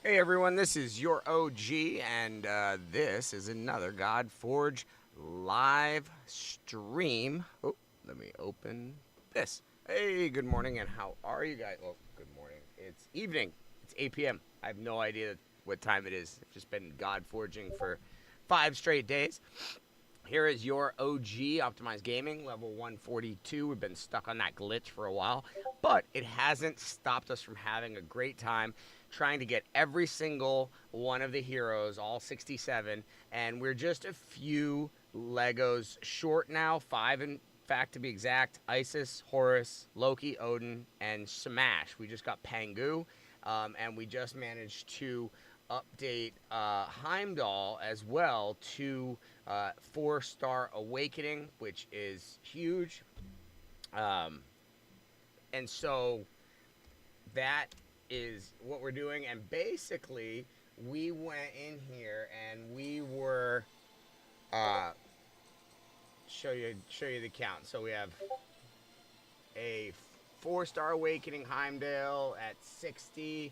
Hey everyone, this is your OG, and this is another godforge live stream. Oh, let me open this. Hey, good morning, and how are you guys? Well, good morning. It's evening. It's 8 p.m. I have no idea what time it is. I've just been godforging for 5 straight days. Here is your OG Optimized Gaming, level 142. We've been stuck on that glitch for a while, but it hasn't stopped us from having a great time trying to get every single one of the heroes, all 67, and we're just a few Legos short now, 5 in fact to be exact: Isis, Horus, Loki, Odin, and Smash. We just got Pangu, and we just managed to update Heimdall as well to 4-star Awakening, which is huge. And so that is what we're doing. And basically, we went in here and we were show you the count. So we have a 4-star Awakening Heimdall at 60.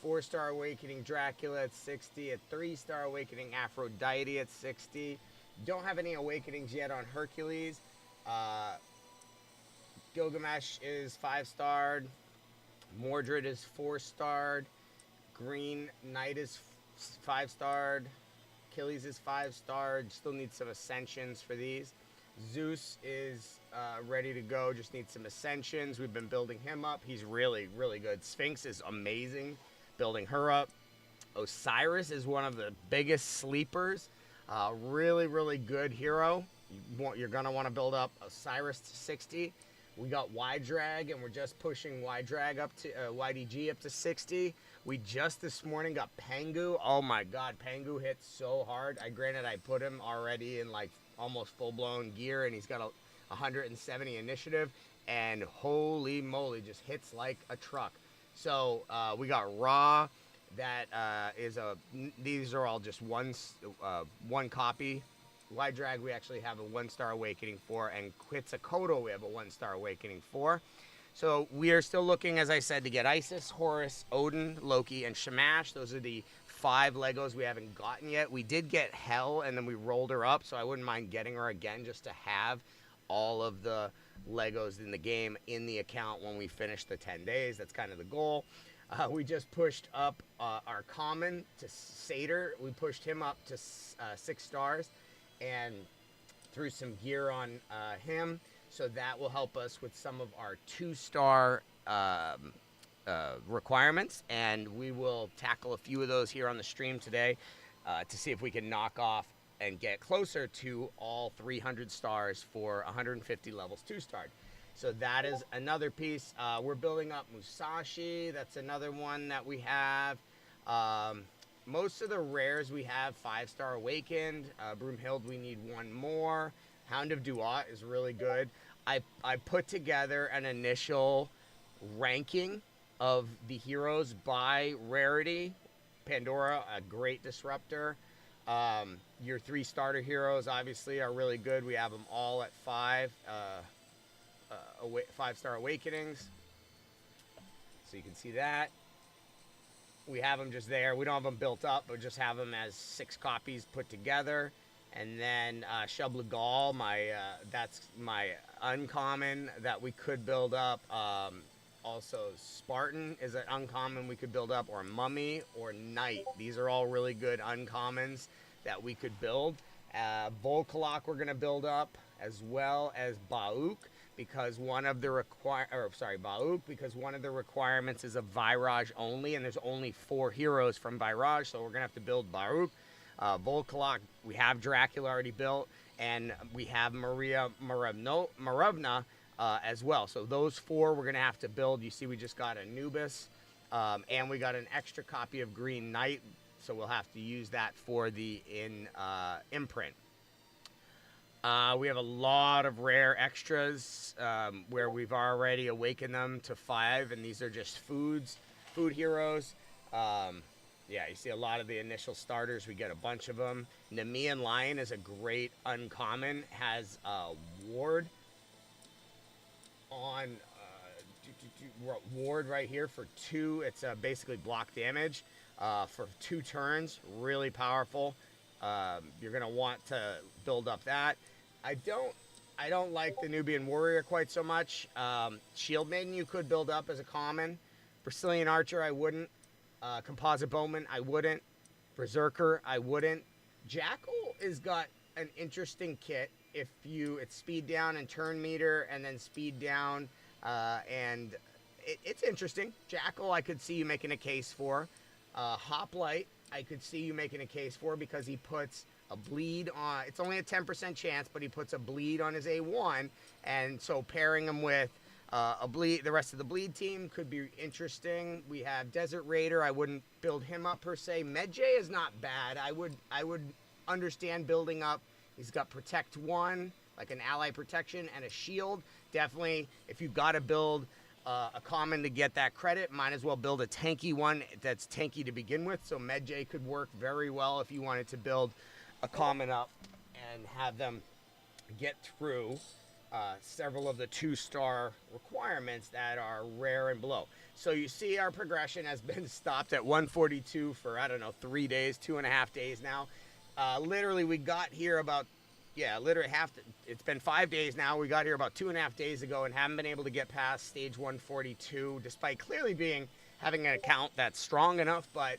4-star Awakening Dracula at 60, a 3-star Awakening Aphrodite at 60. Don't have any Awakenings yet on Hercules. Gilgamesh is 5-starred. Mordred is 4-starred. Green Knight is 5-starred. Achilles is 5-starred. Still need some Ascensions for these. Zeus is ready to go. Just need some Ascensions. We've been building him up. He's really, really good. Sphinx is amazing. Building her up. Osiris is one of the biggest sleepers. Really, really good hero. You're going to want to build up Osiris to 60. We got Y-Drag, and we're just pushing Y-Drag up to YDG up to 60. We just this morning got Pangu. Oh my God, Pangu hit so hard. Granted, I put him already in like almost full-blown gear, and he's got a 170 initiative, and holy moly, just hits like a truck. So we got Ra. That is these are all just one copy. Y-Drag we actually have a 1-star Awakening for, and Quetzalcoatl we have a 1-star Awakening for. So we are still looking, as I said, to get Isis, Horus, Odin, Loki, and Shamash. Those are the 5 Legos we haven't gotten yet. We did get Hel, and then we rolled her up, so I wouldn't mind getting her again just to have all of the Legos in the game in the account when we finish the 10 days. That's kind of the goal. We just pushed up our common to Satyr. We pushed him up to 6 stars and threw some gear on him. So that will help us with some of our 2-star requirements. And we will tackle a few of those here on the stream today to see if we can knock off and get closer to all 300 stars for 150 levels 2-starred. So that is another piece. We're building up Musashi. That's another one that we have. Most of the rares we have 5-star Awakened. Broomhild, we need 1 more. Hound of Duat is really good. I put together an initial ranking of the heroes by rarity. Pandora, a great disruptor. Your 3 starter heroes obviously are really good. We have them all at 5-star Awakenings. So you can see that. We have them just there. We don't have them built up, but just have them as 6 copies put together. And then Shublagal, that's my uncommon that we could build up. Also, Spartan is an uncommon we could build up, or Mummy, or Knight. These are all really good uncommons that we could build. Volkalok we're going to build up, as well as Bauk, because one of the requirements is a Virage only, and there's only 4 heroes from Virage, so we're going to have to build Bauk. Volkalok, we have Dracula already built, and we have Maria Marovna as well. So those 4 we're going to have to build. You see we just got Anubis, and we got an extra copy of Green Knight, so we'll have to use that for the imprint. We have a lot of rare extras where we've already awakened them to 5, and these are just food heroes. Yeah, you see a lot of the initial starters. We get a bunch of them. Nemean Lion is a great uncommon. Has Ward on Ward right here for 2. It's basically block damage. for 2 turns. Really powerful. You're gonna want to build up that. I don't like the Nubian Warrior quite so much. Shield Maiden you could build up as a common. Brazilian Archer I wouldn't. Composite Bowman I wouldn't. Berserker I wouldn't. Jackal has got an interesting kit. It's speed down and turn meter, and then speed down, and it's interesting. Jackal I could see you making a case for. Hoplite I could see you making a case for, because he puts a bleed on. It's only a 10% chance, but he puts a bleed on his A1, and so pairing him with a bleed, the rest of the bleed team could be interesting. We have Desert Raider. I wouldn't build him up per se. Medjay is not bad. I would understand building up. He's got Protect 1, like an ally protection, and a shield. Definitely, if you've got to build a common to get that credit, might as well build a tanky one that's tanky to begin with. So Medjay could work very well if you wanted to build a common up and have them get through several of the 2-star requirements that are rare and below. So you see our progression has been stopped at 142 for, I don't know, 3 days, 2.5 days now. Literally, we got here about, it's been 5 days now. We got here about 2.5 days ago and haven't been able to get past stage 142, despite clearly having an account that's strong enough, but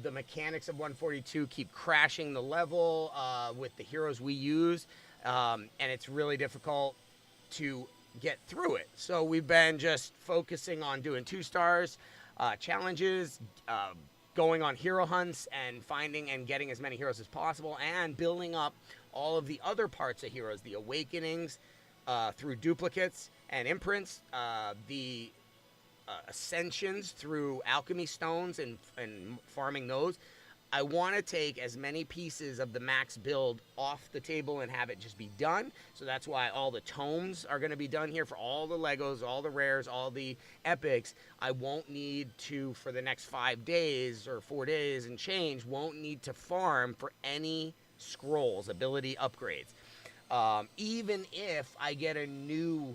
the mechanics of 142 keep crashing the level with the heroes we use, and it's really difficult to get through it. So we've been just focusing on doing 2-stars, challenges, going on hero hunts and finding and getting as many heroes as possible, and building up all of the other parts of heroes, the awakenings through duplicates and imprints, the ascensions through alchemy stones and farming those. I want to take as many pieces of the max build off the table and have it just be done. So that's why all the tomes are going to be done here for all the Legos, all the rares, all the epics. I won't need to, for the next 5 days or 4 days and change, won't need to farm for any scrolls, ability upgrades. Even if I get a new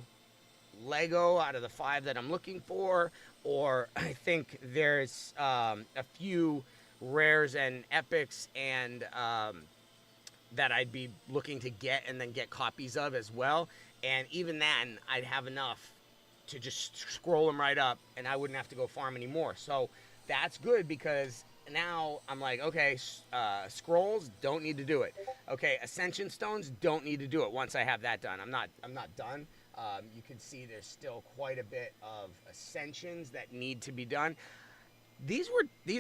Lego out of the 5 that I'm looking for, or I think there's a few rares and epics and that I'd be looking to get and then get copies of as well, and even then I'd have enough to just scroll them right up and I wouldn't have to go farm anymore. So that's good, because now I'm like, okay, scrolls, don't need to do it. Okay, ascension stones, don't need to do it once I have that done. I'm not done. You can see there's still quite a bit of ascensions that need to be done. These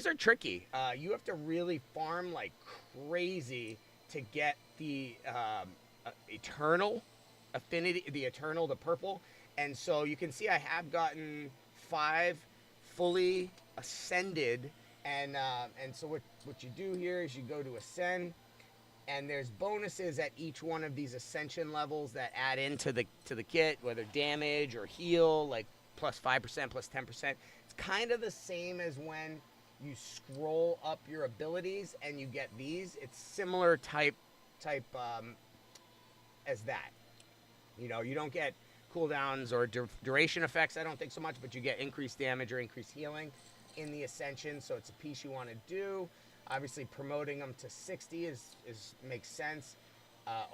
are tricky. You have to really farm like crazy to get the eternal affinity, the purple. And so you can see I have gotten 5 fully ascended, and so what you do here is you go to ascend, and there's bonuses at each one of these ascension levels that add into the kit, whether damage or heal, like plus 5%, plus 10%. It's kind of the same as when you scroll up your abilities and you get these. It's similar type as that. You know, you don't get cooldowns or duration effects, I don't think so much, but you get increased damage or increased healing in the ascension, so it's a piece you want to do. Obviously, promoting them to 60 makes sense.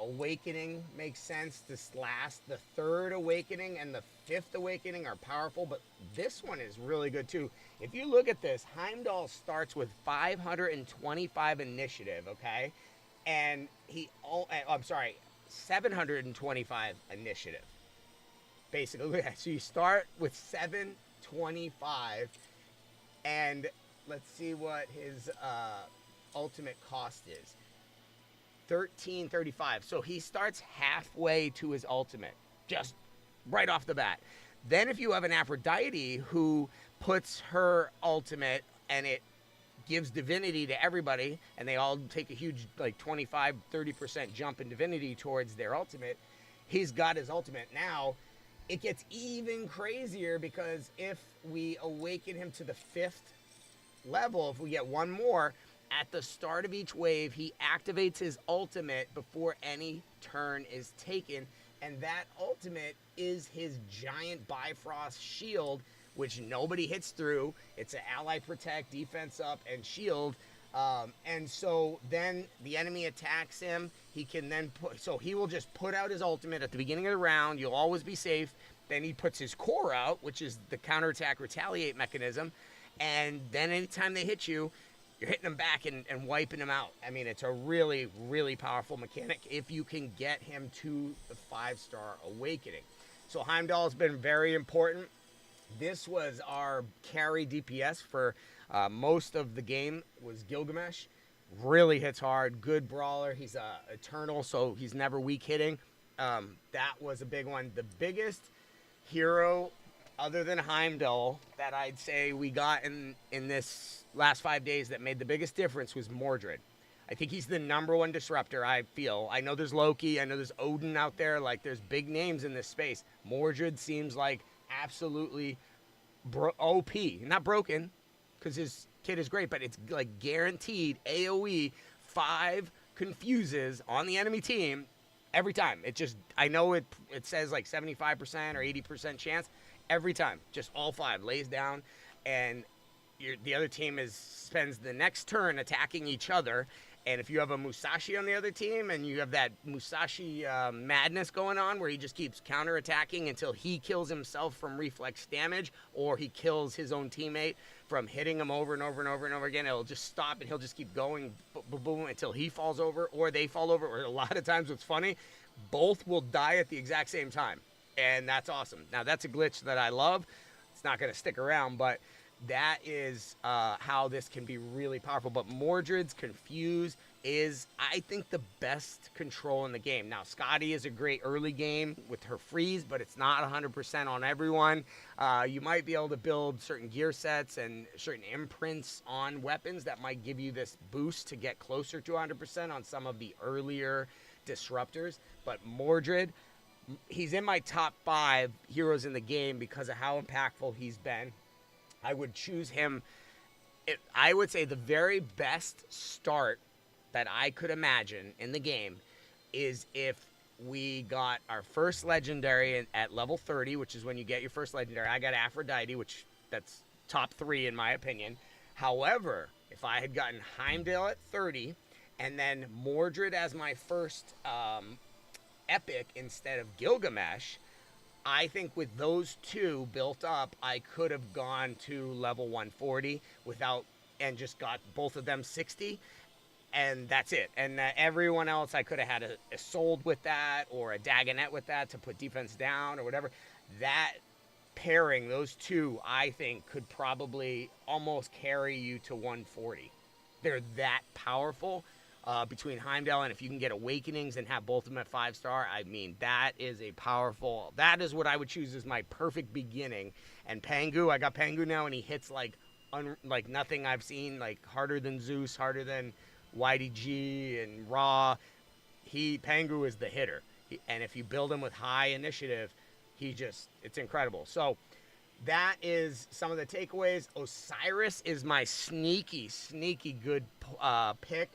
Awakening makes sense. The 3rd awakening and the 5th awakening are powerful, but this one is really good too. If you look at this, Heimdall starts with 525 initiative, okay? And 725 initiative. Basically, so you start with 725, and let's see what his ultimate cost is. 1335. So he starts halfway to his ultimate, just right off the bat. Then if you have an Aphrodite who puts her ultimate and it gives divinity to everybody, and they all take a huge, like 25-30% jump in divinity towards their ultimate, he's got his ultimate. Now, it gets even crazier, because if we awaken him to the 5th level, if we get one more, at the start of each wave, he activates his ultimate before any turn is taken, and that ultimate is his giant Bifrost shield, which nobody hits through. It's an ally protect, defense up, and shield. And so then the enemy attacks him. He can then he will just put out his ultimate at the beginning of the round. You'll always be safe. Then he puts his core out, which is the counterattack retaliate mechanism. And then anytime they hit you, you're hitting them back and wiping them out. I mean, it's a really, really powerful mechanic if you can get him to the 5-star awakening. So Heimdall has been very important. This was our carry DPS for most of the game was Gilgamesh. Really hits hard, good brawler. He's eternal, so he's never weak hitting. That was a big one. The biggest hero other than Heimdall that I'd say we got in this last 5 days that made the biggest difference was Mordred. I think he's the #1 disruptor, I feel. I know there's Loki, I know there's Odin out there, like there's big names in this space. Mordred seems like absolutely OP. Not broken, because his kit is great, but it's like guaranteed AoE 5 confuses on the enemy team every time. It just, I know it says like 75% or 80% chance. Every time, just all 5 lays down, and the other team spends the next turn attacking each other. And if you have a Musashi on the other team, and you have that Musashi madness going on, where he just keeps counterattacking until he kills himself from reflex damage, or he kills his own teammate from hitting him over and over and over and over again, it'll just stop, and he'll just keep going, boom, boom, until he falls over, or they fall over. Or a lot of times, what's funny, both will die at the exact same time. And that's awesome. Now, that's a glitch that I love. It's not going to stick around, but that is how this can be really powerful. But Mordred's Confuse is, I think, the best control in the game. Now, Scotty is a great early game with her freeze, but it's not 100% on everyone. You might be able to build certain gear sets and certain imprints on weapons that might give you this boost to get closer to 100% on some of the earlier disruptors. But Mordred, he's in my top 5 heroes in the game because of how impactful he's been. I would choose him. I would say the very best start that I could imagine in the game is if we got our first legendary at level 30, which is when you get your first legendary. I got Aphrodite, which that's top 3 in my opinion. However, if I had gotten Heimdall at 30 and then Mordred as my first epic instead of Gilgamesh, I think with those 2 built up, I could have gone to level 140 and just got both of them 60, and that's it. And everyone else, I could have had a Sold with that, or a Dagonet with that to put defense down, or whatever. That pairing, those 2, I think, could probably almost carry you to 140. They're that powerful. Between Heimdall, and if you can get Awakenings and have both of them at 5-star, I mean, that is what I would choose as my perfect beginning. And Pangu, I got Pangu now, and he hits like nothing I've seen, like harder than Zeus, harder than YDG and Ra. Pangu is the hitter. And if you build him with high initiative, it's incredible. So that is some of the takeaways. Osiris is my sneaky good pick.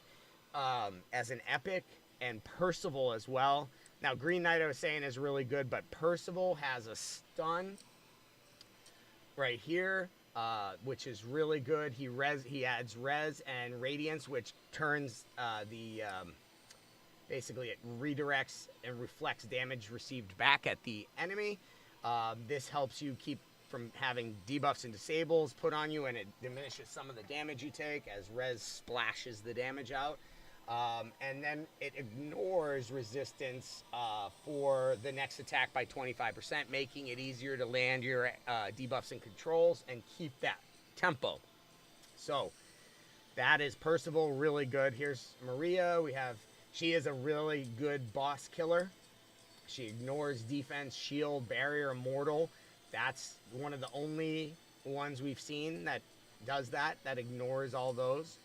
As an epic, and Percival as well. Now, Green Knight, I was saying, is really good, but Percival has a stun right here, which is really good. He adds res and radiance, which turns basically it redirects and reflects damage received back at the enemy. This helps you keep from having debuffs and disables put on you, and it diminishes some of the damage you take as res splashes the damage out. And then it ignores resistance for the next attack by 25%, making it easier to land your debuffs and controls and keep that tempo. So that is Percival, really good. Here's Maria. She is a really good boss killer. She ignores defense, shield, barrier, immortal. That's one of the only ones we've seen that does that ignores all those.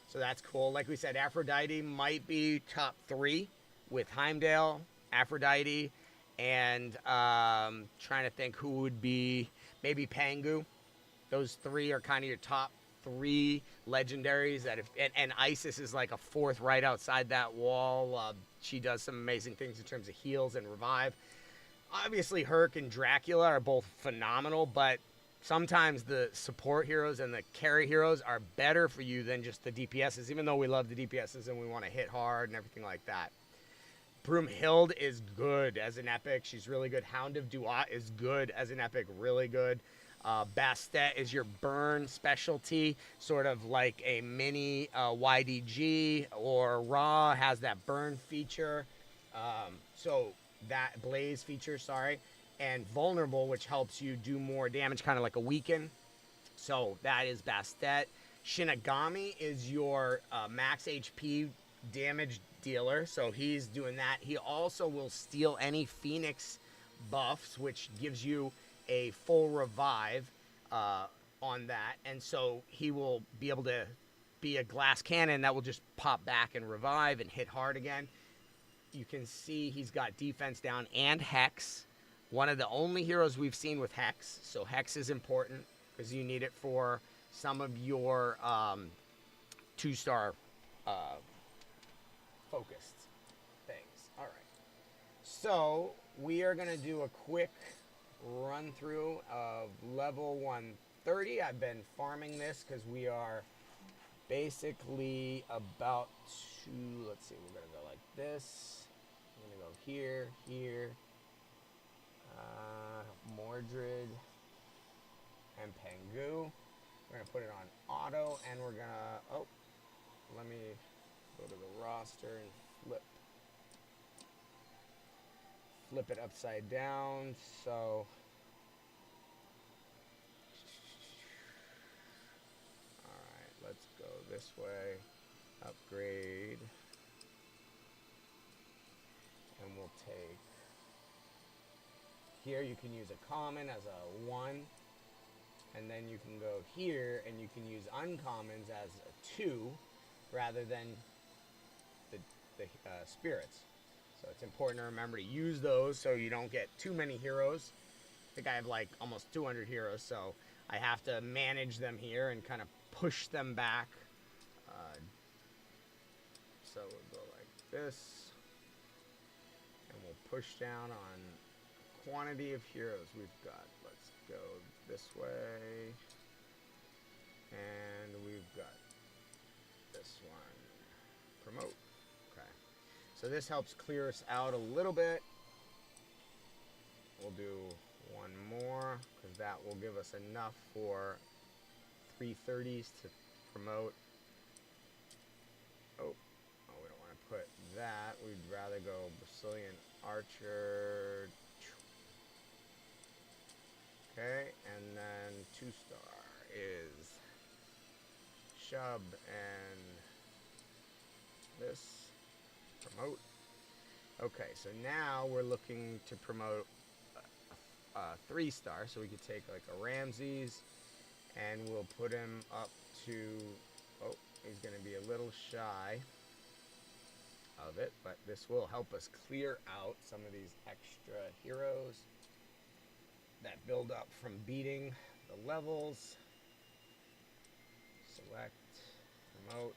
So that's cool. Like we said, Aphrodite might be top 3 with Heimdall, Aphrodite, and trying to think who would be, maybe Pangu. Those 3 are kind of your top 3 legendaries. And Isis is like a 4th right outside that wall. She does some amazing things in terms of heals and revive. Obviously, Herc and Dracula are both phenomenal, but sometimes the support heroes and the carry heroes are better for you than just the DPSs, even though we love the DPSs and we want to hit hard and everything like that. Broomhild is good as an epic. She's really good. Hound of Duat is good as an epic, really good. Bastet is your burn specialty, sort of like a mini YDG, or Ra has that burn feature. So that blaze feature, sorry. And vulnerable, which helps you do more damage, kind of like a weaken. So that is Bastet. Shinigami is your max HP damage dealer, so he's doing that. He also will steal any Phoenix buffs, which gives you a full revive on that, and so he will be able to be a glass cannon that will just pop back and revive and hit hard again. You can see he's got defense down and Hex. One of the only heroes we've seen with Hex, so Hex is important because you need it for some of your 2-star focused things. All right. So we are going to do a quick run through of level 130. I've been farming this because we are basically about to, let's see, we're going to go like this. We're going to go here, here, Mordred, and Pengu. We're going to put it on auto, and we're going to, oh, let me go to the roster and flip it upside down. So all right, let's go this way, upgrade, and we'll take here. You can use a common as a 1, and then you can go here and you can use uncommons as a 2 rather than the spirits. So it's important to remember to use those so you don't get too many heroes. I think I have like almost 200 heroes, so I have to manage them here and kind of push them back. So we'll go like this, and we'll push down on quantity of heroes we've got. Let's go this way, and we've got this one. Promote. Okay. So this helps clear us out a little bit. We'll do one more because that will give us enough for 330s to promote. Oh, we don't want to put that. We'd rather go Brazilian Archer. Okay, and then 2-star is Shub and this. Promote. Okay, so now we're looking to promote a 3-star, so we could take like a Ramses, and we'll put him up to, oh, he's going to be a little shy of it, but this will help us clear out some of these extra heroes that build up from beating the levels. Select, promote.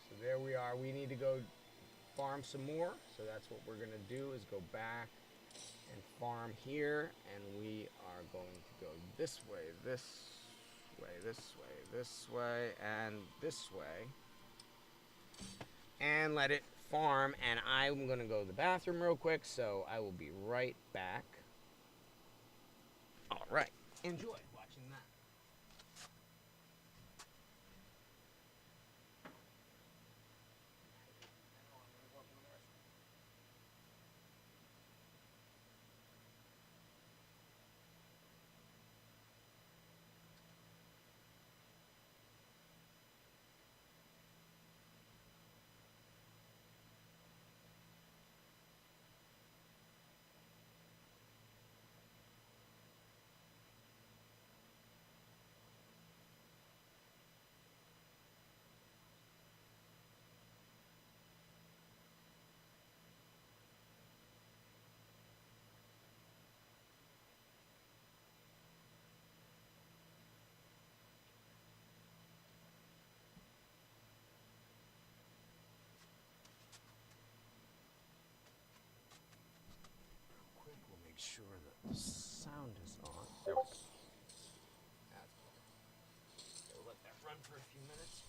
So there we are. We need to go farm some more. So that's what we're going to do, is go back and farm here. And we are going to go this way, this way, this way, this way, and this way. And let it farm. And I'm going to go to the bathroom real quick, so I will be right back. All right. Enjoy watching that. Sure that the sound sound is on. There we go. That's better. Okay, we'll let that run for a few minutes.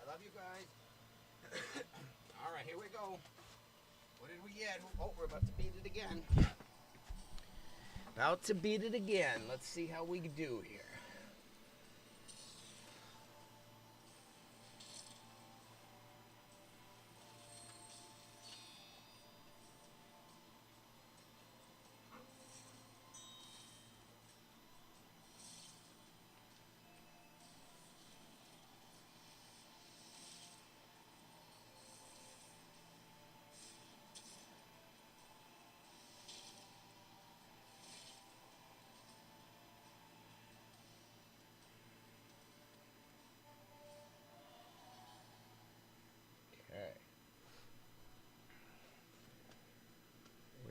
Love you guys. All right, here we go. What did we get? Oh, we're about to beat it again. About to beat it again. Let's see how we do here.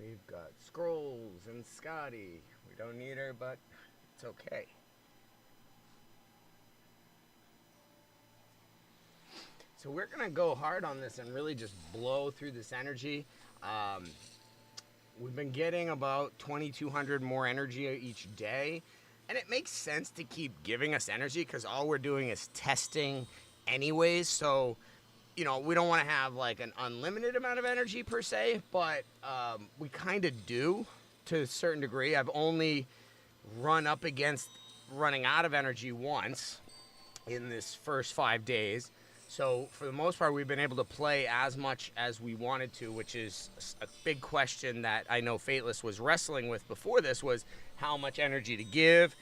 We've got Scrolls and Scotty. We don't need her, but it's okay. So we're going to go hard on this and really just blow through this energy. We've been getting about 2,200 more energy each day. And it makes sense to keep giving us energy because all we're doing is testing anyways. So, you know, we don't want to have like an unlimited amount of energy per se, but we kind of do to a certain degree. I've only run up against running out of energy once in this first 5 days. So for the most part, we've been able to play as much as we wanted to, which is a big question that I know Fateless was wrestling with before this, was how much energy to give.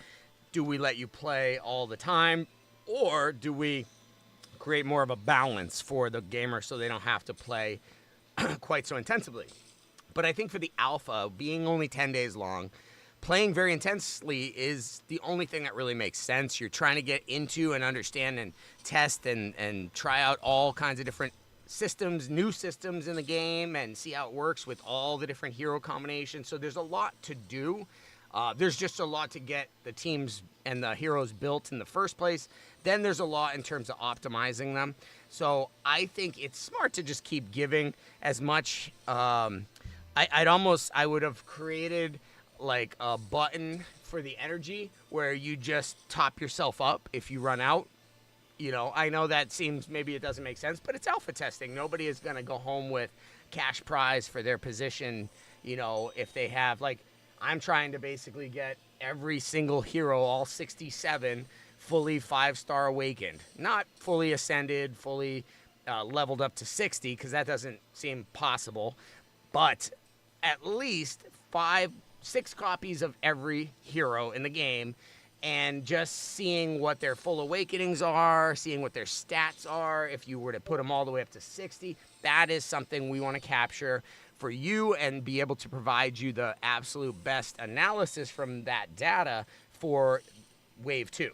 Do we let you play all the time, or do we create more of a balance for the gamer so they don't have to play quite so intensively? But I think for the alpha, being only 10 days long, playing very intensely is the only thing that really makes sense. You're trying to get into and understand and test and try out all kinds of different systems, new systems in the game, and see how it works with all the different hero combinations. So there's a lot to do. There's just a lot to get the teams and the heroes built in the first place. Then there's a lot in terms of optimizing them. So I think it's smart to just keep giving as much. I would have created like a button for the energy where you just top yourself up if you run out. You know, I know that seems, maybe it doesn't make sense, but it's alpha testing. Nobody is going to go home with cash prize for their position, you know, if they have, like, I'm trying to basically get every single hero, all 67, fully 5-star awakened. Not fully ascended, fully leveled up to 60, because that doesn't seem possible. But at least 6 copies of every hero in the game, and just seeing what their full awakenings are, seeing what their stats are, if you were to put them all the way up to 60, that is something we want to capture for you and be able to provide you the absolute best analysis from that data for Wave 2.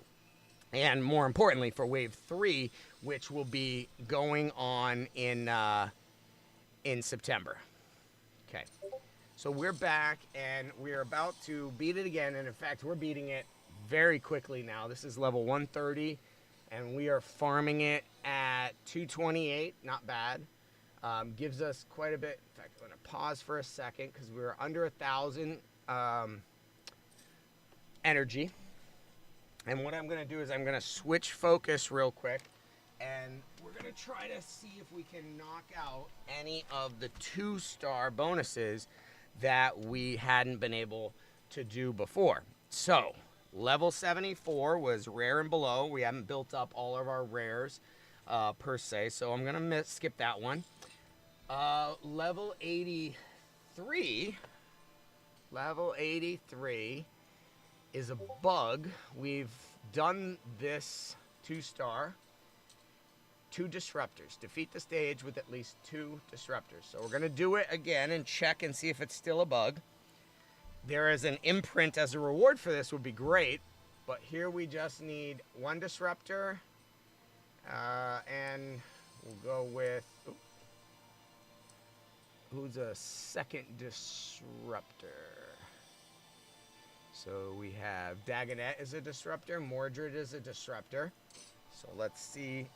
And more importantly, for Wave 3, which will be going on in September. Okay. So we're back, and we're about to beat it again. And in fact, we're beating it very quickly now. This is level 130, and we are farming it at 228. Not bad. Gives us quite a bit. In fact, I'm going to pause for a second because we were under 1,000 energy. And what I'm going to do is I'm going to switch focus real quick, and we're going to try to see if we can knock out any of the 2-star bonuses that we hadn't been able to do before. So, level 74 was rare and below. We haven't built up all of our rares per se, so I'm going to skip that one. Level 83 is a bug. We've done this 2-star. 2 disruptors. Defeat the stage with at least 2 disruptors. So we're going to do it again and check and see if it's still a bug. There is an imprint as a reward for this, would be great. But here we just need 1 disruptor. And we'll go with... who's a second disruptor? So we have Dagonet as a disruptor. Mordred is a disruptor. So let's see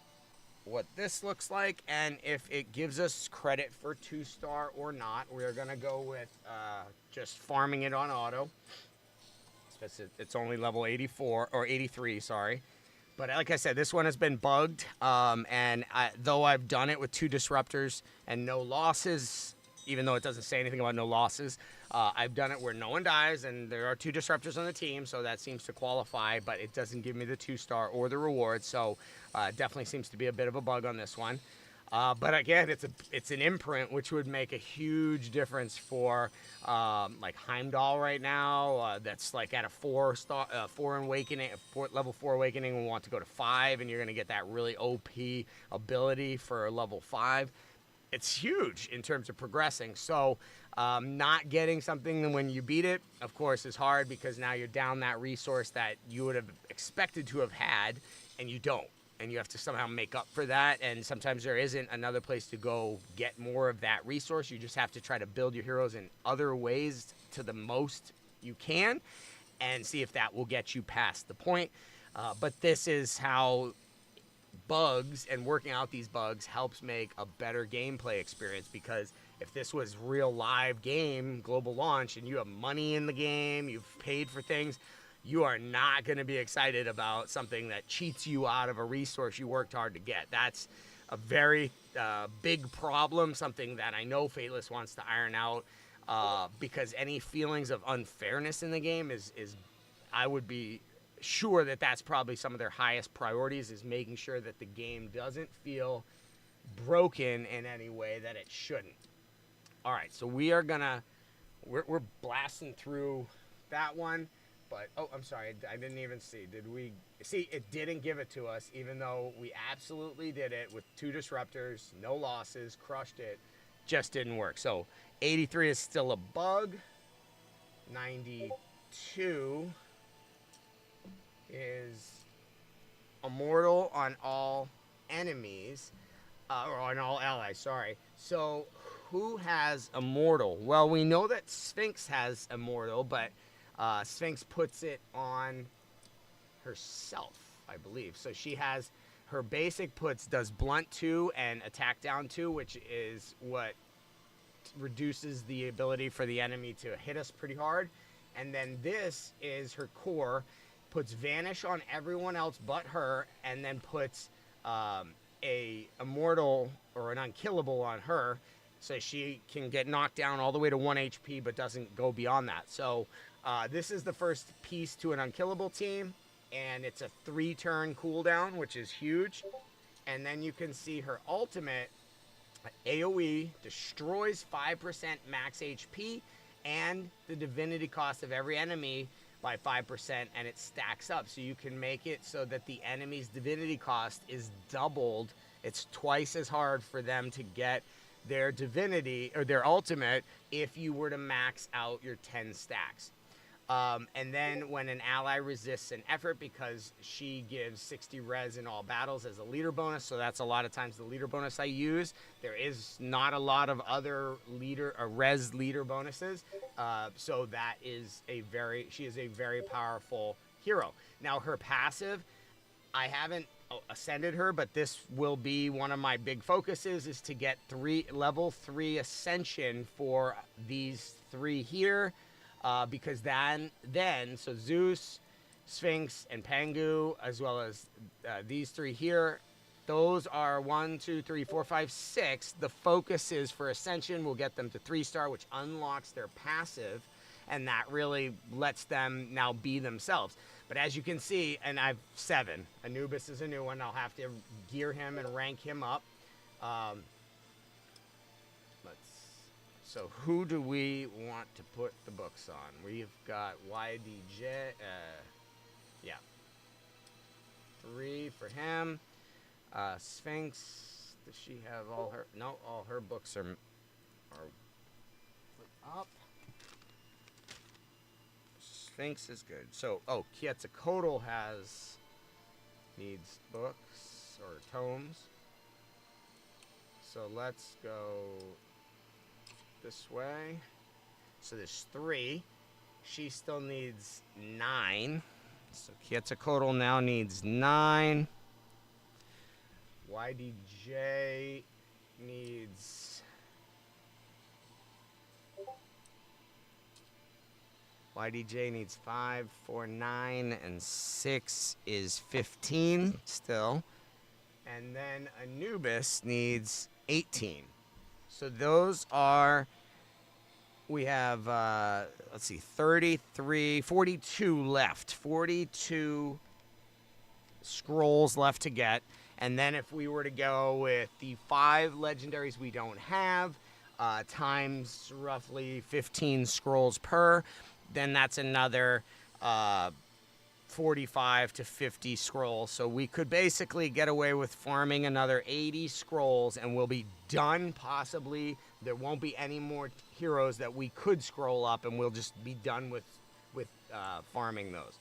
what this looks like and if it gives us credit for 2-star or not. We're going to go with just farming it on auto. It's only level 84 or 83, sorry. But like I said, this one has been bugged. Though I've done it with 2 disruptors and no losses, even though it doesn't say anything about no losses, I've done it where no one dies and there are 2 disruptors on the team, so that seems to qualify, but it doesn't give me the 2-star or the reward, so definitely seems to be a bit of a bug on this one. But again, it's an imprint, which would make a huge difference for like Heimdall right now. That's like at a 4-star, 4 awakening, level 4 awakening. We want to go to 5, and you're going to get that really OP ability for level 5. It's huge in terms of progressing. So not getting something when you beat it, of course, is hard because now you're down that resource that you would have expected to have had, and you don't. And you have to somehow make up for that. And sometimes there isn't another place to go get more of that resource. You just have to try to build your heroes in other ways to the most you can and see if that will get you past the point. But this is how bugs and working out these bugs helps make a better gameplay experience, because if this was real live game, global launch, and you have money in the game, you've paid for things, you are not going to be excited about something that cheats you out of a resource you worked hard to get. That's a very big problem, something that I know Fateless wants to iron out, because any feelings of unfairness in the game is I would be sure that that's probably some of their highest priorities, is making sure that the game doesn't feel broken in any way that it shouldn't. All right, so we're blasting through that one, but oh, I'm sorry, I didn't even see. Did we see? It didn't give it to us, even though we absolutely did it with 2 disruptors, no losses, crushed it. Just didn't work. So 83 is still a bug. 92 is immortal on all enemies, or on all allies, sorry. So who has immortal? Well, we know that Sphinx has immortal, but Sphinx puts it on herself, I believe. So she has her basic does blunt 2 and attack down 2, which is what reduces the ability for the enemy to hit us pretty hard. And then this is her core, puts vanish on everyone else but her, and then puts a immortal or an unkillable on her, so she can get knocked down all the way to 1 HP but doesn't go beyond that. So this is the first piece to an unkillable team, and it's a 3-turn cooldown, which is huge. And then you can see her ultimate, AoE, destroys 5% max HP and the divinity cost of every enemy by 5%, and it stacks up. So you can make it so that the enemy's divinity cost is doubled. It's twice as hard for them to get their divinity or their ultimate if you were to max out your 10 stacks. And then when an ally resists an effort, because she gives 60 res in all battles as a leader bonus, so that's a lot of times the leader bonus I use. There is not a lot of other res leader bonuses, so that is she is a very powerful hero. Now her passive, I haven't ascended her, but this will be one of my big focuses, is to get level 3 ascension for these 3 here. Because then, so Zeus, Sphinx, and Pangu, as well as these 3 here, those are 1, 2, 3, 4, 5, 6. The focuses for Ascension will get them to 3-star, which unlocks their passive, and that really lets them now be themselves. But as you can see, and I've 7. Anubis is a new one. I'll have to gear him and rank him up. So who do we want to put the books on? We've got YDJ, 3 for him. Sphinx, does she have all her? No, all her books are up. Sphinx is good. So, Quetzalcoatl needs books or tomes. So let's go this way. So there's 3. She still needs 9. So Quetzalcoatl now needs 9. YDJ needs 5, 4, 9, and 6 is 15 still. And then Anubis needs 18. So those are, we have, let's see, 42 left. 42 scrolls left to get. And then if we were to go with the 5 legendaries we don't have, times roughly 15 scrolls per, then that's another 45 to 50 scrolls. So we could basically get away with farming another 80 scrolls and we'll be done. Possibly there won't be any more heroes that we could scroll up, and we'll just be done with farming those.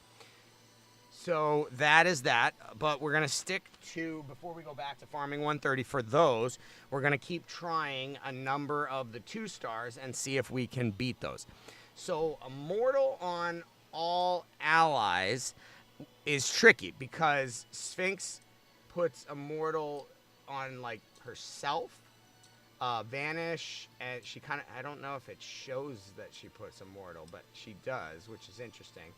So that is that, but we're going to stick to, before we go back to farming 130 for those, we're going to keep trying a number of the 2 stars and see if we can beat those. So Immortal on all allies is tricky because Sphinx puts Immortal on like herself, Vanish, and she kind of, I don't know if it shows that she puts Immortal, but she does, which is interesting.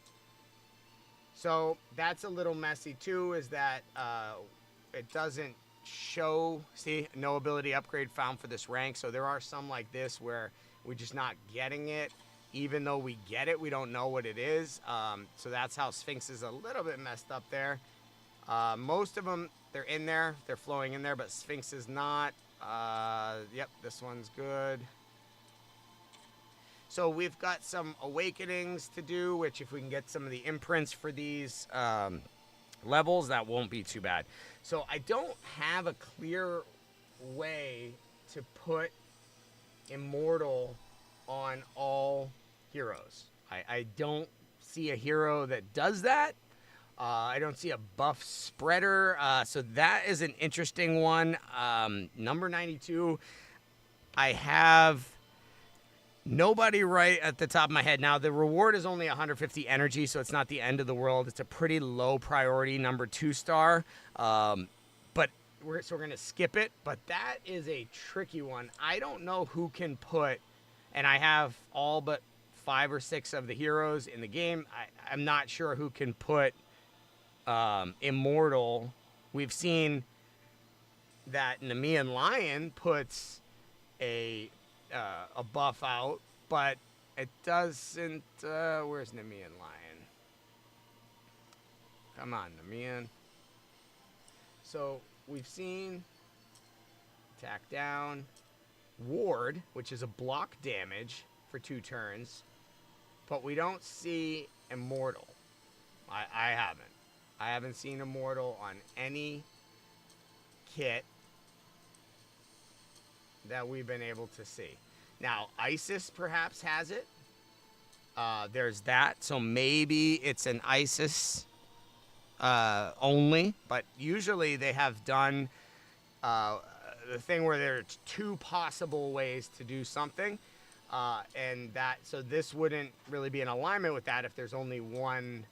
So that's a little messy too, is that it doesn't show, see, no ability upgrade found for this rank. So there are some like this where we're just not getting it, even though we get it, we don't know what it is. So that's how Sphinx is a little bit messed up there. Most of them, they're in there. They're flowing in there, but Sphinx is not. Yep, this one's good. So we've got some awakenings to do, which if we can get some of the imprints for these levels, that won't be too bad. So I don't have a clear way to put Immortal on all heroes. I don't see a hero that does that. I don't see a buff spreader. So that is an interesting one. Number 92, I have nobody right at the top of my head. Now, the reward is only 150 energy, so it's not the end of the world. It's a pretty low priority number 2 star. But we're going to skip it. But that is a tricky one. I don't know who can put, and I have all but 5 or 6 of the heroes in the game. I'm not sure who can put Immortal. We've seen that Nemean Lion puts a buff out, but it doesn't. Where's Nemean Lion? Come on, Nemean. So we've seen attack down, ward, which is a block damage for 2 turns, but we don't see Immortal. I haven't. I haven't seen Immortal on any kit that we've been able to see. Now, Isis perhaps has it. There's that. So maybe it's an Isis only. But usually they have done the thing where there's 2 possible ways to do something. So this wouldn't really be in alignment with that if there's only one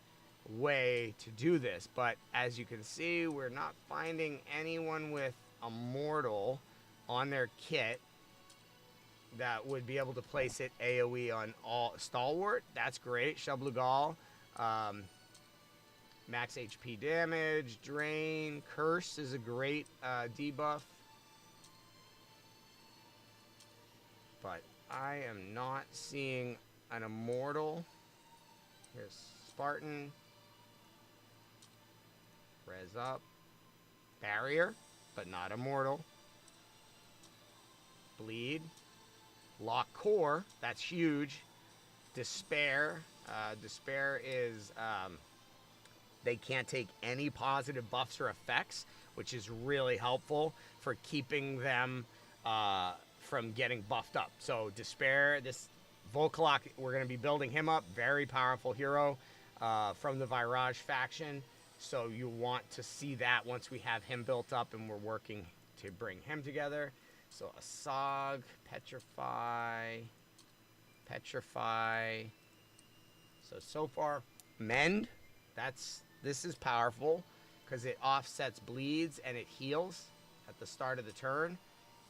way to do this. But as you can see, we're not finding anyone with Immortal on their kit that would be able to place it AoE on all Stalwart. That's great. Shablugal, max HP damage, drain, curse is a great debuff. But I am not seeing an Immortal. Here's Spartan. Res up. Barrier, but not Immortal. Bleed. Lock core, that's huge. Despair. Despair is they can't take any positive buffs or effects, which is really helpful for keeping them from getting buffed up. So Despair, this Volkalok, we're going to be building him up. Very powerful hero from the Virage faction. So you want to see that once we have him built up and we're working to bring him together. So Asog, Petrify. So far, Mend. This is powerful because it offsets bleeds and it heals at the start of the turn.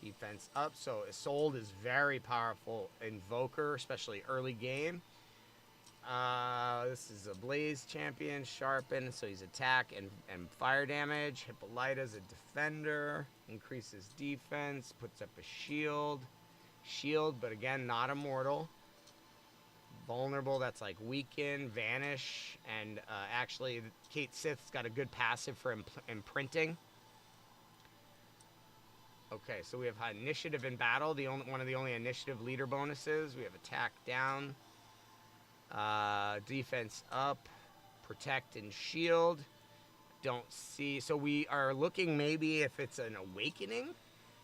Defense up. So Isolde is very powerful invoker, especially early game. This is a Blaze champion, Sharpen, so he's attack and fire damage. Hippolyta's a defender, increases defense, puts up a shield, but again, not Immortal. Vulnerable, that's like weaken, vanish, and actually, Kate Sith's got a good passive for imprinting. Okay, so we have initiative in battle, one of the only initiative leader bonuses. We have attack down. Defense up, protect and shield. Don't see. So we are looking maybe if it's an awakening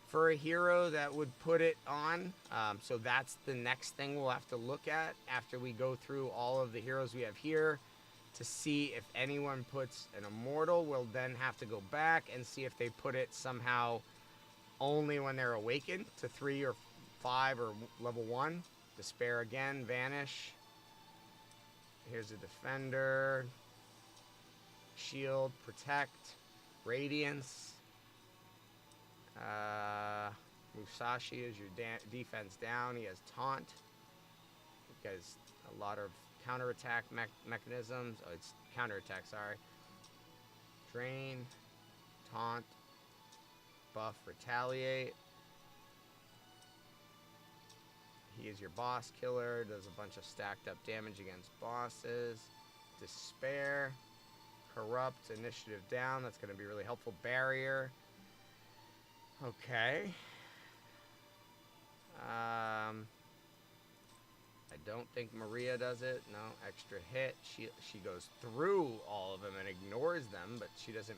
for a hero that would put it on. So that's the next thing we'll have to look at after we go through all of the heroes we have here to see if anyone puts an Immortal. We'll then have to go back and see if they put it somehow only when they're awakened to 3 or 5 or level 1. Despair again, vanish. Here's a defender, shield, protect, radiance. Musashi is your defense down. He has taunt. He has a lot of counterattack mechanisms. Oh, it's counterattack, sorry. Drain, taunt, buff, retaliate. He is your boss killer. Does a bunch of stacked up damage against bosses. Despair. Corrupt. Initiative down. That's going to be really helpful. Barrier. Okay. I don't think Maria does it. No, extra hit. She goes through all of them and ignores them, but she doesn't.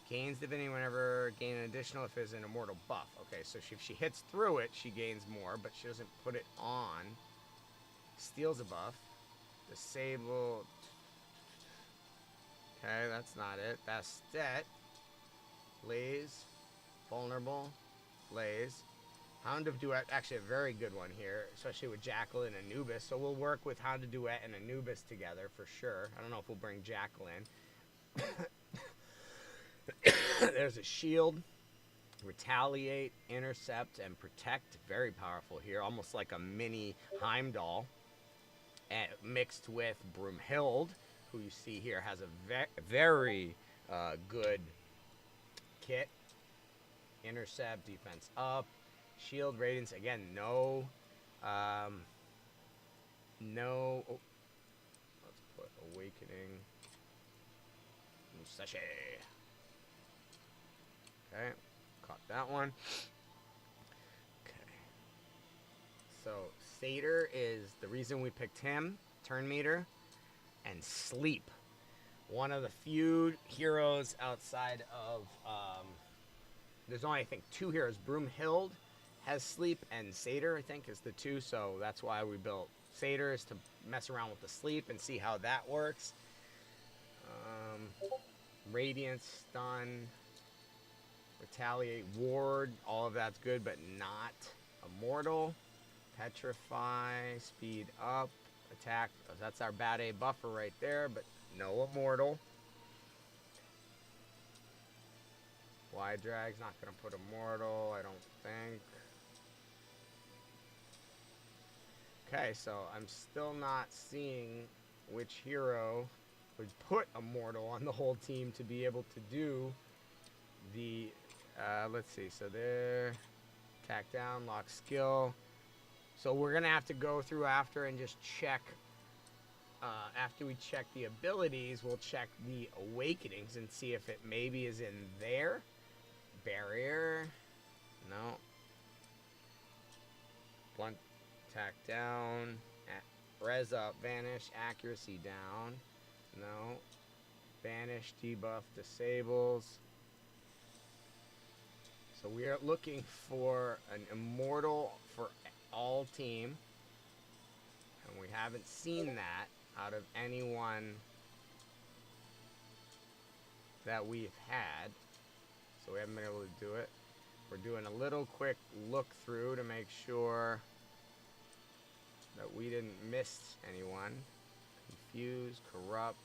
Gains divinity whenever gain an additional if it's an immortal buff. Okay, so if she hits through it, she gains more, but she doesn't put it on. Steals a buff. Disable. Okay, that's not it. Bastet. Lays. Vulnerable. Lays. Hound of Duet, actually a very good one here, especially with Jackal and Anubis. So we'll work with Hound of Duet and Anubis together for sure. I don't know if we'll bring Jackal in. There's a shield, retaliate, intercept, and protect. Very powerful here, almost like a mini Heimdall, and mixed with Broomhild, who you see here has a very good kit. Intercept, defense up. Shield radiance again, no. Oh, let's put awakening. Musashi. Okay, caught that one. Okay. So Satyr is the reason we picked him. Turn meter and sleep. One of the few heroes outside of. There's only I think 2 heroes. Broomhild has sleep, and Satyr, I think, is the 2, so that's why we built Satyr, is to mess around with the sleep and see how that works. Radiance, stun, retaliate, ward, all of that's good, but not immortal. Petrify, speed up, attack, that's our bad A buffer right there, but no immortal. Wide drag's not going to put immortal, I don't think. Okay, so I'm still not seeing which hero would put immortal on the whole team to be able to do the, let's see, so there, attack down, lock skill. So we're going to have to go through after and just check, after we check the abilities, we'll check the awakenings and see if it maybe is in there. Barrier, no. Blunt attack down, res up, vanish, accuracy down, no. Banish, debuff, disables. So we are looking for an immortal for all team, and we haven't seen that out of anyone that we've had, so we haven't been able to do it. We're doing a little quick look through to make sure that we didn't miss anyone. Confuse, corrupt.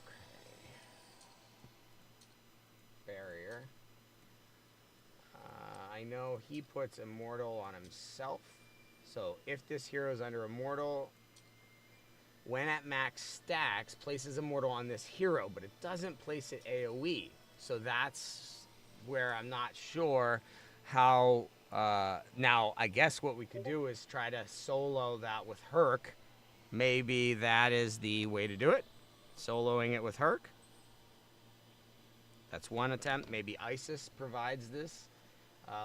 Okay. Barrier. I know he puts immortal on himself. So if this hero is under immortal, when at max stacks, places immortal on this hero, but it doesn't place it AoE. So that's where I'm not sure how. Now, I guess what we could do is try to solo that with Herc. Maybe that is the way to do it. Soloing it with Herc. That's one attempt. Maybe Isis provides this.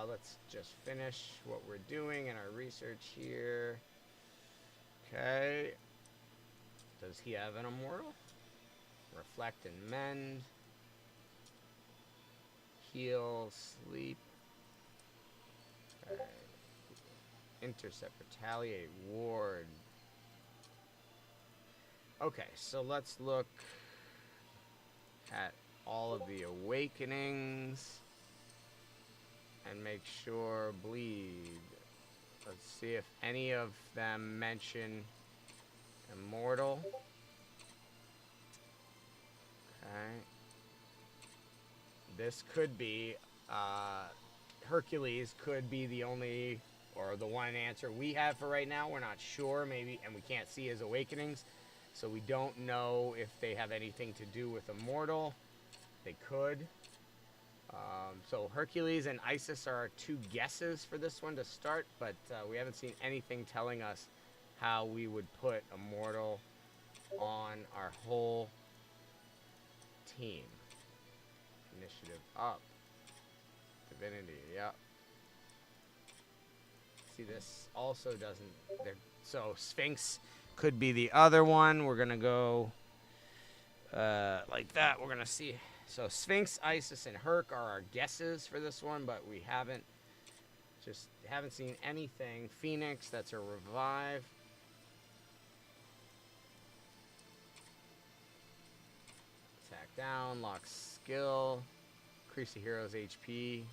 Let's just finish what we're doing in our research here. Okay. Does he have an immortal? Reflect and mend. Heal, sleep. Okay. Intercept, retaliate, ward. Okay, so let's look at all of the awakenings and make sure bleed. Let's see if any of them mention immortal. Okay. This could be Hercules could be the only or the one answer we have for right now. We're not sure, maybe, and we can't see his awakenings, so we don't know if they have anything to do with immortal. They could. So Hercules and Isis are our two guesses for this one to start, but we haven't seen anything telling us how we would put Immortal on our whole team. Initiative up. Divinity, yep. See, this also doesn't... So Sphinx could be the other one. We're going to go like that. We're going to see... So Sphinx, Isis, and Herc are our guesses for this one, but we haven't seen anything. Phoenix, that's a revive. Attack down, lock skill, increase the hero's HP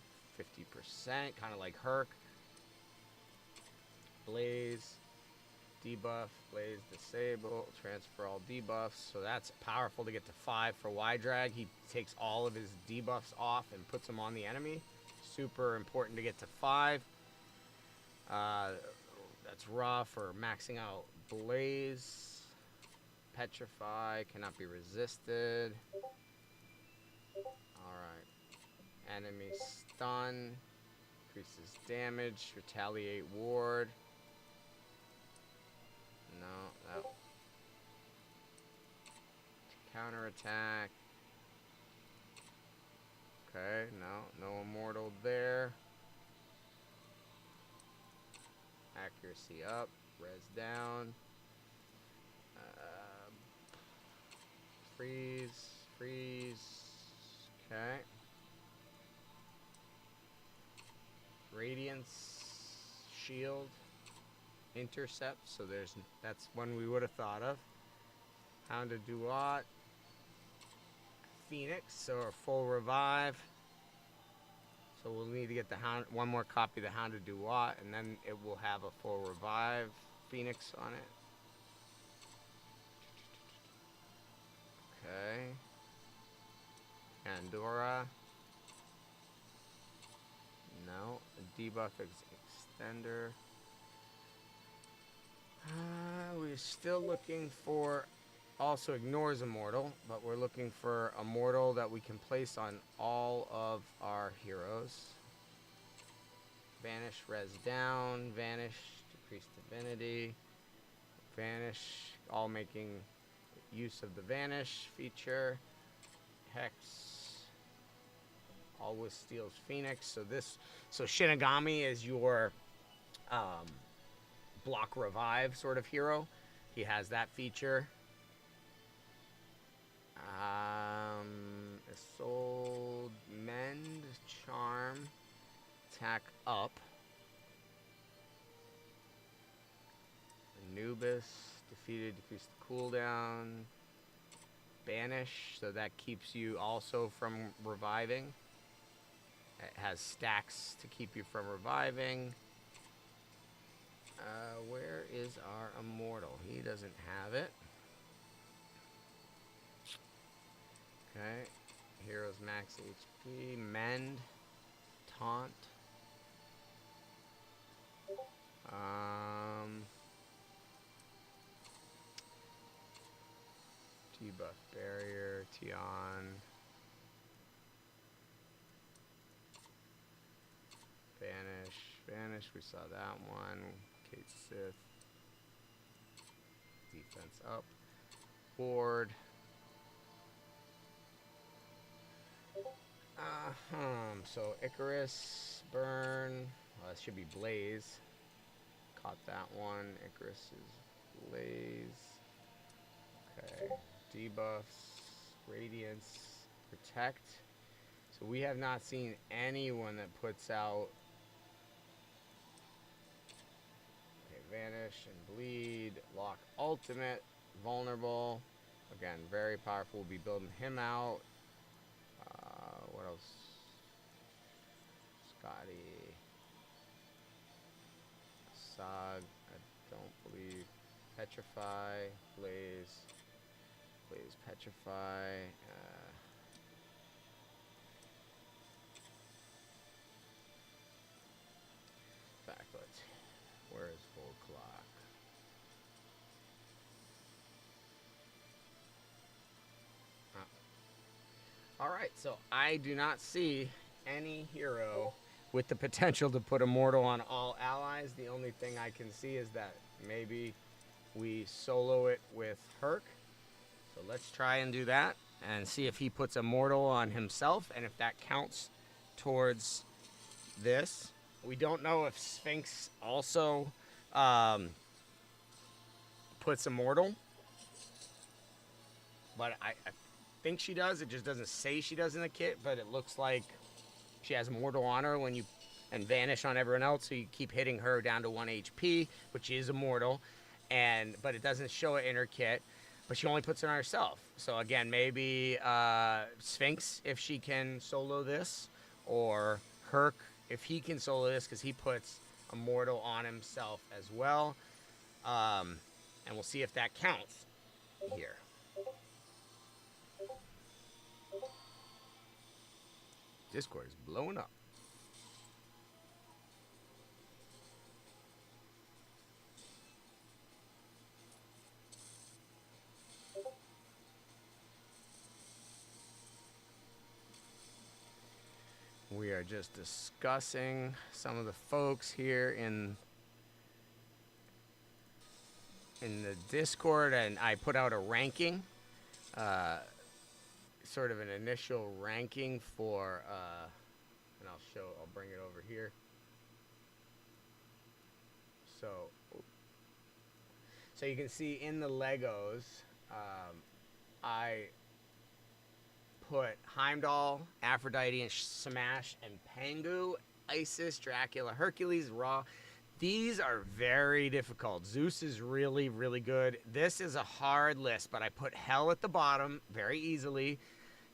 50%, kind of like Herc. Blaze, debuff, Blaze disable, transfer all debuffs. So that's powerful to get to 5 for Y-Drag. He takes all of his debuffs off and puts them on the enemy. Super important to get to 5. That's rough for maxing out Blaze. Petrify, cannot be resisted. Alright. Enemy stun. Increases damage. Retaliate ward. No, that. Counterattack. Okay, no immortal there. Accuracy up, res down. Freeze. Okay. Radiance, shield, intercept. So that's one we would have thought of. Hound of Duat, Phoenix, so a full revive. So we'll need to get one more copy of the Hound of Duat, and then it will have a full revive Phoenix on it. Okay. Pandora. No. A debuff extender. We're still looking for... Also ignores Immortal, but we're looking for Immortal that we can place on all of our heroes. Vanish, res down. Vanish, decrease divinity. Vanish, all making use of the Vanish feature. Hex, always steals Phoenix. So Shinigami is your block revive sort of hero. He has that feature. Isolde, mend, charm, attack up. Anubis, defeated, decrease the cooldown. Banish, so that keeps you also from reviving. It has stacks to keep you from reviving. Where is our Immortal? He doesn't have it. Okay. Heroes max HP. Mend. Taunt. Debuff barrier. Tion. Vanish. We saw that one. Kate Sith. Defense up. Ward. So Icarus, burn. Well, that should be Blaze. Caught that one. Icarus is Blaze. Okay. Debuffs, Radiance, Protect. So we have not seen anyone that puts out. Okay, Vanish and Bleed. Lock Ultimate. Vulnerable. Again, very powerful. We'll be building him out. What else? Scotty. Sog. I don't believe. Petrify. Blaze. Petrify. Backlit. Where is full clock? Alright, so I do not see any hero with the potential to put immortal on all allies. The only thing I can see is that maybe we solo it with Herc. So let's try and do that and see if he puts immortal on himself and if that counts towards this. We don't know if Sphinx also puts immortal, but I think she does. It just doesn't say she does in the kit, but it looks like she has immortal on her when you and vanish on everyone else, so you keep hitting her down to 1 HP, which is immortal, but it doesn't show it in her kit. But she only puts it on herself. So again, maybe Sphinx if she can solo this, or Herc if he can solo this, because he puts immortal on himself as well. And we'll see if that counts here. Discord is blowing up. We are just discussing some of the folks here in the Discord, and I put out a ranking, sort of an initial ranking for, and I'll bring it over here. So you can see in the Legos, I put Heimdall, Aphrodite, and Smash, and Pengu, Isis, Dracula, Hercules, Ra. These are very difficult. Zeus is really, really good. This is a hard list, but I put Hell at the bottom very easily.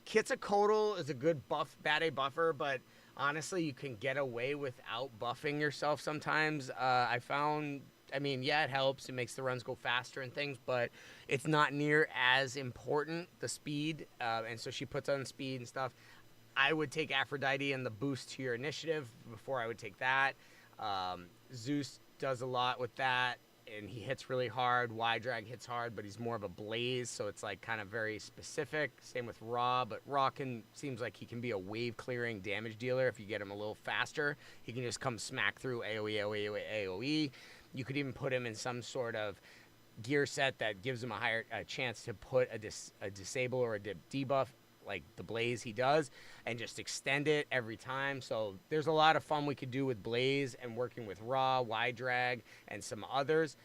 Quetzalcoatl is a good bad A buffer, but honestly, you can get away without buffing yourself sometimes. I found, yeah, it helps. It makes the runs go faster and things, but it's not near as important, the speed. And so she puts on speed and stuff. I would take Aphrodite and the boost to your initiative before I would take that. Zeus does a lot with that, and he hits really hard. Y-Drag hits hard, but he's more of a blaze, so it's like kind of very specific. Same with Ra, but Ra seems like he can be a wave-clearing damage dealer if you get him a little faster. He can just come smack through AoE. You could even put him in some sort of gear set that gives him a chance to put a disable or a debuff, like the Blaze he does, and just extend it every time. So there's a lot of fun we could do with Blaze and working with Ra, Y-Drag, and some others,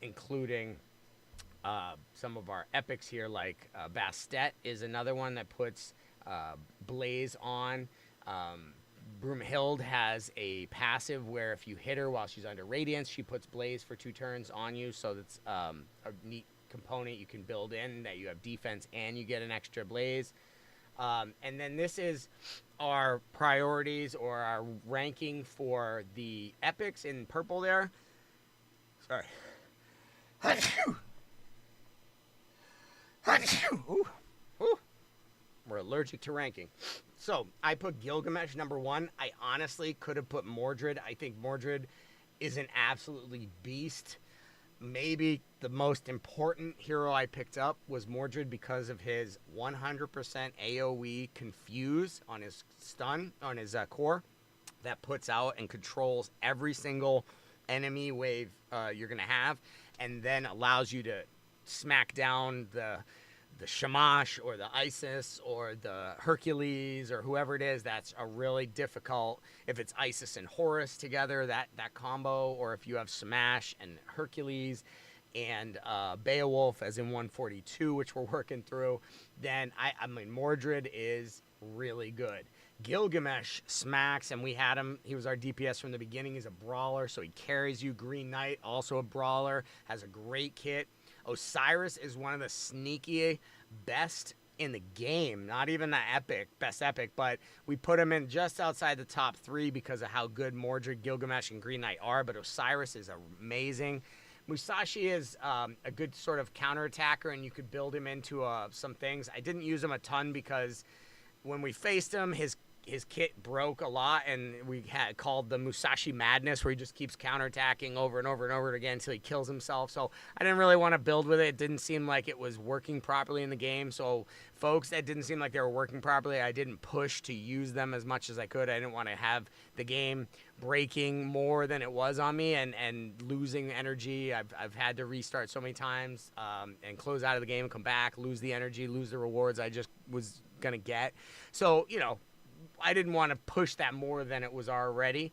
including some of our epics here, like Bastet is another one that puts Blaze on. Broomhild has a passive where if you hit her while she's under Radiance, she puts Blaze for 2 turns on you, so that's a neat component you can build in, that you have defense and you get an extra Blaze. And then this is our priorities or our ranking for the epics in purple there. Sorry. Ooh. Ooh. We're allergic to ranking. So I put Gilgamesh number 1. I honestly could have put Mordred. I think Mordred is an absolutely beast. Maybe the most important hero I picked up was Mordred because of his 100% AoE confuse on his stun, on his core, that puts out and controls every single enemy wave you're going to have, and then allows you to smack down the Shamash or the Isis or the Hercules or whoever it is. That's a really difficult, if it's Isis and Horus together, that combo, or if you have Smash and Hercules and Beowulf as in 142, which we're working through, then Mordred is really good. Gilgamesh smacks, and we had him. He was our DPS from the beginning. He's a brawler, so he carries you. Green Knight, also a brawler, has a great kit. Osiris is one of the sneaky best in the game. Not even the best epic, but we put him in just outside the top 3 because of how good Mordred, Gilgamesh, and Green Knight are, but Osiris is amazing. Musashi is a good sort of counterattacker, and you could build him into some things. I didn't use him a ton because when we faced him, his his kit broke a lot, and we had called the Musashi Madness, where he just keeps counterattacking over and over and over again until he kills himself. So I didn't really want to build with it. It didn't seem like it was working properly in the game. So folks, that didn't seem like they were working properly. I didn't push to use them as much as I could. I didn't want to have the game breaking more than it was on me and losing energy. I've had to restart so many times and close out of the game and come back, lose the energy, lose the rewards I just was going to get. So, you know, I didn't want to push that more than it was already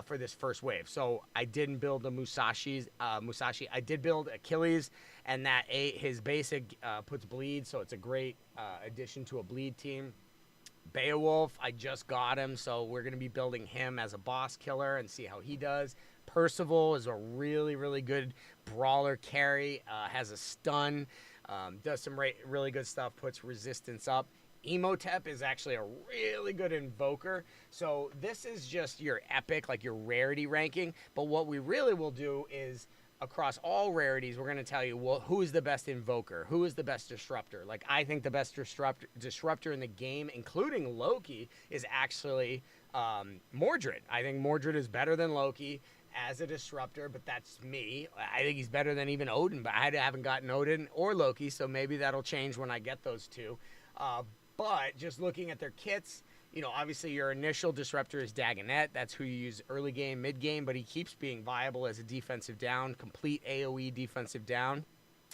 for this first wave. So I didn't build the Musashi. I did build Achilles, and that his basic puts bleed, so it's a great addition to a bleed team. Beowulf, I just got him, so we're going to be building him as a boss killer and see how he does. Percival is a really, really good brawler carry, has a stun, does some really good stuff, puts resistance up. Emotep is actually a really good invoker. So this is just your epic, like your rarity ranking. But what we really will do is across all rarities, we're going to tell you, well, who is the best invoker? Who is the best disruptor? Like, I think the best disruptor in the game, including Loki, is actually Mordred. I think Mordred is better than Loki as a disruptor, but that's me. I think he's better than even Odin, but I haven't gotten Odin or Loki, so maybe that'll change when I get those two. But just looking at their kits, you know, obviously your initial disruptor is Dagonet. That's who you use early game, mid game, but he keeps being viable as a defensive down, complete AoE defensive down.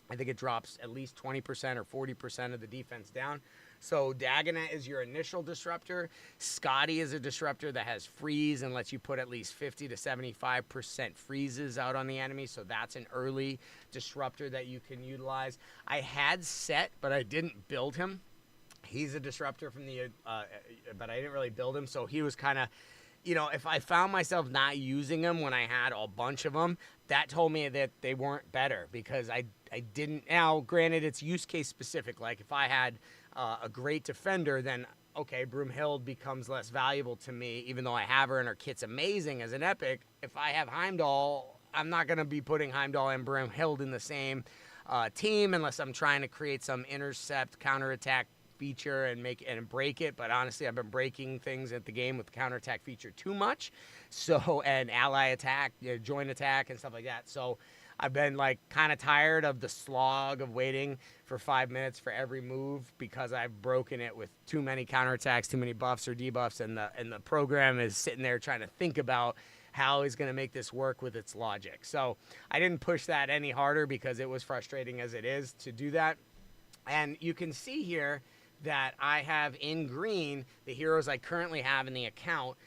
I think it drops at least 20% or 40% of the defense down. So Dagonet is your initial disruptor. Scotty is a disruptor that has freeze and lets you put at least 50 to 75% freezes out on the enemy. So that's an early disruptor that you can utilize. I had Set, but I didn't build him. He's a disruptor from the, but I didn't really build him. So he was kind of, you know, if I found myself not using them when I had a bunch of them, that told me that they weren't better because I didn't. Now, granted, it's use case specific. Like if I had a great defender, then okay, Broomhild becomes less valuable to me, even though I have her and her kit's amazing as an epic. If I have Heimdall, I'm not going to be putting Heimdall and Broomhild in the same team unless I'm trying to create some intercept, counterattack feature and break it. But honestly, I've been breaking things at the game with the counterattack feature too much. So, and ally attack, you know, joint attack and stuff like that. So I've been like kind of tired of the slog of waiting for 5 minutes for every move because I've broken it with too many counterattacks, too many buffs or debuffs, and the program is sitting there trying to think about how he's going to make this work with its logic. So I didn't push that any harder because it was frustrating as it is to do that. And you can see here that I have in green the heroes I currently have in the account.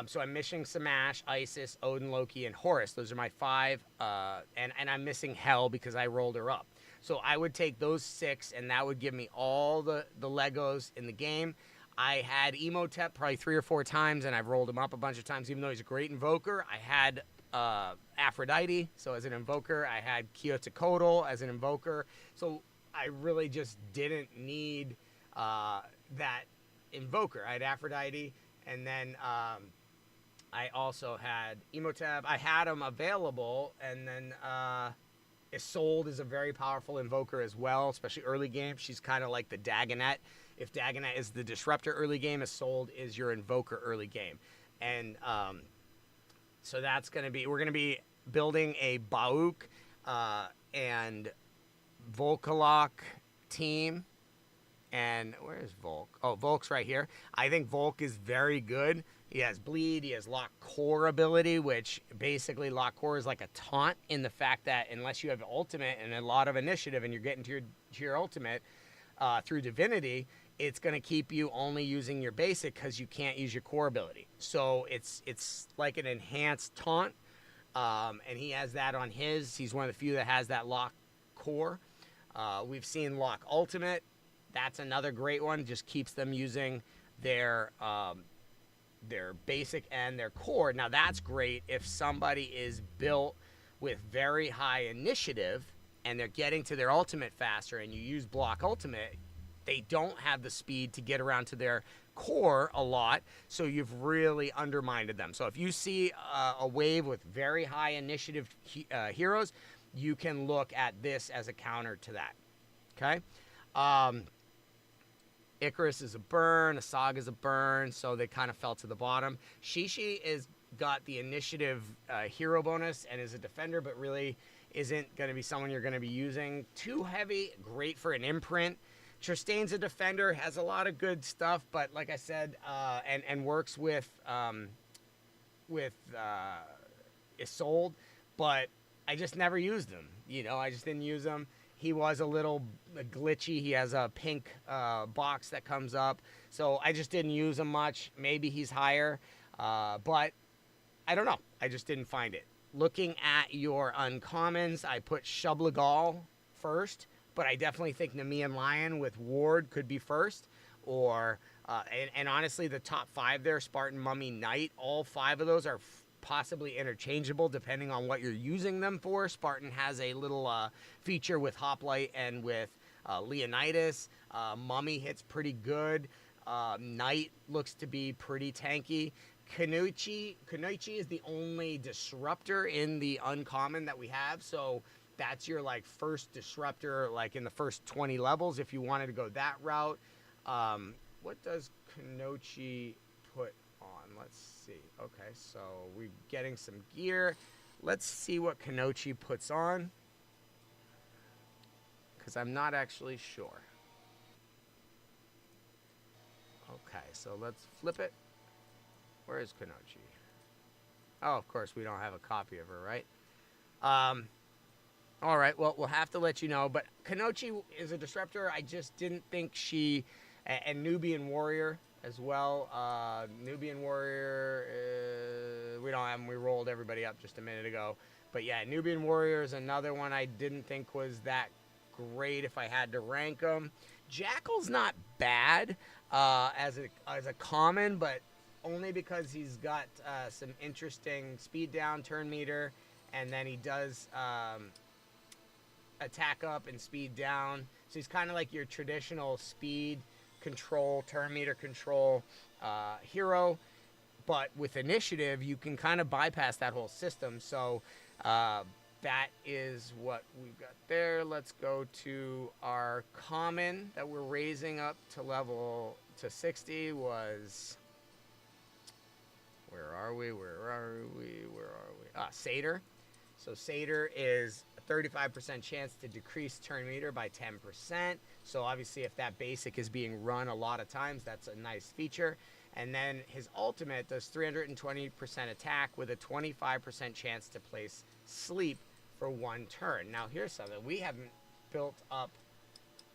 So I'm missing Samash, Isis, Odin, Loki, and Horus. Those are my 5. And I'm missing Hel because I rolled her up. So I would take those 6, and that would give me all the Legos in the game. I had Emotep probably 3 or 4 times, and I've rolled him up a bunch of times, even though he's a great invoker. I had Aphrodite, so as an invoker. I had Quetzalcoatl as an invoker. So I really just didn't need that invoker. I had Aphrodite, and then I also had Emotep. I had them available, and then Isolde is a very powerful invoker as well, especially early game. She's kind of like the Dagonet. If Dagonet is the disruptor early game, Isolde is your invoker early game. And so that's going to be, we're going to be building a Bauk and Volkalok team. And where's Volk? Oh, Volk's right here. I think Volk is very good. He has bleed. He has lock core ability, which basically lock core is like a taunt in the fact that unless you have ultimate and a lot of initiative and you're getting to your ultimate through divinity, it's going to keep you only using your basic because you can't use your core ability. So it's like an enhanced taunt, and he has that on his. He's one of the few that has that lock core. We've seen lock ultimate. That's another great one. Just keeps them using their basic and their core. Now that's great if somebody is built with very high initiative and they're getting to their ultimate faster and you use block ultimate, they don't have the speed to get around to their core a lot, so you've really undermined them. So if you see a wave with very high initiative heroes, you can look at this as a counter to that. Okay? Icarus is a burn, Asag is a burn, so they kind of fell to the bottom. Shishi is got the initiative hero bonus and is a defender, but really isn't going to be someone you're going to be using. Too heavy, great for an imprint. Tristane's a defender, has a lot of good stuff, but like I said, and works with Isolde, but I just never used him. You know, I just didn't use him. He was a little glitchy. He has a pink box that comes up, so I just didn't use him much. Maybe he's higher, but I don't know. I just didn't find it. Looking at your uncommons, I put Shublagal first, but I definitely think Nemean Lion with Ward could be first. Or, and honestly, the top 5 there, Spartan, Mummy, Knight, all 5 of those are possibly interchangeable depending on what you're using them for. Spartan has a little feature with Hoplite and with Leonidas. Mummy hits pretty good. Knight looks to be pretty tanky. Kunoichi is the only disruptor in the uncommon that we have, so that's your like first disruptor, like in the first 20 levels if you wanted to go that route. What does Kunoichi put on? Let's see. Okay, so we're getting some gear. Let's see what Kunoichi puts on, because I'm not actually sure. Okay, so let's flip it. Where is Kunoichi? Oh, of course, we don't have a copy of her, right? All right, well, we'll have to let you know. But Kunoichi is a disruptor. I just didn't think she... And Nubian Warrior as well. Nubian Warrior, we don't have him. We rolled everybody up just a minute ago. But yeah, Nubian Warrior is another one I didn't think was that great if I had to rank them. Jackal's not bad as a common, but only because he's got some interesting speed down, turn meter, and then he does attack up and speed down. So he's kind of like your traditional speed control, turn meter control hero, but with initiative you can kind of bypass that whole system. So that is what we've got there. Let's go to our common that we're raising up to level to 60 was... Where are we? Satyr. So Satyr is a 35% chance to decrease turn meter by 10%. So obviously if that basic is being run a lot of times, that's a nice feature. And then his ultimate does 320% attack with a 25% chance to place sleep for 1 turn. Now here's something. We haven't built up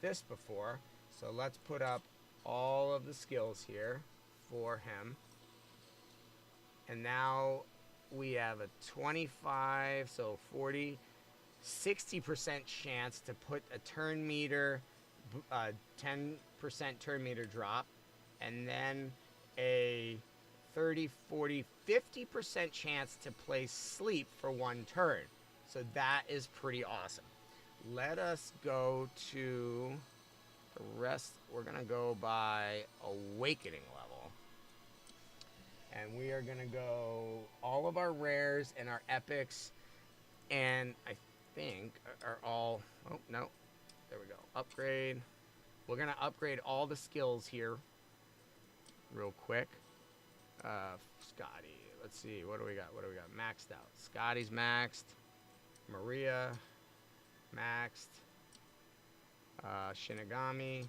this before. So let's put up all of the skills here for him. And now we have a 25, so 40, 60% chance to put a turn meter, 10% turn meter drop, and then a 30, 40, 50% chance to place sleep for 1 turn. So that is pretty awesome. Let us go to the rest. We're going to go by awakening level. And we are going to go all of our rares and our epics, and I think are all... Oh, no. There we go. Upgrade. We're going to upgrade all the skills here real quick. Scotty. Let's see. What do we got? Maxed out. Scotty's maxed. Maria. Maxed. Shinigami.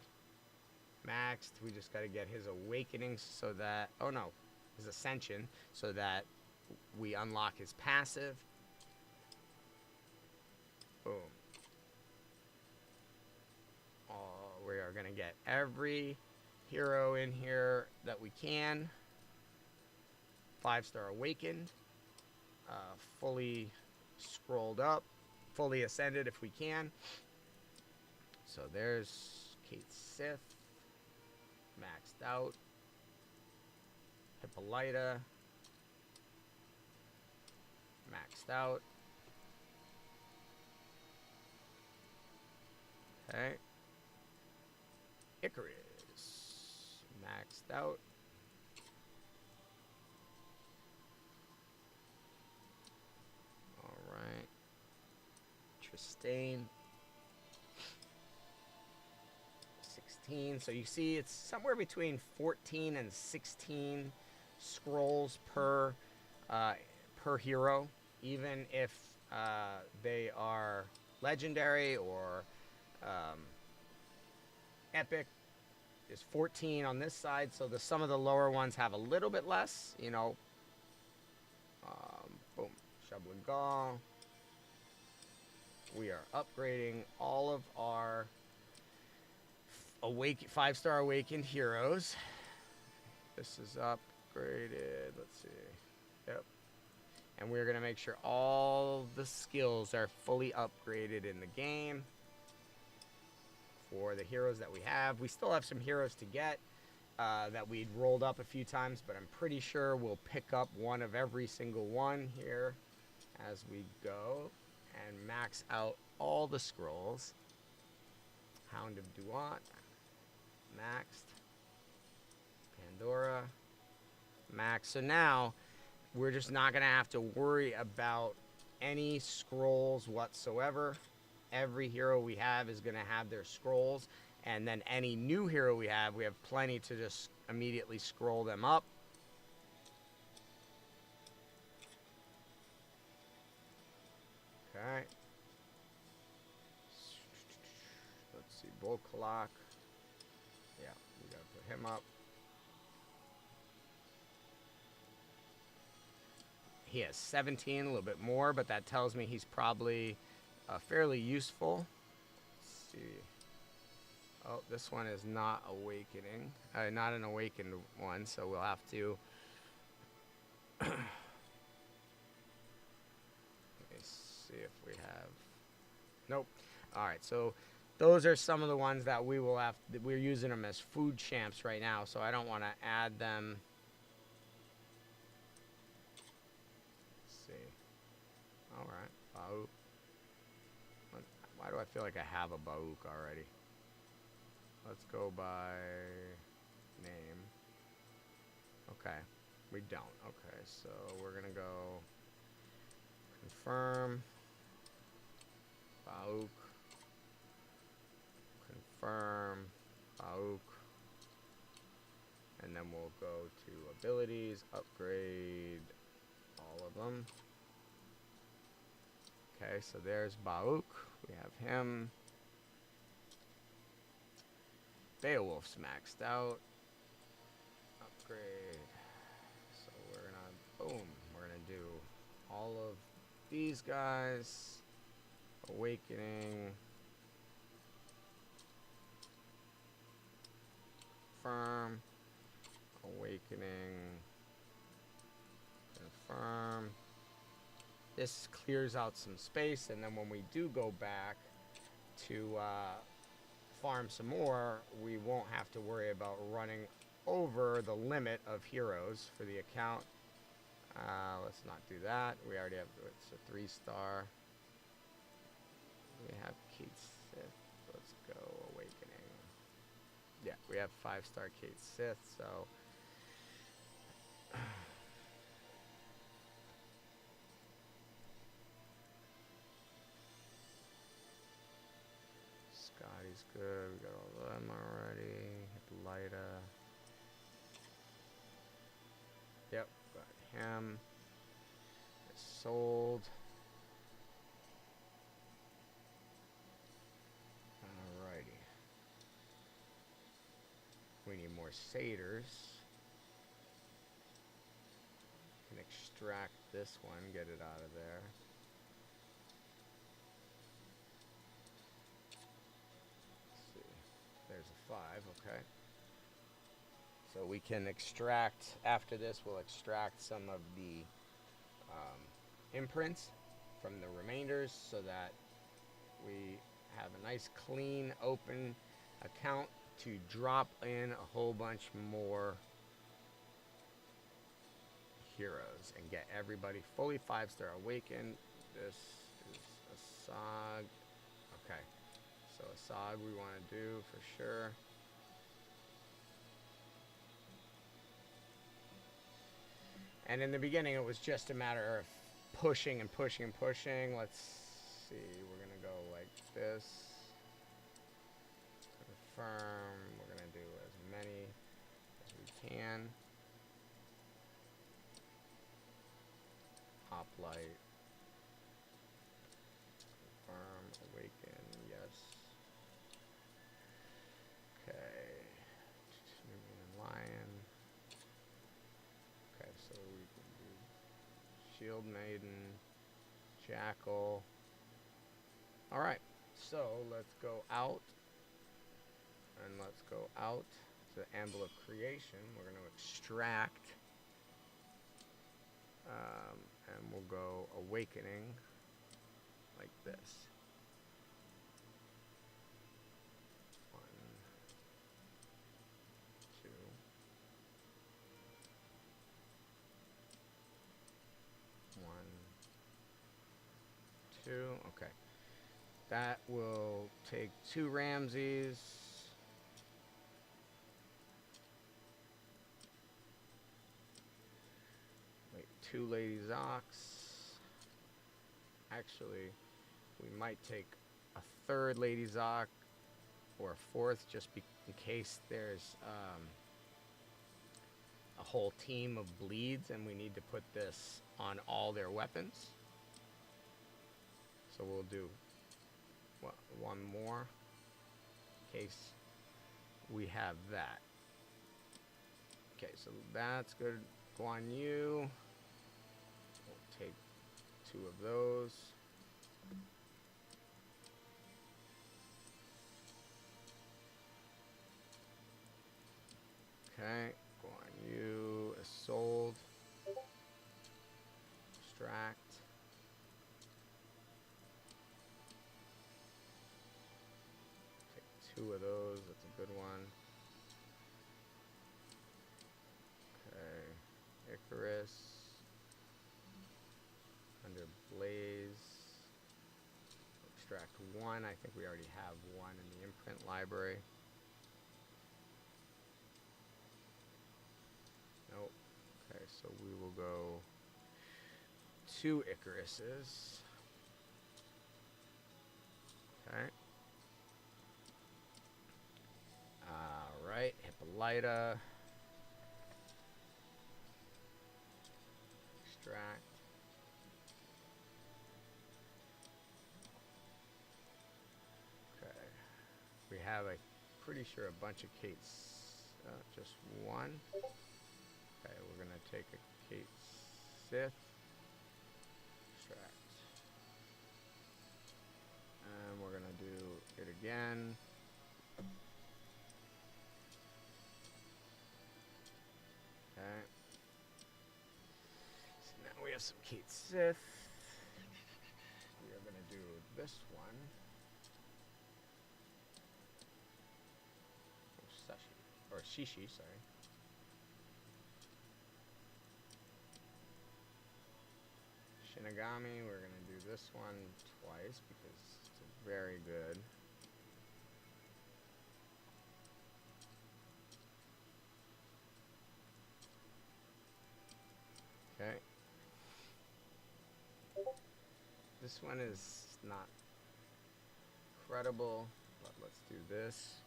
Maxed. We just got to get his awakenings so that... Oh, no. His ascension, so that we unlock his passive. Boom. We are going to get every hero in here that we can. 5-star awakened. Fully scrolled up. Fully ascended if we can. So there's Kate Sith. Maxed out. Hippolyta, maxed out. Okay. Icarus, maxed out. All right. Tristane, 16. So you see it's somewhere between 14 and 16 scrolls per hero, even if they are legendary or epic. Is 14 on this side, so some of the lower ones have a little bit less, you know. Boom, shovel and gall. We are upgrading all of our 5-star awakened heroes. This is upgraded. Let's see. Yep. And we're gonna make sure all the skills are fully upgraded in the game. For the heroes that we have. We still have some heroes to get that we'd rolled up a few times, but I'm pretty sure we'll pick up one of every single one here as we go and max out all the scrolls. Hound of Duat, maxed. Pandora, max. So now we're just not going to have to worry about any scrolls whatsoever. Every hero we have is going to have their scrolls, and then any new hero we have plenty to just immediately scroll them up. Okay. Let's see, Volkalok. Yeah, we got to put him up. He has 17, a little bit more, but that tells me he's probably fairly useful. Let's see. Oh, this one is not awakening. Not an awakened one, so we'll have to... Let me see if we have... Nope. Alright, so those are some of the ones that we will have... We're using them as food champs right now, so I don't want to add them... Let's see. Alright. Bauk. Why do I feel like I have a Bauk already? Let's go by name. Okay, we don't. Okay, so we're gonna go confirm, Bauk, confirm, Bauk, and then we'll go to abilities, upgrade all of them. Okay, so there's Bauk. We have him. Beowulf's maxed out. Upgrade. So we're gonna, boom, we're gonna do all of these guys. Awakening. Confirm. Awakening. Confirm. This clears out some space, and then when we do go back to farm some more, we won't have to worry about running over the limit of heroes for the account. Let's not do that. We already have, it's a 3-star. We have Kate Sith. Let's go Awakening. Yeah, we have 5-star Kate Sith, so... Scotty's good. We got all of them already. Hippolyta. Yep, got him. It's sold. Alrighty. We need more satyrs. Can extract this one, get it out of there. There's a 5, okay. So we can extract, after this, we'll extract some of the imprints from the remainders so that we have a nice, clean, open account to drop in a whole bunch more heroes and get everybody fully 5-star awakened. This is a Sog. Okay. So a Sog we want to do for sure. And in the beginning it was just a matter of pushing and pushing and pushing. Let's see, we're going to go like this. Confirm, many as we can. Hoplite. Confirm. Awaken. Yes. Okay. Nubian and Lion. Okay, so we can do Shield Maiden, Jackal. Alright, so let's go out. And let's go out to the Anvil of Creation. We're going to extract. And we'll go Awakening like this. 1, 2. 1, 2. Okay. That will take 2 Ramses. Wait, 2 Lady Zocs. Actually, we might take a 3rd Lady Zoc or a 4th just in case there's a whole team of bleeds and we need to put this on all their weapons. So we'll do one more in case we have that. Okay, so that's good. Guan Yu. We'll take 2 of those. Okay, Guan Yu is sold. Extract. Take 2 of those, that's a good one. Okay, Icarus. Under Blaze. Extract 1, I think we already have 1 in the imprint library. Nope. Okay, so we will go 2 Icaruses. Okay. Alright, Hippolyta. Extract. Okay. We have, I'm pretty sure, a bunch of Kate's. Just 1. Okay, we're going to take a Kate Sith. Extract. And we're going to do it again. Okay. So now we have some Kate Sith. We are going to do this one. Or Shishi, sorry. Shinigami, we're going to do this one twice because it's very good. Okay. This one is not credible, but let's do this.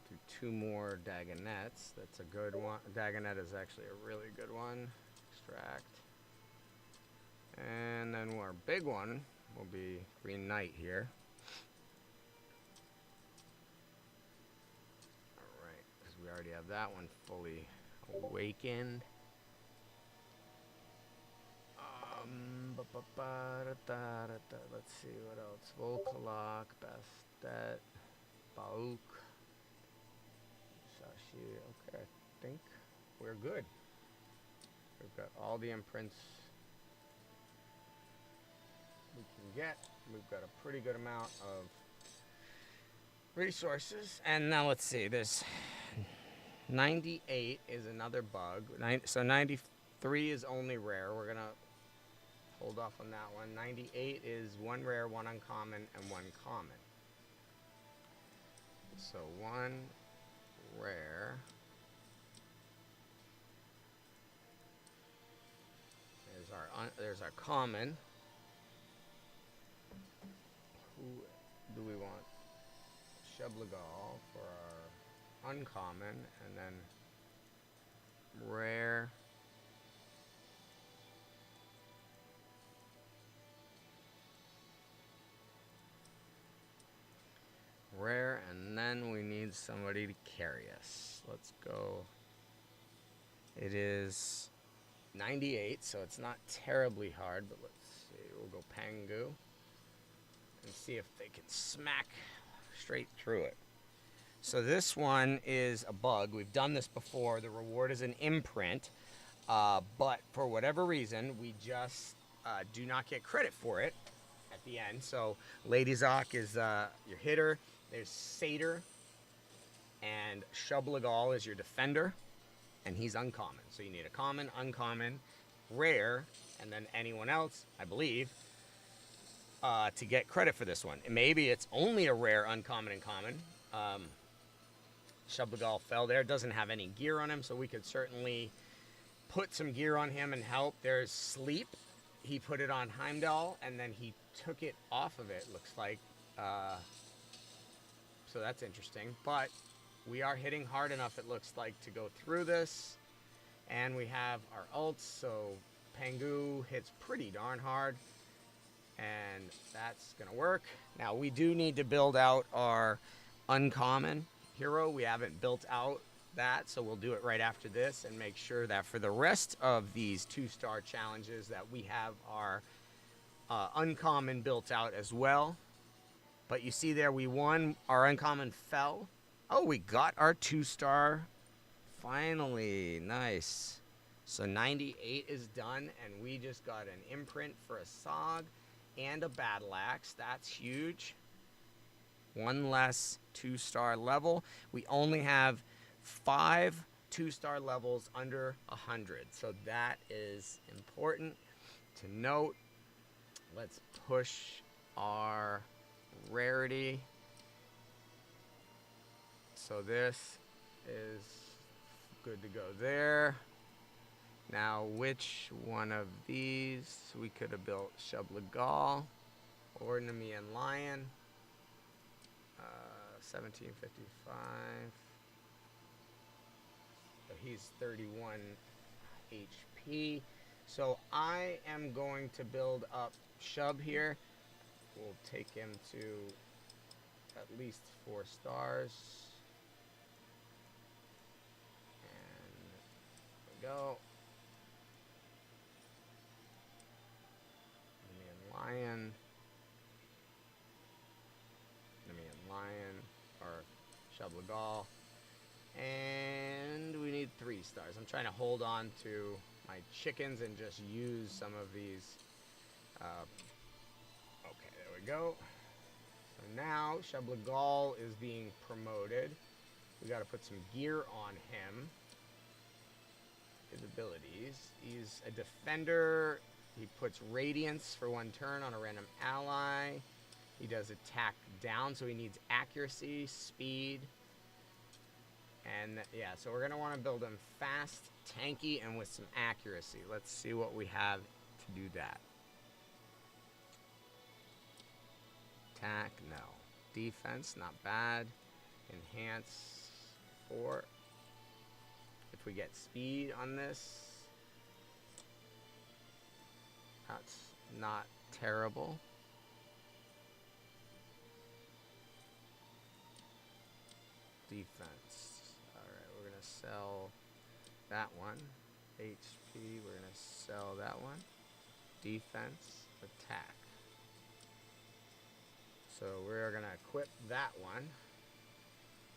Do 2 more Dagonets. That's a good one. Dagonet is actually a really good one. Extract. And then our big one will be Green Knight here. Alright, because we already have that one fully awakened. Let's see what else. Volkalok, Bastet, Bauk. Okay, I think we're good. We've got all the imprints we can get. We've got a pretty good amount of resources. And now let's see, there's 98 is another bug. So 93 is only rare. We're going to hold off on that one. 98 is 1 rare, 1 uncommon, and 1 common. So 1 rare. There's our common. Who do we want? Shublagal for our uncommon, and then rare. Rare, and then we need somebody to carry us. Let's go. It is 98, so it's not terribly hard, but let's see. We'll go Pangu and see if they can smack straight through it. So this one is a bug. We've done this before. The reward is an imprint, but for whatever reason, we just do not get credit for it at the end. So Lady Zoc is your hitter. There's Satyr, and Shublagal is your defender, and he's uncommon. So you need a common, uncommon, rare, and then anyone else, I believe, to get credit for this one. And maybe it's only a rare, uncommon, and common. Shublagal fell there. Doesn't have any gear on him, so we could certainly put some gear on him and help. There's Sleep. He put it on Heimdall, and then he took it off of it, looks like. So that's interesting. But we are hitting hard enough, it looks like, to go through this. And we have our ults, so Pangu hits pretty darn hard. And that's going to work. Now, we do need to build out our uncommon hero. We haven't built out that, so we'll do it right after this and make sure that for the rest of these 2-star challenges that we have our uncommon built out as well. But you see there, we won. Our uncommon fell. Oh, we got our 2-star finally. Nice. So 98 is done, and we just got an imprint for a Sog and a battle axe. That's huge. One less 2-star level. We only have 5 2-star levels under 100. So that is important to note. Let's push our rarity. So this is good to go there. Now, which one of these? We could have built Shublagal or Nemean Lion. 1755. So he's 31 HP. So I am going to build up Shub here. We'll take him to at least 4 stars. And there we go. Nemean Lion, or Shublagal. And we need 3 stars. I'm trying to hold on to my chickens and just use some of these. Okay, there we go. So now Shublagal is being promoted. We got to put some gear on him. His abilities. He's a defender. He puts Radiance for 1 turn on a random ally. He does attack down, so he needs accuracy, speed. And yeah, so we're going to want to build him fast, tanky, and with some accuracy. Let's see what we have to do that. Attack, no. Defense, not bad. Enhance, 4. If we get speed on this, that's not terrible. Defense. Alright, we're going to sell that one. HP, we're going to sell that one. Defense, attack. So we're going to equip that one,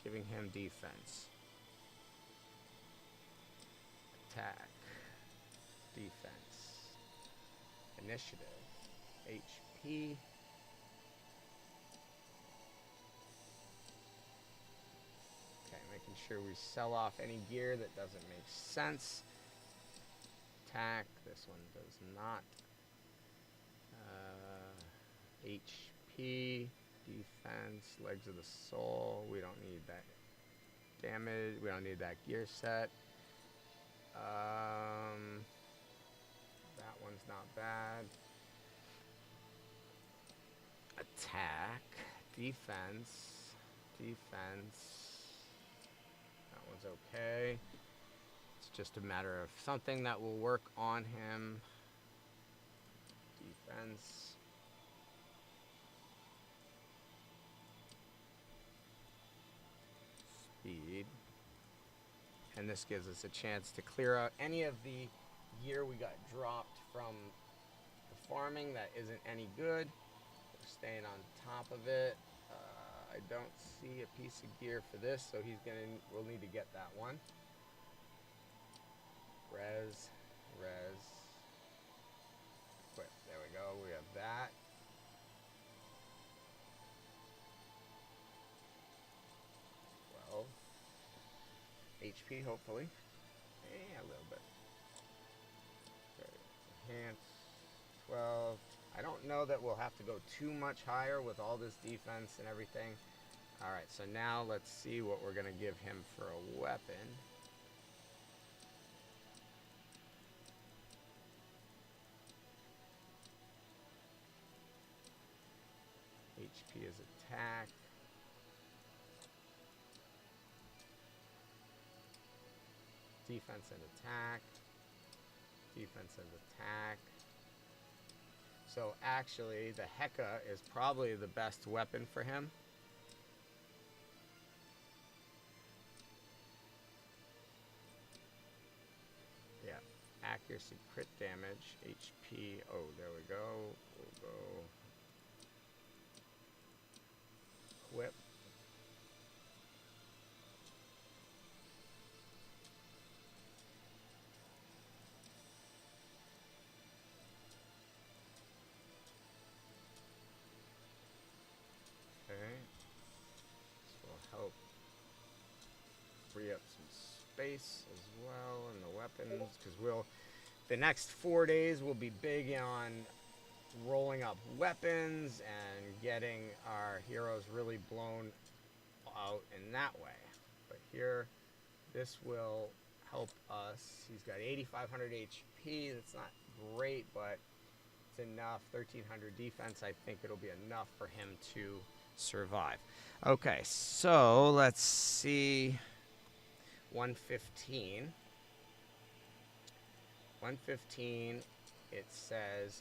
giving him defense. Attack. Defense. Initiative. HP. Making sure we sell off any gear that doesn't make sense. Attack. This one does not. HP. Defense. Legs of the Soul. We don't need that damage. We don't need that gear set. That one's not bad. Attack. Defense. Defense. one's okay. It's just a matter of something that will work on him. Defense. Speed. And this gives us a chance to clear out any of the gear we got dropped from the farming that isn't any good. We're staying on top of it. I don't see a piece of gear for this, so we'll need to get that one. Res. Equip. There we go. We have that. Well, HP, hopefully. Yeah, a little bit. Okay. Enhance. 12. I don't know that we'll have to go too much higher with all this defense and everything. Alright, so now let's see what we're going to give him for a weapon. HP is attack. Defense and attack. Defense and attack. So actually, the Heka is probably the best weapon for him. Yeah, accuracy, crit damage, HP. Oh, there we go. We'll go equip. Free up some space as well in the weapons, because the next 4 days will be big on rolling up weapons and getting our heroes really blown out in that way. But here, this will help us. He's got 8,500 HP. That's not great, but it's enough. 1,300 defense. I think it'll be enough for him to survive. Okay, so let's see. 115. 115, it says,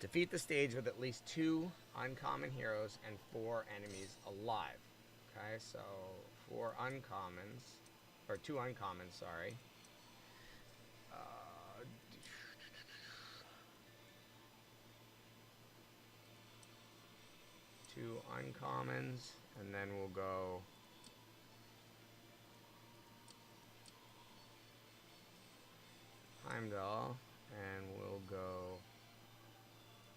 defeat the stage with at least 2 uncommon heroes and 4 enemies alive. Okay, so 4 uncommons, or 2 uncommons, sorry. 2 uncommons, and then we'll go Heimdall, and we'll go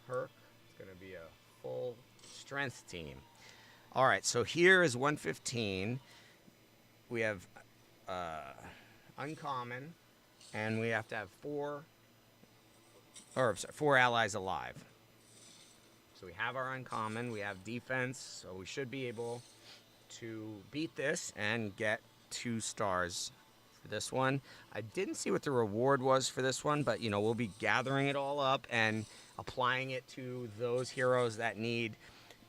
Herc. It's going to be a full strength team. All right, so here is 115. We have uncommon, and we have to have 4 allies alive. So we have our uncommon, we have defense, so we should be able to beat this and get 2 stars for this one. I didn't see what the reward was for this one, but we'll be gathering it all up and applying it to those heroes that need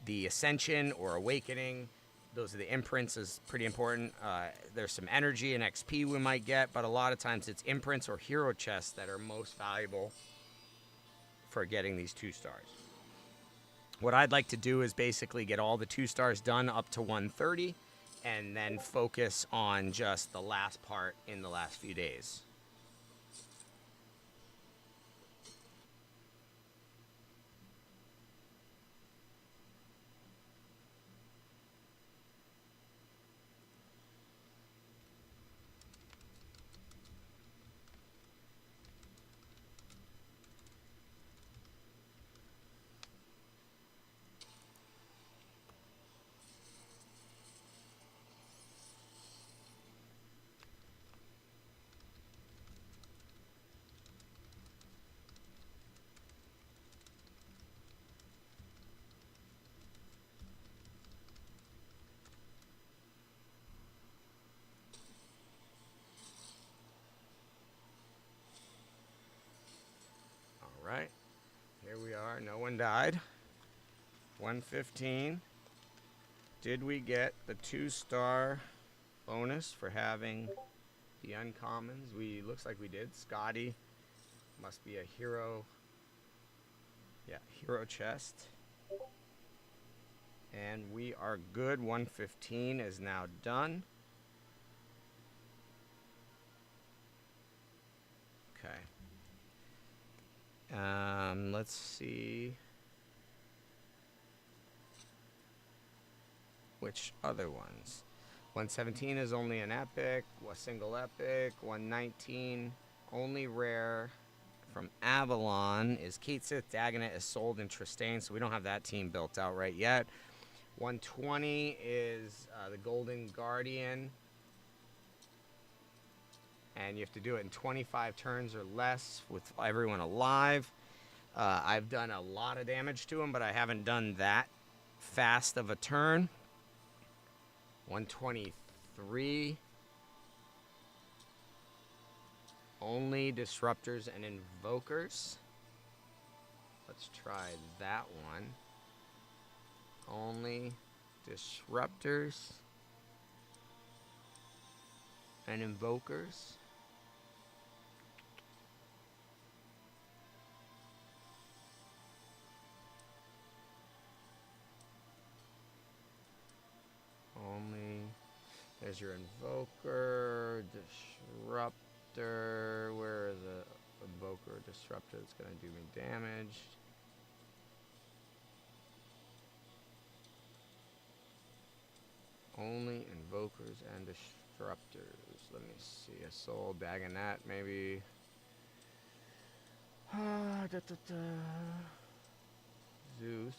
the Ascension or Awakening. Those are the imprints, is pretty important. There's some energy and XP we might get, but a lot of times it's imprints or hero chests that are most valuable for getting these 2 stars. What I'd like to do is basically get all the 2 stars done up to 130 and then focus on just the last part in the last few days. Right, here we are. No one died. 115. Did we get the 2-star bonus for having the uncommons. Looks like we did. Scotty must be a hero. Yeah, hero chest. And we are good. 115 is now done. Okay. Let's see. Which other ones? 117 is only an epic, a single epic. 119, only rare. From Avalon is Kate Sith, Dagonet is sold in Tristane, so we don't have that team built out right yet. 120 is the Golden Guardian. And you have to do it in 25 turns or less with everyone alive. I've done a lot of damage to him, but I haven't done that fast of a turn. 123. Only disruptors and invokers. Let's try that one. Only disruptors and invokers. Only, there's your invoker, disruptor. Where are the invoker, disruptor that's going to do me damage? Only invokers and disruptors. Let me see. A soul, Dagonet, maybe. Zeus.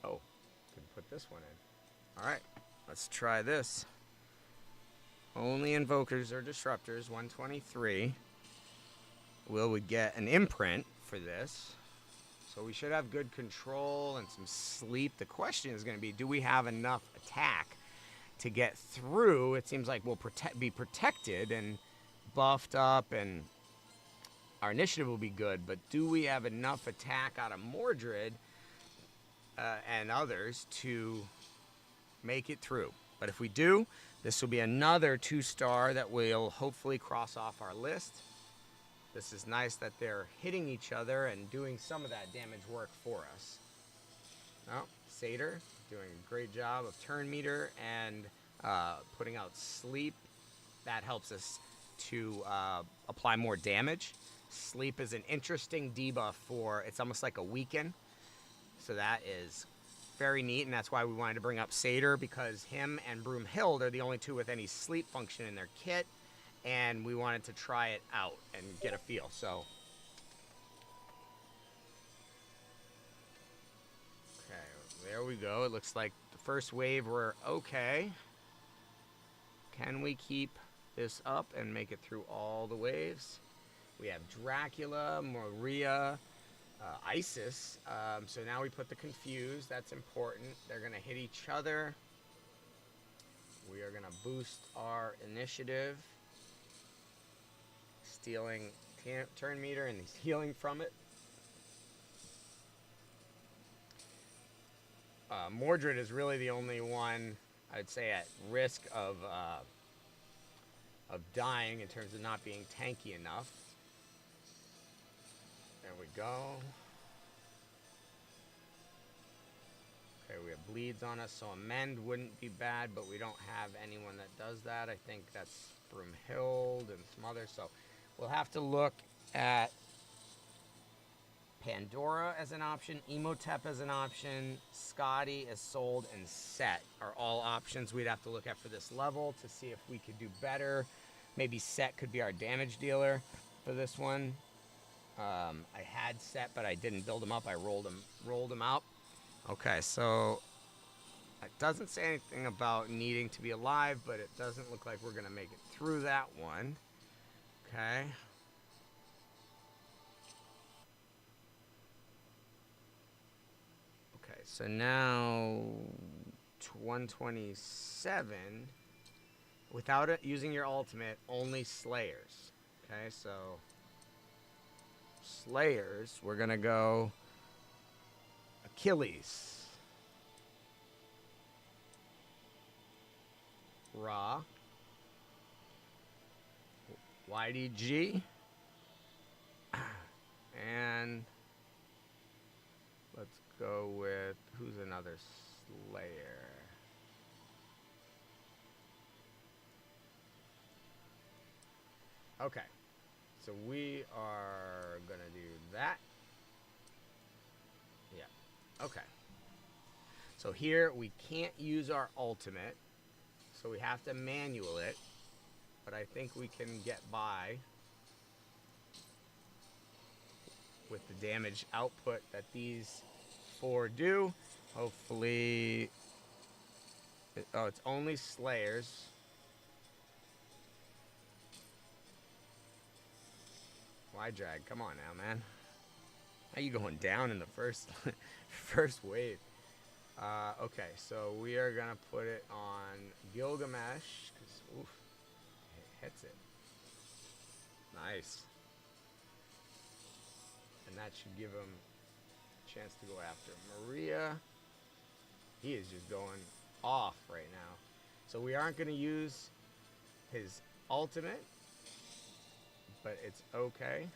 Oh, can put this one in. All right, let's try this. Only invokers or disruptors, 123. Will we get an imprint for this? So we should have good control and some sleep. The question is going to be, do we have enough attack to get through? It seems like we'll be protected and buffed up, and our initiative will be good, but do we have enough attack out of Mordred and others to make it through? But if we do, this will be another 2-star that we'll hopefully cross off our list. This is nice that they're hitting each other and doing some of that damage work for us. Oh, Satyr doing a great job of turn meter and putting out sleep. That helps us to apply more damage. Sleep is an interesting debuff for, it's almost like a weaken. So that is very neat, and that's why we wanted to bring up Satyr, because him and Broomhild are the only two with any sleep function in their kit. And we wanted to try it out and get a feel. So, okay, there we go. It looks like the first wave were okay. Can we keep this up and make it through all the waves? We have Dracula, Maria, Isis. So now we put the Confused. That's important. They're going to hit each other. We are going to boost our initiative. Stealing turn meter, and he's healing from it. Mordred is really the only one, I'd say, at risk of dying in terms of not being tanky enough. There we go. Okay, we have bleeds on us, so Amend wouldn't be bad, but we don't have anyone that does that. I think that's Broomhild and some others, so we'll have to look at Pandora as an option, Emotep as an option, Scotty as sold, and Set are all options we'd have to look at for this level to see if we could do better. Maybe Set could be our damage dealer for this one. I had Set, but I didn't build him up. I rolled him out. Okay, so it doesn't say anything about needing to be alive, but it doesn't look like we're going to make it through that one. Okay. Okay, so now 127, without it using your ultimate, only Slayers. Okay, so Slayers, we're going to go Achilles. Ra. YDG. And let's go with, who's another Slayer? Okay, so we are gonna do that. Yeah, okay. So here we can't use our ultimate, so we have to manual it, but I think we can get by with the damage output that these 4 do. Hopefully, oh, it's only Slayers. Why drag? Come on now, man. How you going down in the first first wave? Okay, so we are gonna put it on Gilgamesh, because oof, it hits it. Nice. And that should give him a chance to go after Maria. He is just going off right now. So we aren't gonna use his ultimate, but it's okay,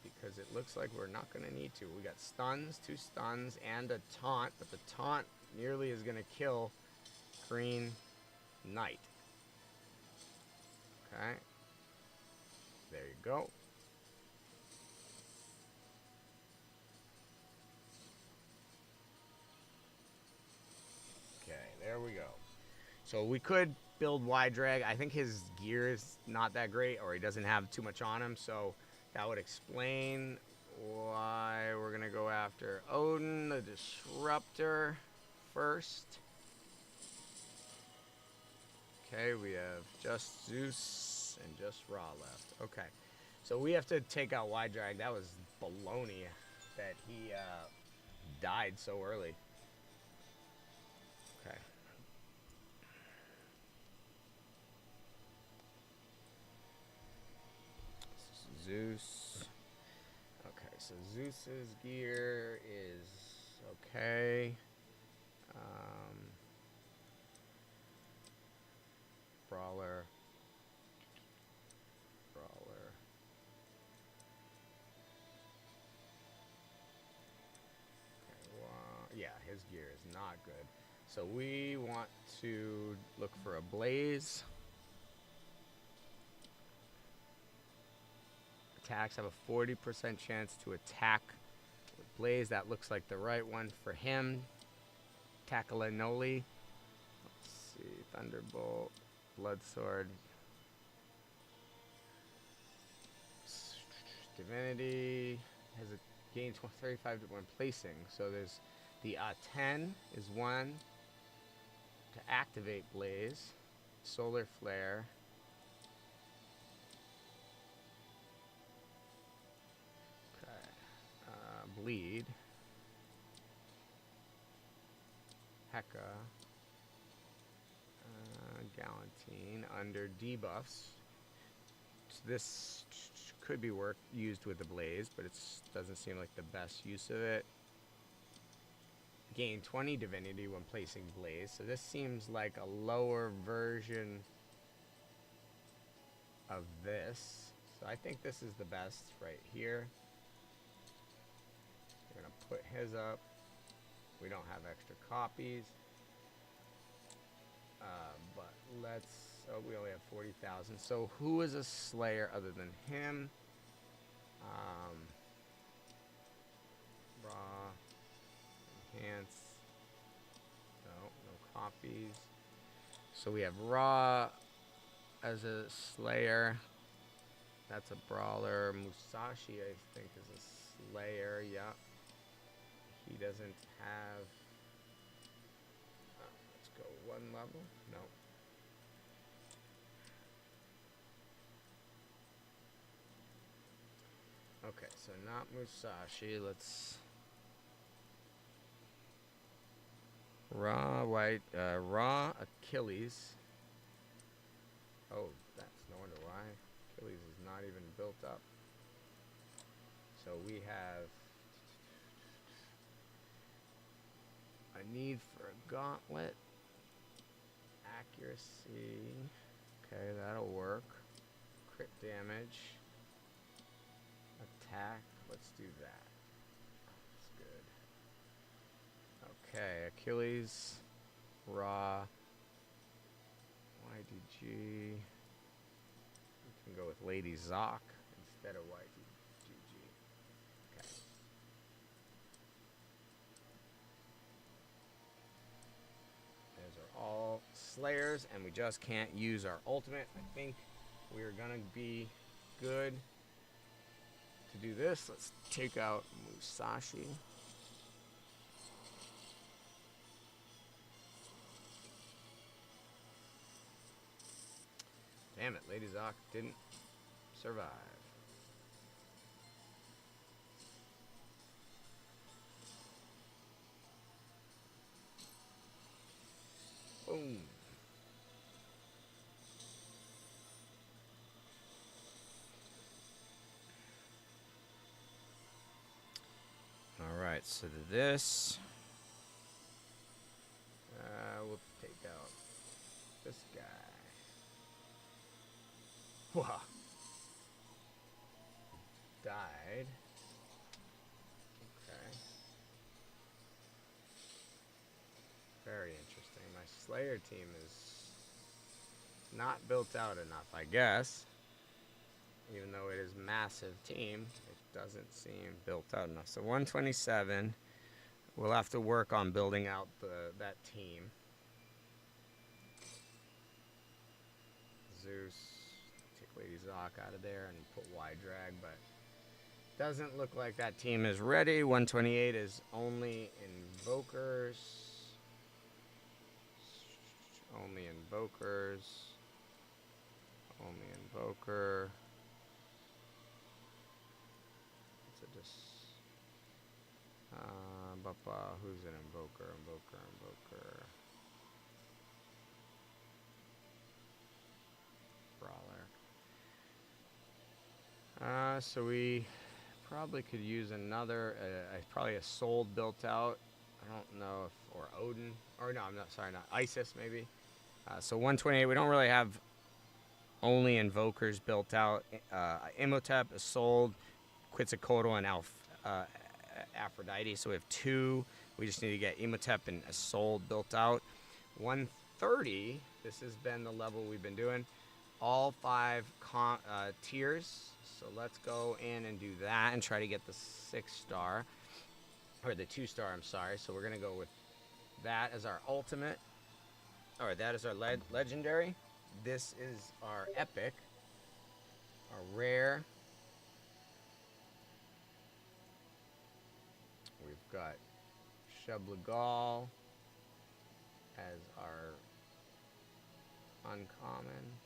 because it looks like we're not going to need to. We got stuns, 2 stuns, and a taunt, but the taunt nearly is going to kill Green Knight. Okay. There you go. Okay, there we go. So we could build wide drag. I think his gear is not that great, or he doesn't have too much on him, so that would explain why we're going to go after Odin, the Disruptor, first. Okay, we have just Zeus and just Ra left. Okay, so we have to take out wide drag. That was baloney that he died so early. Okay. Zeus. Okay, so Zeus's gear is okay. Brawler. Okay, well, yeah, his gear is not good. So we want to look for a blaze. Attacks have a 40% chance to attack with blaze. That looks like the right one for him. Takalanoli. Let's see. Thunderbolt. Blood Sword. Divinity has a gain 35 when placing. So there's the 10 is one to activate blaze. Solar Flare. Bleed, Heka, Galantine under debuffs. So this could be used with the blaze, but it doesn't seem like the best use of it. Gain 20 divinity when placing blaze. So this seems like a lower version of this. So I think this is the best right here. We're going to put his up. We don't have extra copies. But let's... Oh, we only have 40,000. So who is a Slayer other than him? Raw. Enhance. No copies. So we have Raw as a Slayer. That's a Brawler. Musashi, I think, is a Slayer. Yeah. He doesn't have... let's go one level. No. Okay, so not Musashi. Let's... Raw Achilles. Oh, that's no wonder why. Achilles is not even built up. we have a need for a gauntlet. Accuracy. Okay, that'll work. Crit damage. Attack. Let's do that. That's good. Okay, Achilles. Raw. YDG. We can go with Lady Zoc instead of YDG. Okay. Those are all Slayers, and we just can't use our ultimate. I think we're gonna be good to do this. Let's take out Musashi. Damn it, Lady Zoc didn't survive. Boom. Alright, so this, we'll take out this guy. Wow. Died. Okay. Very interesting. My Slayer team is not built out enough, I guess. Even though it is a massive team, it doesn't seem built out enough. So 127, we'll have to work on building out that team. Zeus, take Lady Zoc out of there and put Y-Drag, but doesn't look like that team is ready. 128 is only Invokers. Only Invokers. Only Invoker. Who's an Invoker? Invoker. Brawler. So we probably could use another, probably a Soul built out. I don't know if, or Odin, or no, I'm not, sorry, not Isis maybe. So 128, we don't really have only Invokers built out. Imhotep is sold, Quetzalcoatl and Aphrodite, so we have two. We just need to get Imhotep and Isolde built out. 130, this has been the level we've been doing. All 5 tiers, so let's go in and do that and try to get the 6-star, or the 2-star, I'm sorry. So we're going to go with that as our ultimate, or that is our legendary. This is our epic, our rare. We've got Shublagal as our uncommon.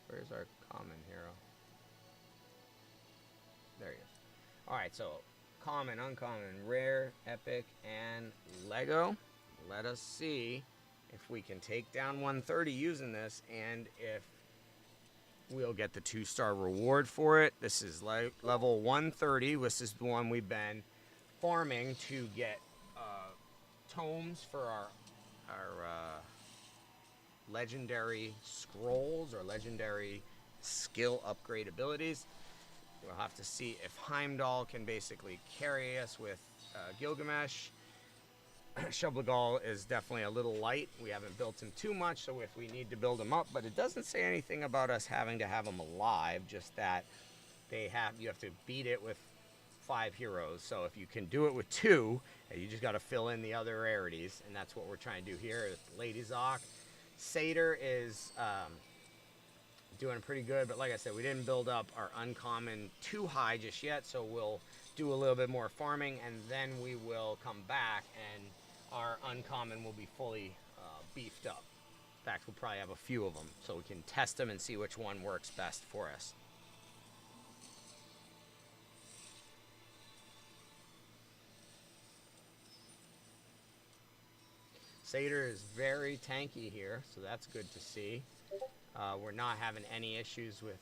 Where's our common hero? There he is. Alright, so common, uncommon, rare, epic, and Lego. Let us see if we can take down 130 using this, and if we'll get the 2-star reward for it. This is level 130. This is the one we've been farming to get tomes for our legendary scrolls or legendary skill upgrade abilities. We'll have to see if Heimdall can basically carry us with Gilgamesh. Shublagal is definitely a little light. We haven't built him too much, so if we need to build him up, but it doesn't say anything about us having to have him alive, just that you have to beat it with 5 heroes. So if you can do it with 2, you just got to fill in the other rarities, and that's what we're trying to do here. Lady Zoc. Satyr is doing pretty good, but like I said, we didn't build up our uncommon too high just yet, so we'll do a little bit more farming, and then we will come back, and our uncommon will be fully beefed up. In fact, we'll probably have a few of them, so we can test them and see which one works best for us. Satyr is very tanky here, so that's good to see. We're not having any issues with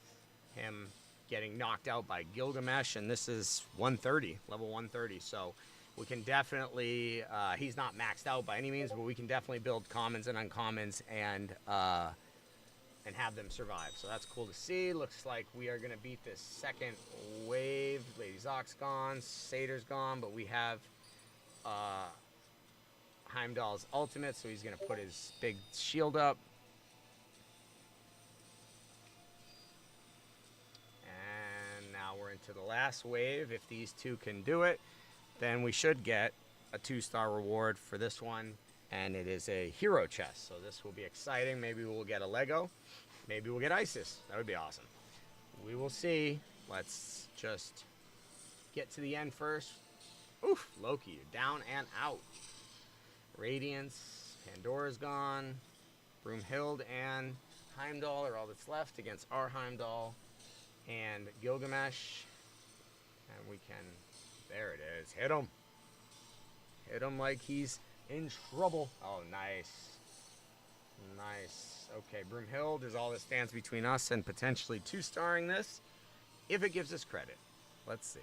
him getting knocked out by Gilgamesh, and this is 130, level 130. So we can definitely, he's not maxed out by any means, but we can definitely build commons and uncommons and have them survive. So that's cool to see. Looks like we are going to beat this second wave. Lady Zock's gone, Satyr's gone, but we have Heimdall's ultimate, so he's going to put his big shield up. And now we're into the last wave. If these two can do it, then we should get a 2-star reward for this one, and it is a hero chest. So this will be exciting. Maybe we'll get a Lego. Maybe we'll get Isis. That would be awesome. We will see. Let's just get to the end first. Oof, Loki, you're down and out. Radiance, Pandora's gone. Broomhild and Heimdall are all that's left against our Heimdall and Gilgamesh. And we can, there it is, hit him. Hit him like he's in trouble. Oh, nice. Nice. Okay, Broomhild is all that stands between us and potentially 2-starring this, if it gives us credit. Let's see.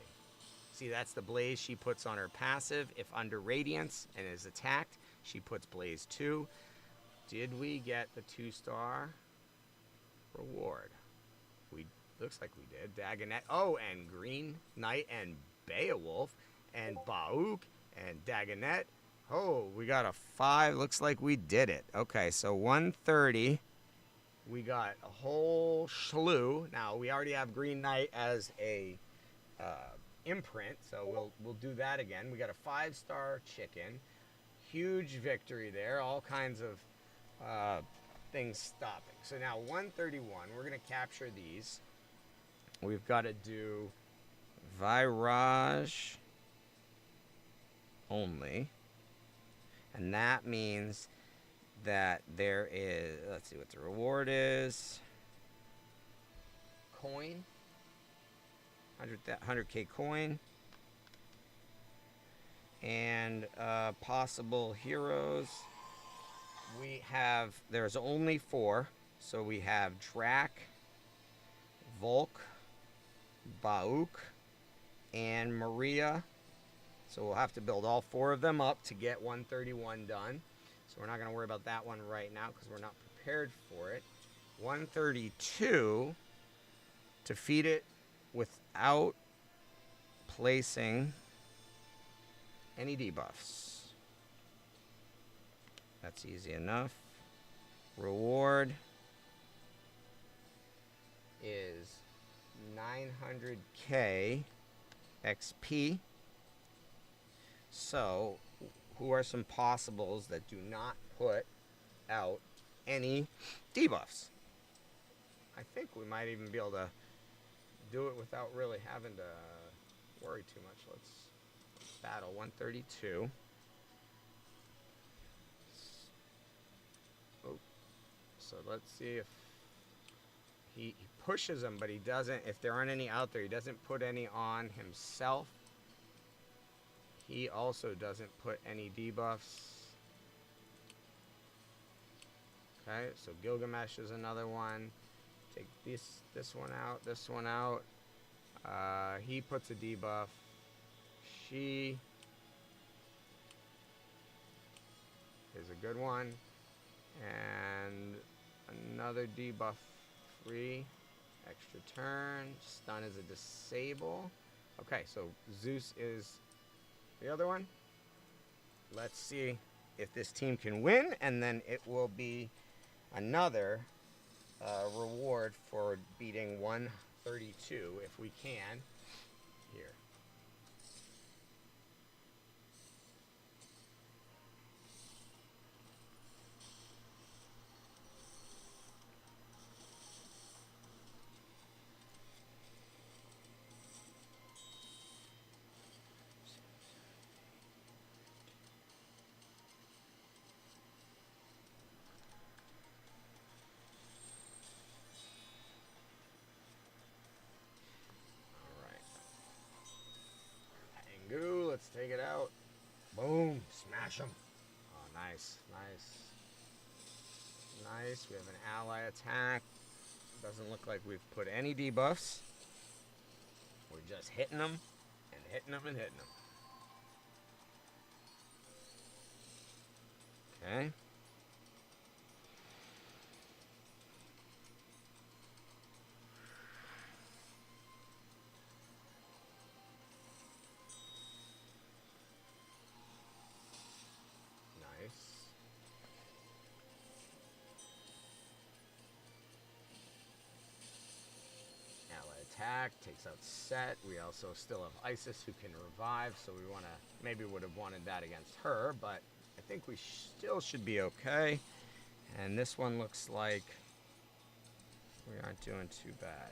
See, that's the blaze she puts on her passive. If under Radiance and is attacked, she puts Blaze 2. Did we get the 2-star reward? Looks like we did. Dagonet. Oh, and Green Knight and Beowulf and Bauk and Dagonet. Oh, we got a 5. Looks like we did it. Okay, so 130. We got a whole slew. Now, we already have Green Knight as a imprint, so we'll do that again. We got a 5-star chicken. Huge victory there. All kinds of things stopping. So now 131. We're going to capture these. We've got to do Virage only. And that means that there is, let's see what the reward is. Coin. 100K coin. And possible heroes. There's only 4. So we have Drak, Volk, Bauk, and Maria. So we'll have to build all 4 of them up to get 131 done. So we're not going to worry about that one right now because we're not prepared for it. 132, to feed it without placing any debuffs. That's easy enough. Reward is 900K XP. So, who are some possibles that do not put out any debuffs? I think we might even be able to do it without really having to worry too much. Let's battle 132. Oh, so let's see if he pushes them, but he doesn't. If there aren't any out there, he doesn't put any on himself. He also doesn't put any debuffs. Okay, so Gilgamesh is another one. Take this one out, this one out. He puts a debuff. She is a good one. And another debuff free. Extra turn. Stun is a disable. Okay, so Zeus is the other one. Let's see if this team can win, and then it will be another reward for beating 132 if we can. Here. Let's take it out. Boom. Smash them. Oh, nice. Nice. Nice. We have an ally attack. Doesn't look like we've put any debuffs. We're just hitting them and hitting them and hitting them. Okay. Nice. Ally attack takes out Set. We also still have Isis who can revive, so we want to maybe would have wanted that against her, but I think we still should be okay. And this one looks like we aren't doing too bad.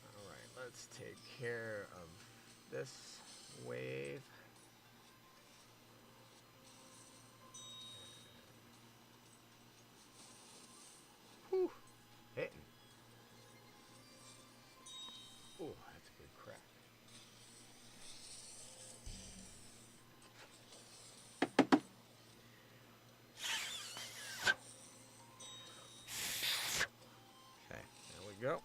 Alright, let's take care of this wave. Whew, hitting. Ooh, that's a good crack. Okay, there we go.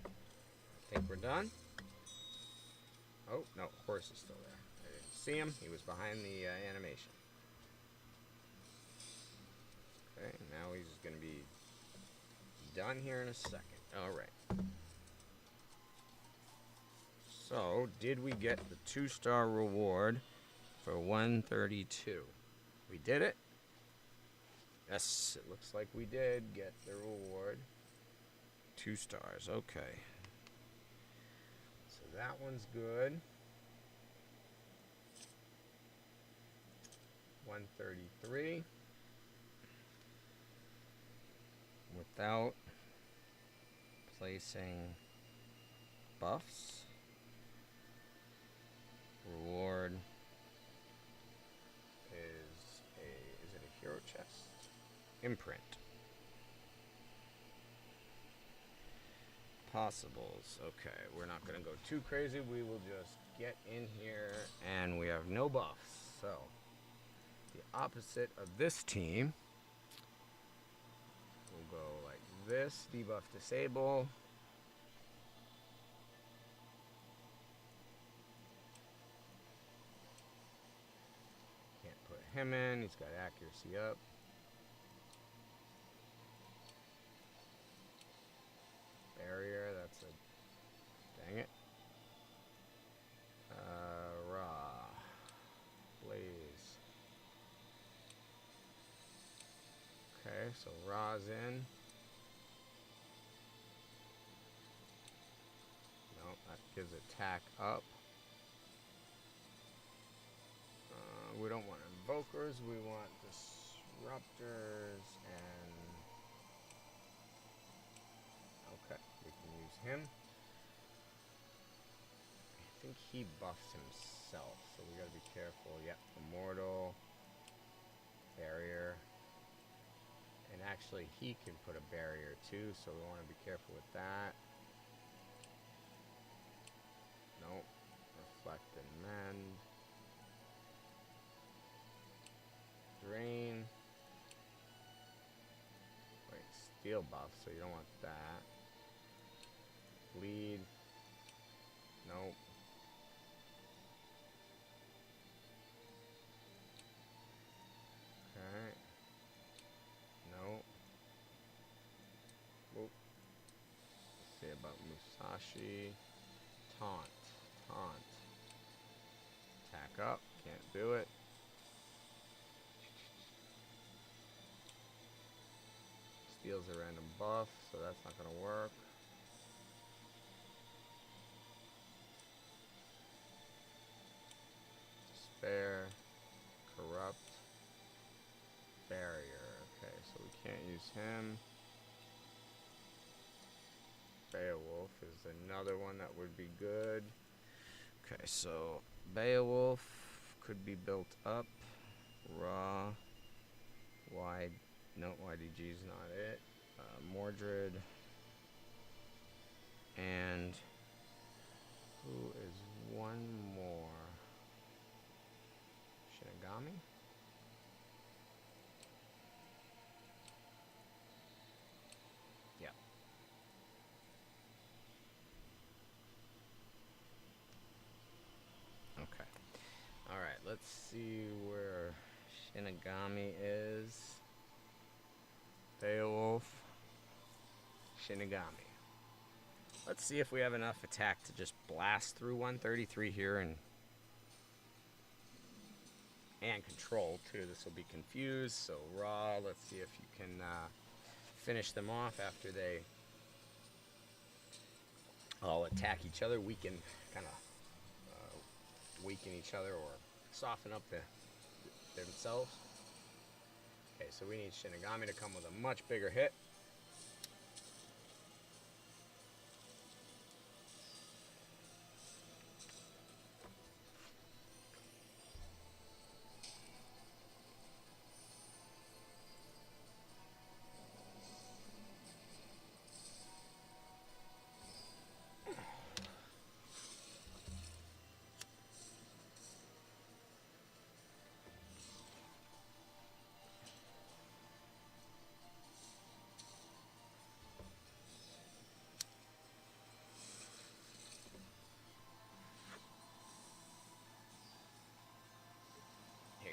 I think we're done. Oh, no, horse is still there. I didn't see him. He was behind the animation. Okay, now he's going to be done here in a second. Alright. So, did we get the 2-star reward for 132? We did it? Yes, it looks like we did get the reward. 2 stars, okay. So that one's good. 133. Without placing buffs. Reward is it a hero chest? Imprint. Possibles. Okay, we're not going to go too crazy. We will just get in here and we have no buffs. So, the opposite of this team. We'll go like this. Debuff disable. Him in, he's got accuracy up. Barrier, that's a... dang it. Raw. Blaze. Okay, so Raw's in. Nope, that gives attack up. We don't want invokers, we want disruptors and... okay, we can use him. I think he buffs himself, so we gotta be careful. Yep, immortal, barrier. And actually he can put a barrier too, so we want to be careful with that. Nope, reflect and mend. Drain. Wait, steel buff, so you don't want that. Bleed. Nope. Okay. Nope. Whoop. Let's see about Musashi. Taunt. Taunt. Attack up. Can't do it. Steals a random buff, so that's not going to work. Despair. Corrupt. Barrier. Okay, so we can't use him. Beowulf is another one that would be good. Okay, so Beowulf could be built up. Raw. Wide. No, YDG's not it. Mordred. And Who is one more? Shinigami? Yeah. Okay. Alright, let's see where Shinigami is. Beowulf. Shinigami. Let's see if we have enough attack to just blast through 133 here and control too. This will be confused. So Raw, let's see if you can finish them off after they all attack each other. Weaken, kind of weaken each other or soften up themselves. Okay, so we need Shinigami to come with a much bigger hit.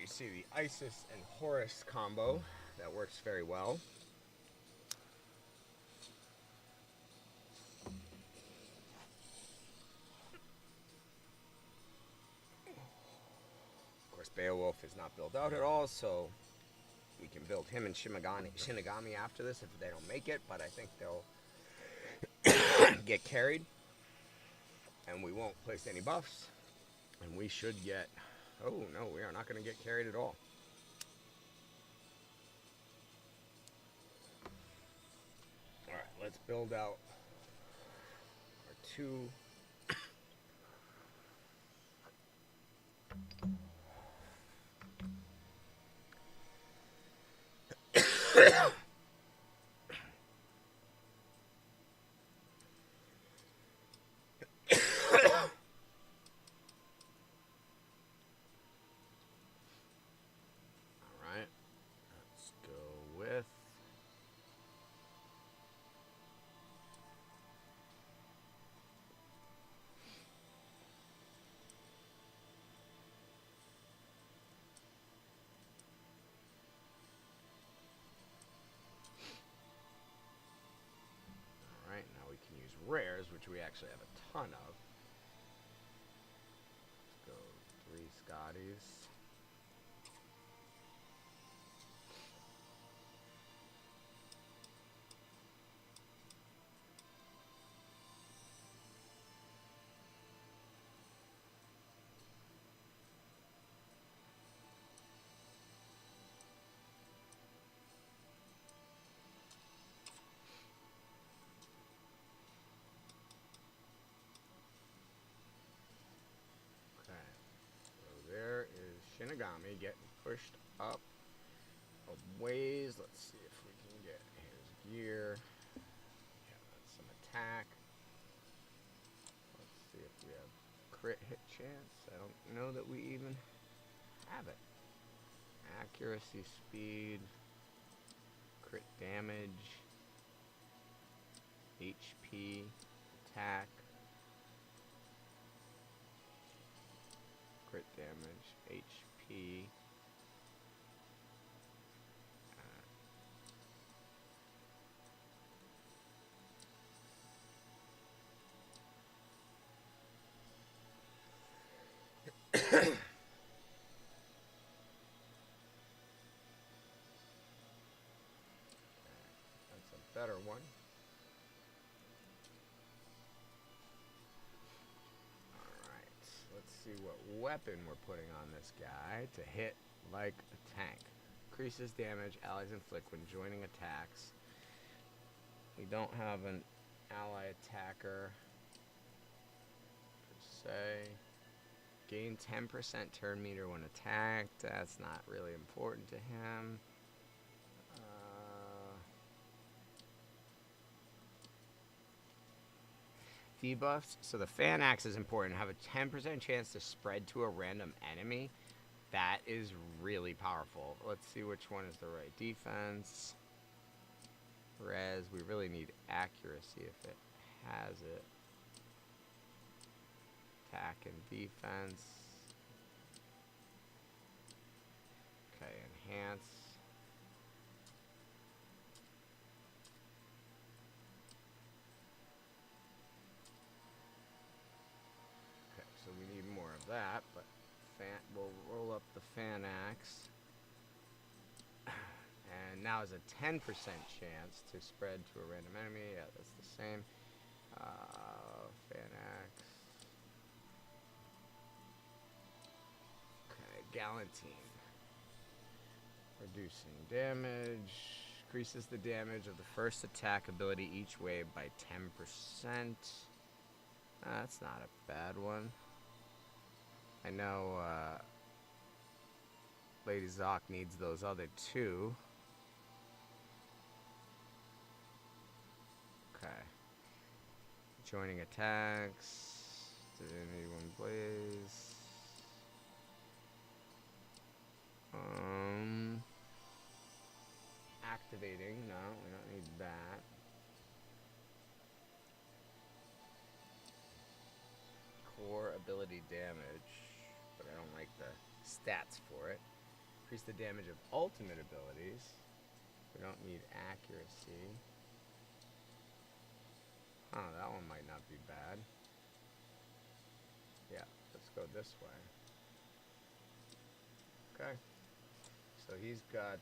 You see the Isis and Horus combo. That works very well. Of course, Beowulf is not built out at all, so we can build him and Shinigami after this if they don't make it, but I think they'll get carried, and we won't place any buffs, and we should get... Oh, no, we are not going to get carried at all. Alright, let's build out our two... rares, which we actually have a ton of. Let's go 3 Scotties. Shinigami getting pushed up a ways. Let's see if we can get his gear. Yeah, that's some attack. Let's see if we have crit hit chance. I don't know that we even have it. Accuracy, speed, crit damage, HP, attack, crit damage, HP. That's a better one. Let's see what weapon we're putting on this guy to hit like a tank. Increases damage allies inflict when joining attacks. We don't have an ally attacker per se. Gain 10% turn meter when attacked. That's not really important to him. debuffs. So the fan axe is important. Have a 10% chance to spread to a random enemy. That is really powerful. Let's see which one is the right defense. Res. We really need accuracy if it has it. Attack and defense. Okay, enhance. Okay, so we need more of that, but we'll roll up the fan axe. And now is a 10% chance to spread to a random enemy. Yeah, that's the same. Fan axe. Okay, Galantine. Reducing damage. Increases the damage of the first attack ability each wave by 10%. That's not a bad one. I know Lady Zoc needs those other two. Okay. Joining attacks. Did anyone blaze? Activating. No, we don't need that. Core ability damage, but I don't like the stats for it. Increase the damage of ultimate abilities. We don't need accuracy. Oh, that one might not be bad. Yeah, let's go this way. Okay. So he's got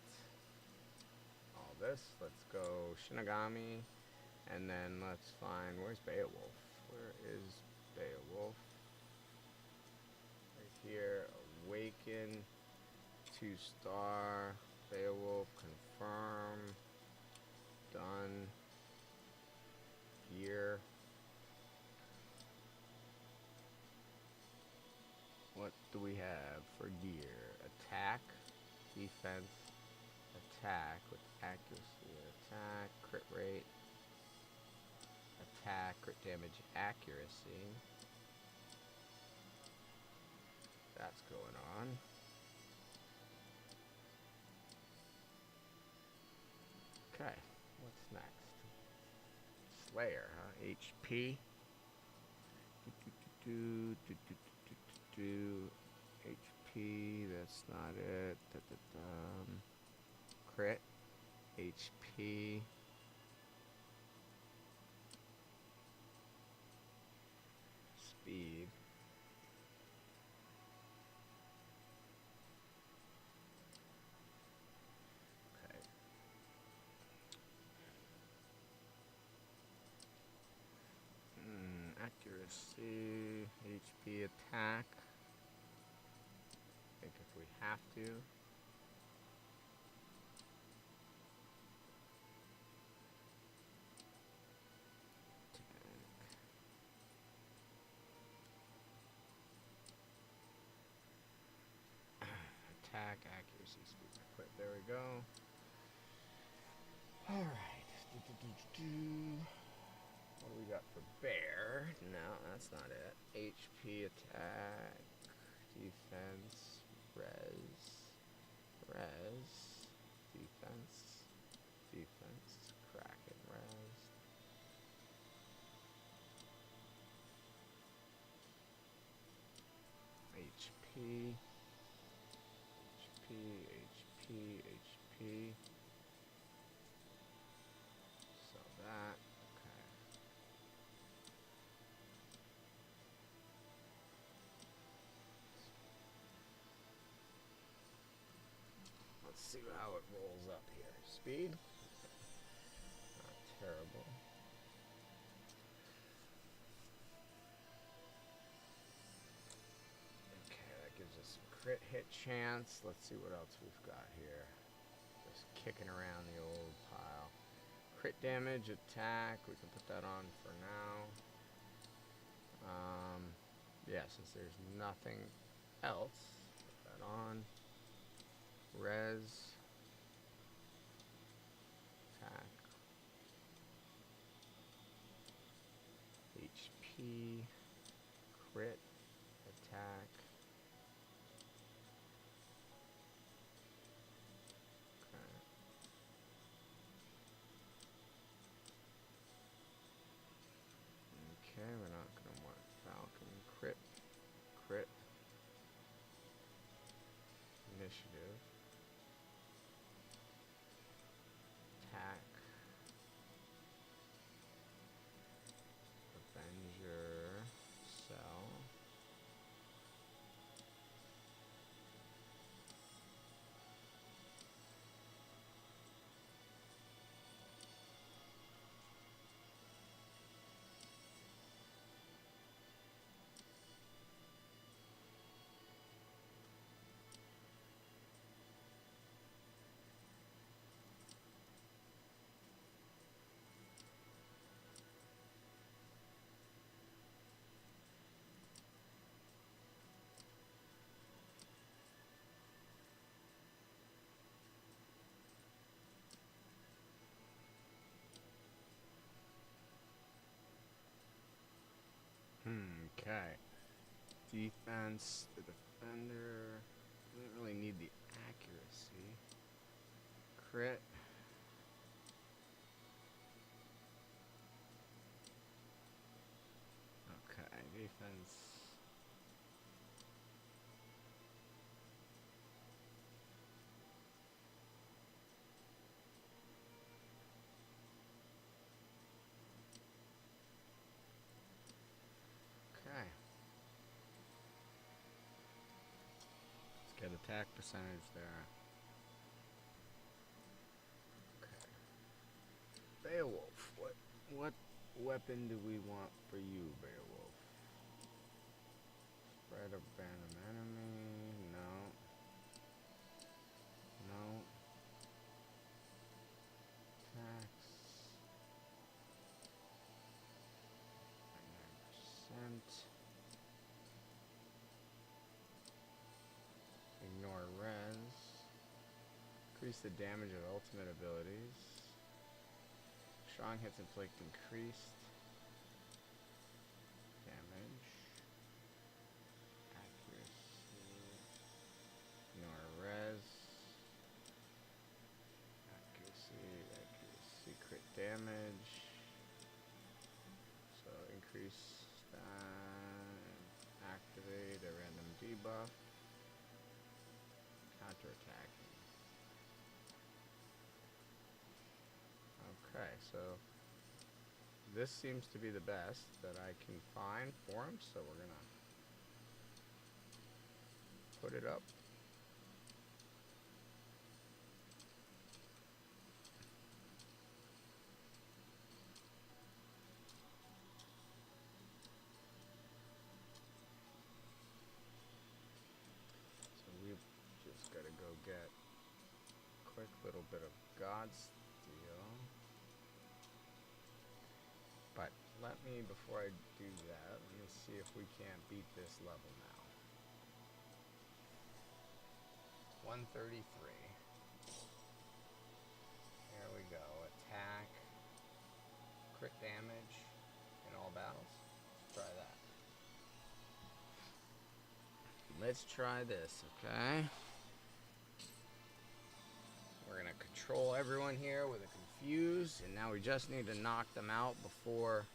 all this. Let's go Shinigami. And then let's find, where's Beowulf? Where is Beowulf? Right here. Awaken. 2-star. Beowulf. Confirm. Done. Gear. What do we have for gear? Attack, defense, attack with accuracy, attack, crit rate, attack, crit damage, accuracy. That's going on. Okay, what's next? Slayer, huh? HP. HP, that's not it. Crit. HP. Speed. Okay. Accuracy. HP attack. I think if we have to. Attack, accuracy, speed, equip. There we go. Alright. What do we got for bear? No, that's not it. HP, attack, defense, res, defense, kraken, res. HP. So that, okay. Let's see how it rolls up here. Speed, not terrible. Okay, that gives us some crit hit chance. Let's see what else we've got here. Just kicking around the old pile. Crit damage, attack, we can put that on for now. Yeah, since there's nothing else, put that on. Res. Attack. HP. AP, crit, attack. Okay, we're not going to want Falcon. Crit, crit, initiative, attack, Avenger, Cell. Okay. Defense, the defender. Doesn't really need the accuracy. Crit. Okay, defense. Okay. Let's get attack percentage there. Okay. Beowulf, what weapon do we want for you, Beowulf? Spread a band of enemy. No. No. Attacks. 9%. Ignore res. Increase the damage of ultimate abilities. Strong hits inflict increased damage. Accuracy. Ignore res. Accuracy, crit damage. So increase that. Activate a random debuff. Counterattacking. Okay, so this seems to be the best that I can find for him, so we're gonna put it up. So we've just gotta go get a quick little bit of God's Steel. But let me, before I do that, let me see if we can't beat this level now. 133. There we go. Attack, crit damage in all battles. Let's try that. Let's try this, okay? We're gonna control everyone here with a confuse, and now we just need to knock them out before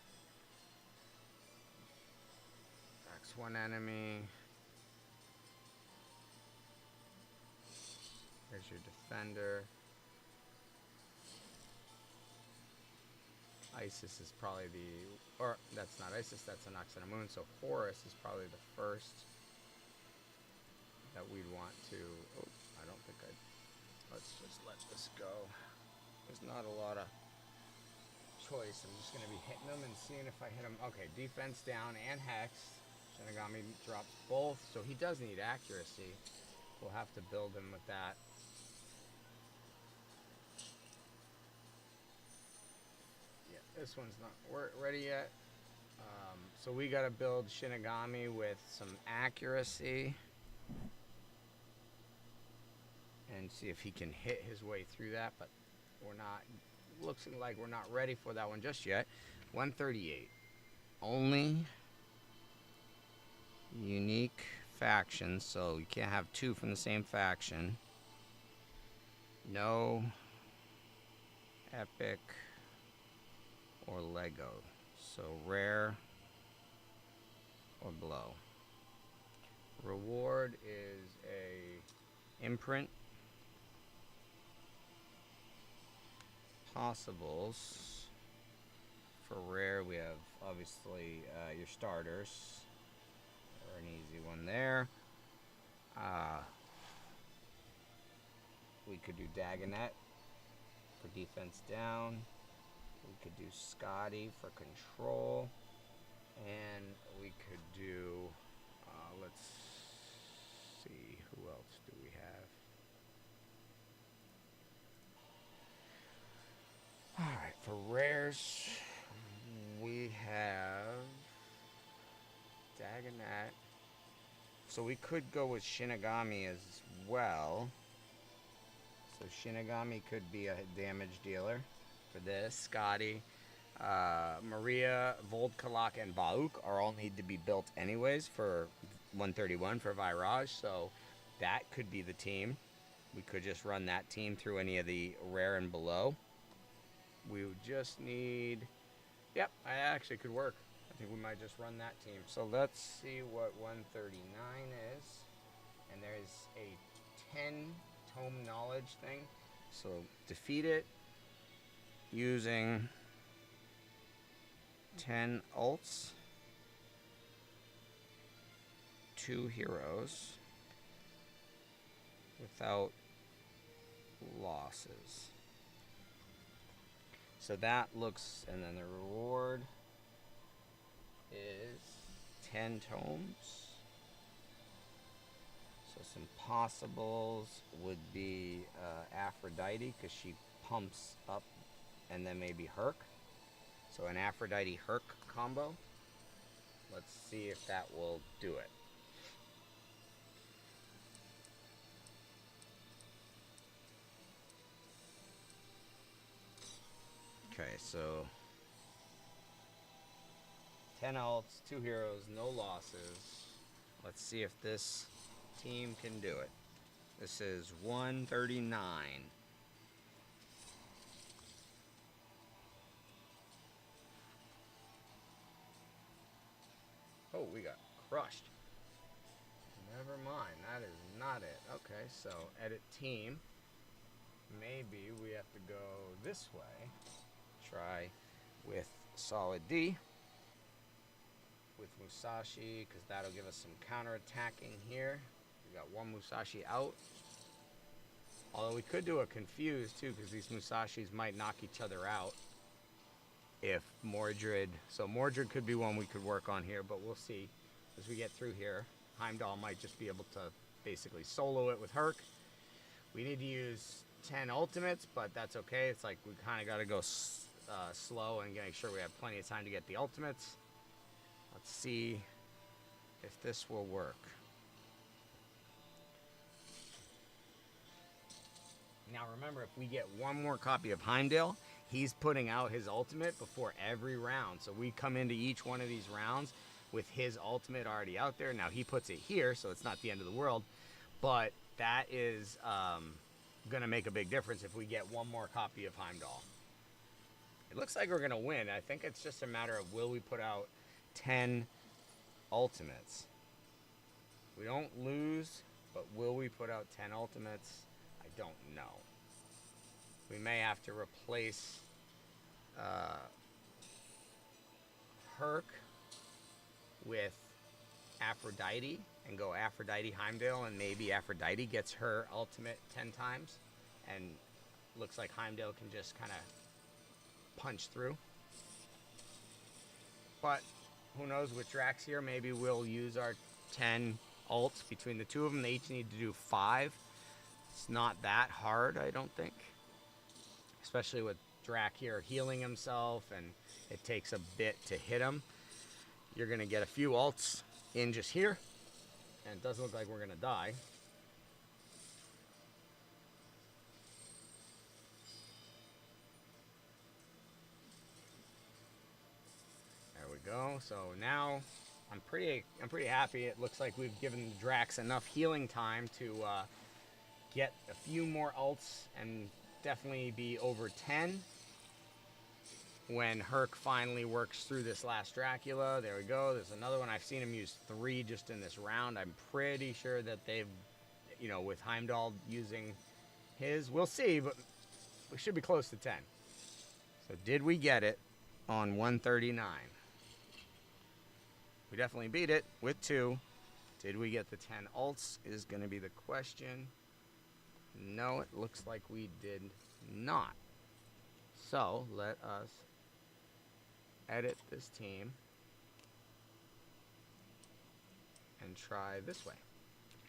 attacks one enemy. There's your defender. Isis is probably the, or that's not Isis, that's an Ox and a Moon, so Horus is probably the first that we'd want to, oh, I don't think let's just let this go. There's not a lot of choice. I'm just going to be hitting them and seeing if I hit them. Okay, defense down and hex. Shinigami drops both, so he does need accuracy. We'll have to build him with that. Yeah, this one's not ready yet. So we got to build Shinigami with some accuracy and see if he can hit his way through that, but we're not, looks like we're not ready for that one just yet. 138. only unique factions, so you can't have two from the same faction. No epic or Lego. So rare or below. Reward is a imprint. Possibles. For rare, we have obviously your starters. Or an easy one there. We could do Dagonet for defense down. We could do Scotty for control. And we could do, let's see, who else do we have? Alright, for rares, we have Dagonet. So we could go with Shinigami as well. So Shinigami could be a damage dealer for this. Scotty, Maria, Voldkalak, and Bauk are all need to be built anyways for 131 for Virage. So that could be the team. We could just run that team through any of the rare and below. We would just need... Yep, I actually could work. I think we might just run that team. So let's see what 139 is. And there's a 10 tome knowledge thing. So defeat it using 10 ults, 2 heroes, without losses. So that looks, and then the reward is 10 tomes. So some possibles would be Aphrodite, because she pumps up, and then maybe Herc. So an Aphrodite Herc combo. Let's see if that will do it. Okay, so 10 ults, 2 heroes, no losses. Let's see if this team can do it. This is 139. Oh, we got crushed. Never mind, that is not it. Okay, so edit team. Maybe we have to go this way. Try with Solid D. With Musashi, because that'll give us some counter-attacking here. We got one Musashi out. Although we could do a Confuse too, because these Musashis might knock each other out. If Mordred, so Mordred could be one we could work on here, but we'll see as we get through here. Heimdall might just be able to basically solo it with Herc. We need to use 10 ultimates, but that's okay. It's like we kind of got to go slow and make sure we have plenty of time to get the ultimates. Let's see if this will work. Now remember, if we get one more copy of Heimdall, he's putting out his ultimate before every round. So we come into each one of these rounds with his ultimate already out there. Now he puts it here, so it's not the end of the world. But that is going to make a big difference if we get one more copy of Heimdall. It looks like we're going to win. I think it's just a matter of will we put out 10 ultimates. We don't lose, but will we put out 10 ultimates? I don't know. We may have to replace Herc with Aphrodite and go Aphrodite Heimdall, and maybe Aphrodite gets her ultimate 10 times and looks like Heimdall can just kind of punch through. But who knows, with Drax here, maybe we'll use our 10 ults between the two of them. They each need to do 5. It's not that hard, I don't think. Especially with Drax here healing himself, and it takes a bit to hit him. You're going to get a few ults in just here, and it doesn't look like we're going to die. There we go. So now I'm pretty happy. It looks like we've given the Drax enough healing time to get a few more ults and definitely be over 10 when Herc finally works through this last Dracula. There we go. There's another one. I've seen him use 3 just in this round. I'm pretty sure that they've, you know, with Heimdall using his, we'll see, but we should be close to 10. So did we get it on 139? We definitely beat it with 2. Did we get the 10 ults is going to be the question. No, it looks like we did not. So let us edit this team and try this way.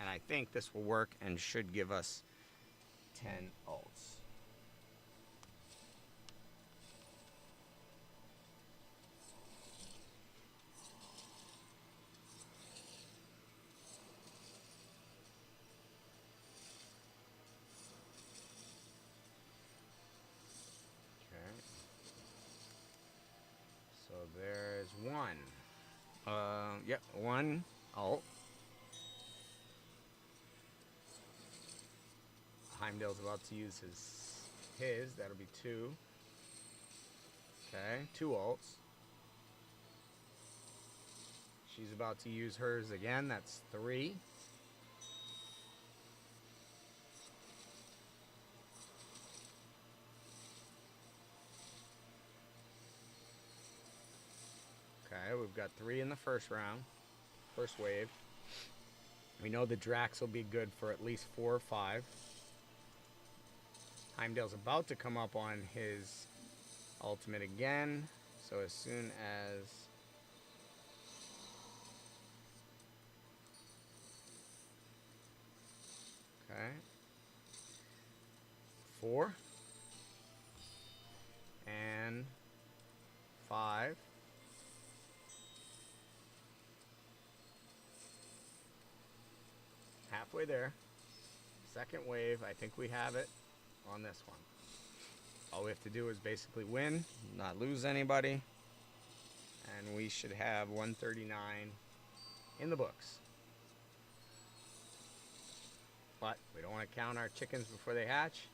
And I think this will work and should give us 10 ults. So there's 1. Yep, 1 ult. Heimdall's about to use his. That'll be 2. Okay, 2 ults. She's about to use hers again. That's 3. Okay, we've got 3 in the first round. First wave. We know the Drax will be good for at least 4 or 5. Heimdall's about to come up on his ultimate again. So as soon as... Okay. 4. And 5. Halfway there. Second wave, I think we have it on this one. All we have to do is basically win, not lose anybody, and we should have 139 in the books. But we don't want to count our chickens before they hatch.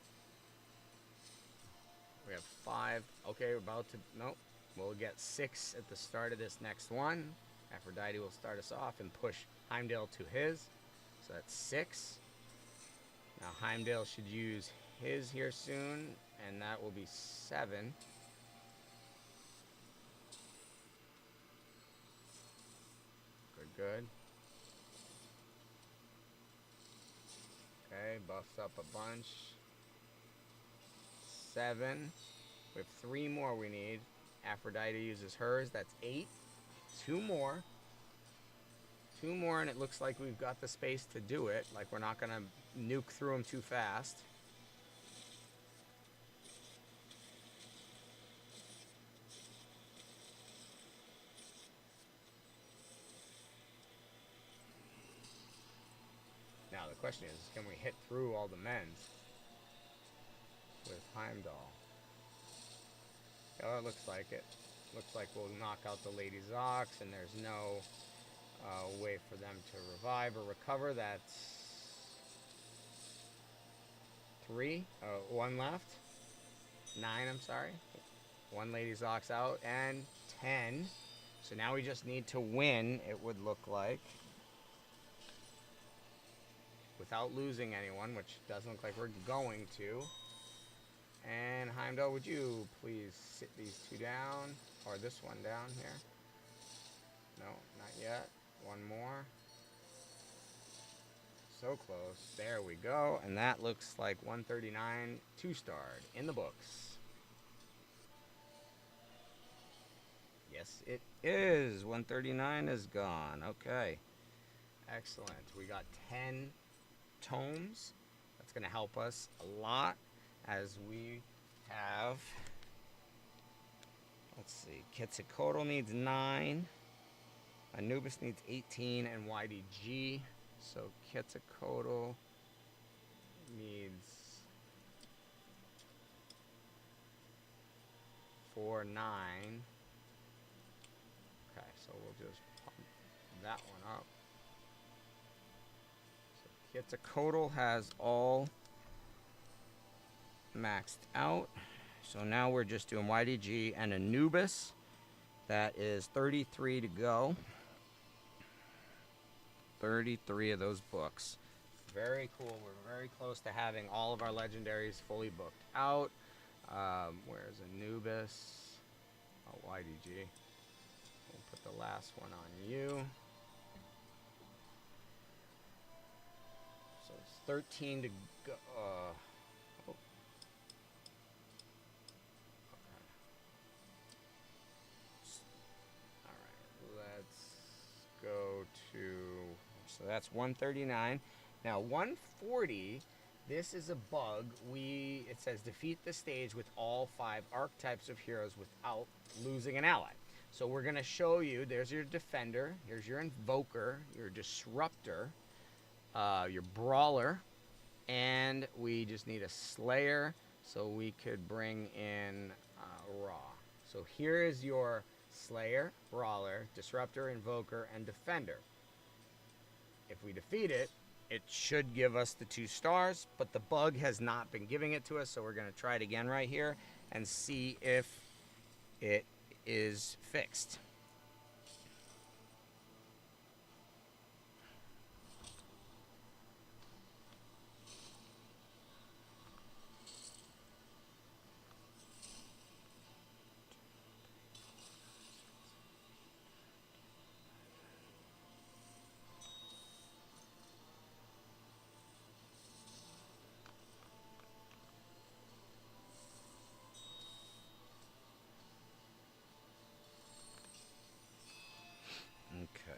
We have 5. Okay, we're about to... Nope. We'll get 6 at the start of this next one. Aphrodite will start us off and push Heimdall to his. So that's 6. Now Heimdall should use his here soon, and that will be 7. Good. Okay, buffs up a bunch. 7. We have 3 more we need. Aphrodite uses hers. That's 8. 2 more. 2 more, and it looks like we've got the space to do it. Like, we're not going to nuke through them too fast. Now, the question is, can we hit through all the men's with Heimdall? Oh, it looks like it. Looks like we'll knock out the Lady Zox, and there's no way for them to revive or recover. That's 3. 1 left. 9, I'm sorry. 1 Lady Zox out, and 10. So now we just need to win, it would look like, without losing anyone, which doesn't look like we're going to. And Heimdall, would you please sit these 2 down, or this one down here? No, not yet. 1 more. So close. There we go. And that looks like 139 2-starred in the books. Yes, it is. 139 is gone. Okay. Excellent. We got 10 tomes. That's going to help us a lot as we have... Let's see. Quetzalcoatl needs 9. Anubis needs 18, and YDG. So Quetzalcoatl needs 4, 9. just pump that one up. So Quetzalcoatl has all maxed out. So now we're just doing YDG and Anubis. That is 33 to go. 33 of those books. Very cool. We're very close to having all of our legendaries fully booked out. Where's Anubis? Oh, YDG. We'll put the last one on you. So it's 13 to go. Oh. Go to, so that's 139. Now 140, this is a bug. It says defeat the stage with all 5 archetypes of heroes without losing an ally. So we're going to show you, there's your defender, here's your invoker, your disruptor, your brawler, and we just need a slayer, so we could bring in Raw. So here is your Slayer, Brawler, Disruptor, Invoker, and Defender. If we defeat it, it should give us the 2 stars, but the bug has not been giving it to us, so we're going to try it again right here and see if it is fixed. Okay.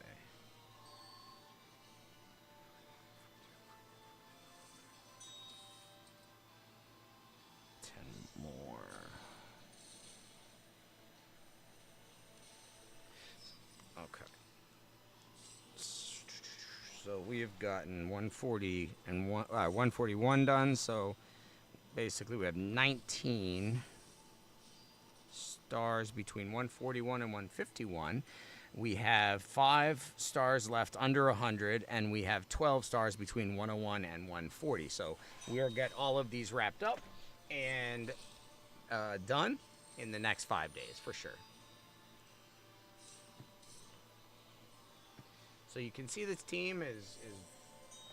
10 more. Okay. So we have gotten 140 and 141 done. So basically, we have 19 stars between 141 and 151. We have 5 stars left under 100, and we have 12 stars between 101 and 140. So we'll get all of these wrapped up and done in the next 5 days for sure. So you can see this team is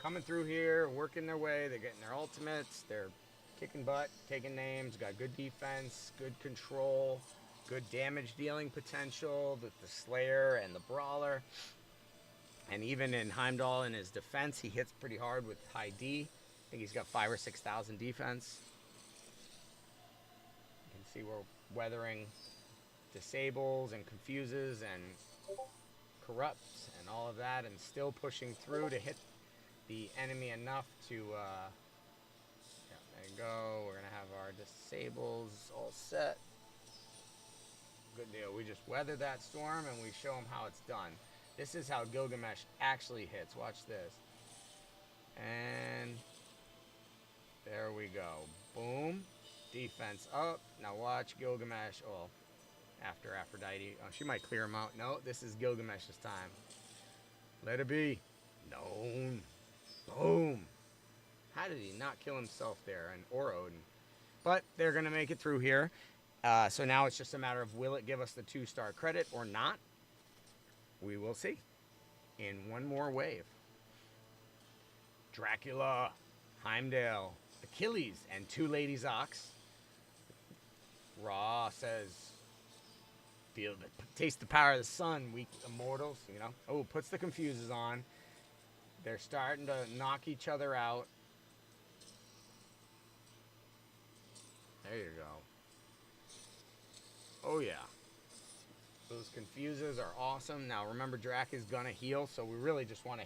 coming through here, working their way. They're getting their ultimates. They're kicking butt, taking names. Got good defense, good control. Good damage dealing potential with the Slayer and the Brawler. And even in Heimdall in his defense, he hits pretty hard with high D. I think he's got 5,000 or 6,000 defense. You can see we're weathering disables and confuses and corrupts and all of that, and still pushing through to hit the enemy enough to, yeah, there you go. We're going to have our disables all set. Good deal. We just weather that storm and we show them how it's done. This is how Gilgamesh actually hits. Watch this. And there we go. Boom. Defense up. Now watch Gilgamesh. Oh, after Aphrodite. Oh, she might clear him out. No, this is Gilgamesh's time. Let it be. No. Boom. How did he not kill himself there? And or Odin. But they're going to make it through here. So now it's just a matter of will it give us the 2-star credit or not? We will see in one more wave. Dracula, Heimdall, Achilles, and 2 Ladies Ox. Ra says, taste the power of the sun, weak immortals, you know. Oh, puts the confuses on. They're starting to knock each other out. There you go. Oh yeah, those confuses are awesome. Now remember, Drac is gonna heal, so we really just want to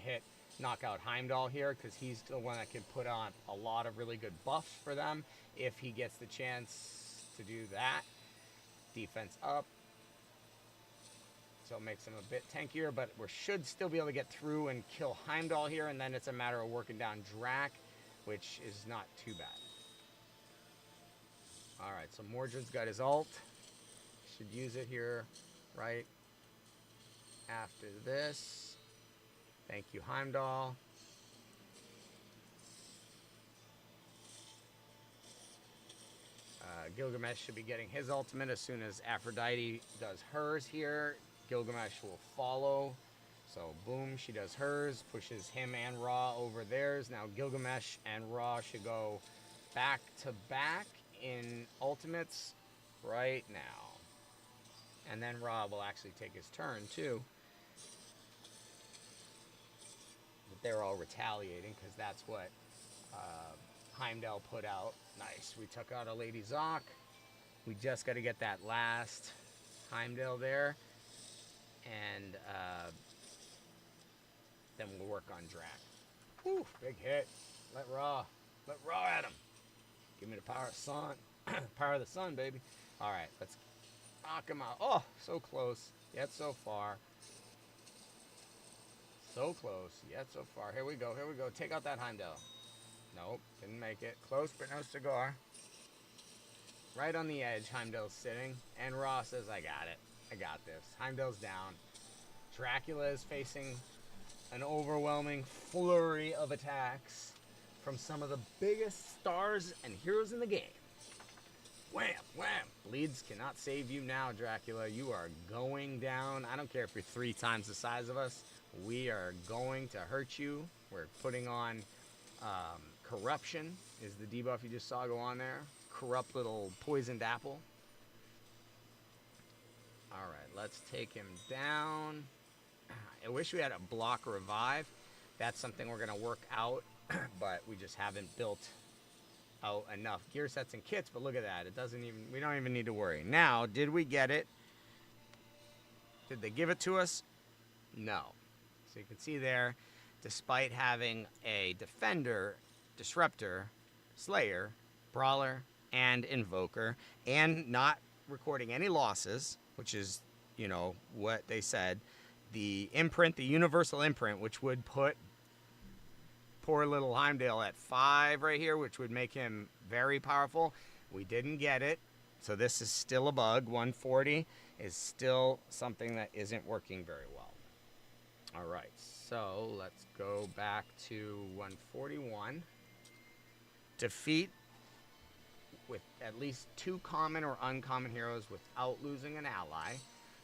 knock out Heimdall here, because he's the one that can put on a lot of really good buffs for them if he gets the chance to do that. Defense up, so it makes him a bit tankier, but we should still be able to get through and kill Heimdall here, and then it's a matter of working down Drac, which is not too bad. Alright, so Mordred's got his ult. Should use it here, right? after this. Thank you, Heimdall. Gilgamesh should be getting his ultimate as soon as Aphrodite does hers here. Gilgamesh will follow. So boom, she does hers, pushes him and Ra over theirs. Now Gilgamesh and Ra should go back to back in ultimates right now. And then Ra will actually take his turn too. But they're all retaliating because that's what Heimdall put out. Nice. We took out a Lady Zoc. We just got to get that last Heimdall there. And then we'll work on Drac. Whew, big hit. Let Ra at him. Give me the power of the sun. Power of the sun, baby. All right, let's knock him out. Oh, so close, yet so far. So close, yet so far. Here we go, here we go. Take out that Heimdall. Nope, didn't make it. Close, but no cigar. Right on the edge, Heimdall's sitting. And Ra says, I got it. I got this. Heimdall's down. Dracula is facing an overwhelming flurry of attacks from some of the biggest stars and heroes in the game. Wham, wham. Bleeds cannot save you now, Dracula. You are going down. I don't care if you're 3 times the size of us. We are going to hurt you. We're putting on corruption is the debuff you just saw go on there. Corrupt little poisoned apple. All right, let's take him down. I wish we had a block revive. That's something we're going to work out, but we just haven't built out enough gear sets and kits. But look at that. It doesn't even, we don't even need to worry. Now, did we get it? Did they give it to us? No. So you can see there, despite having a defender, disruptor, slayer, brawler, and invoker, and not recording any losses, which is, you know, what they said, the imprint, the universal imprint, which would put poor little Heimdall at 5 right here, which would make him very powerful. We didn't get it, so this is still a bug. 140 is still something that isn't working very well. All right, so let's go back to 141. Defeat with at least 2 common or uncommon heroes without losing an ally.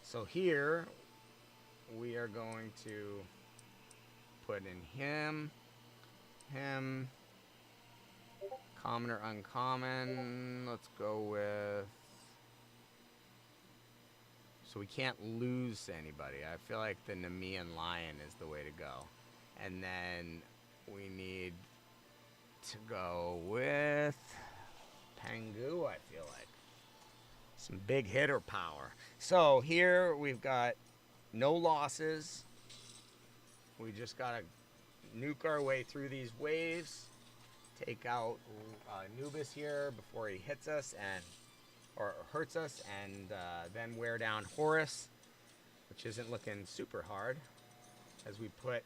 So here we are going to put in him, common or uncommon. Let's go with, so we can't lose anybody. I feel like the Nemean Lion is the way to go. And then we need to go with Pangu, I feel like. Some big hitter power. So here we've got no losses. We just got to nuke our way through these waves. Take out Anubis here before he hits us and or hurts us, and then wear down Horus, which isn't looking super hard. As we put,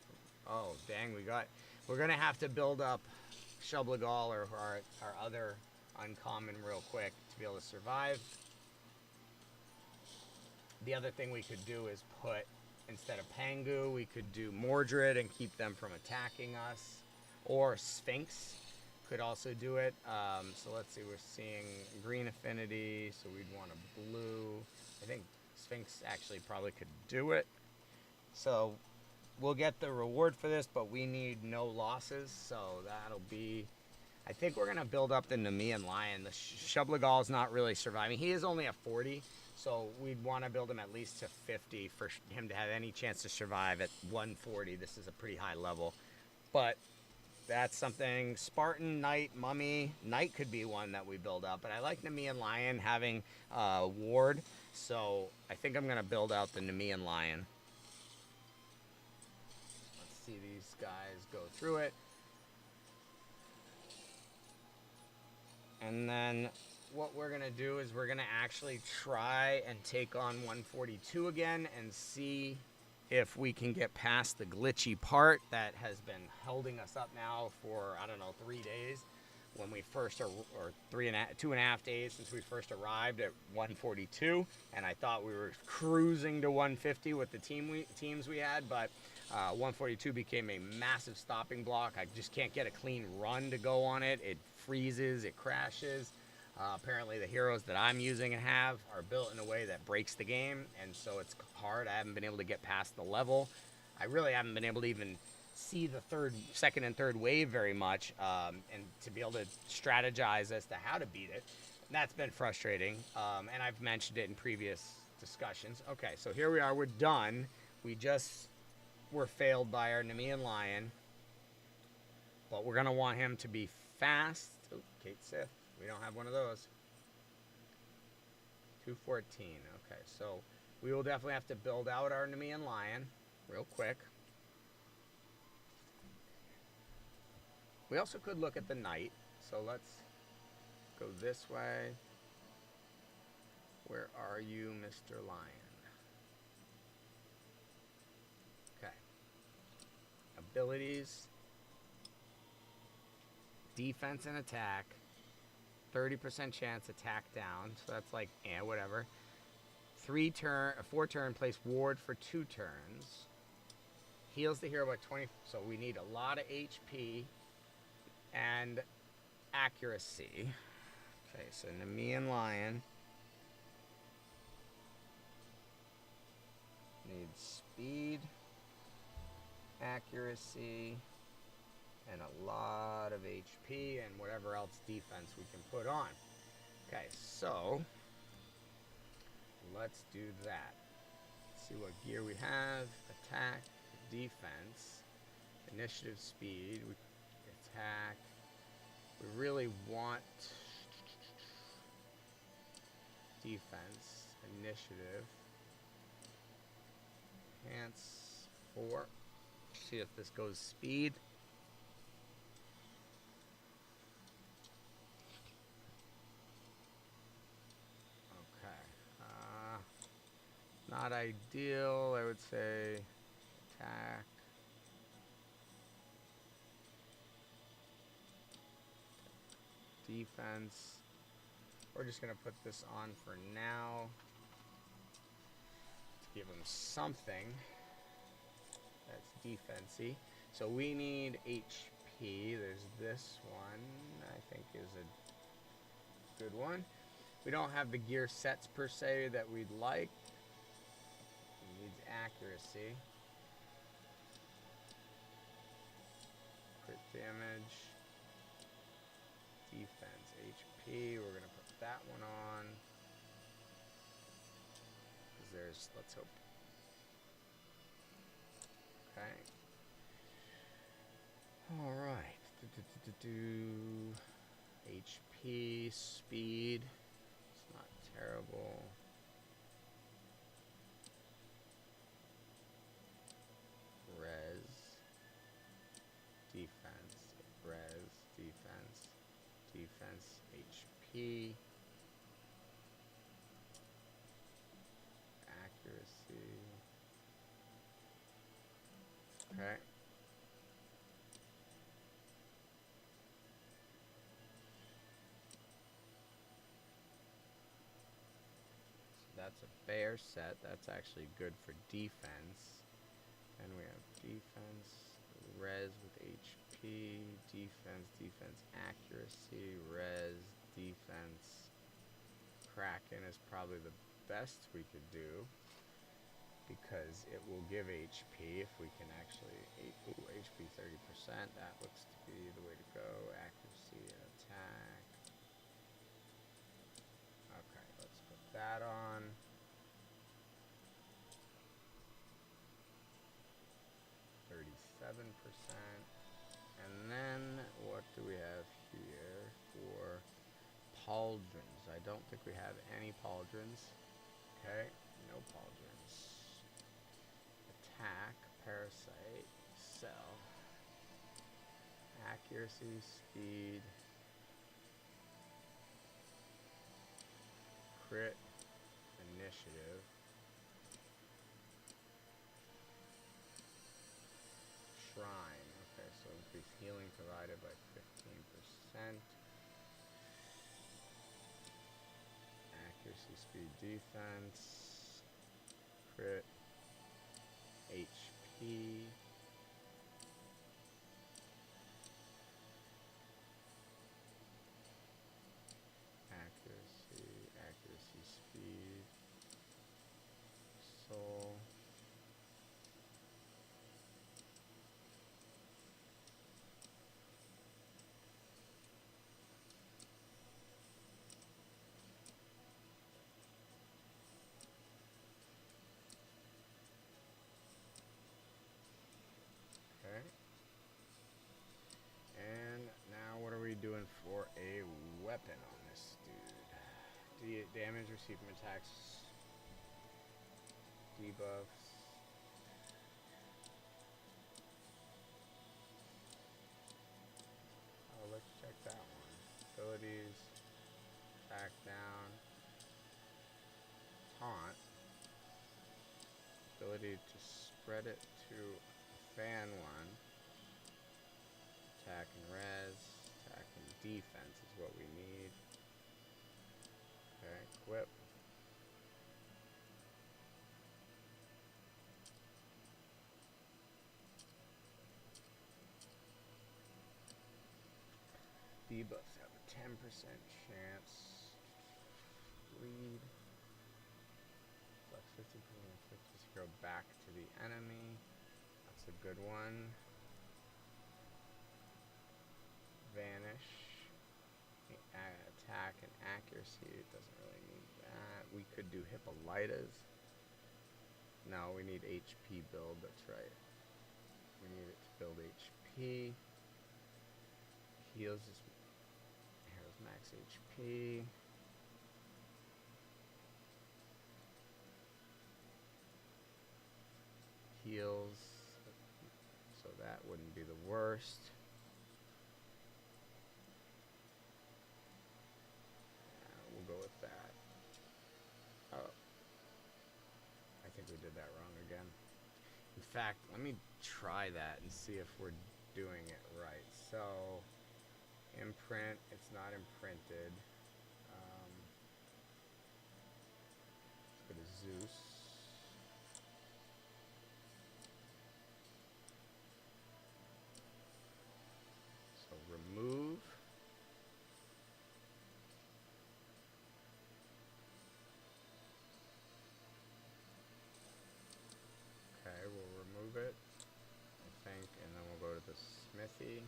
oh dang, we're gonna have to build up Shublagal or our other uncommon real quick to be able to survive. The other thing we could do is put, instead of Pangu, we could do Mordred and keep them from attacking us, or Sphinx could also do it. So let's see, we're seeing green affinity, so we'd want a blue. I think Sphinx actually probably could do it. So we'll get the reward for this, but we need no losses, so that'll be, I think we're gonna build up the Nemean Lion. The Shublagal is not really surviving. He is only a 40, so we'd want to build him at least to 50 for him to have any chance to survive at 140. This is a pretty high level, but that's something. Spartan, Knight, Mummy. Knight could be one that we build up, but I like Nemean Lion having ward, so I think I'm going to build out the Nemean Lion. Let's see these guys go through it. And then what we're going to do is we're going to actually try and take on 142 again and see if we can get past the glitchy part that has been holding us up now for, I don't know, 3 days. when we first, or 2.5 days since we first arrived at 142, and I thought we were cruising to 150 with the teams we had, but 142 became a massive stopping block. I just can't get a clean run to go on it. It freezes, it crashes. Apparently the heroes that I'm using and have are built in a way that breaks the game, and so it's hard. I haven't been able to get past the level. I really haven't been able to even see the second and third wave very much, and to be able to strategize as to how to beat it. That's been frustrating, and I've mentioned it in previous discussions. Okay, so here we are. We're done. We just were failed by our Nemean Lion, but we're going to want him to be fast. Oh, Kate Sith. We don't have one of those. 214. Okay, so we will definitely have to build out our Nemean Lion real quick. We also could look at the knight. So let's go this way. Where are you, Mr. Lion? Okay. Abilities. Defense and attack. 30% chance attack down, so that's like, whatever. 4 turn, place ward for 2 turns. Heals the hero by 20, so we need a lot of HP and accuracy. Okay, so Nemean Lion needs speed, accuracy, and a lot of HP and whatever else defense we can put on. Okay, so let's do that. Let's see what gear we have. Attack, defense, initiative, speed, attack. We really want defense, initiative, enhance 4. See if this goes speed. Not ideal, I would say. Attack. Defense. We're just going to put this on for now to give him something that's defense-y. So we need HP. There's this one, I think is a good one. We don't have the gear sets per se that we'd like. Needs accuracy. Crit damage. Defense. HP. We're going to put that one on. Because there's, let's hope. Okay. Alright. HP. Speed. It's not terrible. Defense, HP, accuracy. Okay. So that's a bear set. That's actually good for defense. And we have defense, res with HP, defense, accuracy, res, defense. Kraken is probably the best we could do because it will give HP if we can actually, HP 30%, that looks to be the way to go. Accuracy and attack. Okay, let's put that on. And then what do we have here for pauldrons? I don't think we have any pauldrons. Okay, no pauldrons. Attack, parasite, sell. Accuracy, speed, crit, initiative. Shrine. Okay, so increase healing provided by 15%. speed, defense, crit, HP. Accuracy, speed, soul. Okay. And now what are we doing for a weapon on this dude? Damage received from attacks, debuffs. Oh, let's check that one. Abilities, attack down, taunt. Ability to spread it to fan one. Attack and res, attack and defense is what we need. Okay, equip. Debuffs have a 10% chance. Bleed. Flex 50% inflict this hero back to the enemy. That's a good one. Vanish. Attack and accuracy. It doesn't really need that. We could do Hippolyta's. No, we need HP build. That's right. We need it to build HP. Heals his hero's max HP. Heals. So that wouldn't be the worst. We'll go with that. Oh. I think we did that wrong again. In fact, let me try that and see if we're doing it right. So, imprint, it's not imprinted. Let's go to Zeus. So, remove. Okay, we'll remove it, I think, and then we'll go to the smithy.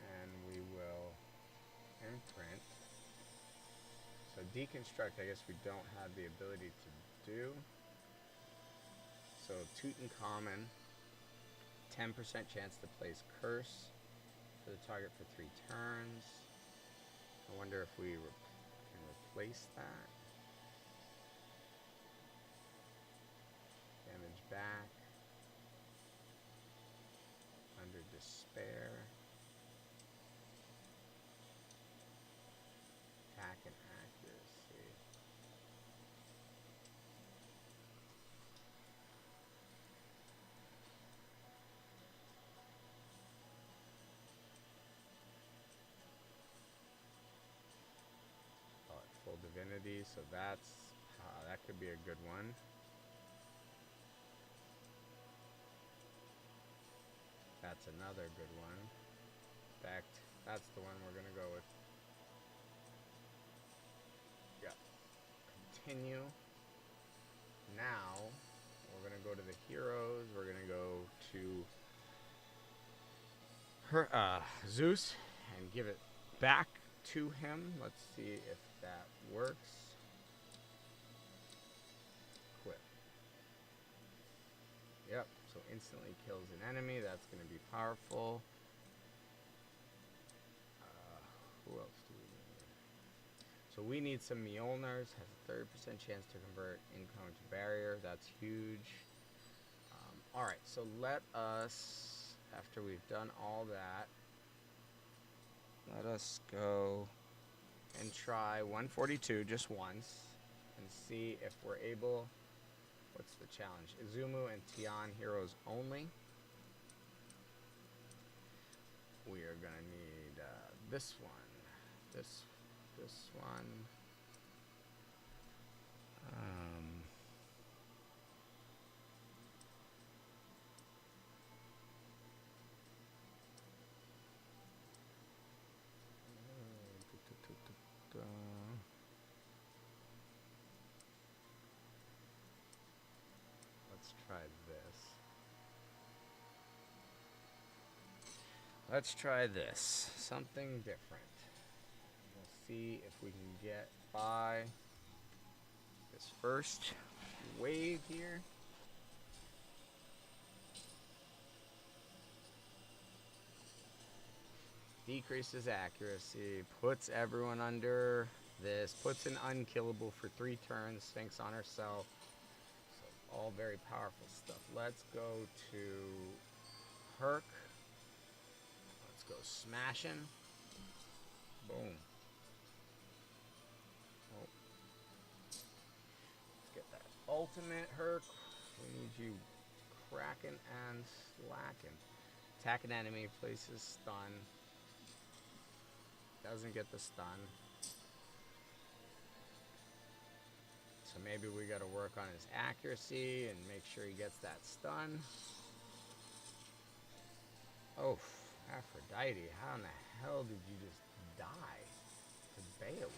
And we will imprint. So deconstruct, I guess we don't have the ability to do. So Tutankhamun, 10% chance to place curse for the target for 3 turns. I wonder if we can replace that. Damage back. Under despair. Attack and accuracy. Oh, full divinity, so that could be a good one. That's another good one. In fact, that's the one we're gonna go with. Yeah. Continue. Now, we're gonna go to the heroes. We're gonna go to Zeus and give it back to him. Let's see if that works. Quit. Yep, so instantly kills an enemy. That's going to be powerful. Who else do we need? So we need some Mjolnirs. Has a 30% chance to convert income to barrier. That's huge. Alright, so let us, after we've done all that, let us go and try 142 just once and see if we're able. What's the challenge? Izumu and Tian heroes only. We are gonna need this one. This this one. Let's try this. Let's try this. Something different. We'll see if we can get by this first wave here. Decreases accuracy, puts everyone under this, puts an unkillable for 3 turns, Sphinx on herself. So all very powerful stuff. Let's go to Herc. Let's go smashing. Boom. Oh. Let's get that ultimate Herc. We need you cracking and slacking. Attack an enemy, places stun. Doesn't get the stun. So maybe we got to work on his accuracy and make sure he gets that stun. Oh, Aphrodite, how in the hell did you just die to Beowulf?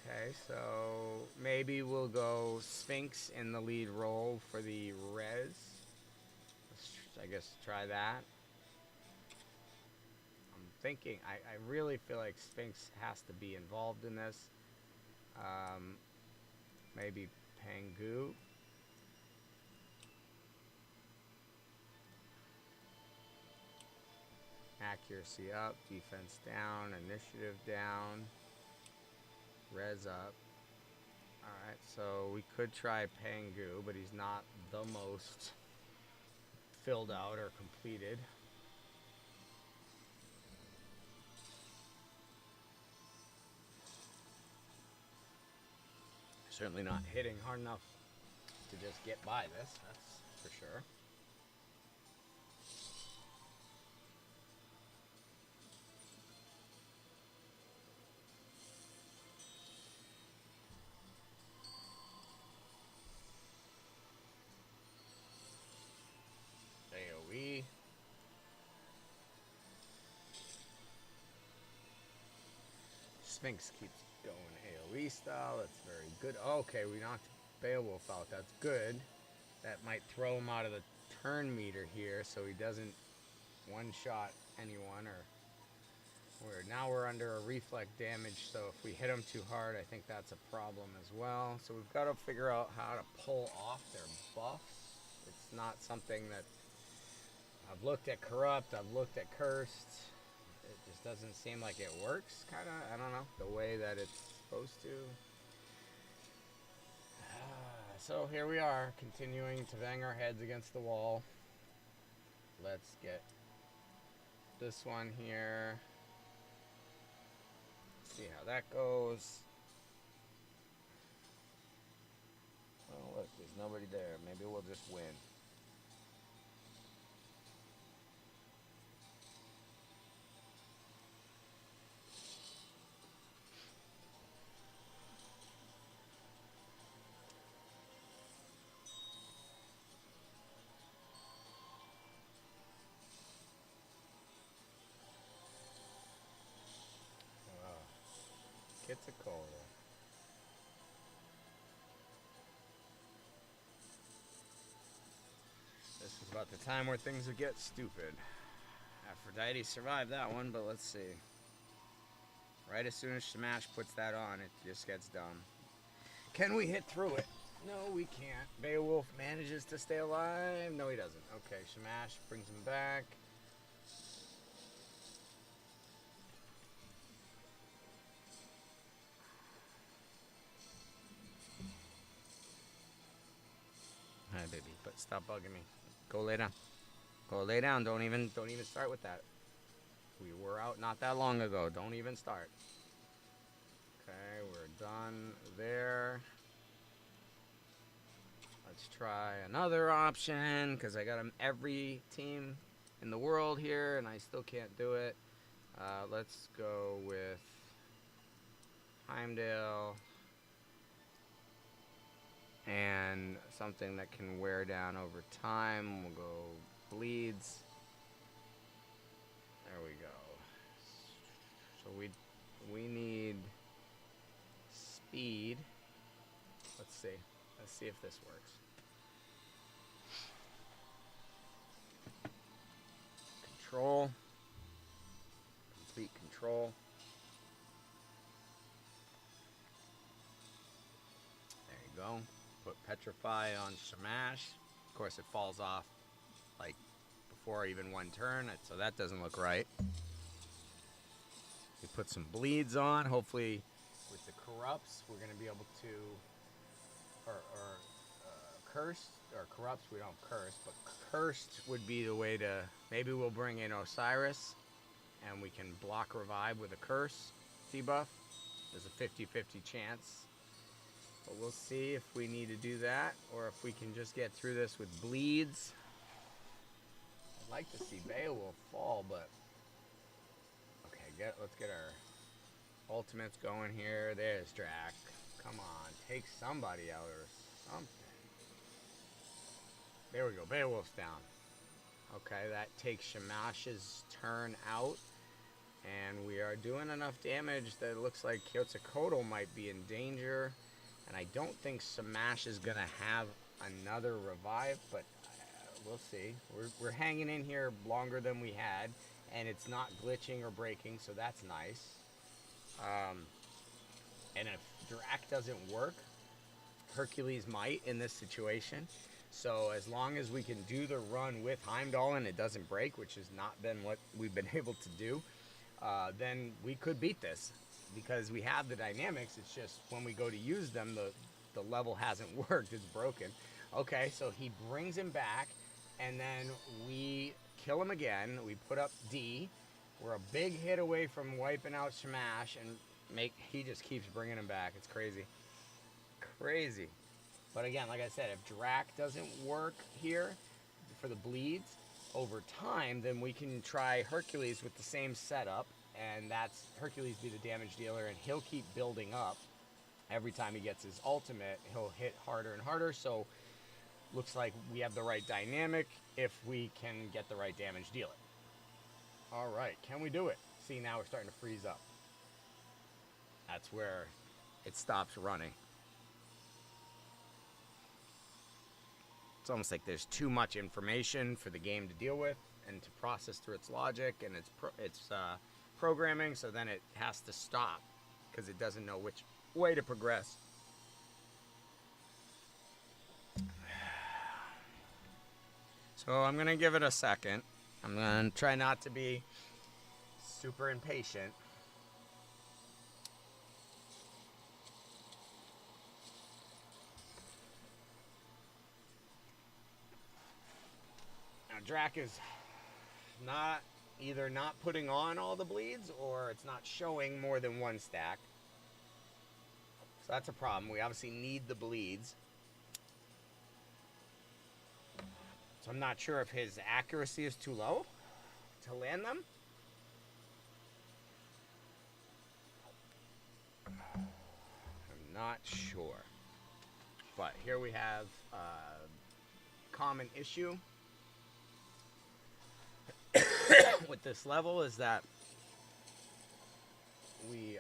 Okay, so maybe we'll go Sphinx in the lead role for the res. Let's, I guess, try that. Thinking, I really feel like Sphinx has to be involved in this. Maybe Pangu. Accuracy up, defense down, initiative down, res up. Alright, so we could try Pangu, but he's not the most filled out or completed. Certainly not hitting hard enough to just get by this, that's for sure. AoE. Sphinx keeps going AoE style. That's very good. Okay, we knocked Beowulf out. That's good. That might throw him out of the turn meter here, so he doesn't one-shot anyone. Now we're under a reflect damage, so if we hit him too hard, I think that's a problem as well. So we've got to figure out how to pull off their buffs. It's not something that I've looked at Corrupt. I've looked at Cursed. It just doesn't seem like it works, kind of, I don't know, the way that it's supposed to. So here we are, continuing to bang our heads against the wall. Let's get this one here. See how that goes. Oh, look, there's nobody there. Maybe we'll just win. It's a cold. This is about the time where things would get stupid. Aphrodite survived that one, but let's see. Right as soon as Shamash puts that on, it just gets dumb. Can we hit through it? No, we can't. Beowulf manages to stay alive. No, he doesn't. Okay, Shamash brings him back. Hi, baby, but stop bugging me. Go lay down. Go lay down. Don't even start with that. We were out not that long ago. Don't even start. Okay, we're done there. Let's try another option, because I got every team in the world here, and I still can't do it. Let's go with Heimdall and something that can wear down over time. We'll go bleeds. There we go. So we need speed. Let's see. Let's see if this works. Control. Complete control. There you go. Put petrify on Shamash. Of course, it falls off like before even one turn, so that doesn't look right. We put some bleeds on. Hopefully, with the corrupts, we're going to be able to, cursed, or corrupts, we don't curse, but cursed would be the way to, maybe we'll bring in Osiris, and we can block revive with a curse debuff. There's a 50-50 chance. But we'll see if we need to do that, or if we can just get through this with bleeds. I'd like to see Beowulf fall, but okay, let's get our ultimates going here. There's Drac. Come on, take somebody out or something. There we go, Beowulf's down. Okay, that takes Shamash's turn out, and we are doing enough damage that it looks like Quetzalcoatl might be in danger. And I don't think Shamash is going to have another revive, but we'll see. We're hanging in here longer than we had, and it's not glitching or breaking, so that's nice. And if Drac doesn't work, Hercules might in this situation. So as long as we can do the run with Heimdall and it doesn't break, which has not been what we've been able to do, then we could beat this. Because we have the dynamics, it's just when we go to use them, the level hasn't worked, it's broken. Okay, so he brings him back, and then we kill him again. We put up D. We're a big hit away from wiping out Shamash, and he just keeps bringing him back. It's crazy. Crazy. But again, like I said, if Drac doesn't work here for the bleeds over time, then we can try Hercules with the same setup. And that's Hercules be the damage dealer, and he'll keep building up. Every time he gets his ultimate, he'll hit harder and harder. So looks like we have the right dynamic if we can get the right damage dealer. All right, can we do it? See, now we're starting to freeze up. That's where it stops running. It's almost like there's too much information for the game to deal with and to process through its logic and its programming, so then it has to stop because it doesn't know which way to progress. So I'm going to give it a second. I'm going to try not to be super impatient. Now Drac is either not putting on all the bleeds, or it's not showing more than one stack. So that's a problem. We obviously need the bleeds. So I'm not sure if his accuracy is too low to land them. I'm not sure. But here we have a common issue with this level is that we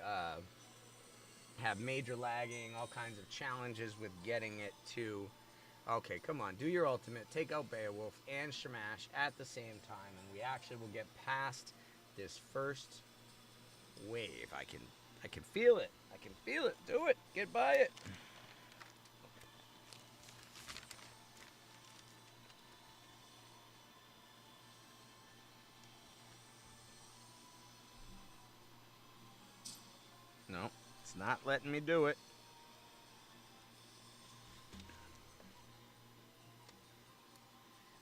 have major lagging, all kinds of challenges with getting it to, okay, come on, do your ultimate, take out Beowulf and Shamash at the same time, and we actually will get past this first wave. I can feel it. I can feel it. Do it. Get by it. No, it's not letting me do it.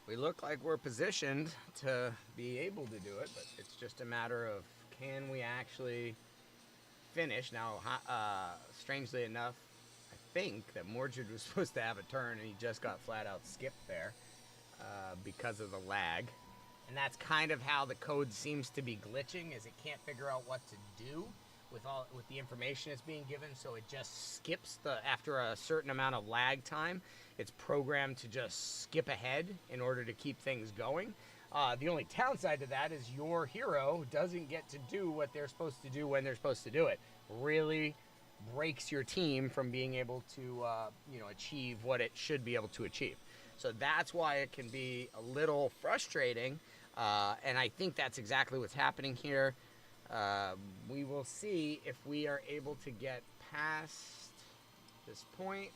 We look like we're positioned to be able to do it, but it's just a matter of can we actually finish. Now, strangely enough, I think that Mordred was supposed to have a turn, and he just got flat out skipped there because of the lag. And that's kind of how the code seems to be glitching, is it can't figure out what to do with the information it's being given, so it just skips after a certain amount of lag time. It's programmed to just skip ahead in order to keep things going. The only downside to that is your hero doesn't get to do what they're supposed to do when they're supposed to do it. Really breaks your team from being able to achieve what it should be able to achieve. So that's why it can be a little frustrating, and I think that's exactly what's happening here. We will see if we are able to get past this point.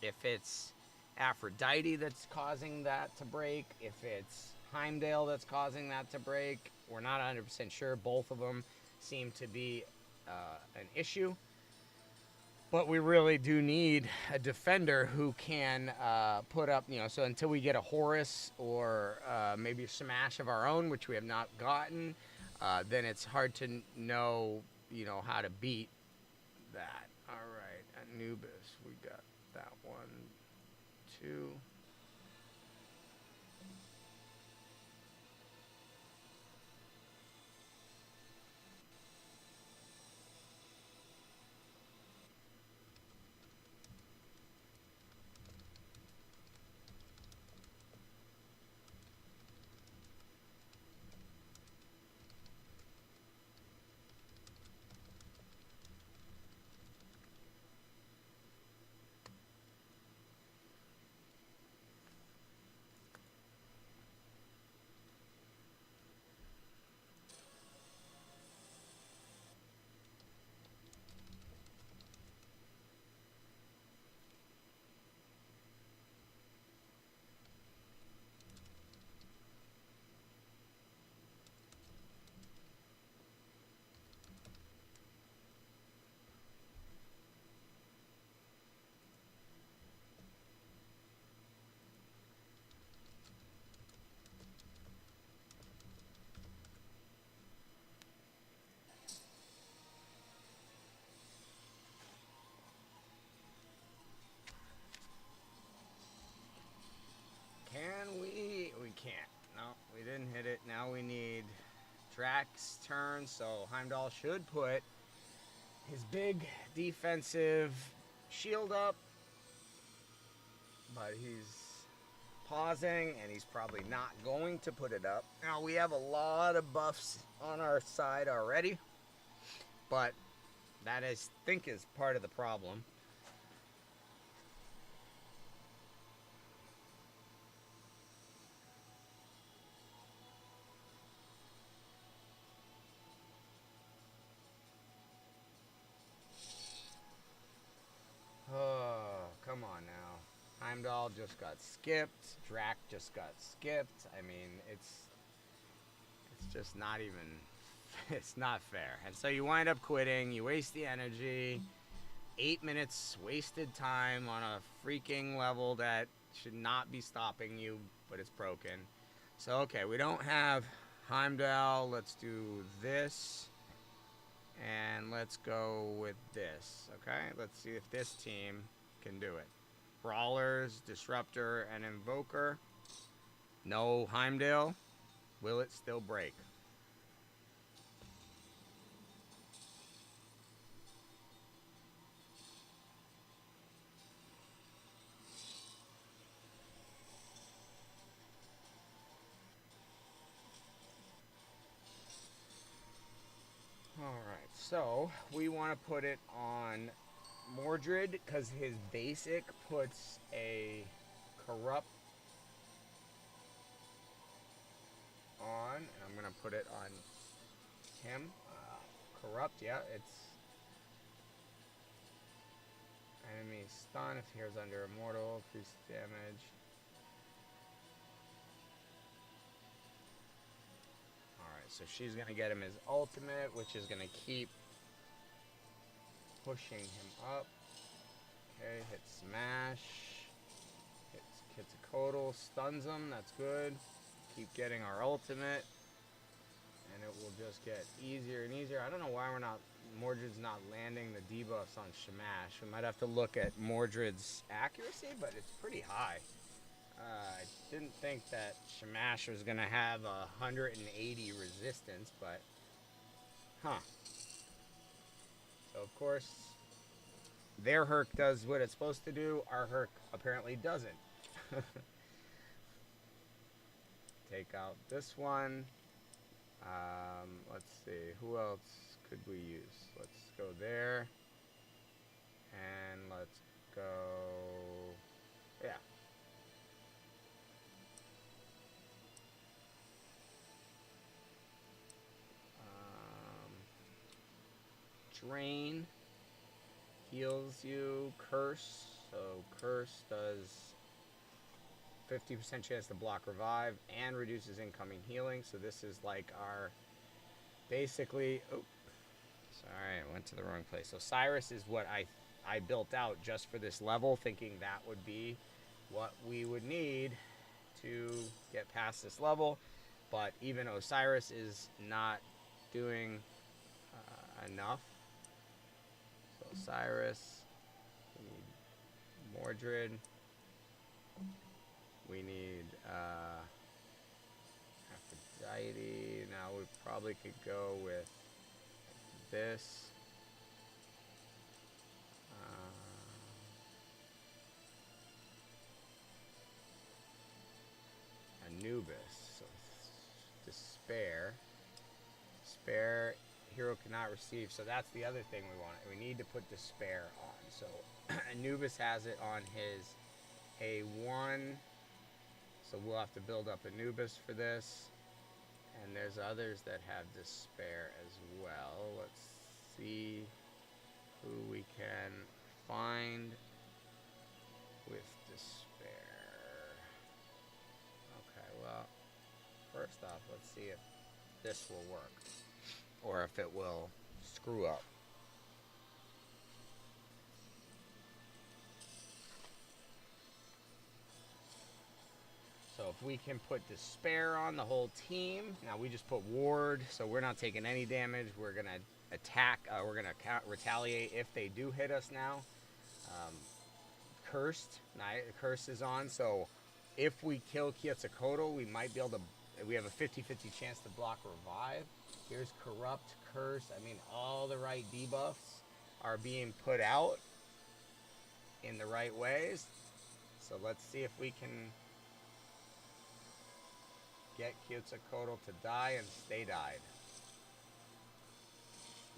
If it's Aphrodite that's causing that to break, if it's Heimdall that's causing that to break, we're not 100% sure. Both of them seem to be an issue. But we really do need a defender who can put up, so until we get a Horus or maybe a Smash of our own, which we have not gotten, then it's hard to know, how to beat that. All right, Anubis, we got that 1, 2. Can we? We can't. No, we didn't hit it. Now we need Drax's turn, so Heimdall should put his big defensive shield up, but he's pausing, and he's probably not going to put it up. Now, we have a lot of buffs on our side already, but that I think is part of the problem. Oh, come on now. Heimdall just got skipped. Drac just got skipped. I mean, it's just not even, it's not fair. And so you wind up quitting. You waste the energy. 8 minutes wasted time on a freaking level that should not be stopping you, but it's broken. So, okay, we don't have Heimdall. Let's do this. And let's go with this, okay? Let's see if this team can do it. Brawlers, Disruptor, and Invoker. No Heimdall. Will it still break? Alright, so we want to put it on Mordred because his basic puts a corrupt on, and I'm going to put it on him. Corrupt, yeah, it's enemy stun if he is under immortal, increase damage. So she's going to get him his ultimate, which is going to keep pushing him up. Okay, hit smash. Hits a Kotal, stuns him, that's good. Keep getting our ultimate. And it will just get easier and easier. I don't know why Mordred's not landing the debuffs on Shamash. We might have to look at Mordred's accuracy, but it's pretty high. I didn't think that Shamash was going to have 180 resistance, but... Huh. So, of course, their Herc does what it's supposed to do. Our Herc apparently doesn't. Take out this one. Let's see. Who else could we use? Let's go there. And let's go... Yeah. Drain heals you. Curse, so curse does 50% chance to block revive and reduces incoming healing. So this is like our basically... Oh, sorry, I went to the wrong place. So Cyrus is what I built out just for this level, thinking that would be what we would need to get past this level. But even Osiris is not doing enough. Osiris, we need Mordred, we need Aphrodite. Now we probably could go with this. Anubis, so despair. Despair. Hero cannot receive, so that's the other thing we want. We need to put despair on. So Anubis has it on his A1, so we'll have to build up Anubis for this. And there's others that have despair as well. Let's see who we can find with despair. Okay, well, first off, let's see if this will work. Or if it will screw up. So if we can put despair on the whole team. Now we just put ward, so we're not taking any damage. We're going to attack. We're going to retaliate if they do hit us now. Cursed. Curse is on, so if we kill Quetzalcoatl, we might be able to... We have a 50-50 chance to block revive. Here's corrupt, curse. I mean, all the right debuffs are being put out in the right ways. So let's see if we can get Quetzalcoatl to die and stay died.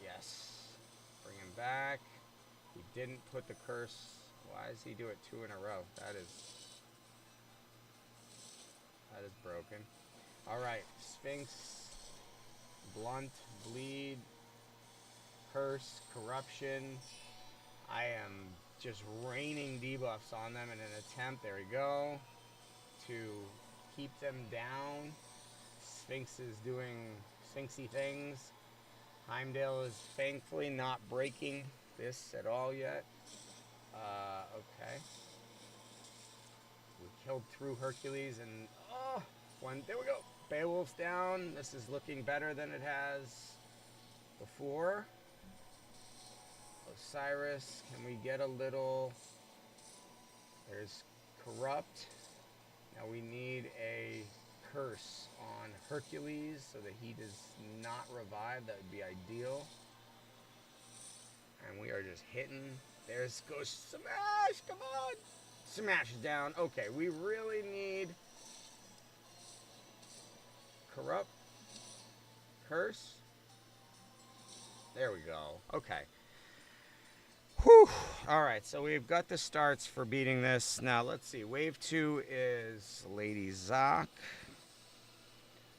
Yes. Bring him back. We didn't put the curse. Why does he do it 2 in a row? That is broken. Alright, Sphinx, Blunt, Bleed, Curse, Corruption. I am just raining debuffs on them in an attempt, there we go, to keep them down. Sphinx is doing sphinxy things. Heimdall is thankfully not breaking this at all yet. Okay. We killed through Hercules and... Oh! There we go. Beowulf's down. This is looking better than it has before. Osiris, can we get a little... There's Corrupt. Now we need a curse on Hercules so that he does not revive. That would be ideal. And we are just hitting. There's Ghost Smash. Come on. Smash is down. Okay, we really need Corrupt. Curse. There we go. Okay. Whew. Alright, so we've got the starts for beating this. Now, let's see. Wave 2 is Lady Zoc.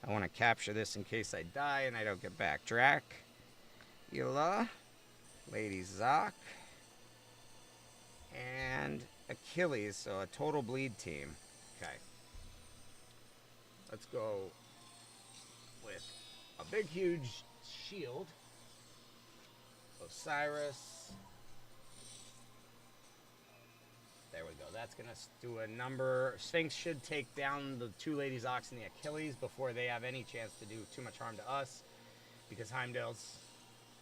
I want to capture this in case I die and I don't get back. Dracula. Lady Zoc. And Achilles, so a total bleed team. Okay. Let's go with a big, huge shield. Osiris. There we go. That's going to do a number. Sphinx should take down the 2 Lady Zocs and the Achilles before they have any chance to do too much harm to us, because Heimdall's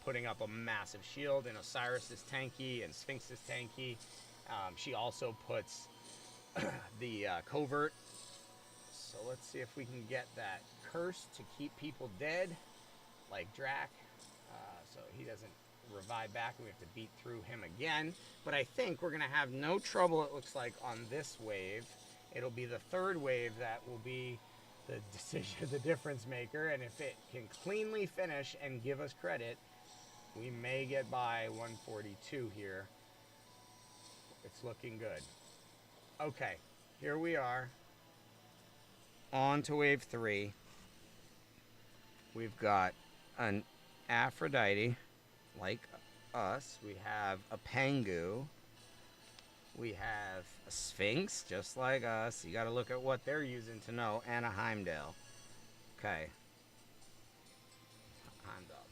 putting up a massive shield, and Osiris is tanky, and Sphinx is tanky. She also puts the covert. So let's see if we can get that curse to keep people dead, like Drac, so he doesn't revive back and we have to beat through him again. But I think we're going to have no trouble, it looks like, on this wave. It'll be the third wave that will be the decision, the difference maker, and if it can cleanly finish and give us credit, we may get by 142 here. It's looking good. Okay, here we are. On to wave 3. We've got an Aphrodite, like us. We have a Pengu. We have a Sphinx, just like us. You got to look at what they're using to know. And a Heimdall. Okay. Heimdall.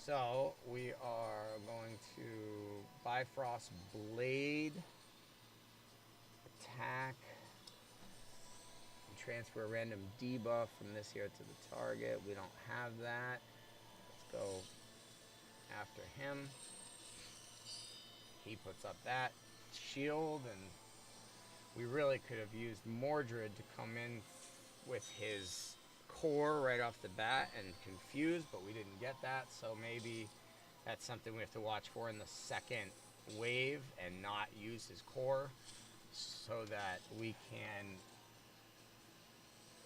So, we are going to Bifrost Blade. Attack. Transfer a random debuff from this here to the target. We don't have that. Let's go after him. He puts up that shield, and we really could have used Mordred to come in with his core right off the bat and confuse, but we didn't get that, so maybe that's something we have to watch for in the second wave and not use his core so that we can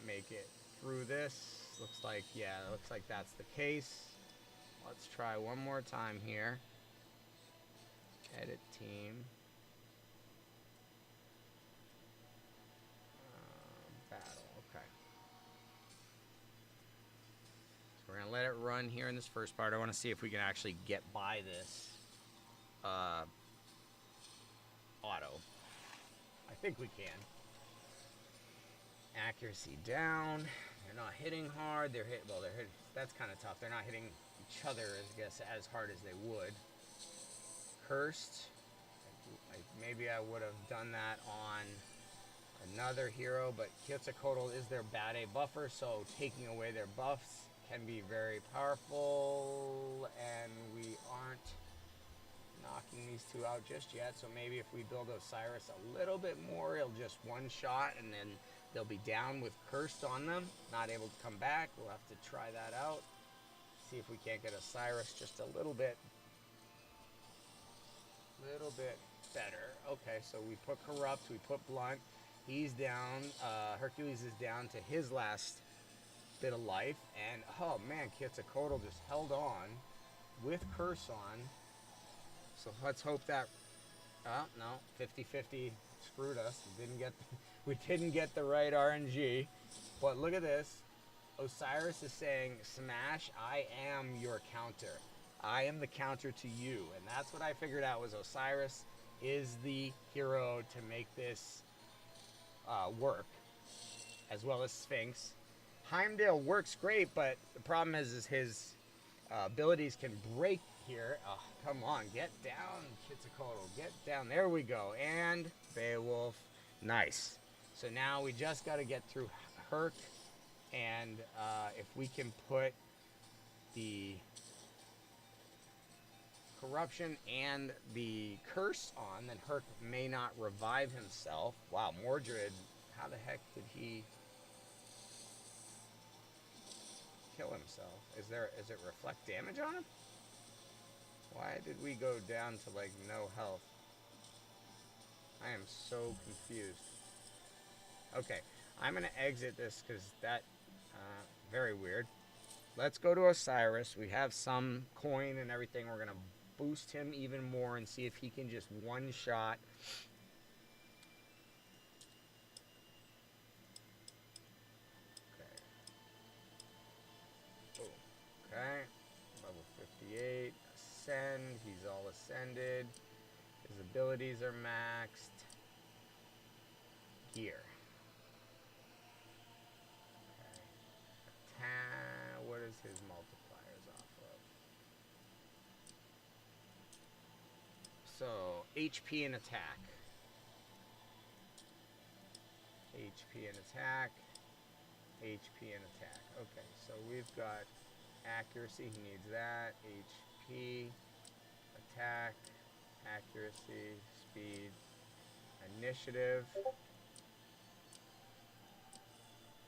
make it through this. Looks like, yeah, looks like that's the case. Let's try one more time here. Edit team. Battle, okay. So we're gonna let it run here in this first part. I want to see if we can actually get by this auto. I think we can. Accuracy down. They're not hitting hard. They're hit. Well, they're hit. That's kind of tough. They're not hitting each other, I guess, as hard as they would. Cursed. Maybe I would have done that on another hero, but Quetzalcoatl is their bad A buffer, so taking away their buffs can be very powerful, and we aren't knocking these two out just yet. So maybe if we build Osiris a little bit more, it'll just one shot, and then they'll be down with Cursed on them, not able to come back. We'll have to try that out. See if we can't get Osiris just a little bit better. Okay, so we put Corrupt, we put Blunt. He's down. Hercules is down to his last bit of life. And, oh man, Quetzalcoatl just held on with Curse on. So let's hope that, oh, no, 50-50 screwed us. We didn't get the right RNG. But look at this. Osiris is saying, Smash, I am your counter. I am the counter to you. And that's what I figured out was Osiris is the hero to make this work, as well as Sphinx. Heimdall works great, but the problem is his abilities can break here. Oh, come on, get down, Quetzalcoatl, get down. There we go. And Beowulf, nice. So now we just got to get through Herc, and if we can put the Corruption and the Curse on, then Herc may not revive himself. Wow, Mordred, how the heck did he kill himself? Is it reflect damage on him? Why did we go down to like no health? I am so confused. Okay, I'm gonna exit this because that very weird. Let's go to Osiris. We have some coin and everything. We're gonna boost him even more and see if he can just one shot. Okay. Oh, okay. Level 58. Ascend. He's all ascended. His abilities are maxed. Gear. Okay. What is his multipliers off of? So, HP and attack. HP and attack. HP and attack. Okay, so we've got accuracy. He needs that. HP. Attack. Accuracy. Speed. Initiative.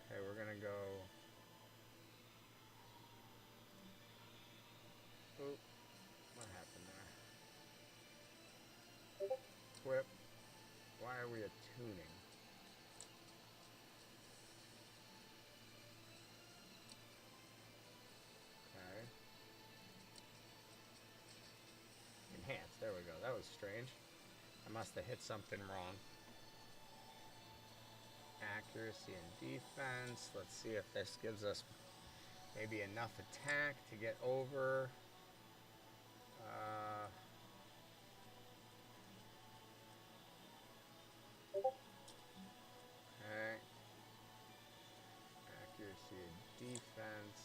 Okay, we're gonna go. Oop, what happened there? Equip. Why are we attuning? Okay. Enhance. There we go. That was strange. I must have hit something wrong. Accuracy and defense. Let's see if this gives us maybe enough attack to get over. Okay. Accuracy and defense.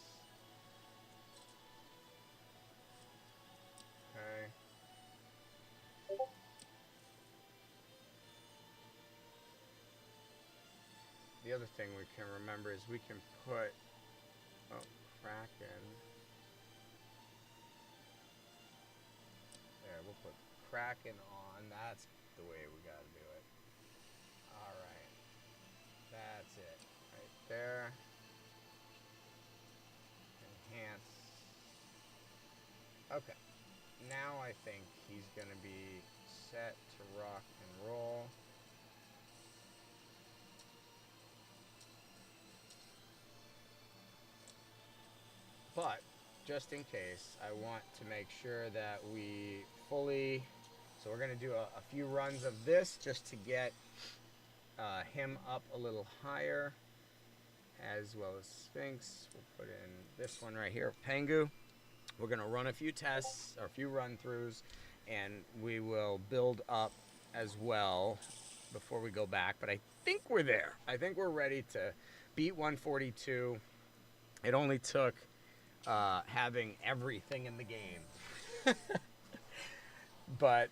Okay. The other thing we can remember is we can put Kraken. There, we'll put Kraken on. That's the way we gotta do it. Alright. That's it. Right there. Enhance. Okay. Now I think he's gonna be set to rock and roll. But just in case, I want to make sure that we fully, so we're going to do a few runs of this just to get him up a little higher, as well as Sphinx. We'll put in this one right here, Pengu. We're going to run a few tests, or a few run-throughs, and we will build up as well before we go back. But I think we're there. I think we're ready to beat 142. It only took having everything in the game. But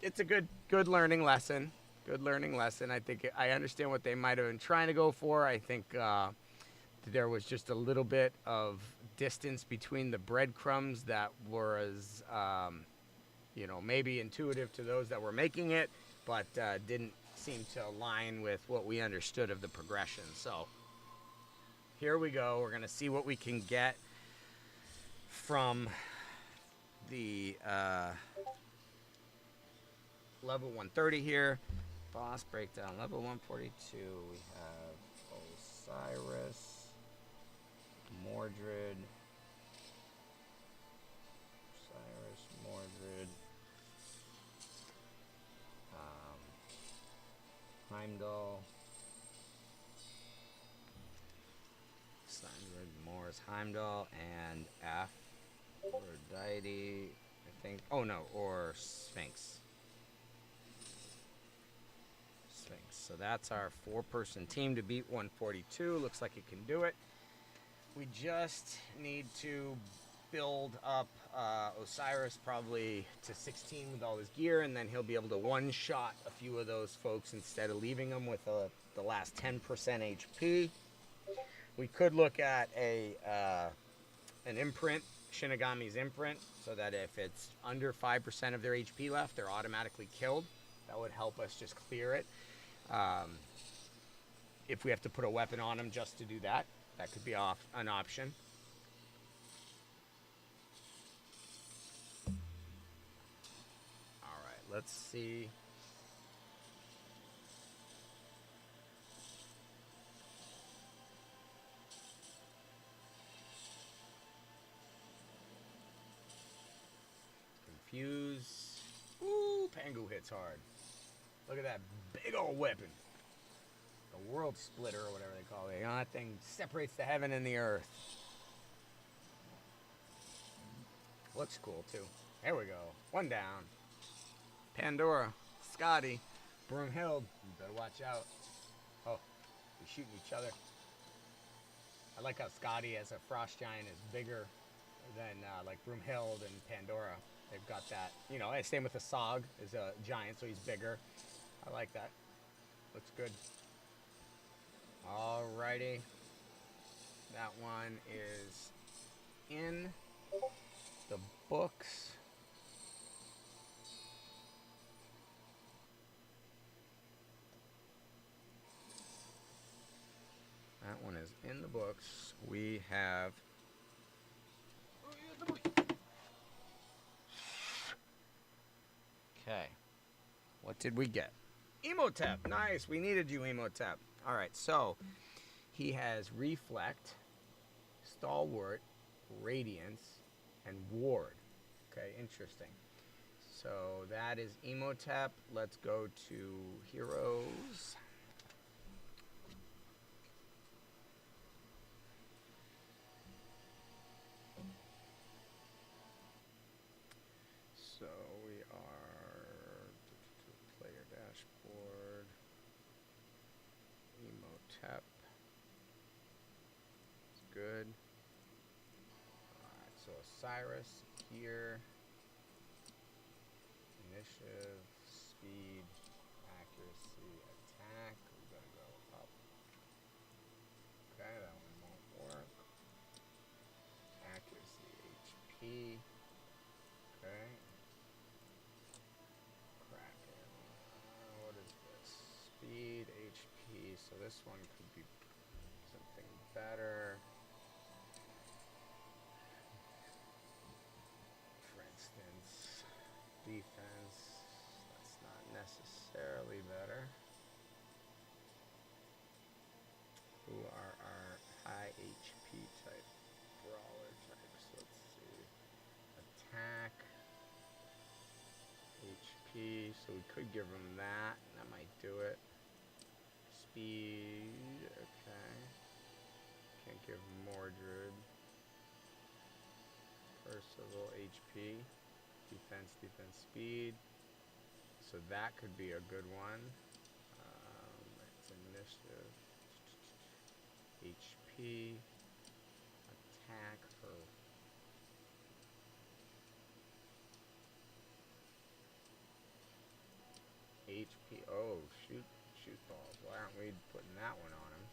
it's a good learning lesson. Good learning lesson. I think I understand what they might have been trying to go for. I think there was just a little bit of distance between the breadcrumbs that was, maybe intuitive to those that were making it, but didn't seem to align with what we understood of the progression. So here we go. We're going to see what we can get from the level 130 here. Boss breakdown, level 142. We have Osiris, Mordred, Heimdall, Morris, Heimdall, and Aphrodite, I think. Oh no, or Sphinx. So that's our 4-person team to beat 142. Looks like it can do it. We just need to build up Osiris probably to 16 with all his gear, and then he'll be able to one-shot a few of those folks instead of leaving them with the last 10% HP. We could look at an imprint, Shinigami's imprint, so that if it's under 5% of their HP left, they're automatically killed. That would help us just clear it. If we have to put a weapon on them just to do that, that could be an option. All right, let's see. Confuse. Ooh, Pengu hits hard. Look at that big old weapon. The world splitter or whatever they call it. You know, that thing separates the heaven and the earth. Looks cool too. There we go. One down. Pandora, Scotty, Broomhild. You better watch out. Oh, they're shooting each other. I like how Scotty as a frost giant is bigger than like Broomhild and Pandora. They've got that, same with the Sog is a giant, so he's bigger. I like that. Looks good. Alrighty. That one is in the books. have... Okay. What did we get? Emotep. Nice. We needed you, Emotep. All right. So he has Reflect, Stalwart, Radiance, and Ward. Okay. Interesting. So that is Emotep. Let's go to Heroes. So we are player dashboard, Emotep. It's good. Alright, so Osiris here. Initiative, speed, accuracy, attack. We're gonna go up. Okay, that one won't work. Accuracy, HP. Okay. Kraken. What is this? Speed, HP. So this one could be something better. For instance, defense. That's not necessarily better. Who are our high HP type brawler types? Let's see. Attack. HP, so we could give him that. That might do it. Speed, okay. Can't give him Mordred. Percival, HP. Defense, defense, speed. So that could be a good one. It's initiative. HP. Attack for... HP. Oh, shoot balls. Why aren't we putting that one on him?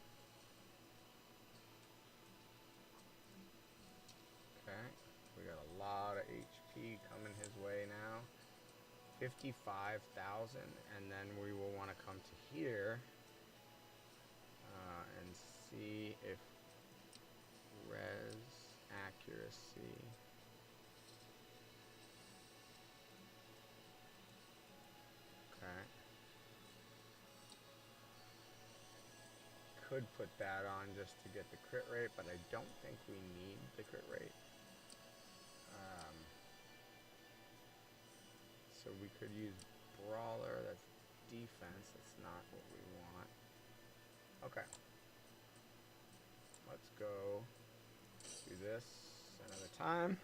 Okay. We got a lot of HP coming his way now. 55,000. And then we will want to come to here and see if res, accuracy. Okay. Could put that on just to get the crit rate, but I don't think we need the crit rate. So we could use Brawler, that's defense, that's not what we want. Okay. Let's go do this another time.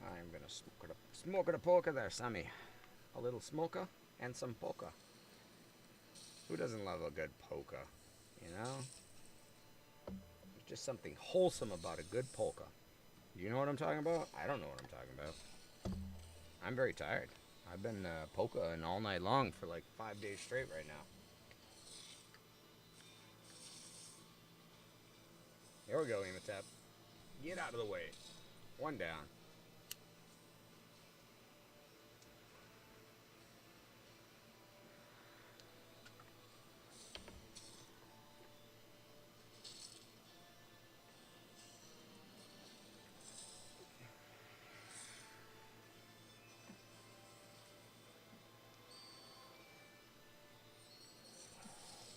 I'm gonna smoke it a polka there, Sammy. A little smoker and some polka. Who doesn't love a good polka, you know? There's just something wholesome about a good polka. You know what I'm talking about? I don't know what I'm talking about. I'm very tired. I've been polkaing all night long for like 5 days straight right now. Here we go, Emotep. Get out of the way. One down.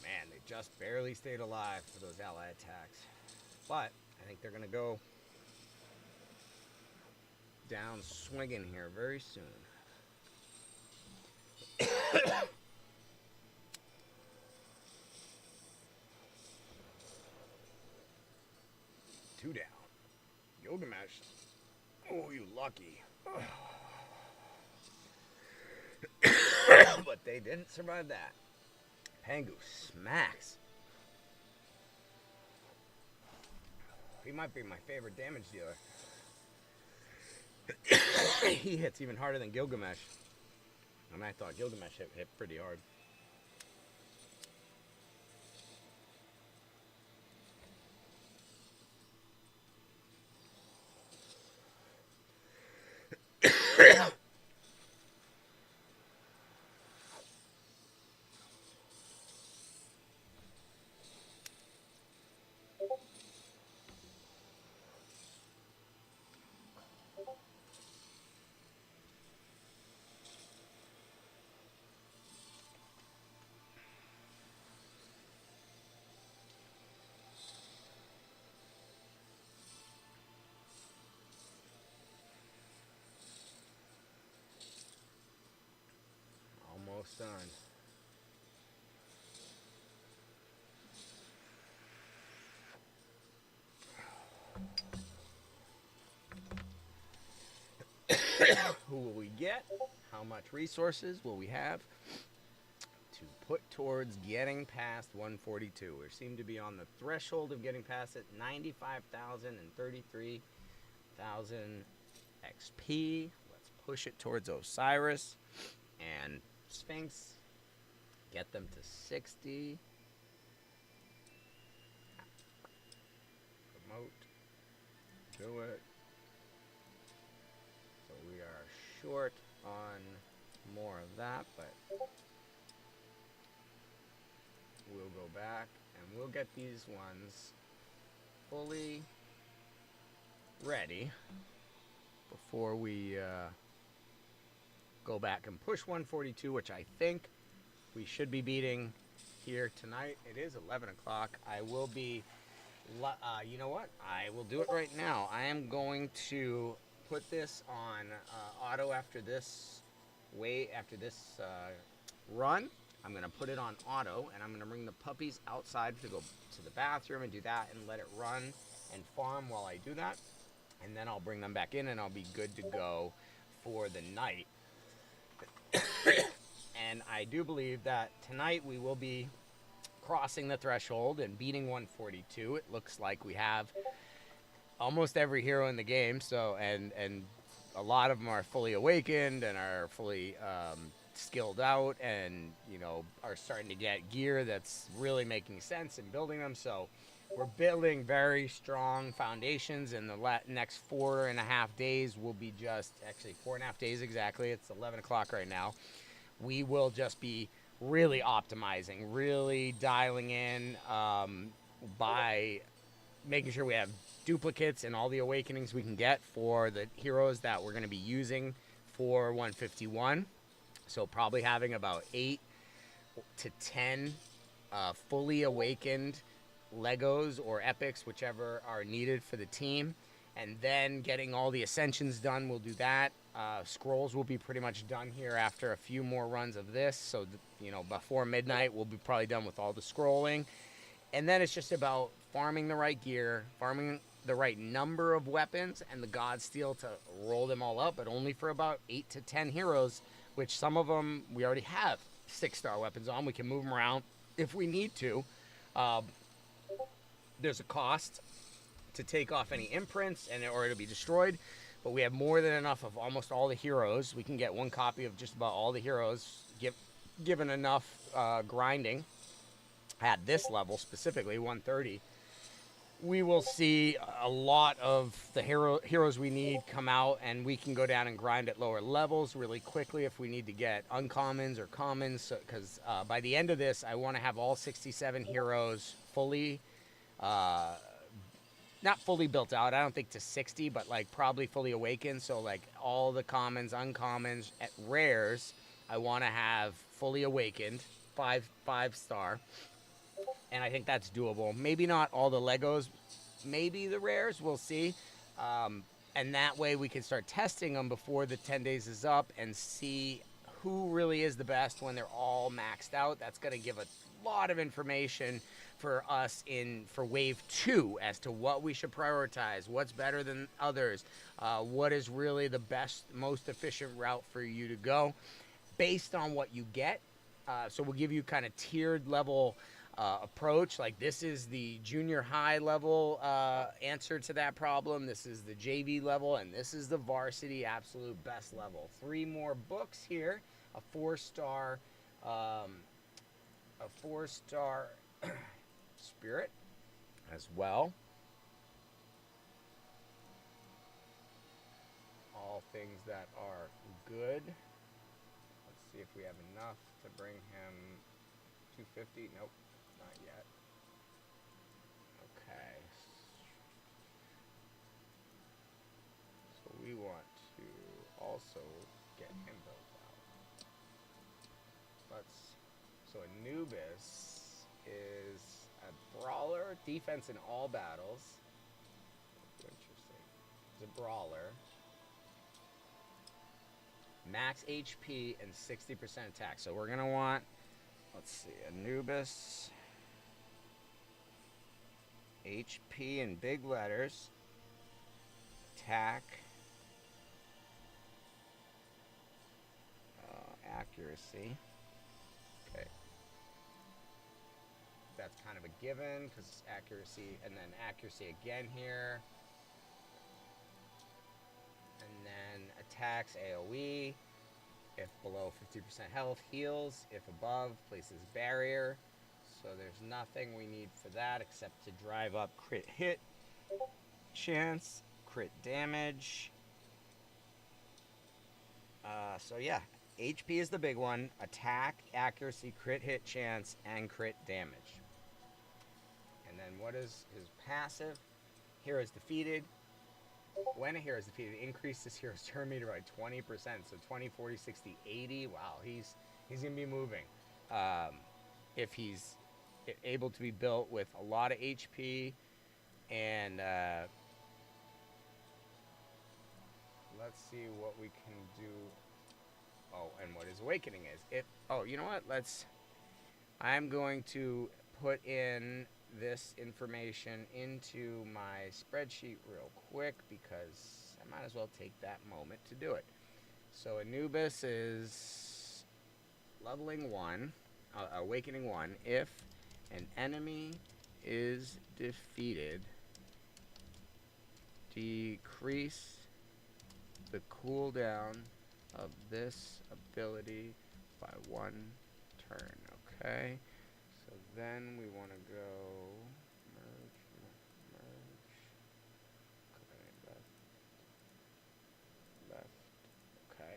Man, they just barely stayed alive for those ally attacks. But I think they're going to go down swinging here very soon. Two down. Gilgamesh. Oh, you lucky. But they didn't survive that. Pangu smacks. He might be my favorite damage dealer. He hits even harder than Gilgamesh. And I thought Gilgamesh hit pretty hard. almost done. Who will we get? How much resources will we have to put towards getting past 142? We seem to be on the threshold of getting past it. 95,000 and 33,000 XP. Let's push it towards Osiris and Sphinx. Get them to 60. Promote. Do it. So we are short on more of that, but we'll go back and we'll get these ones fully ready before we go back and push 142, which I think we should be beating here tonight. It is 11 o'clock. I will be, you know what? I will do it right now. I am going to put this on auto after this run. I'm going to put it on auto, and I'm going to bring the puppies outside to go to the bathroom and do that and let it run and farm while I do that. And then I'll bring them back in, and I'll be good to go for the night. And I do believe that tonight we will be crossing the threshold and beating 142. It looks like we have almost every hero in the game, so and a lot of them are fully awakened and are fully skilled out, and you know, are starting to get gear that's really making sense in building them. So we're building very strong foundations, and the next 4.5 days will be just, actually 4.5 days exactly, it's 11 o'clock right now. We will just be really optimizing, really dialing in by making sure we have duplicates and all the awakenings we can get for the heroes that we're going to be using for 151. So probably having about 8 to 10 fully awakened Legos or epics, whichever are needed for the team, and then getting all the ascensions done. We'll do that. Scrolls will be pretty much done here after a few more runs of this, so you know, before midnight we'll be probably done with all the scrolling. And then it's just about farming the right gear, farming the right number of weapons and the god steel to roll them all up, but only for about 8 to 10 heroes, which some of them we already have 6-star weapons on. We can move them around if we need to. There's a cost to take off any imprints and or it'll be destroyed, but we have more than enough of almost all the heroes. We can get one copy of just about all the heroes given enough grinding at this level, specifically 130. We will see a lot of the heroes we need come out, and we can go down and grind at lower levels really quickly if we need to get uncommons or commons, because by the end of this I want to have all 67 heroes fully not fully built out, I don't think to 60, but like probably fully awakened. So like all the commons, uncommons, at rares, I want to have fully awakened, 5-star. And I think that's doable. Maybe not all the Legos, maybe the rares, we'll see. And that way we can start testing them before the 10 days is up and see who really is the best when they're all maxed out. That's going to give a lot of information for us for wave 2 as to what we should prioritize, what's better than others, what is really the best, most efficient route for you to go based on what you get. So we'll give you kind of tiered level approach. Like this is the junior high level answer to that problem. This is the JV level, and this is the varsity absolute best level. 3 more books here, a 4-star spirit as well. All things that are good. Let's see if we have enough to bring him 250. Nope, not yet. Okay. So we want to also get him built out. So Anubis is a brawler, defense in all battles. Interesting. He's a brawler. max HP and 60% attack. So we're gonna want, let's see, Anubis, HP in big letters, attack, accuracy. Okay. That's kind of a given because it's accuracy, and then accuracy again here. And then attacks AoE. If below 50% health, heals. If above, places barrier. So there's nothing we need for that except to drive up crit hit chance, crit damage. So yeah, HP is the big one. Attack, accuracy, crit hit chance, and crit damage. And then what is his passive? Hero is defeated. When a hero is defeated, increase this hero's turn meter by 20%. So 20, 40, 60, 80. Wow, he's going to be moving. If he's able to be built with a lot of HP. And let's see what we can do. Oh, and what his awakening is. Oh, you know what? I'm going to put in this information into my spreadsheet real quick because I might as well take that moment to do it. So Anubis is leveling 1, awakening 1. If an enemy is defeated, decrease the cooldown of this ability by 1 turn. Okay. So then we want to go merge, okay, left, okay,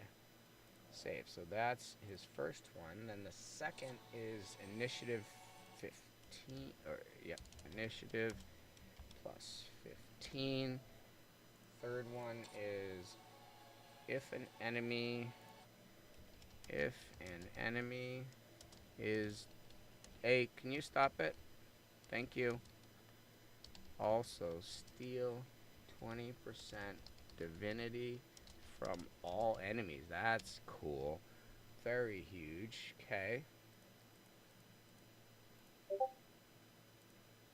save. So that's his first one. Then the second is initiative 15, initiative plus 15. Third one is if an enemy is... Hey, can you stop it? Thank you. Also, steal 20% divinity from all enemies. That's cool. Very huge. Okay.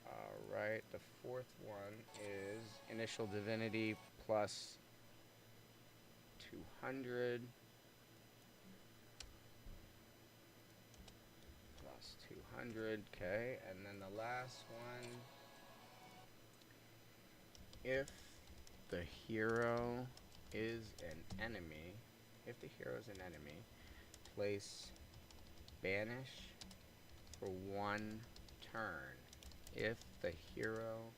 Alright, the fourth one is initial divinity plus 200. 200, okay, and then the last one, if the hero is an enemy, place banish for 1 turn. If the hero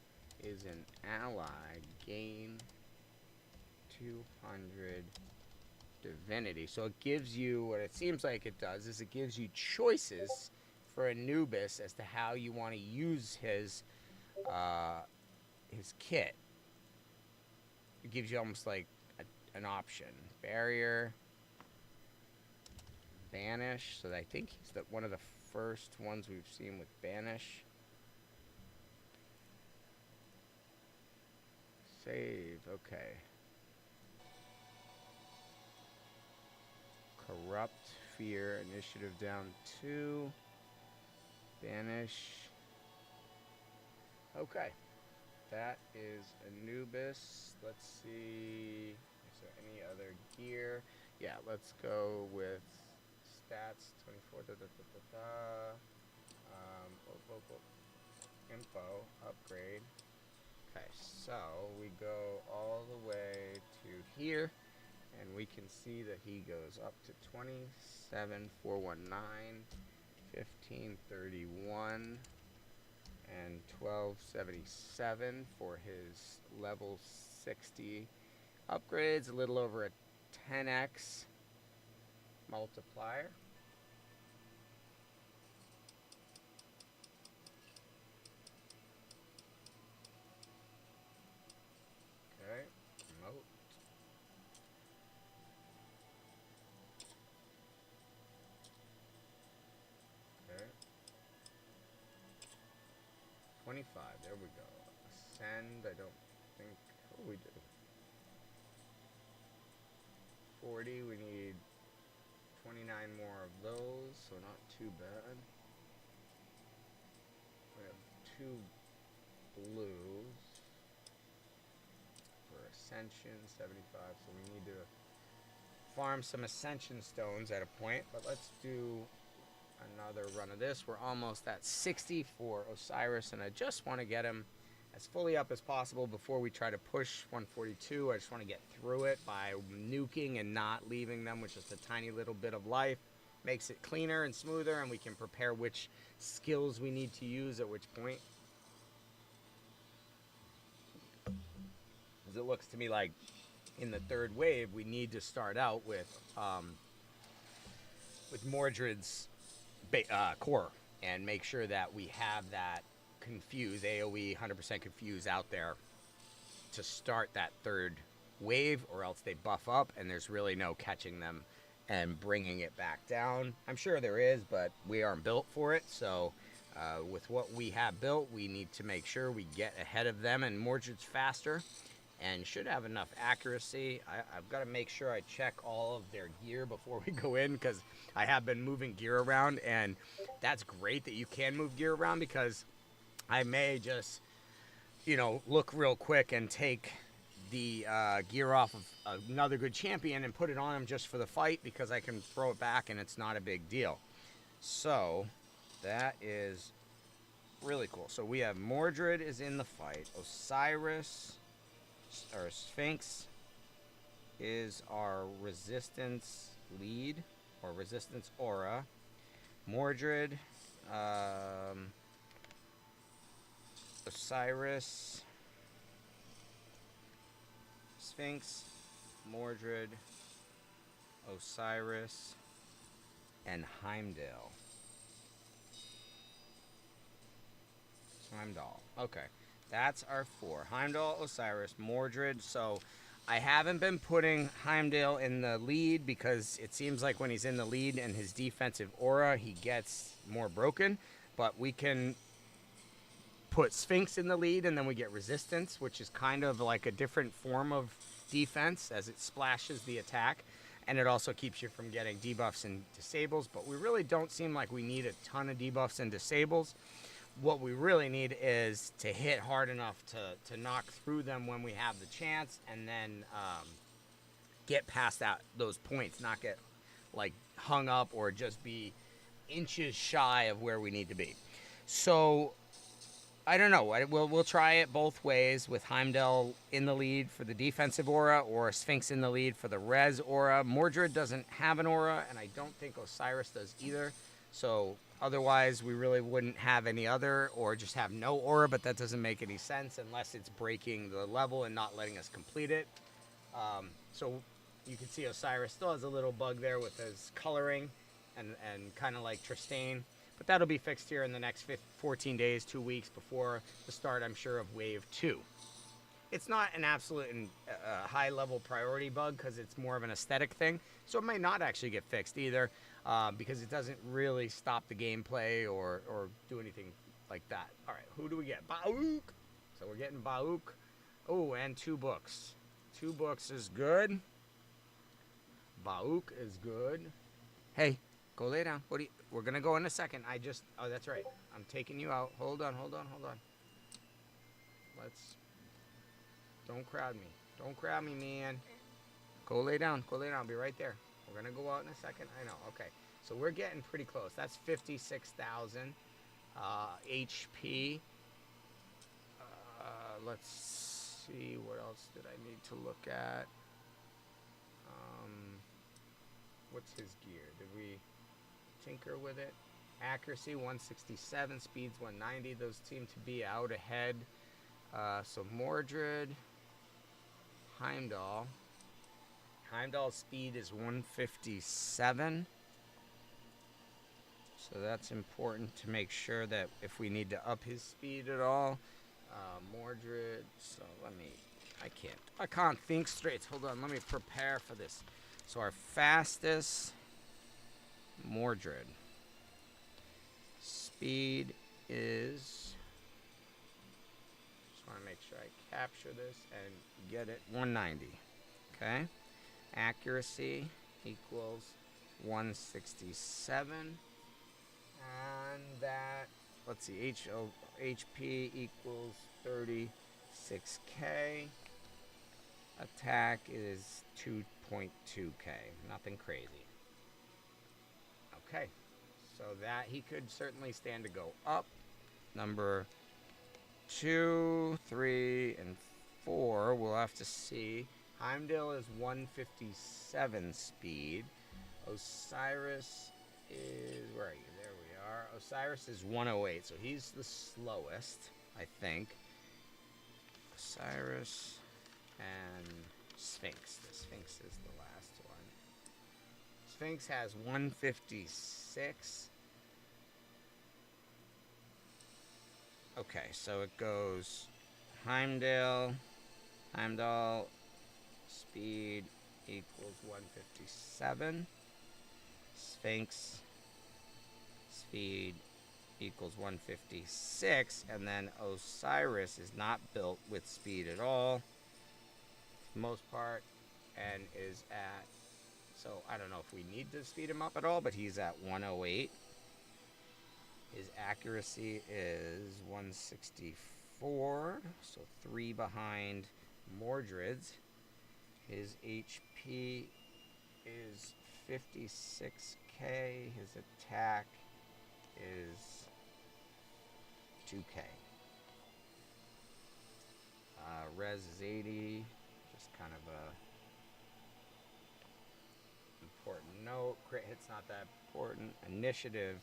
is an ally, gain 200 divinity. So it gives you, what it seems like it does, is it gives you choices for Anubis as to how you want to use his kit. It gives you almost like an option. Barrier, banish. So I think he's one of the first ones we've seen with banish. Save. Okay. Corrupt, fear, initiative down 2. Banish. Okay. That is Anubis. Let's see. Is there any other gear? Yeah, let's go with stats 24. Info. Upgrade. Okay, so we go all the way to here. And we can see that he goes up to 27,419, 1531, and 1277 for his level 60 upgrades. A little over a 10x multiplier. Okay, promote. Okay. 25, there we go. Ascend, I don't think, what do we do? 40, we need 29 more of those, so not too bad. We have 2 blues for Ascension, 75, so we need to farm some Ascension stones at a point, but let's do another run of this. We're almost at 60 for Osiris, and I just want to get him as fully up as possible before we try to push 142. I just want to get through it by nuking and not leaving them with just a tiny little bit of life. Makes it cleaner and smoother, and we can prepare which skills we need to use at which point. As it looks to me like in the 3rd wave, we need to start out with Mordred's core and make sure that we have that confuse AoE 100% confuse out there to start that 3rd wave, or else they buff up and there's really no catching them and bringing it back down. I'm sure there is, but we aren't built for it, so with what we have built, we need to make sure we get ahead of them, and Mordred's faster and should have enough accuracy. I've got to make sure I check all of their gear before we go in, because I have been moving gear around, and that's great that you can move gear around, because I may just, look real quick and take the gear off of another good champion and put it on him just for the fight, because I can throw it back and it's not a big deal. So that is really cool. So we have Mordred is in the fight. Osiris, or Sphinx, is our resistance lead, or resistance aura. Mordred, Osiris, Sphinx, Mordred, Osiris, and Heimdall. Heimdall. Okay. That's our 4. Heimdall, Osiris, Mordred. So I haven't been putting Heimdall in the lead, because it seems like when he's in the lead and his defensive aura, he gets more broken. But we can put Sphinx in the lead, and then we get resistance, which is kind of like a different form of defense as it splashes the attack. And it also keeps you from getting debuffs and disables. But we really don't seem like we need a ton of debuffs and disables. What we really need is to hit hard enough to knock through them when we have the chance, and then get past those points, not get like hung up or just be inches shy of where we need to be. So I don't know. We'll try it both ways, with Heimdall in the lead for the defensive aura, or Sphinx in the lead for the res aura. Mordred doesn't have an aura, and I don't think Osiris does either. So otherwise, we really wouldn't have any other, or just have no aura, but that doesn't make any sense unless it's breaking the level and not letting us complete it. So you can see Osiris still has a little bug there with his coloring, and kind of like Tristane. But that'll be fixed here in the next 14 days, 2 weeks before the start, I'm sure, of Wave 2. It's not an absolute high-level priority bug, because it's more of an aesthetic thing. So it might not actually get fixed either, because it doesn't really stop the gameplay or do anything like that. All right, who do we get? Bauk! So we're getting Bauk. Oh, and 2 books. 2 books is good. Bauk is good. Hey, go lay down. We're going to go in a second. Oh, that's right. I'm taking you out. Hold on. Don't crowd me. Don't crowd me, man. Go lay down. I'll be right there. We're going to go out in a second. I know. Okay. So we're getting pretty close. That's 56,000 HP. Let's see. What else did I need to look at? What's his gear? Did we tinker with it? Accuracy 167, speeds 190. Those seem to be out ahead. So Mordred, Heimdall. Heimdall's speed is 157. So that's important to make sure that if we need to up his speed at all. Mordred, so I can't think straight. Hold on, let me prepare for this. So our fastest, Mordred. Speed is, just want to make sure I capture this and get it, 190. Okay. Accuracy equals 167. And that, let's see, HP equals 36k. Attack is 2.2k. Nothing crazy. Okay. So that he could certainly stand to go up. Number 2, 3, and 4, we'll have to see. Heimdall is 157 speed. Osiris is, where are you? There we are. Osiris is 108, so he's the slowest, I think. Osiris and Sphinx. The Sphinx is the last one. Sphinx has 156. Okay, so it goes Heimdall, speed equals 157. Sphinx, speed equals 156. And then Osiris is not built with speed at all, for the most part, and is at, so I don't know if we need to speed him up at all, but he's at 108. His accuracy is 164, so 3 behind Mordred's. His HP is 56k. His attack is 2k. Res is 80, just kind of a important note. Crit hit's not that important. Initiative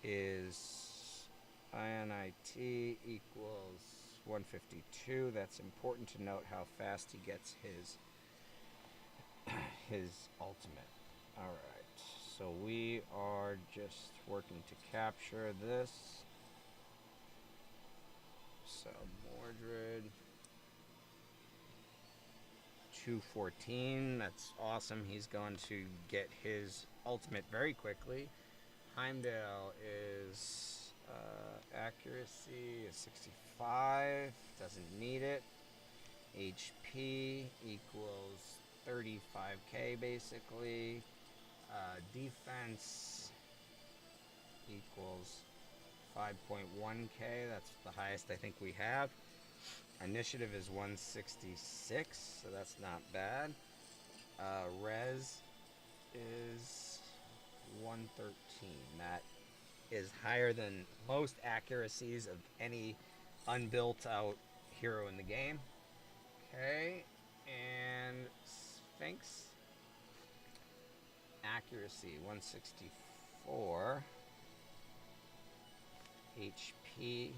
is INIT equals 152. That's important to note how fast he gets his ultimate. Alright, so we are just working to capture this. So Mordred 214, that's awesome. He's going to get his ultimate very quickly. Heimdall is accuracy is 65, doesn't need it. HP equals 35k basically. Defense equals 5.1k, that's the highest I think we have. Initiative is 166, so that's not bad. Res is 113. That is higher than most accuracies of any unbuilt out hero in the game. Okay, and Sphinx accuracy 164. HP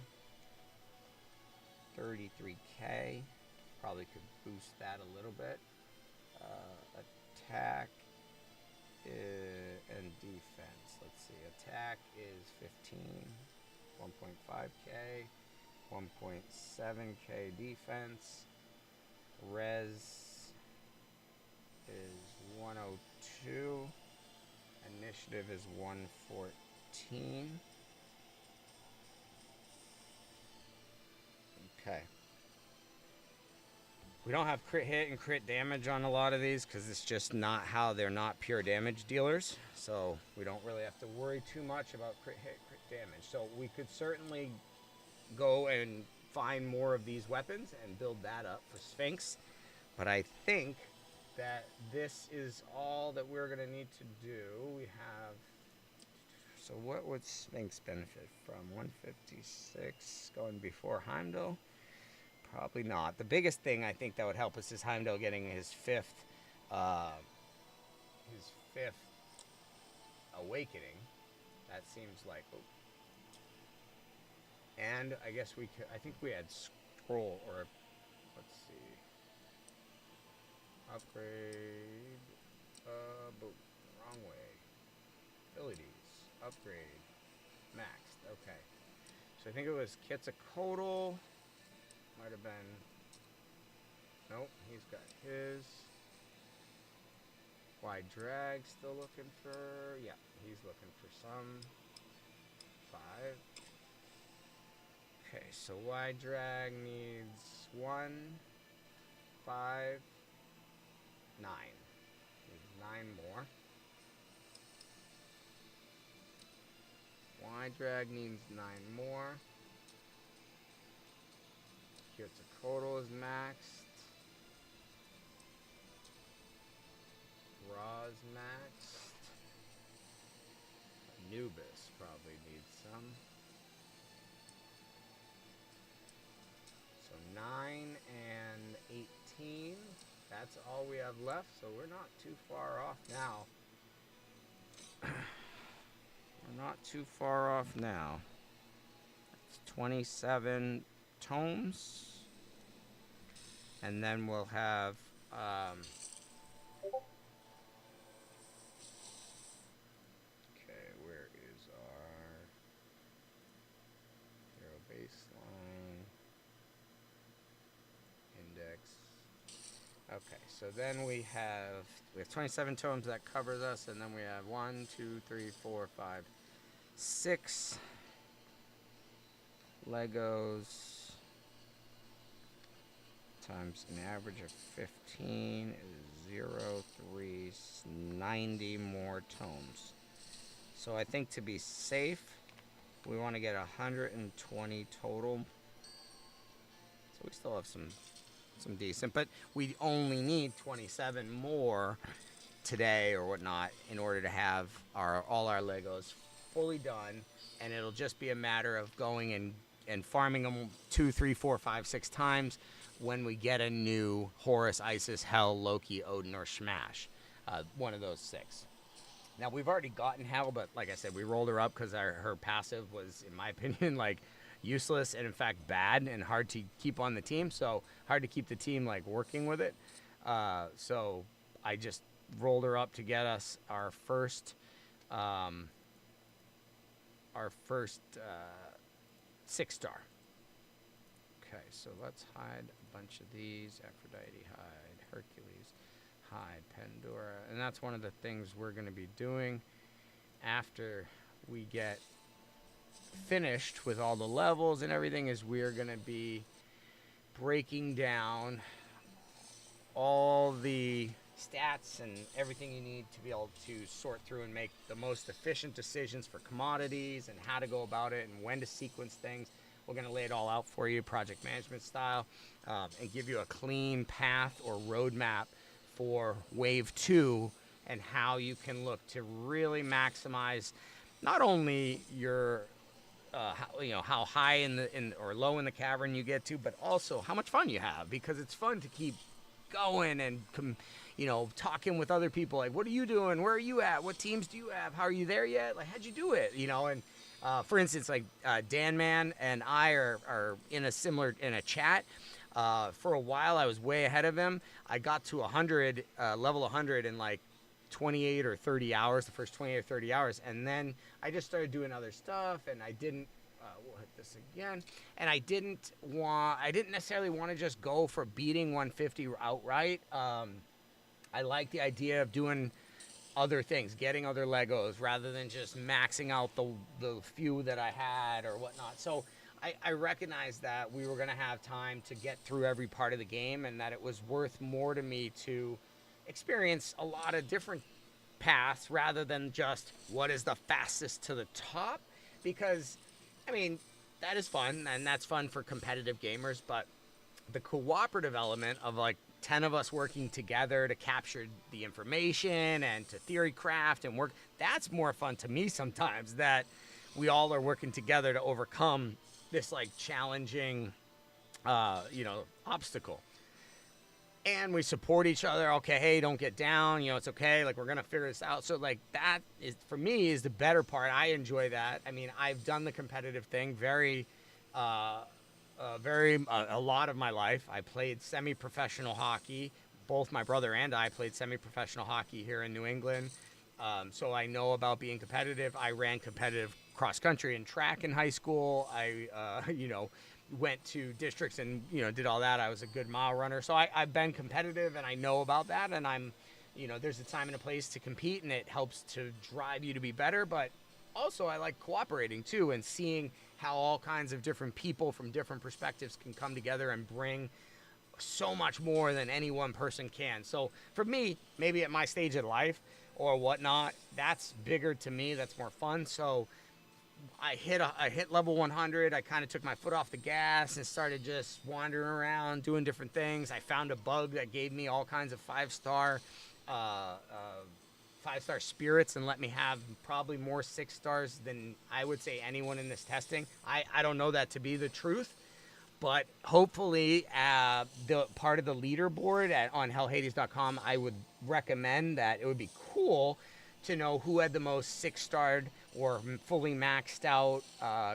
33k. Probably could boost that a little bit. Attack and defense. Let's see. Attack is 15. 1.5k. 1.7k defense. Res is 102. Initiative is 114. Okay. We don't have crit hit and crit damage on a lot of these because it's just not how they're not pure damage dealers. So we don't really have to worry too much about crit hit, crit damage. So we could certainly go and find more of these weapons and build that up for Sphinx. But I think that this is all that we're going to need to do. We have... So what would Sphinx benefit from? 156 going before Heimdall? Probably not. The biggest thing I think that would help us is Heimdall getting his fifth awakening. That seems like... Oh. And I guess we could... I think we had scroll or... Let's see. Upgrade... Boom. Wrong way. Abilities. Upgrade. Maxed. Okay. So I think it was Quetzalcoatl. Might have been... Nope. He's got his. Wide drag still looking for... Yeah. He's looking for some. 5. Okay. So wide drag needs 1. 5. 9. Needs 9 more. my drag needs 9 more. Quetzalcoatl is maxed. Ra's maxed. Anubis probably needs some. So 9 and 18. That's all we have left, so we're not too far off now. We're not too far off now. It's 27 tomes. And then we'll have okay, where is our hero baseline index? Okay, so then we have 27 tomes that covers us, and then we have 1, 2, 3, 4, 5, 6 Legos times an average of 15 is 0, 3, 90 more tomes. So I think to be safe, we want to get 120 total. So we still have some decent, but we only need 27 more today or whatnot in order to have all our Legos fully done, and it'll just be a matter of going and farming them 2, 3, 4, 5, 6 times when we get a new Horus, Isis, Hel, Loki, Odin, or Smash. One of those 6. Now, we've already gotten Hel, but like I said, we rolled her up because her passive was, in my opinion, like useless and in fact bad and hard to keep on the team. So hard to keep the team like working with it. So I just rolled her up to get us our first 6-star. Okay, so let's hide a bunch of these. Aphrodite, hide. Hercules, hide. Pandora. And that's one of the things we're going to be doing after we get finished with all the levels and everything, is we're going to be breaking down all the stats and everything you need to be able to sort through and make the most efficient decisions for commodities and how to go about it and when to sequence things. We're going to lay it all out for you, project management style, and give you a clean path or roadmap for Wave 2 and how you can look to really maximize not only your, how high in or low in the cavern you get to, but also how much fun you have, because it's fun to keep going and talking with other people. Like, what are you doing? Where are you at? What teams do you have? How are you there yet? Like, how'd you do it? And for instance, like Dan Man and I are in a chat. For a while, I was way ahead of him. I got to 100, level 100 in like 28 or 30 hours, the first 28 or 30 hours. And then I just started doing other stuff, and I didn't, we'll hit this again. And I didn't necessarily want to just go for beating 150 outright. I like the idea of doing other things, getting other Legos, rather than just maxing out the few that I had or whatnot. So I recognized that we were going to have time to get through every part of the game, and that it was worth more to me to experience a lot of different paths rather than just what is the fastest to the top. Because, I mean, that is fun, and that's fun for competitive gamers, but the cooperative element of like 10 of us working together to capture the information and to theory craft and work, that's more fun to me sometimes, that we all are working together to overcome this like challenging obstacle, and we support each other. Okay, hey, don't get down, it's okay, like we're gonna figure this out. So like that is, for me, is the better part. I enjoy that. I mean, I've done the competitive thing a lot of my life. I played semi-professional hockey. Both my brother and I played semi-professional hockey here in New England. So I know about being competitive. I ran competitive cross country and track in high school. I, went to districts and, did all that. I was a good mile runner. So I've been competitive, and I know about that. And I'm, there's a time and a place to compete, and it helps to drive you to be better. But also I like cooperating too, and seeing how all kinds of different people from different perspectives can come together and bring so much more than any one person can. So for me, maybe at my stage of life or whatnot, that's bigger to me. That's more fun. So I hit level 100. I kind of took my foot off the gas and started just wandering around doing different things. I found a bug that gave me all kinds of 5-star uh, uh, 5-star spirits and let me have probably more 6 stars than I would say anyone in this testing. I don't know that to be the truth, but hopefully the part of the leaderboard on hellhades.com, I would recommend that. It would be cool to know who had the most 6-starred or fully maxed out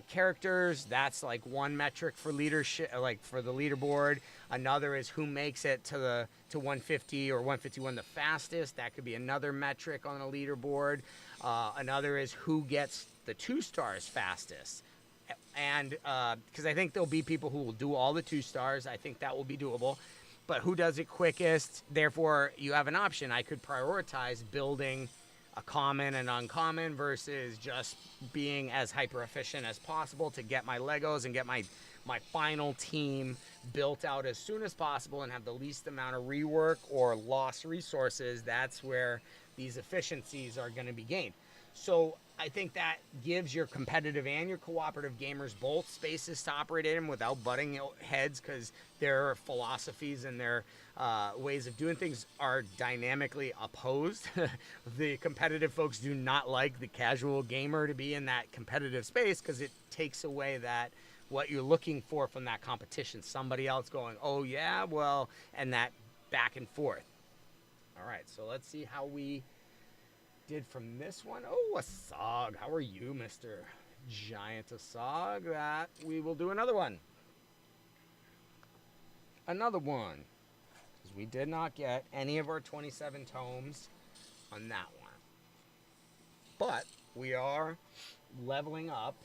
characters. That's like one metric for leadership, like for the leaderboard. Another is who makes it to 150 or 151 the fastest. That could be another metric on a leaderboard. Another is who gets the 2 stars fastest. And because I think there'll be people who will do all the 2 stars. I think that will be doable. But who does it quickest? Therefore, you have an option. I could prioritize building a common and uncommon versus just being as hyper efficient as possible to get my Legos and get my final team built out as soon as possible and have the least amount of rework or lost resources. That's where these efficiencies are going to be gained. So I think that gives your competitive and your cooperative gamers both spaces to operate in without butting heads, because their philosophies and their ways of doing things are dynamically opposed. The competitive folks do not like the casual gamer to be in that competitive space because it takes away that what you're looking for from that competition. Somebody else going, oh yeah, well, and that back and forth. All right, so let's see how we did from this one. Oh, Asog. How are you, Mr. Giant Asog? That we will do another one. Another one. Because we did not get any of our 27 tomes on that one. But we are leveling up,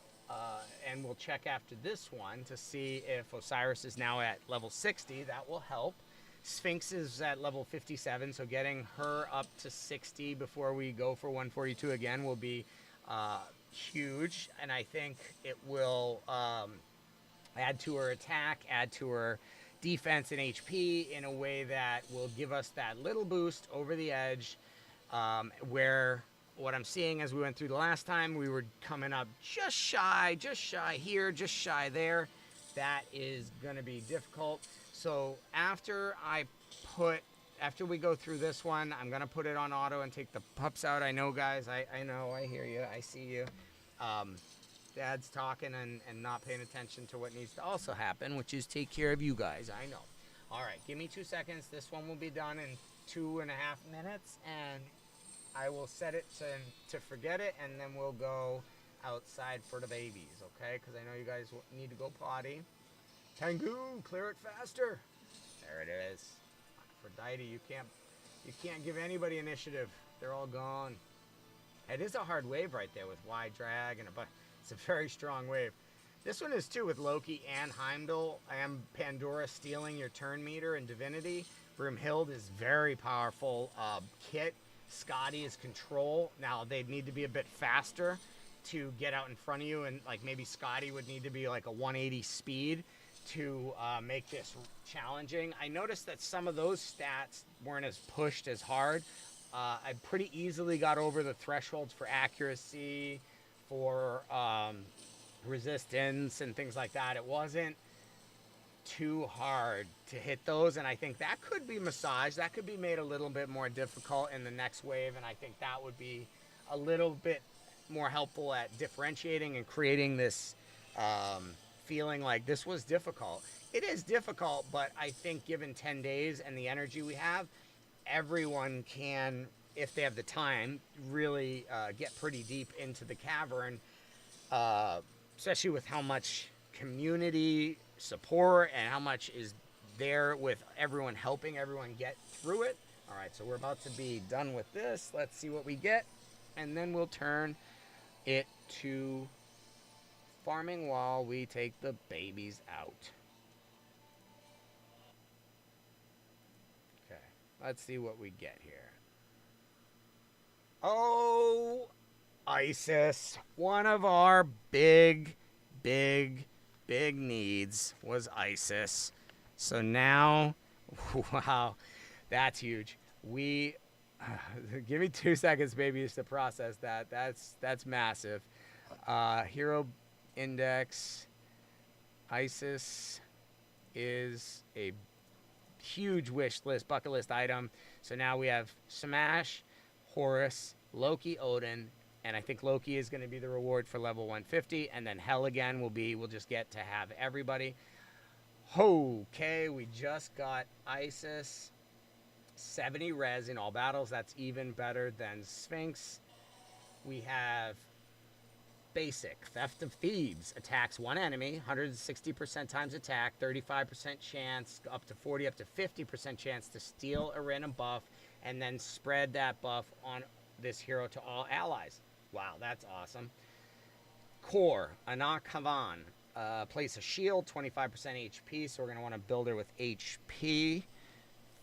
and we'll check after this one to see if Osiris is now at level 60. That will help. Sphinx is at level 57, so getting her up to 60 before we go for 142 again will be huge, and I think it will add to her attack, add to her defense and HP in a way that will give us that little boost over the edge, where what I'm seeing as we went through the last time, we were coming up just shy here, just shy there. That is going to be difficult. So after we go through this one, I'm going to put it on auto and take the pups out. I know, guys. I know. I hear you. I see you. Dad's talking and not paying attention to what needs to also happen, which is take care of you guys. I know. All right. Give me 2 seconds. This one will be done in 2.5 minutes, and I will set it to forget it, and then we'll go outside for the babies, okay? Because I know you guys need to go potty. Tengu, clear it faster. There it is. Aphrodite, you can't give anybody initiative. They're all gone. It is a hard wave right there with wide drag and it's a very strong wave. This one is too with Loki and Heimdall. I am Pandora stealing your turn meter in Divinity. Broomhild is very powerful. Kit, Scotty is control. Now they'd need to be a bit faster to get out in front of you, and like maybe Scotty would need to be like a 180 speed to make this challenging. I noticed that some of those stats weren't as pushed as hard. I pretty easily got over the thresholds for accuracy, for resistance and things like that. It wasn't too hard to hit those, and I think that could be massaged. That could be made a little bit more difficult in the next wave, and I think that would be a little bit more helpful at differentiating and creating this feeling like this was difficult. It is difficult, but I think given 10 days and the energy we have, everyone can, if they have the time, really get pretty deep into the cavern, especially with how much community support and how much is there with everyone helping everyone get through it. All right, so we're about to be done with this. Let's see what we get, and then we'll turn it to farming while we take the babies out. Okay, let's see what we get here. Oh, Isis. One of our big needs was Isis. So now, wow, that's huge. We, give me 2 seconds, baby, just to process that. That's massive. Hero index. Isis is a huge wish list, bucket list item. So now we have Smash, Horus, Loki, Odin, and I think Loki is going to be the reward for level 150. And then Hell again we'll just get to have everybody. Okay, we just got Isis. 70 res in all battles. That's even better than Sphinx. We have basic Theft of Thebes. Attacks one enemy, 160% times attack, 35% chance, up to 40, up to 50% chance to steal a random buff, and then spread that buff on this hero to all allies. Wow, that's awesome. Core, Alpha Cavern. Place a shield, 25% HP, so we're going to want to build her with HP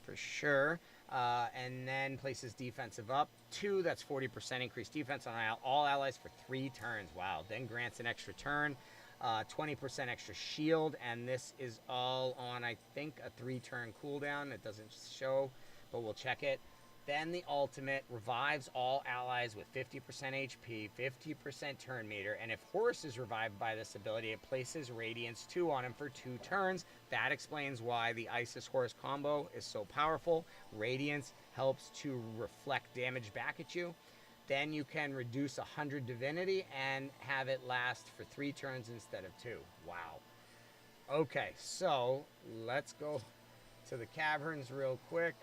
for sure. And then places defensive up 2, that's 40% increased defense on all allies for 3 turns. Wow. Then grants an extra turn, 20% extra shield, and this is all on, I think, a 3-turn cooldown. It doesn't show, but we'll check it. Then the ultimate revives all allies with 50% HP, 50% turn meter, and if Horus is revived by this ability, it places Radiance 2 on him for 2 turns. That explains why the Isis Horus combo is so powerful. Radiance helps to reflect damage back at you. Then you can reduce 100 divinity and have it last for 3 turns instead of 2. Wow. Okay, so let's go to the caverns real quick.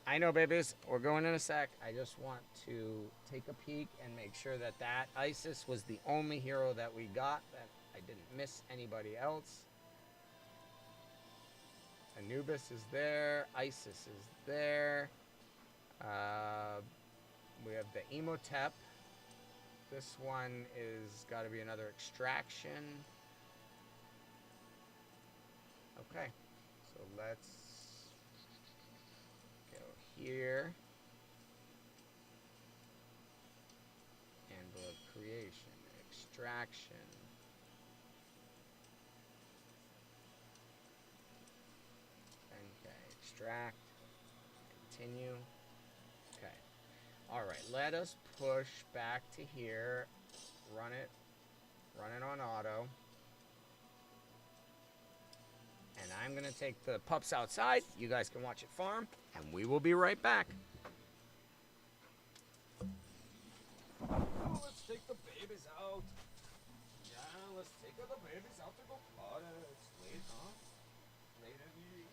I know, babies, we're going in a sec. I just want to take a peek and make sure that Isis was the only hero that we got, that I didn't miss anybody else. Anubis is there. Isis is there. We have the Emotep. This one is got to be another extraction. Okay, so let's here, Anvil of Creation, Extraction, okay, extract, continue, okay, alright, let us push back to here, run it on auto, and I'm going to take the pups outside. You guys can watch it farm, and we will be right back. Oh, let's take the babies out. Yeah, let's take the babies out to go potty. It's late, huh? Late in the evening.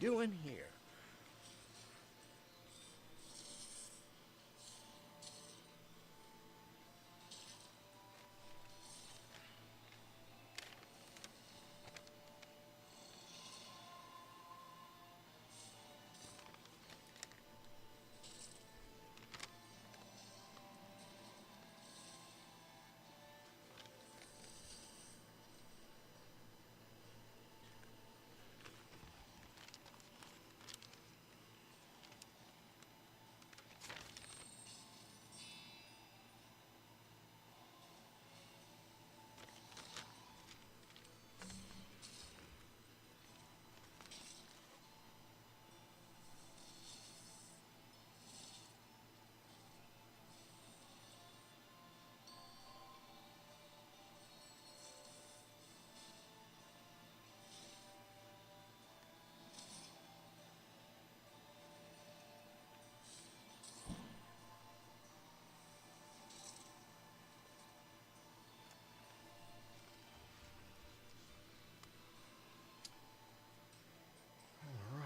doing here?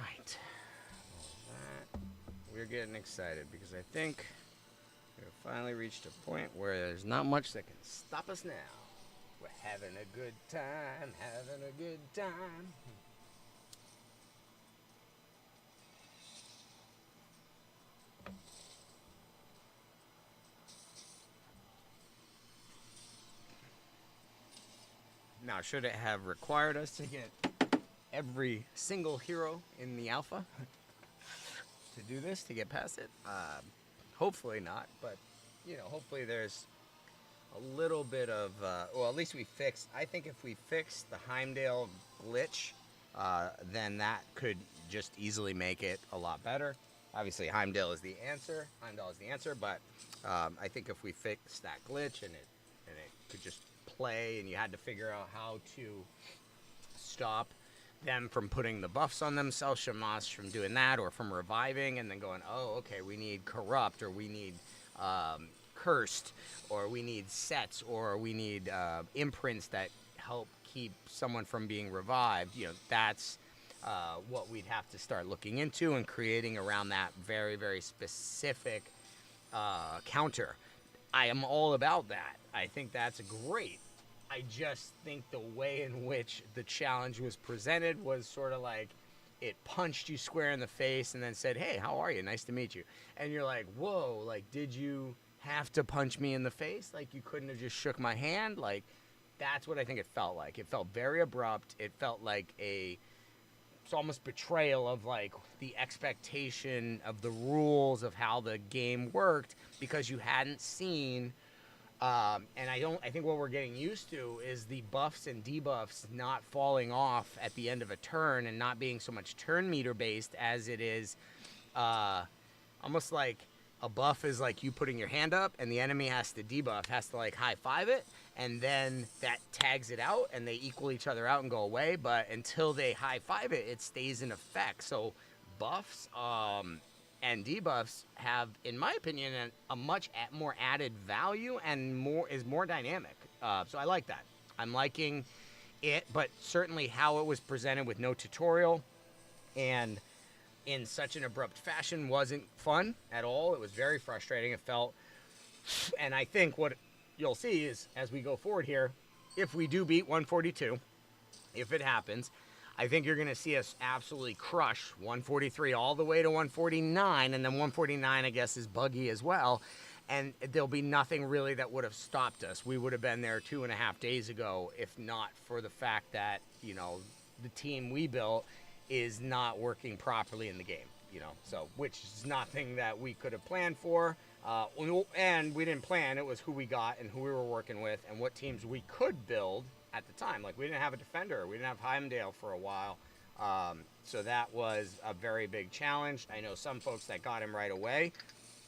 Right. We're getting excited because I think we've finally reached a point where there's not much that can stop us now. We're having a good time, having a good time. Now, should it have required us to get every single hero in the alpha to do this, to get past it? Hopefully not, but, you know, hopefully there's a little bit of, well, at least we fixed, I think if we fix the Heimdall glitch, then that could just easily make it a lot better. Obviously, Heimdall is the answer, but I think if we fix that glitch and it could just play and you had to figure out how to stop them from putting the buffs on themselves, Shamash from doing that, or from reviving and then going, oh, okay, we need corrupt, or we need cursed, or we need sets, or we need imprints that help keep someone from being revived. You know, that's what we'd have to start looking into and creating around that very, very specific counter. I am all about that. I think that's great. I just think the way in which the challenge was presented was sort of like it punched you square in the face and then said, hey, how are you? Nice to meet you. And you're like, whoa, like, did you have to punch me in the face? Like, you couldn't have just shook my hand? Like, that's what I think it felt like. It felt very abrupt. It felt like it's almost betrayal of, like, the expectation of the rules of how the game worked because you hadn't seen... and I think what we're getting used to is the buffs and debuffs not falling off at the end of a turn and not being so much turn meter based as it is almost like a buff is like you putting your hand up and the enemy has to debuff, has to like high five it, and then that tags it out and they equal each other out and go away. But until they high five it, it stays in effect. So buffs, and debuffs have, in my opinion, a much more added value and is more dynamic. So I like that. I'm liking it, but certainly how it was presented with no tutorial and in such an abrupt fashion wasn't fun at all. It was very frustrating. It felt, and I think what you'll see is as we go forward here, if we do beat 142, if it happens, I think you're going to see us absolutely crush 143 all the way to 149, and then 149, I guess, is buggy as well, and there'll be nothing really that would have stopped us. We would have been there 2.5 days ago, if not for the fact that, you know, the team we built is not working properly in the game, you know, so, which is nothing that we could have planned for, and we didn't plan. It was who we got and who we were working with and what teams we could build at the time. Like, we didn't have a defender. We didn't have Heimdall for a while. So that was a very big challenge. I know some folks that got him right away,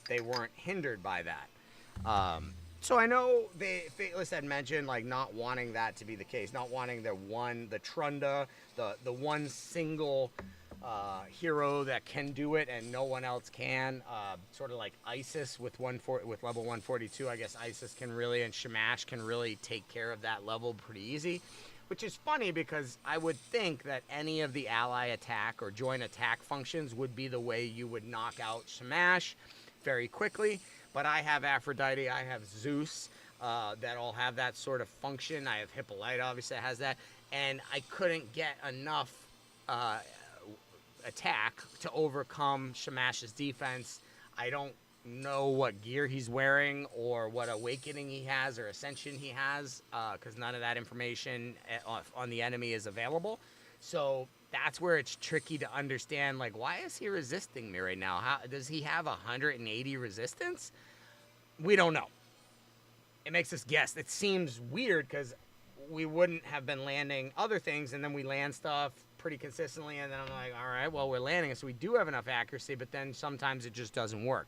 they weren't hindered by that. So I know Fateless had mentioned, like, not wanting that to be the case, not wanting the Trunda, the one single hero that can do it and no one else can. Sort of like Isis with level 142. I guess Isis can really, and Shamash can really take care of that level pretty easy. Which is funny because I would think that any of the ally attack or joint attack functions would be the way you would knock out Shamash very quickly. But I have Aphrodite, I have Zeus that all have that sort of function. I have Hippolyta, obviously, that has that. And I couldn't get enough attack to overcome Shamash's defense. I don't know what gear he's wearing or what awakening he has or ascension he has, because none of that information on the enemy is available. So that's where it's tricky to understand, like, why is he resisting me right now? How does he have 180 resistance? We don't know. It makes us guess. It seems weird because we wouldn't have been landing other things, and then we land stuff pretty consistently, and then I'm like, all right, well, we're landing it, so we do have enough accuracy, but then sometimes it just doesn't work.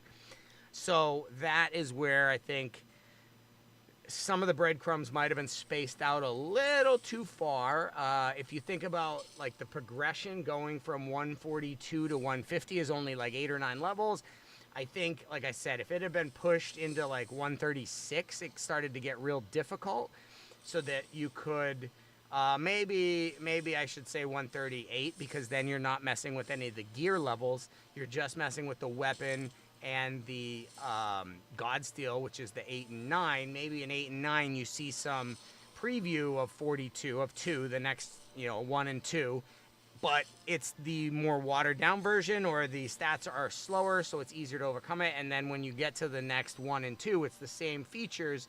So that is where I think some of the breadcrumbs might have been spaced out a little too far. If you think about like the progression going from 142 to 150 is only like 8 or 9 levels. I think, like I said, if it had been pushed into like 136, it started to get real difficult, so that you could maybe I should say 138, because then you're not messing with any of the gear levels. You're just messing with the weapon and the God Steel, which is the 8 and 9. Maybe in 8 and 9 you see some preview of 42, of 2, the next, 1 and 2. But it's the more watered down version, or the stats are slower, so it's easier to overcome it. And then when you get to the next 1 and 2, it's the same features,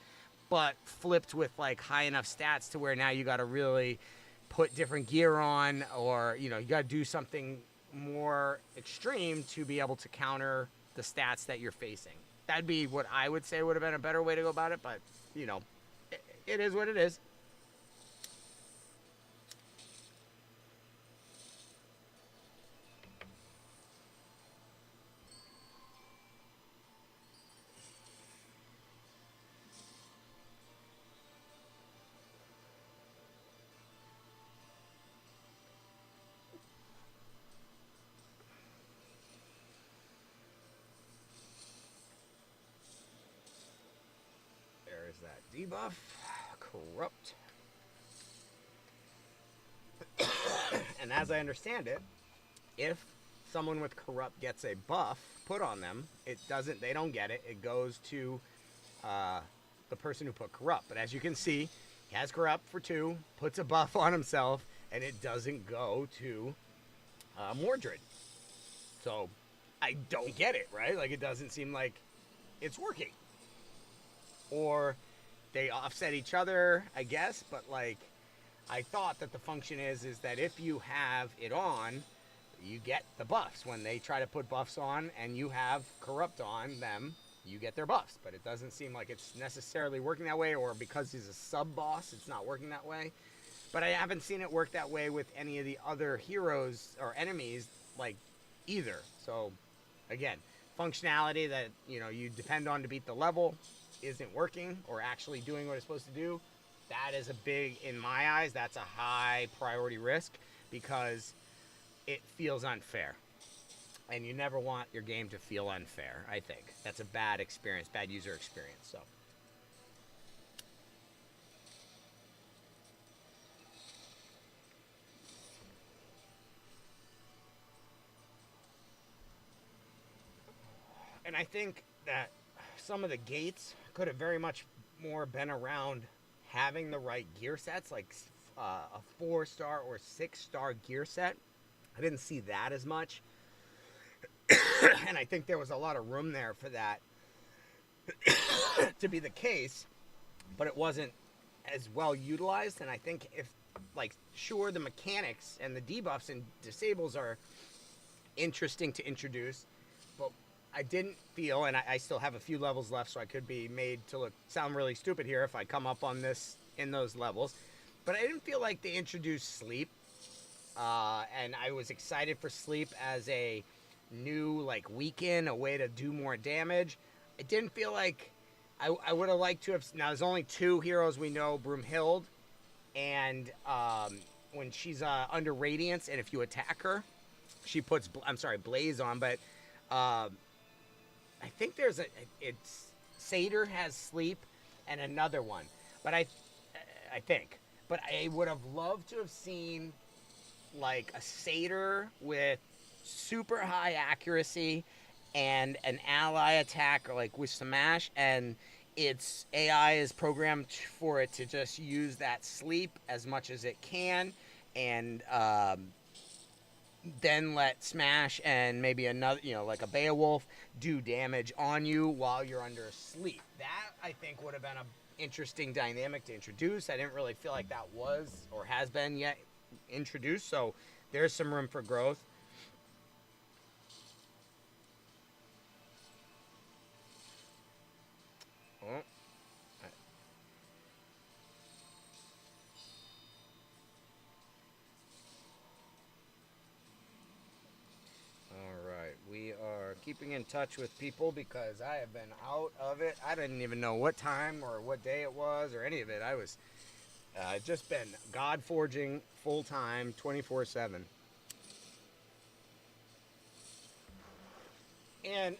but flipped with like high enough stats to where now you got to really put different gear on, or, you got to do something more extreme to be able to counter the stats that you're facing. That'd be what I would say would have been a better way to go about it, but, it is what it is. That debuff, corrupt. And as I understand it, if someone with corrupt gets a buff put on them, they don't get it. It goes to the person who put corrupt. But as you can see, he has corrupt for 2, puts a buff on himself, and it doesn't go to Mordred. So I don't get it, right? Like, it doesn't seem like it's working. Or they offset each other, I guess, but like, I thought that the function is that if you have it on, you get the buffs. When they try to put buffs on and you have corrupt on them, you get their buffs. But it doesn't seem like it's necessarily working that way, or because he's a sub-boss, it's not working that way. But I haven't seen it work that way with any of the other heroes or enemies, like, either. So, again, functionality that, you depend on to beat the level isn't working or actually doing what it's supposed to do. That is a big, in my eyes, that's a high priority risk, because it feels unfair. And you never want your game to feel unfair, I think. That's a bad experience, bad user experience. So and I think that some of the gates could have very much more been around having the right gear sets, like a 4-star or 6-star gear set. I didn't see that as much. And I think there was a lot of room there for that to be the case, but it wasn't as well utilized. And I think if, like, sure, the mechanics and the debuffs and disables are interesting to introduce, but I didn't feel, and I still have a few levels left, so I could be made to sound really stupid here if I come up on this in those levels, but I didn't feel like they introduced sleep, and I was excited for sleep as a new, like, weaken, a way to do more damage. It didn't feel like I would have liked to have. Now, there's only 2 heroes we know, Broomhild, and when she's under Radiance, and if you attack her, she puts, Blaze on, but I think there's it's Satyr has sleep and another one, but I think But I would have loved to have seen like a satyr with super high accuracy and an ally attack, or like with smash, and its AI is programmed for it to just use that sleep as much as it can, and then let smash and maybe another, like a Beowulf, do damage on you while you're under sleep. That I think would have been a interesting dynamic to introduce. I didn't really feel like that was or has been yet introduced, so there's some room for growth. Oh, all right. We are keeping in touch with people because I have been out of it. I didn't even know what time or what day it was or any of it. I was just been god forging full time, 24/7. And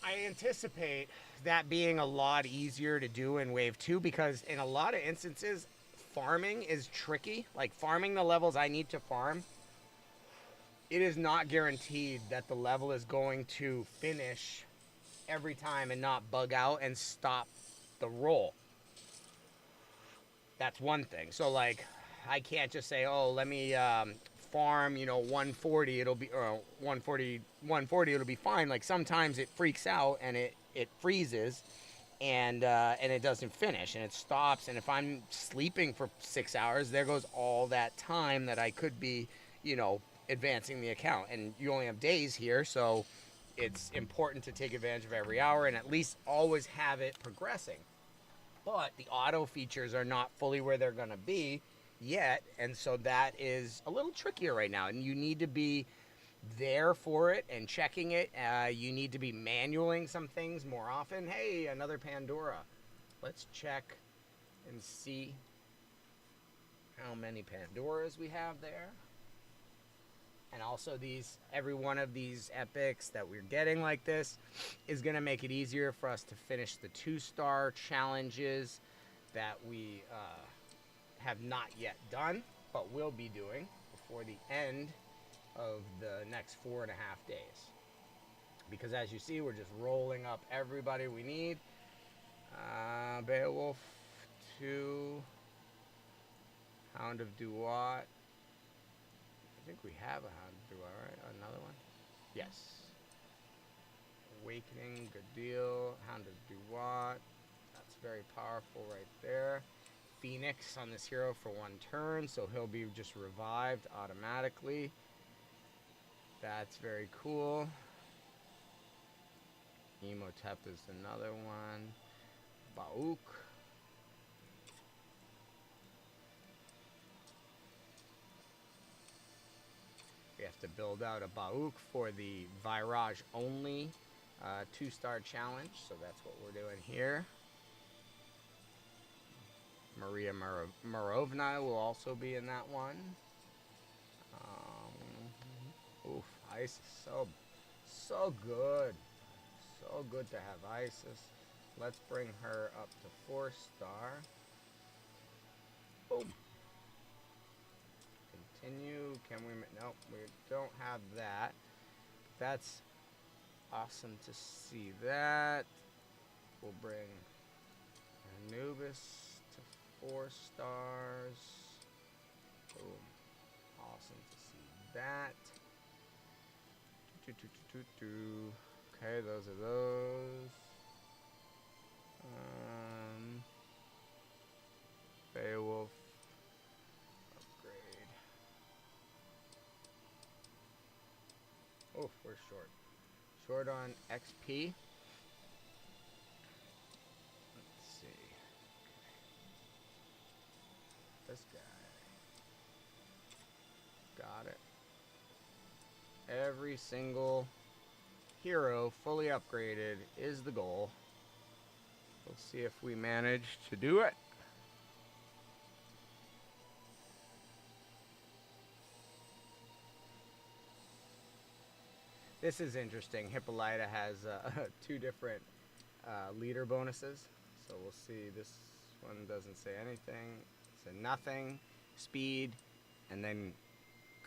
I anticipate that being a lot easier to do in Wave 2 because in a lot of instances, farming is tricky. Like farming the levels I need to farm, it is not guaranteed that the level is going to finish every time and not bug out and stop the roll. That's one thing. So like, I can't just say, oh, let me farm, 140. It'll be 140, 140. It'll be fine. Like sometimes it freaks out and it freezes, and it doesn't finish and it stops. And if I'm sleeping for 6 hours, there goes all that time that I could be, advancing the account. And you only have days here, so it's important to take advantage of every hour and at least always have it progressing. But the auto features are not fully where they're going to be yet, and so that is a little trickier right now, and you need to be there for it and checking it. You need to be manualing some things more often. Hey, another Pandora. Let's check and see how many Pandoras we have there. And also every one of these epics that we're getting like this is going to make it easier for us to finish the 2-star challenges that we have not yet done, but will be doing before the end of the next 4.5 days. Because as you see, we're just rolling up everybody we need. Beowulf 2, Hound of Duat. I think we have a Hound of Duat, right? Another one? Yes. Awakening, good deal. Hound of Duat. That's very powerful right there. Phoenix on this hero for 1 turn, so he'll be just revived automatically. That's very cool. Emotep is another one. Bauk. We have to build out a Bauk for the Virage only 2-star challenge, so that's what we're doing here. Maria Morovna will also be in that one. Oof, Isis, so good. So good to have Isis. Let's bring her up to 4-star. Boom. Continue. Can we? Nope, we don't have that. That's awesome to see that. We'll bring Anubis to 4 stars. Boom. Awesome to see that. Okay, those are those. Beowulf. Upgrade. Oh, we're short. Short on XP. Let's see. This guy. Got it. Every single hero fully upgraded is the goal. We'll see if we manage to do it. This is interesting. Hippolyta has 2 different leader bonuses. So we'll see. This one doesn't say anything. It's to nothing, speed, and then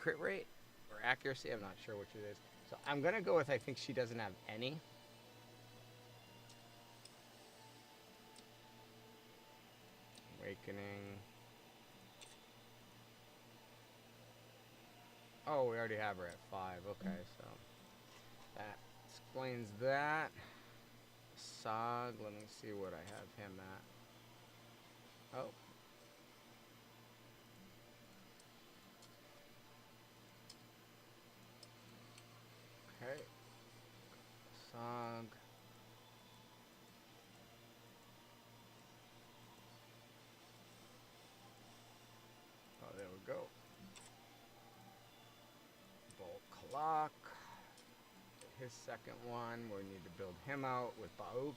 crit rate or accuracy. I'm not sure which it is. So I'm going to go with I think she doesn't have any. Awakening. Oh, we already have her at 5. Okay, so that explains that. Sog, let me see what I have him at. Oh. Okay. Sog. Oh, there we go. Bolt Clock. His second one, we need to build him out with Bauk.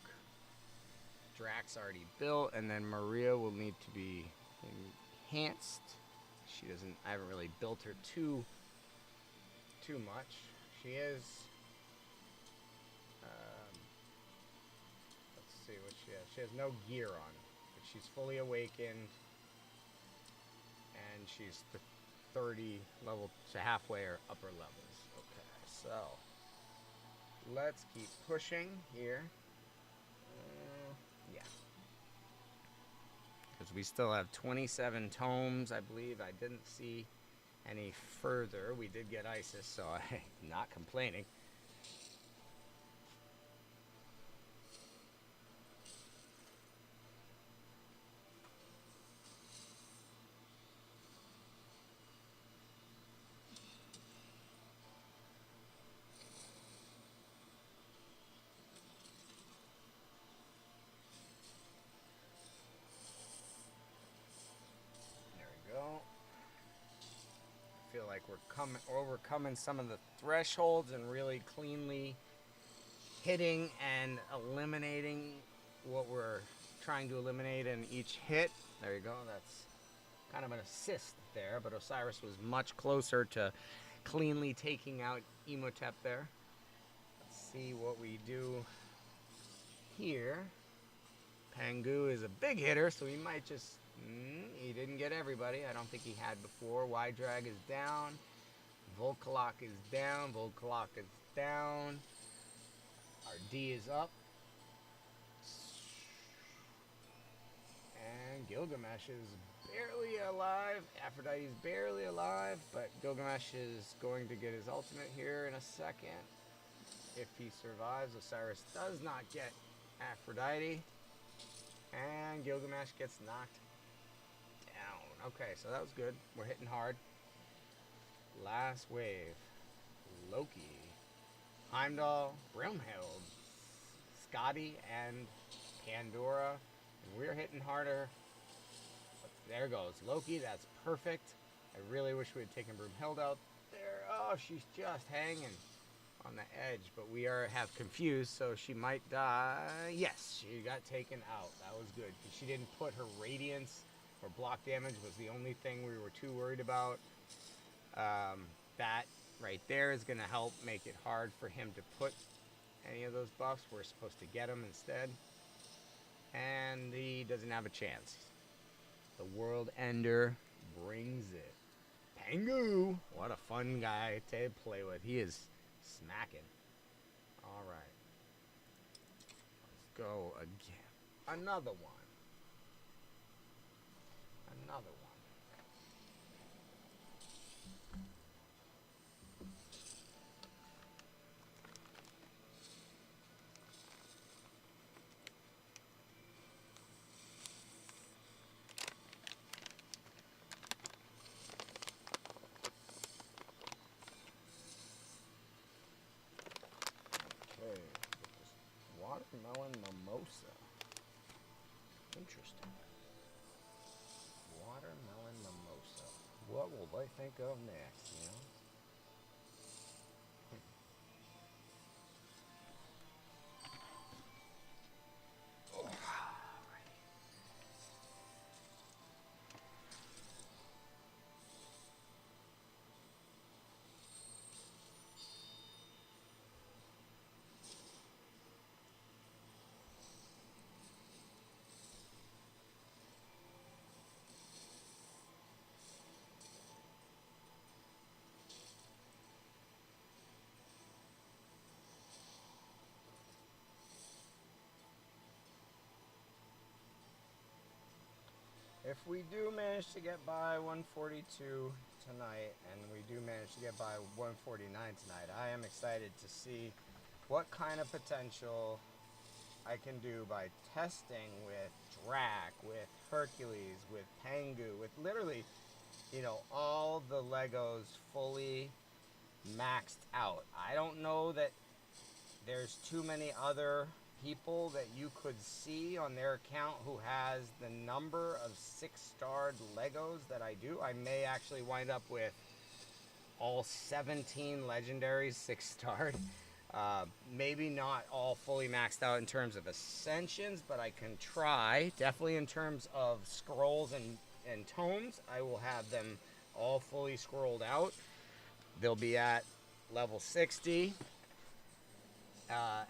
Drax already built, and then Maria will need to be enhanced. She doesn't, I haven't really built her too much. She is, let's see what she has. She has no gear on, but she's fully awakened, and she's 30 level to halfway or upper levels. Okay, so let's keep pushing here. Yeah. Because we still have 27 tomes, I believe. I didn't see any further. We did get Isis, so I'm not complaining. Feel like we're overcoming some of the thresholds and really cleanly hitting and eliminating what we're trying to eliminate in each hit. There you go. That's kind of an assist there, but Osiris was much closer to cleanly taking out Emotep there. Let's see what we do here. Pangu is a big hitter, so he might just... he didn't get everybody. I don't think he had before. Y-Drag is down. Volkalok is down. Volkalok is down. Our D is up. And Gilgamesh is barely alive. Aphrodite is barely alive, but Gilgamesh is going to get his ultimate here in a second. If he survives, Osiris does not get Aphrodite. And Gilgamesh gets knocked down. Okay, so that was good. We're hitting hard. Last wave. Loki. Heimdall, Brimhild, Scotty, and Pandora. And we're hitting harder. There goes Loki. That's perfect. I really wish we had taken Brimhild out there. Oh, she's just hanging on the edge, but we have confused, so she might die. Yes, she got taken out. That was good. She didn't put her radiance or block damage was the only thing we were too worried about. That right there is going to help make it hard for him to put any of those buffs. We're supposed to get them instead. And he doesn't have a chance. The World Ender brings it. Pangu! What a fun guy to play with. He is smacking. Alright. Let's go again. Another one. Another one. Watermelon mimosa. Interesting. Watermelon mimosa. What will they think of next, you know? if we do manage to get by 142 tonight, and we do manage to get by 149 tonight, I am excited to see what kind of potential I can do by testing with Drac, with Hercules, with Pengu, with literally, you know, all the Legos fully maxed out. I don't know that there's too many other people that you could see on their account who has the number of 6-starred Legos that I do. I may actually wind up with all 17 legendaries 6-starred. Maybe not all fully maxed out in terms of ascensions, but I can try. Definitely in terms of scrolls and tomes, I will have them all fully scrolled out. They'll be at level 60.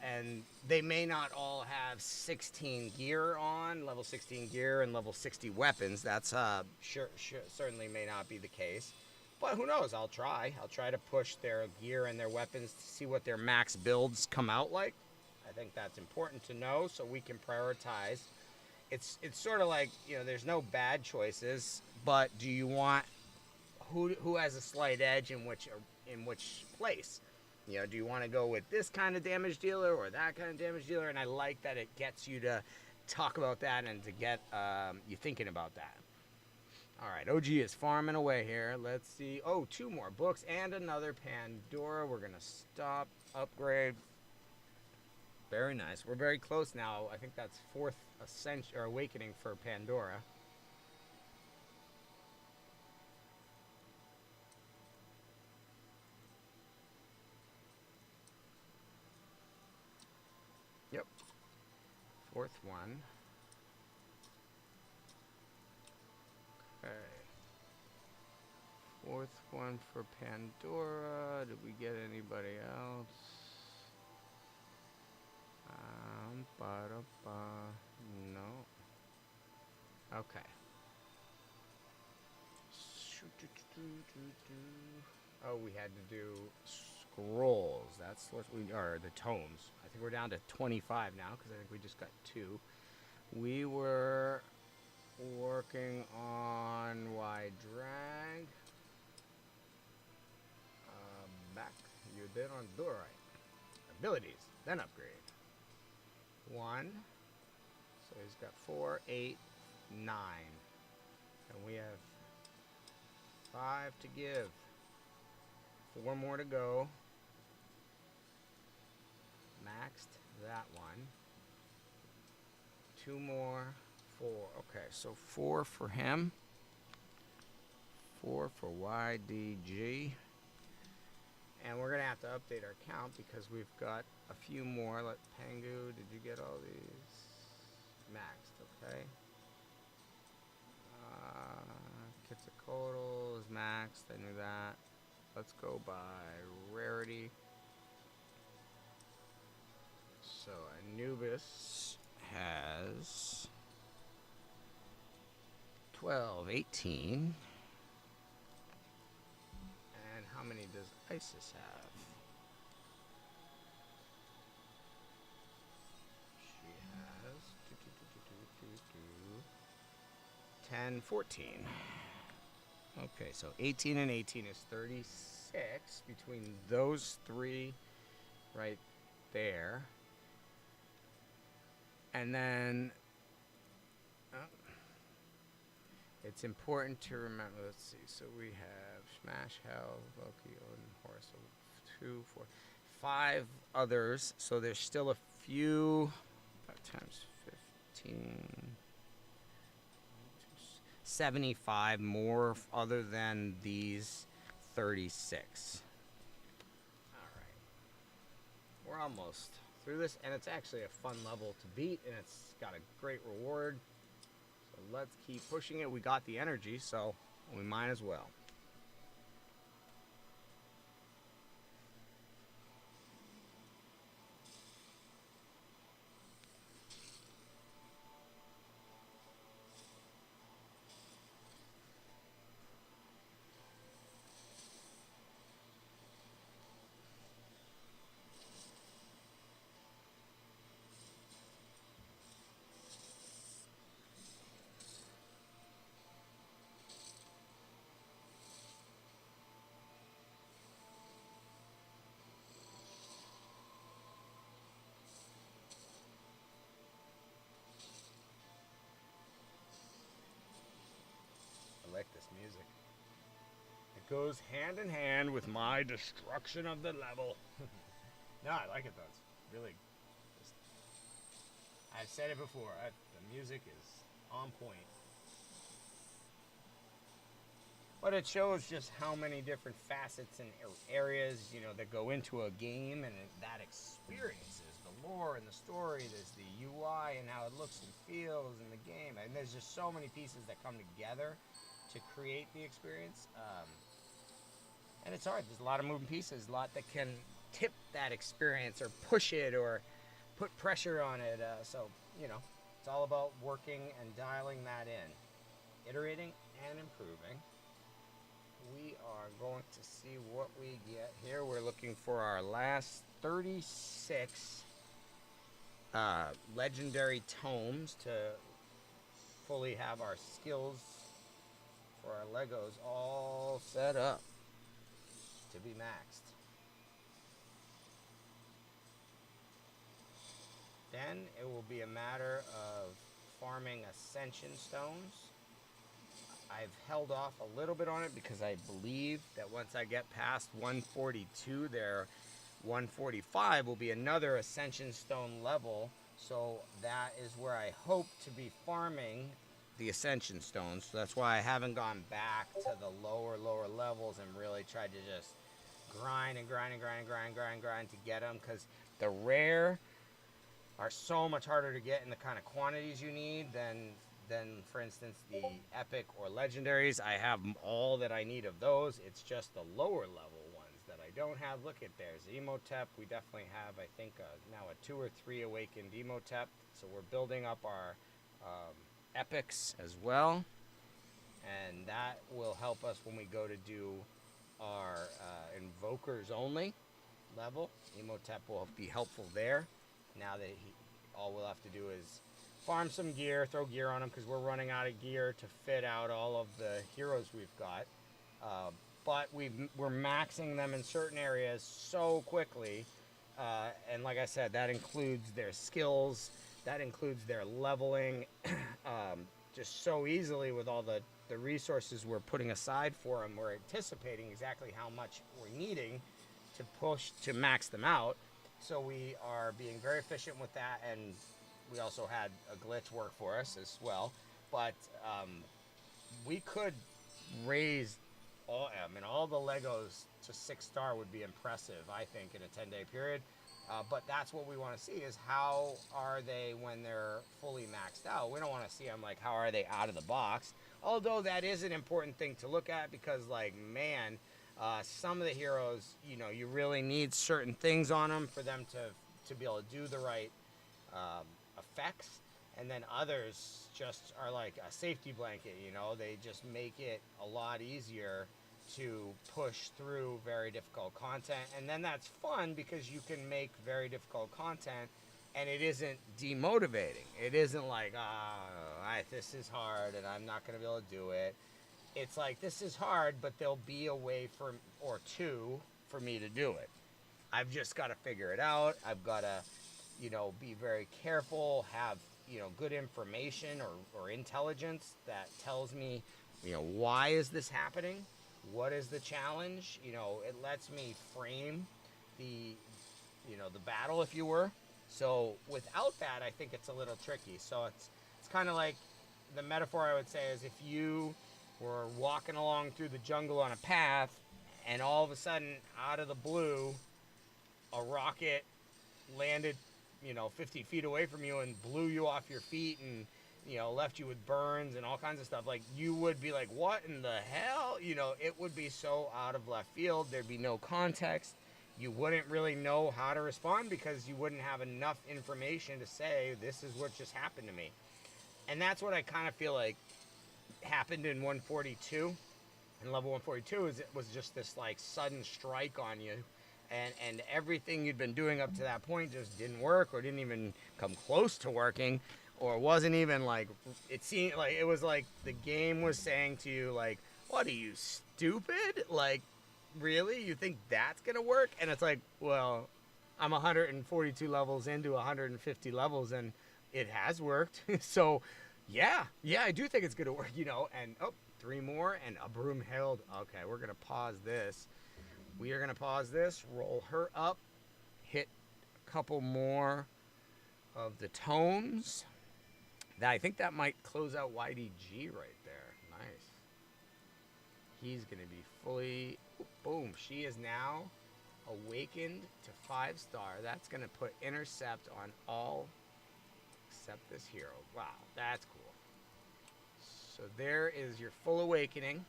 And they may not all have 16 gear on, level 16 gear and level 60 weapons. That's certainly may not be the case. But who knows? I'll try. I'll try to push their gear and their weapons to see what their max builds come out like. I think that's important to know so we can prioritize. It's sort of like, you know, there's no bad choices, but do you want who has a slight edge in which place? You know, do you want to go with this kind of damage dealer or that kind of damage dealer? And I like that it gets you to talk about that and to get you thinking about that. All right, OG is farming away here. Let's see. Oh, 2 more books and another Pandora. We're going to stop, upgrade. Very nice. We're very close now. I think that's 4th Ascension or Awakening for Pandora. Yep. 4th one. Okay. 4th one for Pandora. Did we get anybody else? No. Okay. Oh, we had to do scrolls. That's what we are. The tomes. I think we're down to 25 now because I think we just got 2. We were working on wide drag. Back. You did on do right. Abilities. Then upgrade. 1. So he's got 4, 8, 9. And we have 5 to give. 4 more to go. Maxed that one. 2 more. 4. Okay, so 4 for him. 4 for YDG. And we're going to have to update our count because we've got a few more. Like Pengu, did you get all these? Maxed, okay. Quetzalcoatl is maxed, I knew that. Let's go by rarity. So Anubis has 12, 18. And how many does Isis have? She has 10, 14. Okay, so 18 and 18 is 36 between those 3 right there. And then it's important to remember, let's see, so we have Smash, Hell, Loki, Odin, Horus, so 2, 4, 5 others, so there's still a few, times 15, 75 more other than these 36. Alright, we're almost through this, and it's actually a fun level to beat, and it's got a great reward. So let's keep pushing it. We got the energy, so we might as well. goes hand in hand with my destruction of the level. No, I like it though. It's really. I've said it before. The music is on point. But it shows just how many different facets and areas, you know, that go into a game, and that experience is the lore and the story. There's the UI and how it looks and feels in the game, and there's just so many pieces that come together to create the experience. And it's hard. There's a lot of moving pieces, a lot that can tip that experience or push it or put pressure on it. So, you know, it's all about working and dialing that in, iterating and improving. We are going to see what we get here. We're looking for our last 36 legendary tomes to fully have our skills for our Legos all set up to be maxed. Then it will be a matter of farming ascension stones. I've held off a little bit on it because I believe that once I get past 142 there, 145 will be another ascension stone level. So that is where I hope to be farming the ascension stones. So that's why I haven't gone back to the lower levels and really tried to just grind to get them, because the rare are so much harder to get in the kind of quantities you need than for instance the epic or legendaries. I have all that I need of those. It's just the lower level ones that I don't have. Look at, there's Emotep. We definitely have, I think, now a 2 or 3 awakened Emotep. So we're building up our epics as well, and that will help us when we go to do our invokers only level. Emotep will be helpful there. Now that all we'll have to do is farm some gear, throw gear on them, because we're running out of gear to fit out all of the heroes we've got. But we're maxing them in certain areas so quickly. And like I said, that includes their skills, that includes their leveling, just so easily with all the resources we're putting aside for them. We're anticipating exactly how much we're needing to push to max them out. So we are being very efficient with that, and we also had a glitch work for us as well. But we could raise all the Legos to 6-star would be impressive, I think, in a 10-day period. But that's what we want to see, is how are they when they're fully maxed out. We don't want to see them like, how are they out of the box? Although that is an important thing to look at, because, like, man, some of the heroes, you know, you really need certain things on them for them to be able to do the right effects, and then others just are like a safety blanket. You know, they just make it a lot easier to push through very difficult content, and then that's fun because you can make very difficult content and it isn't demotivating. It isn't like, this is hard and I'm not going to be able to do it. It's like, this is hard, but there'll be a way or two for me to do it. I've just got to figure it out. I've got to, you know, be very careful, have, you know, good information or intelligence that tells me, you know, why is this happening? What is the challenge? You know, it lets me frame the battle, if you were. So without that, I think it's a little tricky. So it's kind of like, the metaphor I would say is, if you were walking along through the jungle on a path, and all of a sudden, out of the blue, a rocket landed, 50 feet away from you and blew you off your feet and, left you with burns and all kinds of stuff. Like, you would be like, what in the hell? It would be so out of left field. There'd be no context. You wouldn't really know how to respond because you wouldn't have enough information to say, this is what just happened to me. And that's what I kind of feel like happened in 142. In level 142 it was just this like sudden strike on you. And everything you'd been doing up to that point just didn't work, or didn't even come close to working, or wasn't even like, it seemed like, it was like the game was saying to you, like, what are you, stupid? Like, really? You think that's gonna work? And it's like, well, I'm 142 levels into 150 levels and it has worked. So yeah, I do think it's gonna work, and 3 more and a broom held. Okay, we're going to pause this. We are going to pause this, roll her up, hit a couple more of the tomes. I think that might close out YDG right there. Nice. He's going to be fully... Boom. She is now awakened to 5-star. That's going to put intercept on all except this hero. Wow, that's cool. So there is your full awakening.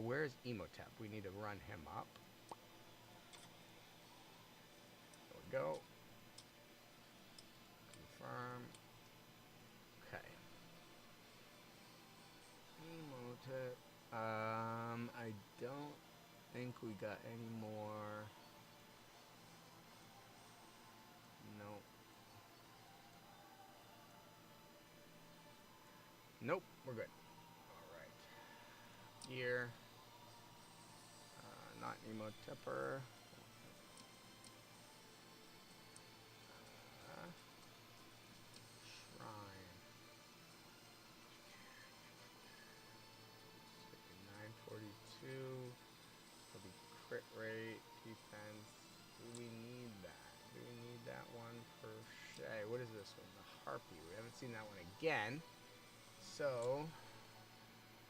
Where's Emotep? We need to run him up. There we go. Confirm. Okay. Emotep. I don't think we got any more. Nope. Nope, we're good. Alright. Gear. Not Emotepper. Shrine. 942. Will be crit rate, defense. Do we need that? Do we need that one per se? What is this one? The Harpy. We haven't seen that one again. So,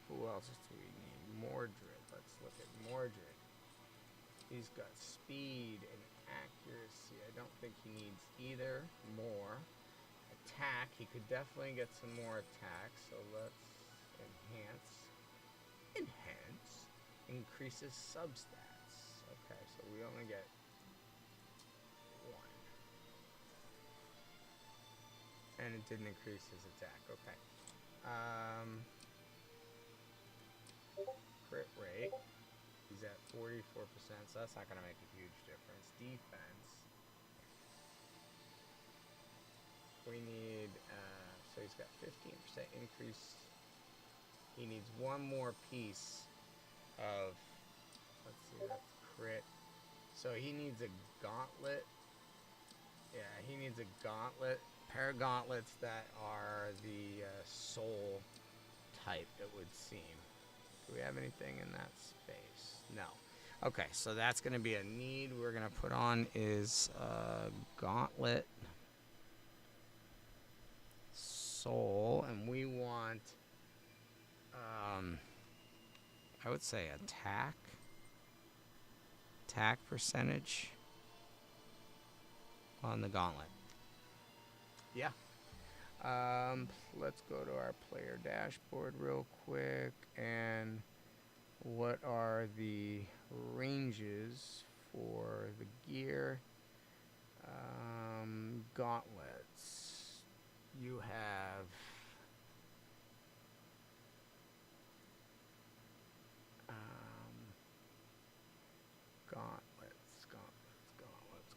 who else do we need? Mordred. Let's look at Mordred. He's got speed and accuracy. I don't think he needs either more. Attack. He could definitely get some more attack. So let's enhance. Enhance. Increases substats. Okay, so we only get 1. And it didn't increase his attack. Okay. Crit rate. He's at 44%, so that's not going to make a huge difference. Defense. We need, so he's got 15% increase. He needs one more piece of, let's see, that's crit. So he needs a gauntlet. Yeah, he needs a gauntlet. Pair of gauntlets that are the soul type, it would seem. Do we have anything in that space? No. Okay, so that's going to be a need we're going to put on is gauntlet soul, and we want, I would say attack percentage on the gauntlet. Yeah. Let's go to our player dashboard real quick. And what are the ranges for the gear? Gauntlets. You have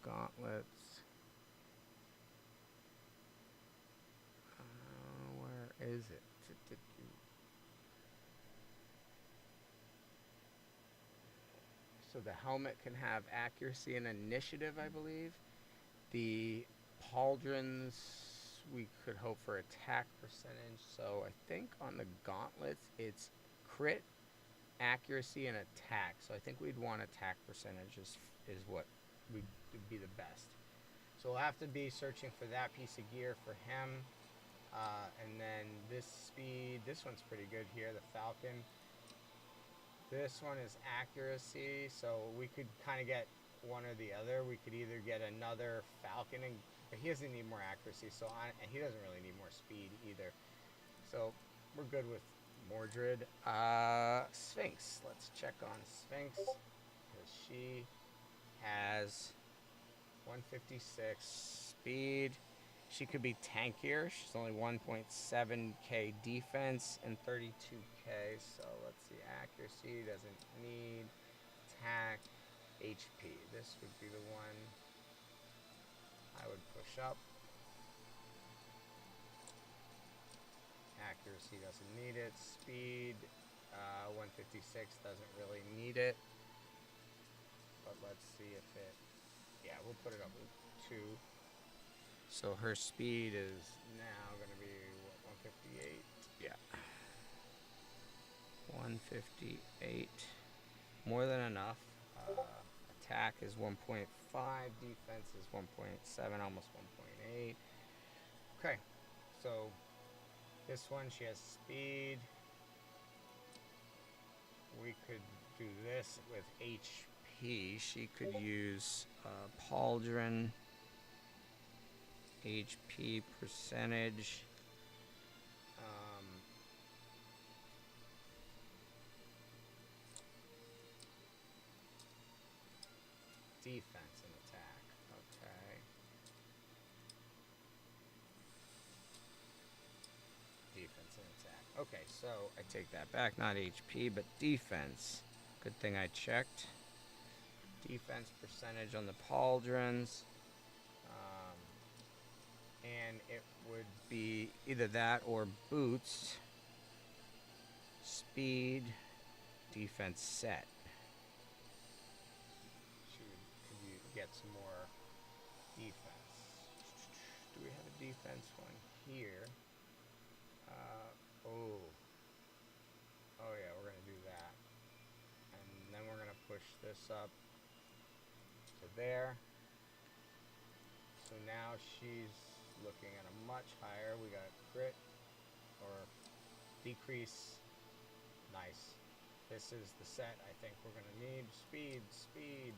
gauntlets. Where is it? So the helmet can have accuracy and initiative, I believe. The pauldrons, we could hope for attack percentage. So I think on the gauntlets, it's crit, accuracy, and attack. So I think we'd want attack percentage is what would be the best. So we'll have to be searching for that piece of gear for him. And then this speed, this one's pretty good here, the Falcon. This one is accuracy, so we could kind of get one or the other. We could either get another Falcon, but he doesn't need more accuracy, and he doesn't really need more speed either. So we're good with Mordred. Sphinx, let's check on Sphinx, because she has 156 speed. She could be tankier. She's only 1.7k defense and 32k. So let's see. Accuracy doesn't need. Attack, HP. This would be the one I would push up. Accuracy doesn't need it. Speed, 156 doesn't really need it. But let's see if it... Yeah, we'll put it up with 2. So her speed is now going to be, what, 158? Yeah. 158. More than enough. Attack is 1.5. Defense is 1.7, almost 1.8. Okay. So this one, she has speed. We could do this with HP. She could use Pauldron. HP percentage. Defense and attack. Okay. Defense and attack. Okay, so I take that back. Not HP, but defense. Good thing I checked. Defense percentage on the pauldrons. And it would be either that or boots. Speed. Defense set. Could you get some more defense? Do we have a defense one here? Oh yeah, we're gonna do that, and then we're gonna push this up to there. So now she's looking at a much higher. We got crit or decrease. Nice. This is the set I think we're gonna need. Speed,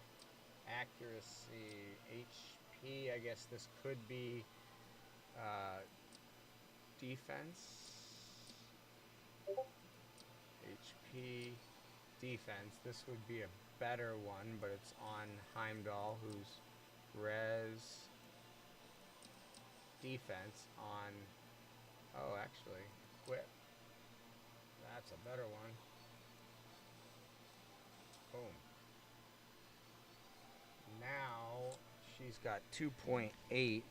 accuracy, HP. I guess this could be defense. HP, defense. This would be a better one, but it's on Heimdall, who's res. Defense on. Oh, actually, equip. That's a better one. Boom. Now she's got 2.8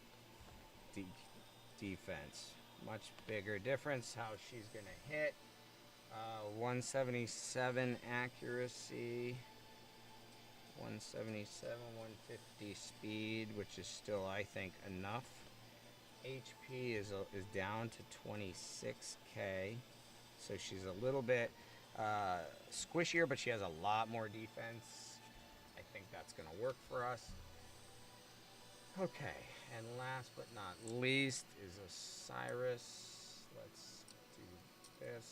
defense. Much bigger difference how she's gonna hit. 177 accuracy. 177, 150 speed, which is still, I think, enough. HP is down to 26k, so she's a little bit squishier, but she has a lot more defense. I think that's going to work for us. Okay, and last but not least is Osiris. Let's do this.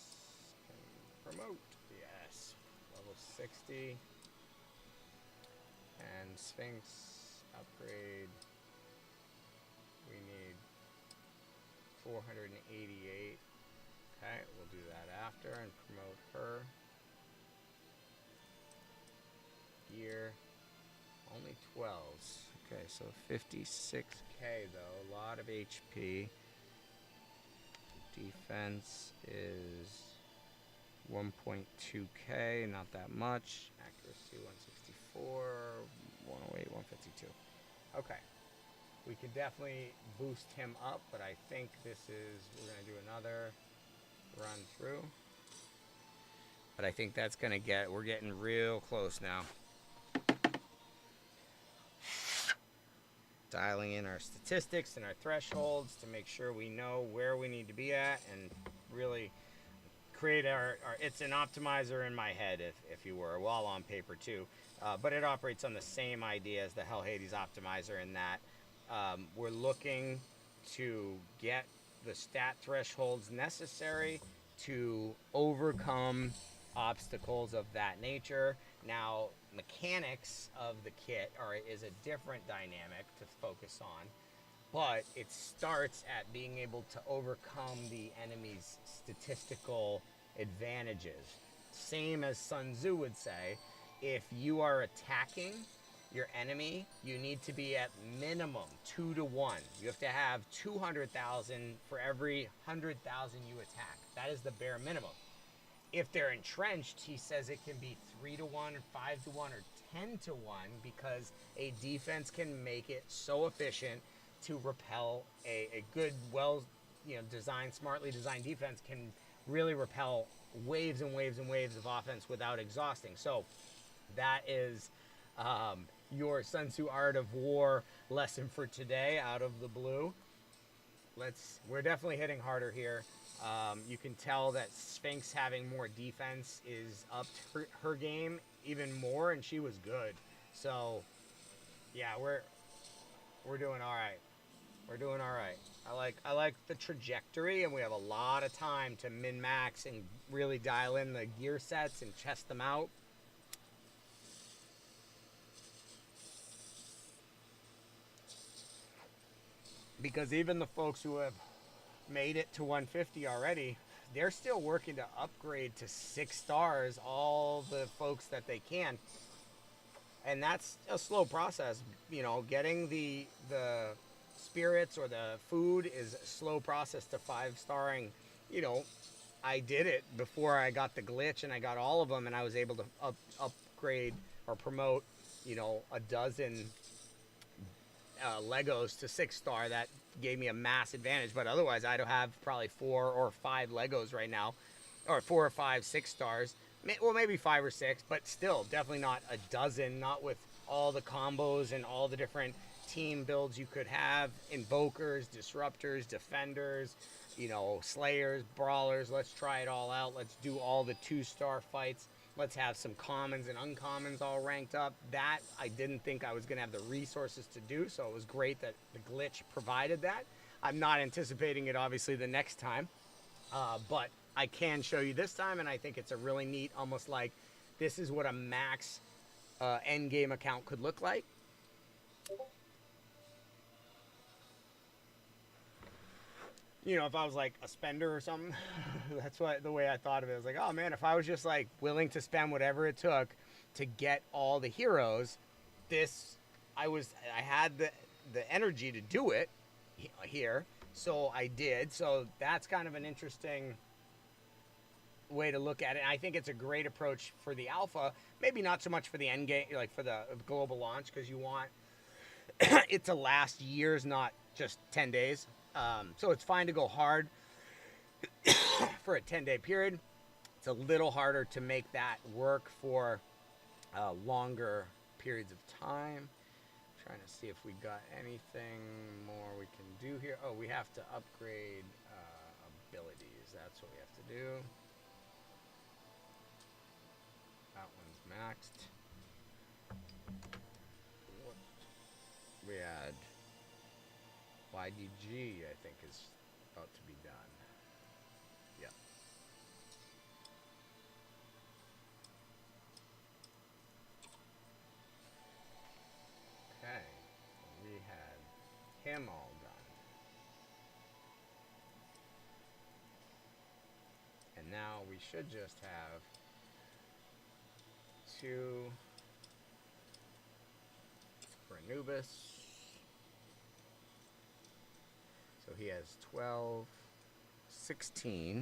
Can promote, yes, level 60. And Sphinx upgrade. We need 488. Okay, we'll do that after and promote her. Gear, only 12s. Okay, so 56k though, a lot of HP. Defense is 1.2k, not that much. Accuracy 164, 108, 152. Okay. We could definitely boost him up, but I think this is, we're going to do another run through. But I think that's going to we're getting real close now. Dialing in our statistics and our thresholds to make sure we know where we need to be at and really create our it's an optimizer in my head, if you were, well, on paper too. But it operates on the same idea as the Hell Hades optimizer in that we're looking to get the stat thresholds necessary to overcome obstacles of that nature. Now, mechanics of the kit is a different dynamic to focus on, but it starts at being able to overcome the enemy's statistical advantages. Same as Sun Tzu would say, if you are attacking your enemy, you need to be at minimum 2 to 1. You have to have 200,000 for every 100,000 you attack. That is the bare minimum. If they're entrenched, he says it can be 3 to 1, or 5 to 1, or 10 to 1, because a defense can make it so efficient to repel a good, well, designed, smartly designed defense can really repel waves and waves and waves of offense without exhausting. So that is your Sun Tzu Art of War lesson for today out of the blue. We're definitely hitting harder here. You can tell that Sphinx having more defense is upped her game even more, and she was good. So, yeah, we're doing all right. We're doing all right. I like the trajectory, and we have a lot of time to min max and really dial in the gear sets and test them out. Because even the folks who have made it to 150 already, they're still working to upgrade to 6 stars, all the folks that they can. And that's a slow process. You know, getting the spirits or the food is a slow process to 5-starring. You know, I did it before I got the glitch, and I got all of them, and I was able to upgrade or promote, you know, a dozen Legos to 6-star. That gave me a mass advantage, but otherwise I'd have probably 4 or 5 Legos right now, or 4 or 5 6-stars. Well, maybe 5 or 6, but still definitely not a dozen, not with all the combos and all the different team builds you could have. Invokers, disruptors, defenders, you know, slayers, brawlers. Let's try it all out. Let's do all the 2-star fights. Let's have some commons and uncommons all ranked up. That I didn't think I was going to have the resources to do, so it was great that the glitch provided that. I'm not anticipating it, obviously, the next time, but I can show you this time, and I think it's a really neat, almost like this is what a max endgame account could look like. You know, if I was like a spender or something, that's the way I thought of it. I was like, oh man, if I was just like willing to spend whatever it took to get all the heroes, I had the energy to do it here, so I did. So that's kind of an interesting way to look at it. And I think it's a great approach for the alpha, maybe not so much for the end game, like for the global launch, because you want it to last years, not just 10 days. So it's fine to go hard for a 10-day period. It's a little harder to make that work for longer periods of time. I'm trying to see if we got anything more we can do here. Oh, we have to upgrade abilities. That's what we have to do. That one's maxed. We had YDG, I think, is about to be done. Yep. Okay. We had him all done. And now we should just have 2 for Anubis. So he has 12, 16.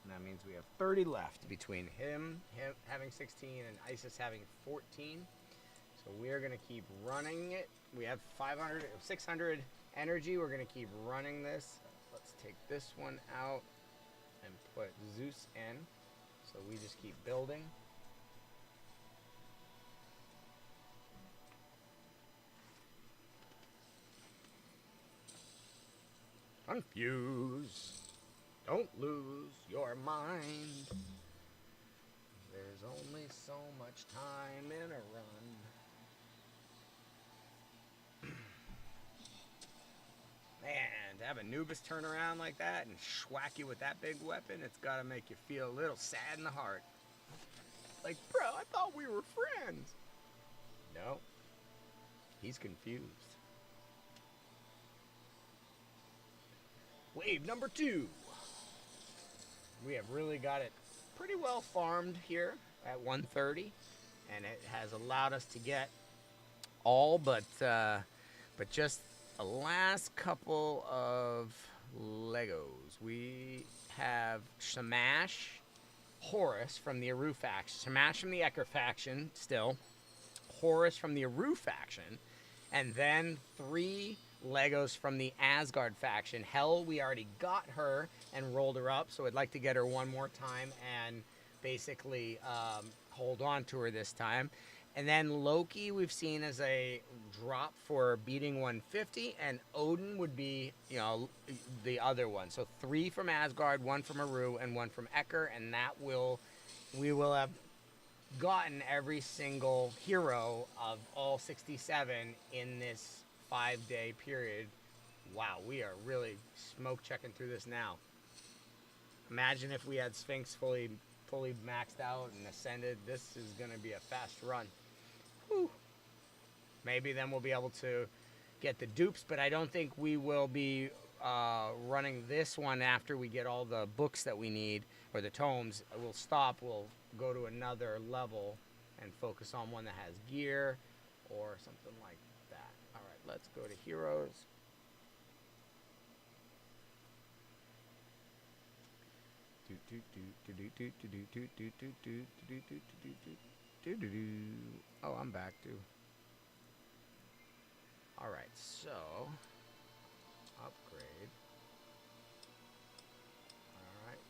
And that means we have 30 left between him having 16 and Isis having 14. So we're going to keep running it. We have 600 energy. We're going to keep running this. Let's take this one out and put Zeus in. So we just keep building. Confuse. Don't lose your mind. There's only so much time in a run. Man, to have Anubis turn around like that and schwack you with that big weapon, it's got to make you feel a little sad in the heart. Like, bro, I thought we were friends. No. He's confused. Wave number 2. We have really got it pretty well farmed here at 130, and it has allowed us to get all but just the last couple of Legos. We have Shamash, Horus from the Aru faction, Shamash from the Ecker faction still, Horus from the Aru faction, and then 3 Legos from the Asgard faction. Hell, we already got her and rolled her up, so I'd like to get her one more time and basically hold on to her this time. And then Loki we've seen as a drop for beating 150, and Odin would be, the other one. So 3 from Asgard, 1 from Aru, and 1 from Ecker, and we will have gotten every single hero of all 67 in this 5-day period. Wow, we are really smoke checking through this now. Imagine if we had Sphinx fully maxed out and ascended. This is going to be a fast run. Whew. Maybe then we'll be able to get the dupes, but I don't think we will be running this one after we get all the books that we need, or the tomes. We'll stop, we'll go to another level and focus on one that has gear or something like that. All right, let's go to heroes. Oh, I'm back too. All right, so upgrade. All right.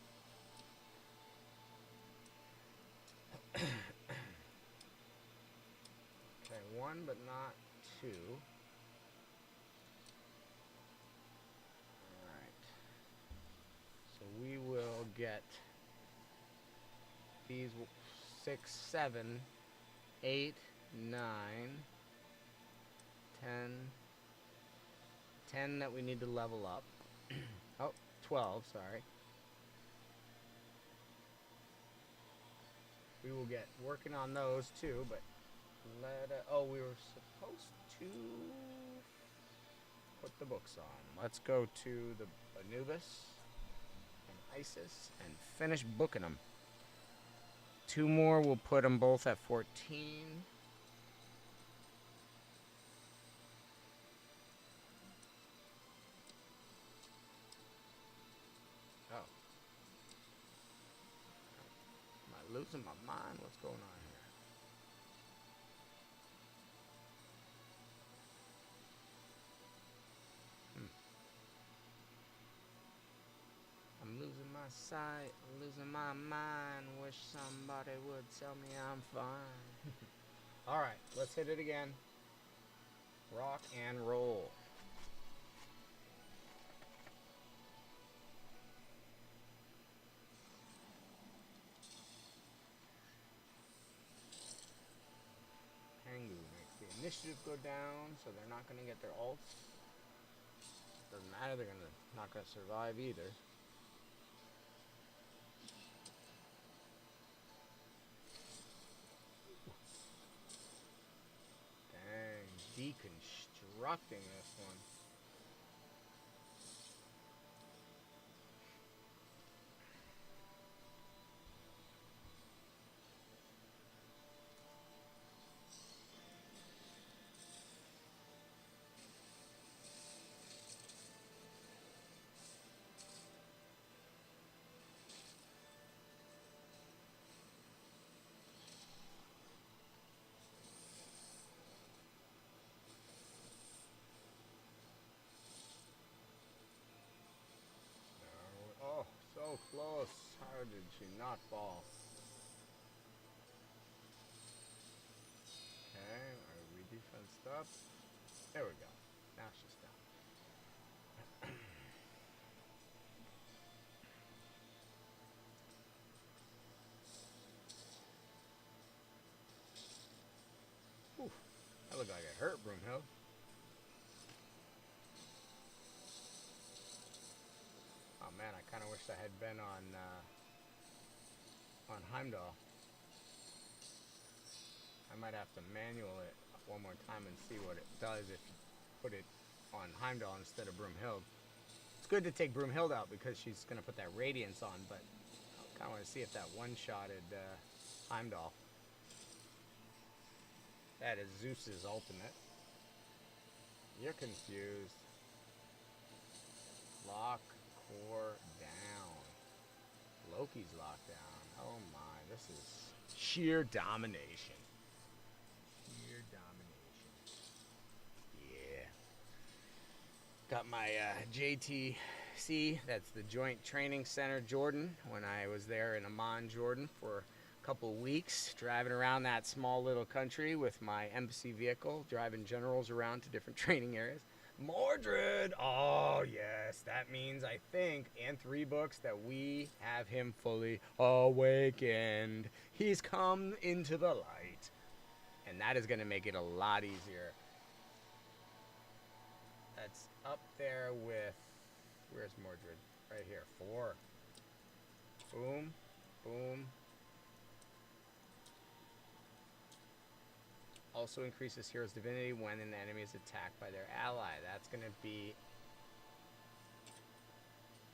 Okay, 1 but not 2. So we will get these 6, 7, 8, 9, 10 that we need to level up. Oh, 12, sorry. We will get working on those too, but we were supposed to put the books on. Let's go to the Anubis and Isis and finish booking them. 2 more, we'll put them both at 14. Oh. Am I losing my mind? What's going on here? I'm losing my sight, I'm losing my mind. Wish somebody would tell me I'm fine. Alright, let's hit it again. Rock and roll. Pengu makes the initiative go down, so they're not going to get their ults. Doesn't matter, they're not going to survive either. Deconstructing this one. So close. How did she not fall? Okay, are we defensed up? There we go. Now she's down. Oof, that looked like it hurt, Broomhill. Oh man, I kind of wish I had been on Heimdall. I might have to manual it one more time and see what it does if you put it on Heimdall instead of Broomhild. It's good to take Broomhild out because she's going to put that radiance on, but I kind of want to see if that one-shotted Heimdall. That is Zeus's ultimate. You're confused. Lock core down. Loki's locked down. Oh my, this is sheer domination. Sheer domination. Yeah. Got my JT see, that's the Joint Training Center, Jordan, when I was there in Amman, Jordan, for a couple weeks, driving around that small little country with my embassy vehicle, driving generals around to different training areas. Mordred! Oh, yes, that means, I think, in 3 books, that we have him fully awakened. He's come into the light. And that is going to make it a lot easier. That's up there with... Where's Mordred? Right here. 4. Boom. Boom. Also increases hero's divinity when an enemy is attacked by their ally. That's going to be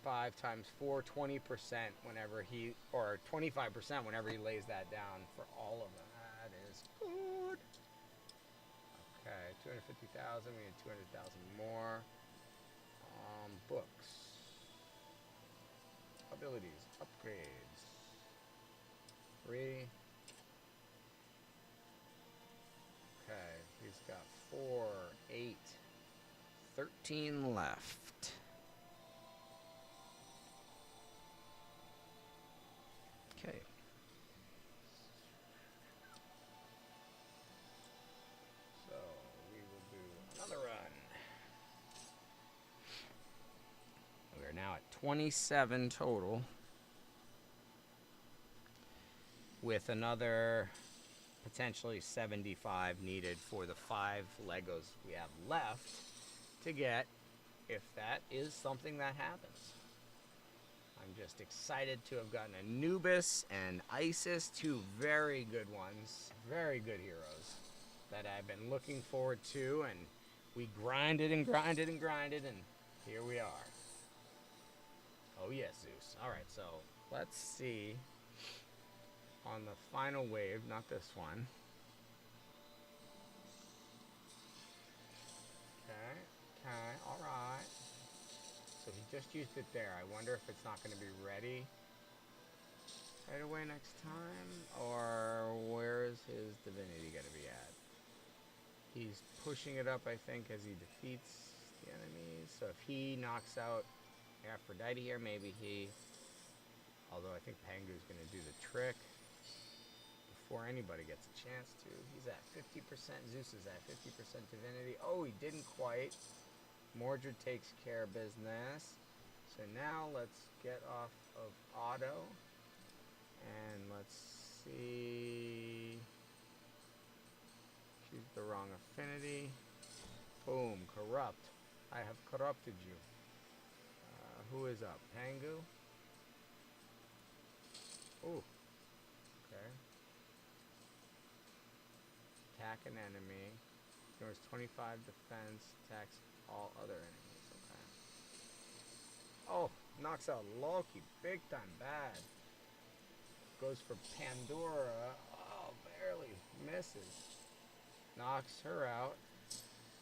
5 times 4, 20% whenever he... Or 25% whenever he lays that down for all of them. That is good. Okay, 250,000. We need 200,000 more. Books. Abilities. Upgrades. 3. Okay, he's got 4, 8, 13 left. Okay. So we will do another run. We are now at 27 total, with another potentially 75 needed for the 5 Legos we have left to get, if that is something that happens. I'm just excited to have gotten Anubis and Isis, 2 very good ones, very good heroes that I've been looking forward to, and we grinded and grinded and grinded, and here we are. Oh yes, Zeus. Alright, so let's see on the final wave, not this one. Okay, alright. So he just used it there. I wonder if it's not going to be ready right away next time, or where is his divinity going to be at? He's pushing it up, I think, as he defeats the enemies. So if he knocks out Aphrodite here, maybe he... Although I think Pangu's going to do the trick before anybody gets a chance to. He's at 50%. Zeus is at 50% divinity. Oh, he didn't quite. Mordred takes care of business. So now let's get off of auto. And let's see... Choose the wrong affinity. Boom. Corrupt. I have corrupted you. Who is up? Pangu? Ooh. Okay. Attack an enemy. Ignores 25 defense. Attacks all other enemies. Okay. Oh, knocks out Loki. Big time bad. Goes for Pandora. Oh, barely. Misses. Knocks her out.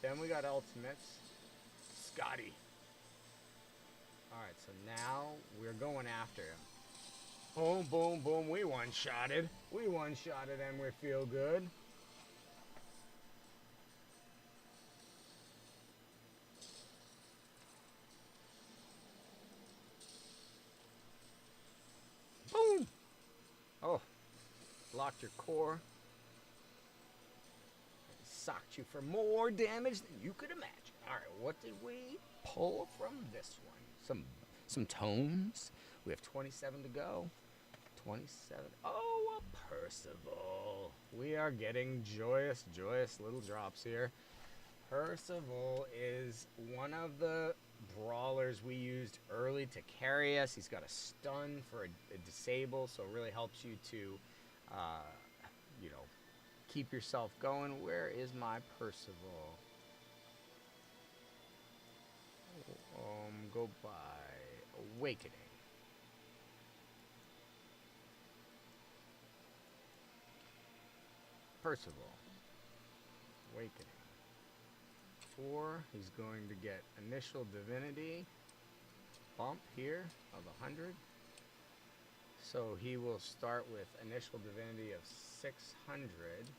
Then we got ultimates. Scotty. Alright, so now we're going after him. Boom, boom, boom. We one-shotted. We one-shotted and we feel good. Boom! Oh, locked your core. Socked you for more damage than you could imagine. Alright, what did we pull from this one? Some tomes. We have 27 to go. 27. Oh, a Percival. We are getting joyous, joyous little drops here. Percival is one of the brawlers we used early to carry us. He's got a stun for a disable, so it really helps you to, you know, keep yourself going. Where is my Percival? Go by Awakening. Percival. Awakening. 4. He's going to get initial divinity bump here of 100. So he will start with initial divinity of 600.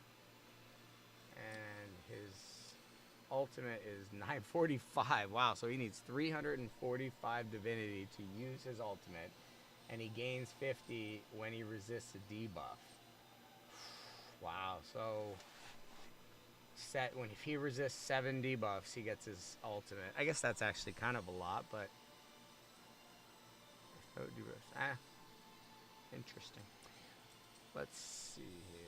And his ultimate is 945. Wow, so he needs 345 divinity to use his ultimate, and he gains 50 when he resists a debuff. Wow, so if he resists 7 debuffs, he gets his ultimate. I guess that's actually kind of a lot, but interesting. Let's see here.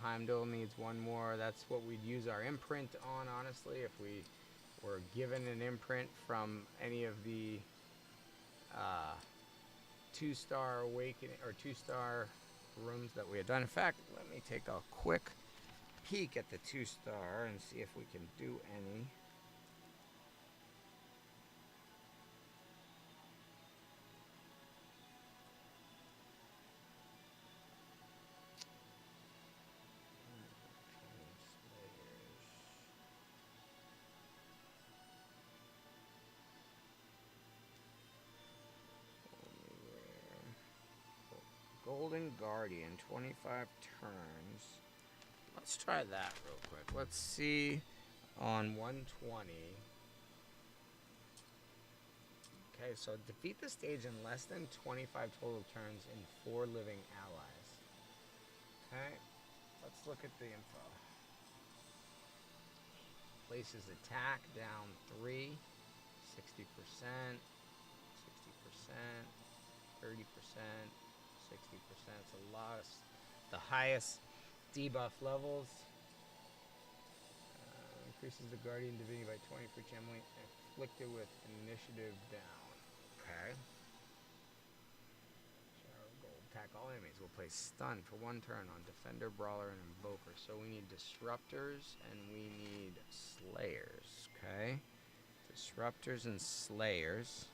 Heimdall needs one more. That's what we'd use our imprint on, honestly, if we were given an imprint from any of the 2-star awakening or 2-star rooms that we had done. In fact, let me take a quick peek at the 2-star and see if we can do any. Golden Guardian, 25 turns. Let's try that real quick. Let's see on 120. Okay, so defeat the stage in less than 25 total turns in 4 living allies. Okay, let's look at the info. Places attack down 3, 60%, 60%, 30%. 60%. It's a lot of the highest debuff levels. Increases the Guardian divinity by 20 for each enemy afflicted with initiative down. Okay. Shower of Gold. Attack all enemies. Will place stun for 1 turn on Defender, Brawler, and Invoker. So we need Disruptors and we need Slayers. Okay. Disruptors and Slayers.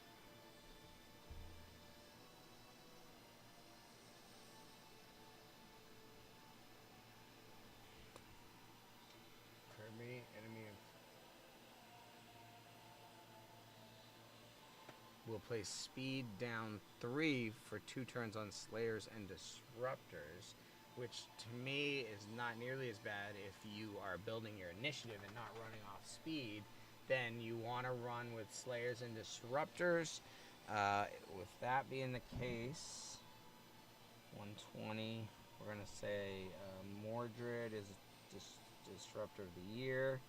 We'll place speed down 3 for 2 turns on Slayers and Disruptors, which to me is not nearly as bad. If you are building your initiative and not running off speed, then you want to run with Slayers and Disruptors. With that being the case, 120, we're going to say Mordred is Disruptor of the Year.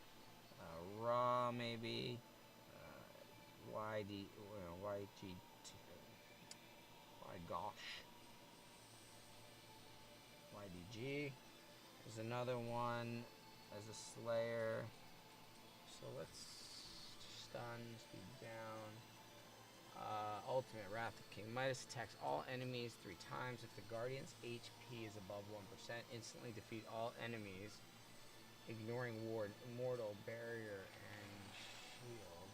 Raw, maybe. YDG is another one as a Slayer. So let's stun, speed down. Ultimate Wrath of King Midas attacks all enemies 3 times. If the Guardian's HP is above 1%, instantly defeat all enemies, ignoring Ward, Immortal, Barrier, and Shield.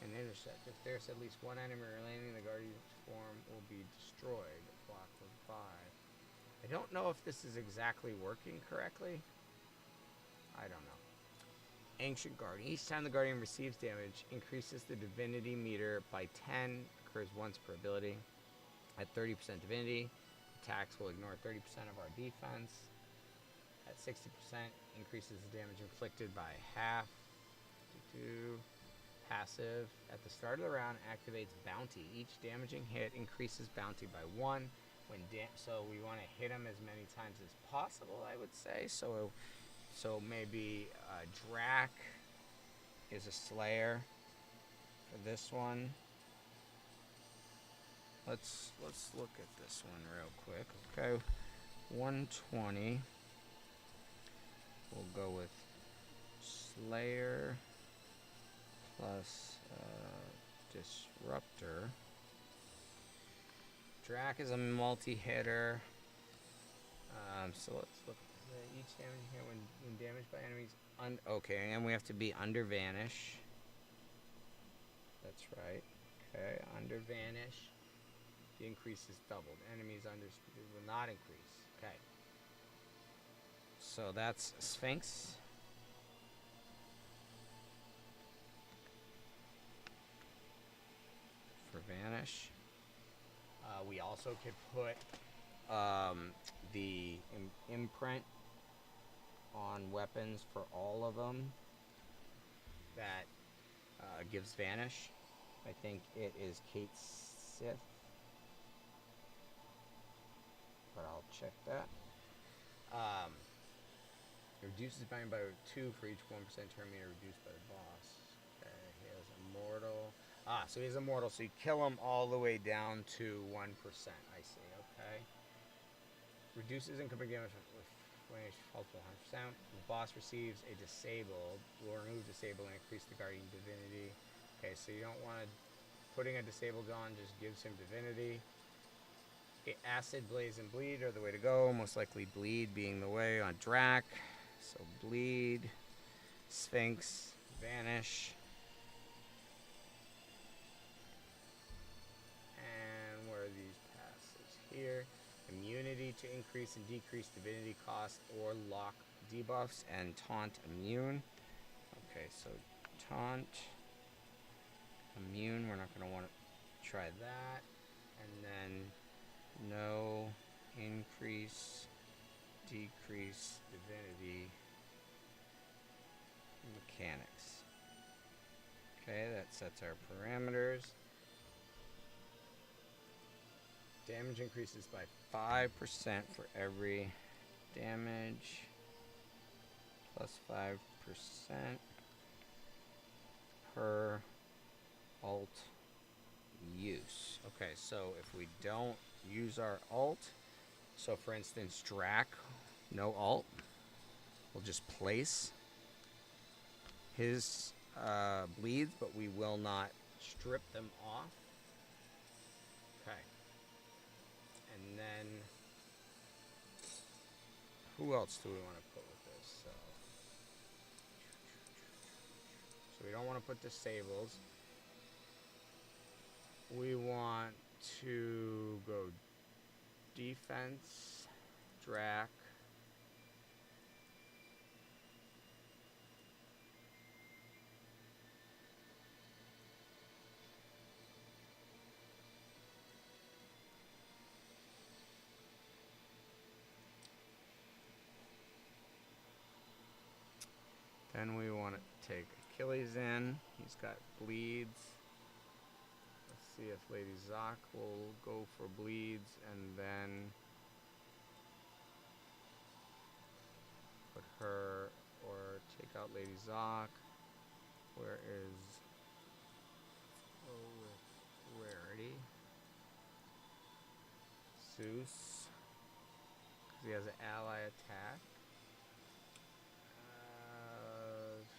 And intercept. If there's at least one enemy remaining, the Guardian's form will be destroyed. Block for 5. I don't know if this is exactly working correctly. I don't know. Ancient Guardian. Each time the Guardian receives damage, increases the divinity meter by 10. Occurs once per ability. At 30% divinity, attacks will ignore 30% of our defense. At 60%, increases the damage inflicted by half. Passive. At the start of the round, activates Bounty. Each damaging hit increases Bounty by 1. So we want to hit him as many times as possible, I would say. So maybe Drac is a Slayer for this one. Let's look at this one real quick. Okay, 120. We'll go with Slayer plus Disruptor. Drac is a multi-hitter. So let's look at each damage here when damaged by enemies. Okay, and we have to be under Vanish. That's right. Okay, under Vanish. The increase is doubled. Enemies under speed will not increase. Okay. So that's Sphinx. For Vanish. We also could put the imprint on weapons for all of them that gives vanish. I think it is Kate Sith, but I'll check that. Reduces bind by 2 for each 1% turn meter reduced by the boss. Okay, he has immortal. So he's immortal, so you kill him all the way down to 1%. I see, okay. Reduces incoming damage with range falls to 100%. The boss receives a disabled. Will remove disable and increase the guardian divinity. Okay, so you don't want to. Putting a disabled on just gives him divinity. Okay, acid, blaze, and bleed are the way to go. Most likely bleed being the way on Drac. So bleed, Sphinx, vanish. And where are these passes? Here. Immunity to increase and decrease divinity cost or lock debuffs, and taunt immune. Okay, so taunt immune, we're not going to want to try that. And then no increase, decrease divinity mechanics. Okay, that sets our parameters. Damage increases by 5% for every damage, plus 5% per alt use. Okay, so if we don't use our alt, so for instance Drac, no alt, we'll just place his bleeds, but we will not strip them off. Okay. And then, who else do we want to put with this? So we don't want to put disables. We want to go defense, Drac. Then we want to take Achilles in. He's got bleeds. Let's see if Lady Zoc will go for bleeds, and then put her, or take out Lady Zoc. Where is, oh, with Rarity. Zeus, because he has an ally attack.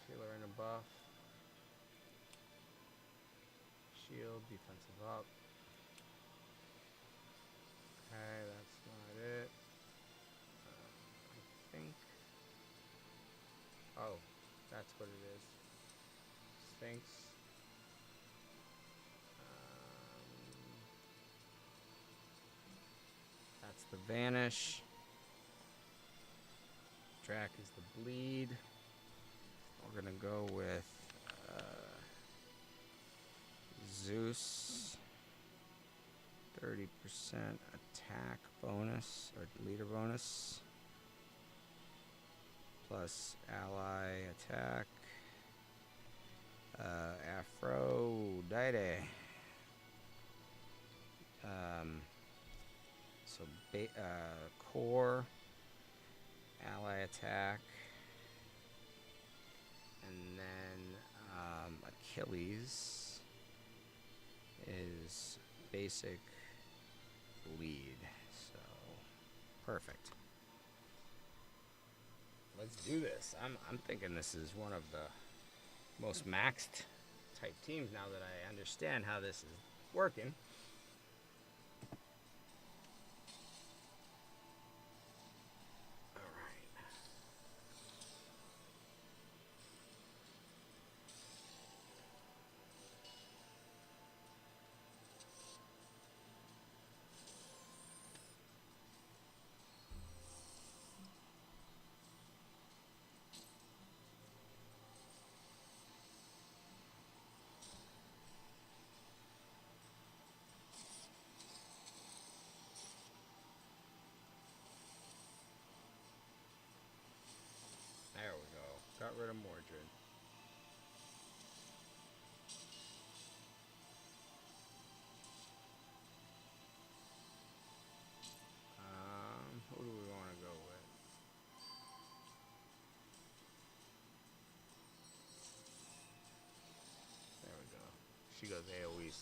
Healer and a buff. Shield, defensive up. Okay, that's not it. I think. Oh, that's what it is. Sphinx. That's the vanish. Drac is the bleed. We're gonna go with Zeus. 30% attack bonus or leader bonus. Plus ally attack. Aphrodite. So core, ally attack, and then Achilles is basic lead. So perfect. Let's do this. I'm thinking this is one of the most maxed type teams now that I understand how this is working.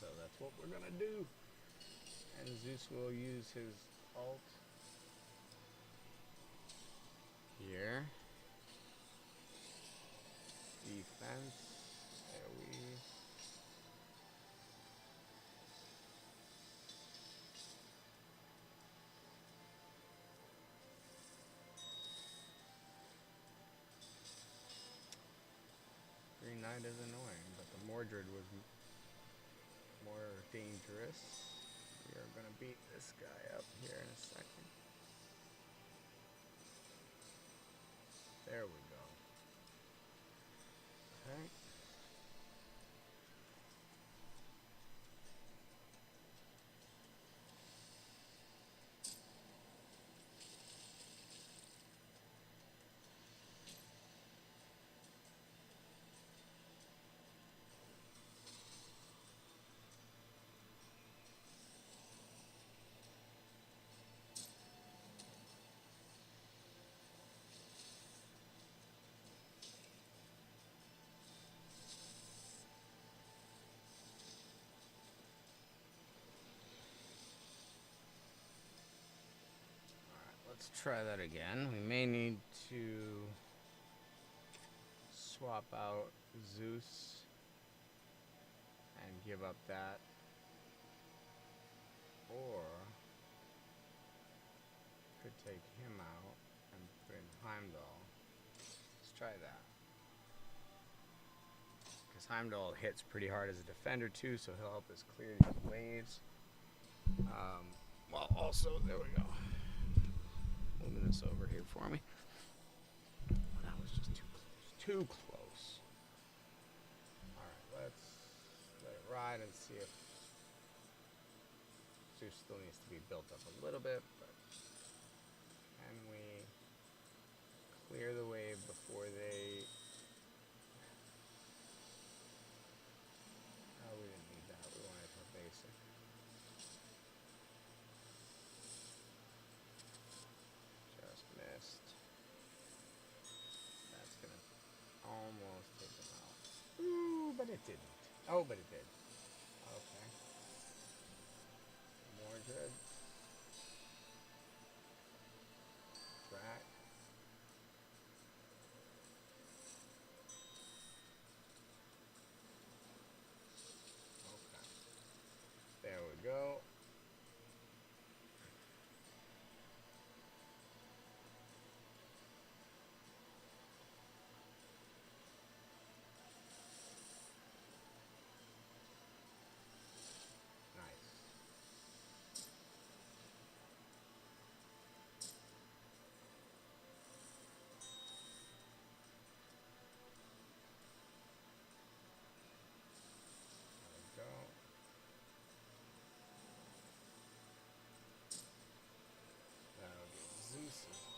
so that's what we're gonna do. And Zeus will use his ult here. Defense. There we. Green Knight is annoying, but the Mordred was more dangerous. We are gonna beat this guy up here in a second. There we go. Okay. Let's try that again. We may need to swap out Zeus and give up that, or could take him out and put in Heimdall. Let's try that. Because Heimdall hits pretty hard as a defender too, so he'll help us clear these waves. Well, also, there we go. Moving this over here for me. That was just too close. Too close. Alright, let's let it ride and see if Zeus still needs to be built up a little bit, but can we clear the wave before they... Oh, we didn't need that. We wanted her basic. Missed. That's gonna almost take them out. Ooh, but it didn't. Oh, but it did. Okay. Mordred. Track. Okay. There we go.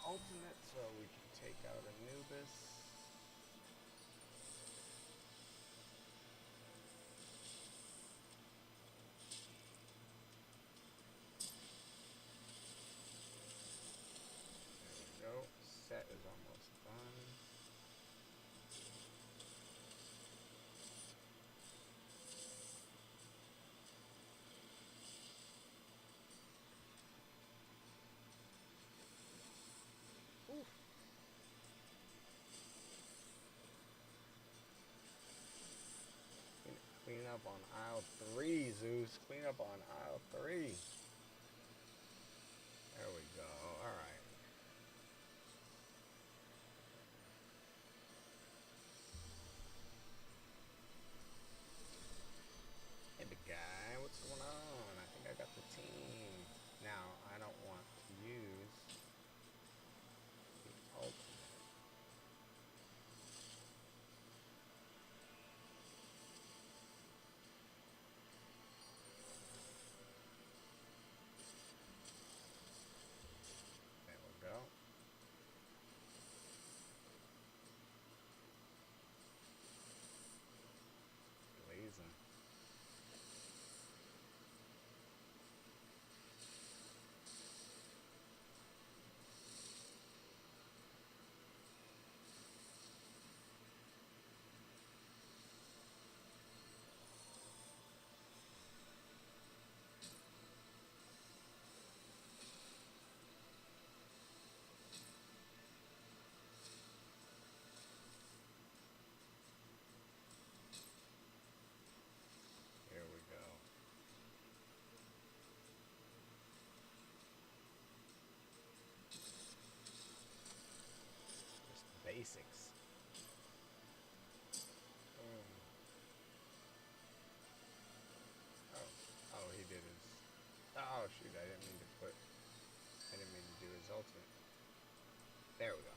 Ultimate, so we can take out Anubis. There we go. Set is almost done. Oof. Clean up on aisle 3, Zeus. Clean up on aisle 3. There we go. Alright. Hey, big guy. What's going on? I think I got the team. Now, I don't want to use the ultimate. basics. Oh, he did his. Oh shoot! I didn't mean to put. I didn't mean to do his ultimate. There we go.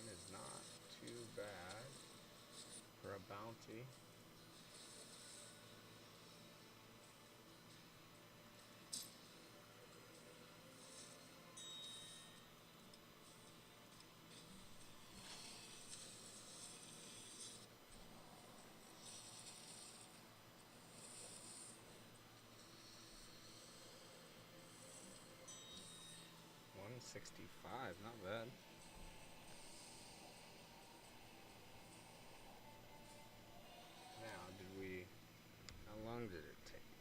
Is not too bad for a bounty. $165, not bad. How long did it take?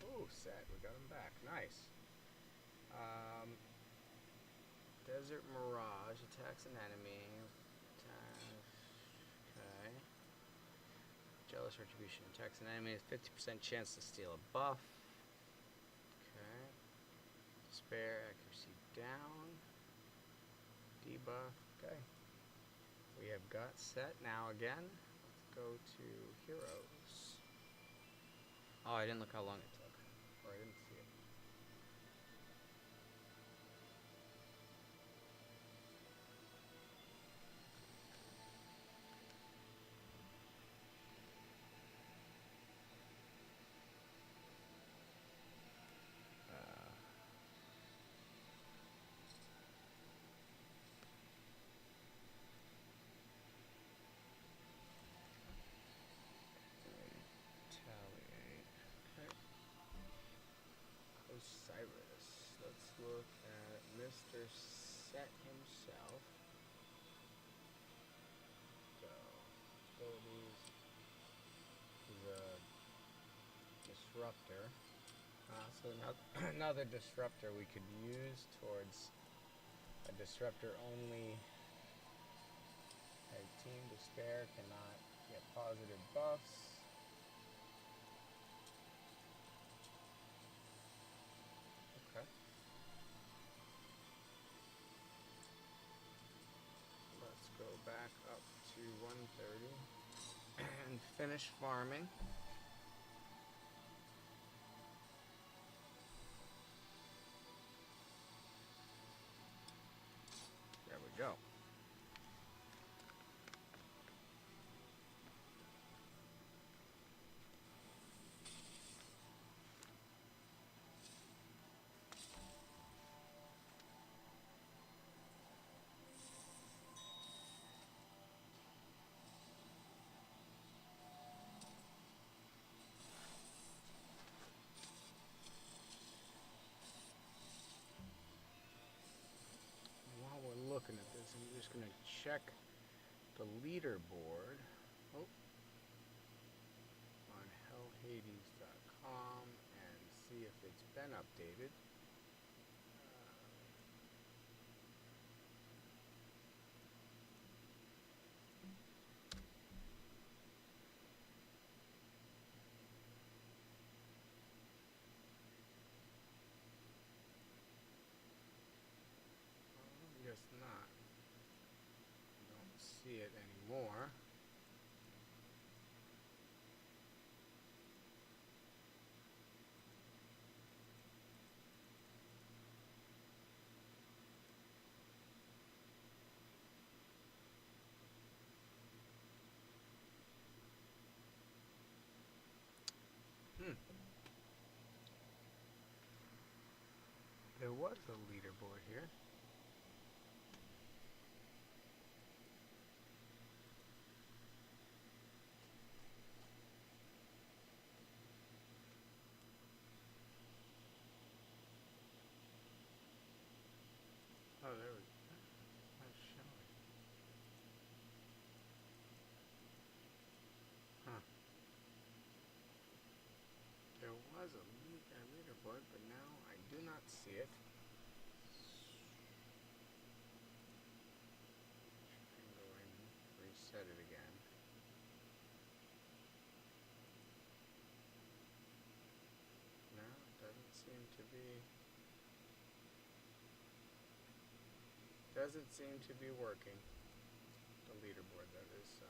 Oh, set. We got him back. Nice. Desert Mirage attacks an enemy. Okay. Jealous Retribution attacks an enemy. Has 50% chance to steal a buff. Okay. Despair accuracy down. Debuff. Okay. We have got set now again. Let's go to Heroes. Oh, I didn't look how long it took. Or I didn't see it. Cyrus. Let's look at Mr. Set himself. So, abilities. He's a disruptor. So another disruptor we could use towards a disruptor only. Team Despair cannot get positive buffs. Back up to 130 and finish farming. There we go. Looking at this, I'm just going to check the leaderboard on hellhades.com and see if it's been updated. was a leaderboard here. Oh, there was. Not showing. Huh. There was a leaderboard, but now I do not see it. I can go in and reset it again. No, it doesn't seem to be. Doesn't seem to be working. The leaderboard, that is. So.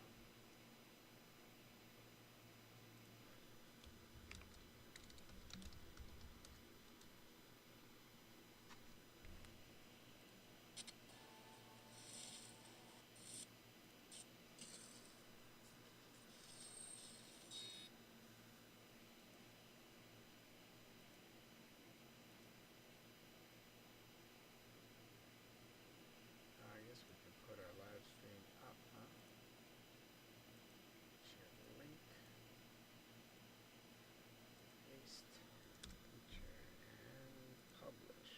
I guess we can put our live stream up, huh? Share the link. Paste. Feature and publish.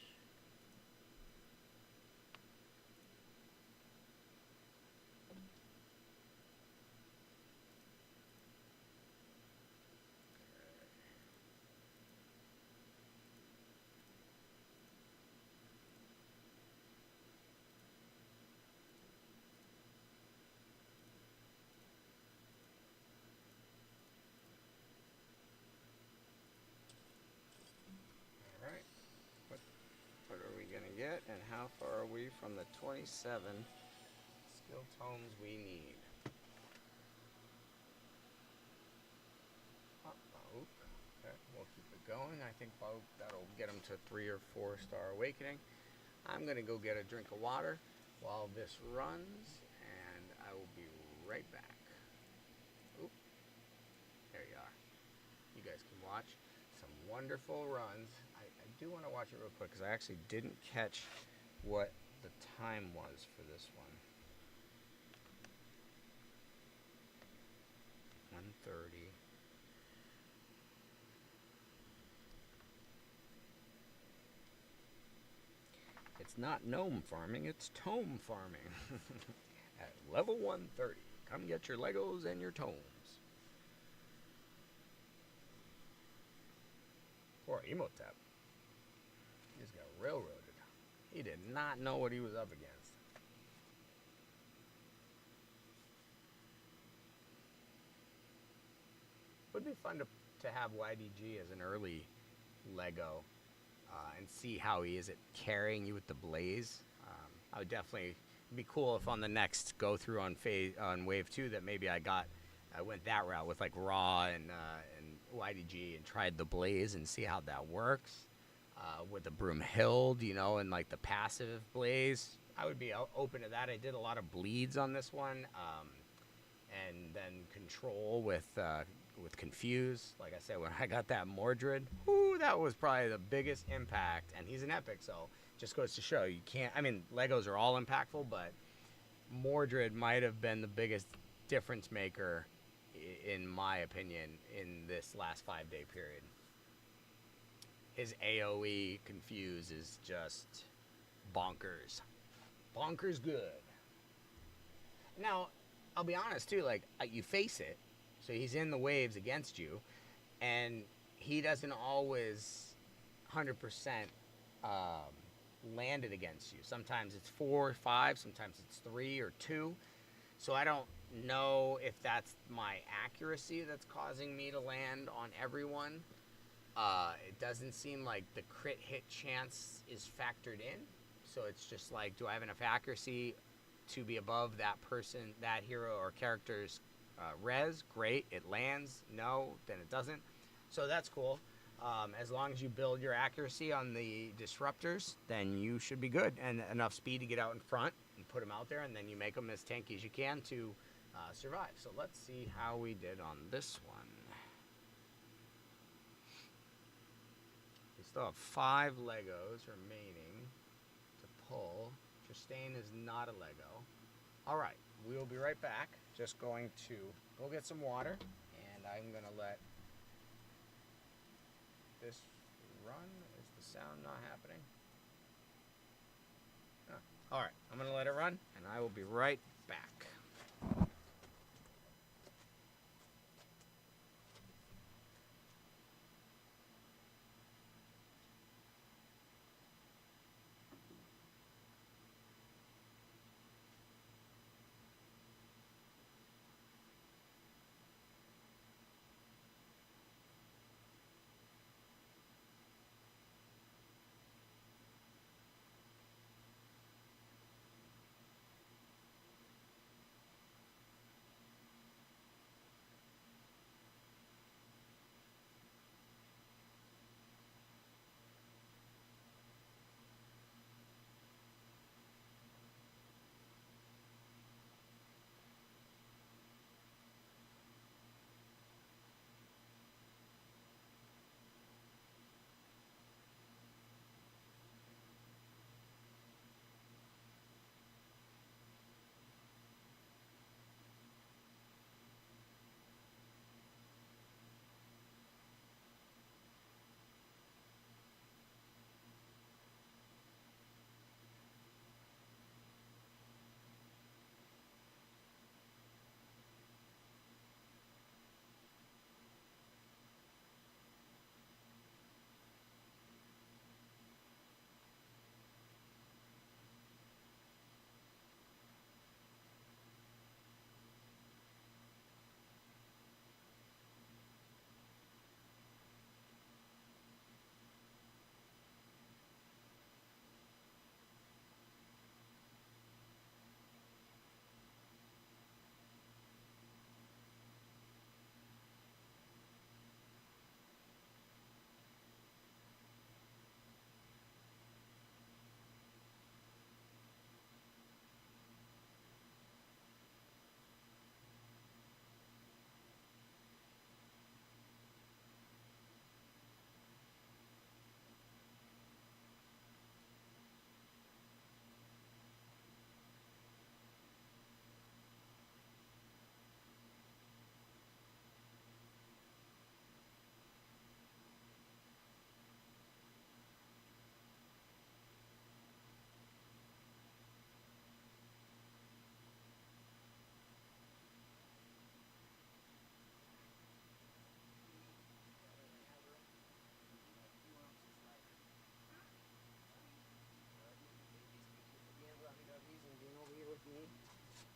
Alright. What are we going to get, and how far are we from the 27 skill tomes we need? Bauk. Okay, we'll keep it going. I think Bauk, that'll get him to 3 or 4 star awakening. I'm going to go get a drink of water while this runs, and I will be right back. Oop. There you are. You guys can watch some wonderful runs. I do want to watch it real quick because I actually didn't catch what the time was for this one. 1:30. It's not gnome farming, it's tome farming. At level 130. Come get your Legos and your tomes. Poor Emotep. He just got railroaded. He did not know what he was up against. Would be fun to have YDG as an early Lego and see how he is at carrying you with the blaze. I would definitely, it'd be cool if on the next go through on wave 2 that maybe I went that route with like Raw and YDG and tried the blaze and see how that works. With the Broomhild, you know, and like the passive blaze, I would be open to that. I did a lot of bleeds on this one, and then control with Confuse. Like I said, when I got that Mordred, whoo, that was probably the biggest impact. And he's an epic, so just goes to show you can't. I mean, Legos are all impactful, but Mordred might have been the biggest difference maker, in my opinion, in this last 5-day period. His AoE Confuse is just bonkers. Bonkers good. Now, I'll be honest too, like, you face it, so he's in the waves against you, and he doesn't always 100% land it against you. Sometimes it's 4 or 5, sometimes it's 3 or 2. So I don't know if that's my accuracy that's causing me to land on everyone. It doesn't seem like the crit hit chance is factored in. So it's just like, do I have enough accuracy to be above that person, that hero or character's res? Great, it lands. No, then it doesn't. So that's cool. As long as you build your accuracy on the disruptors, then you should be good. And enough speed to get out in front and put them out there, and then you make them as tanky as you can to survive. So let's see how we did on this one. His Still have 5 Legos remaining to pull. Chastain is not a Lego. Alright, we will be right back. Just going to go get some water, and I'm going to let this run. Is the sound not happening? Oh. Alright, I'm going to let it run, and I will be right back.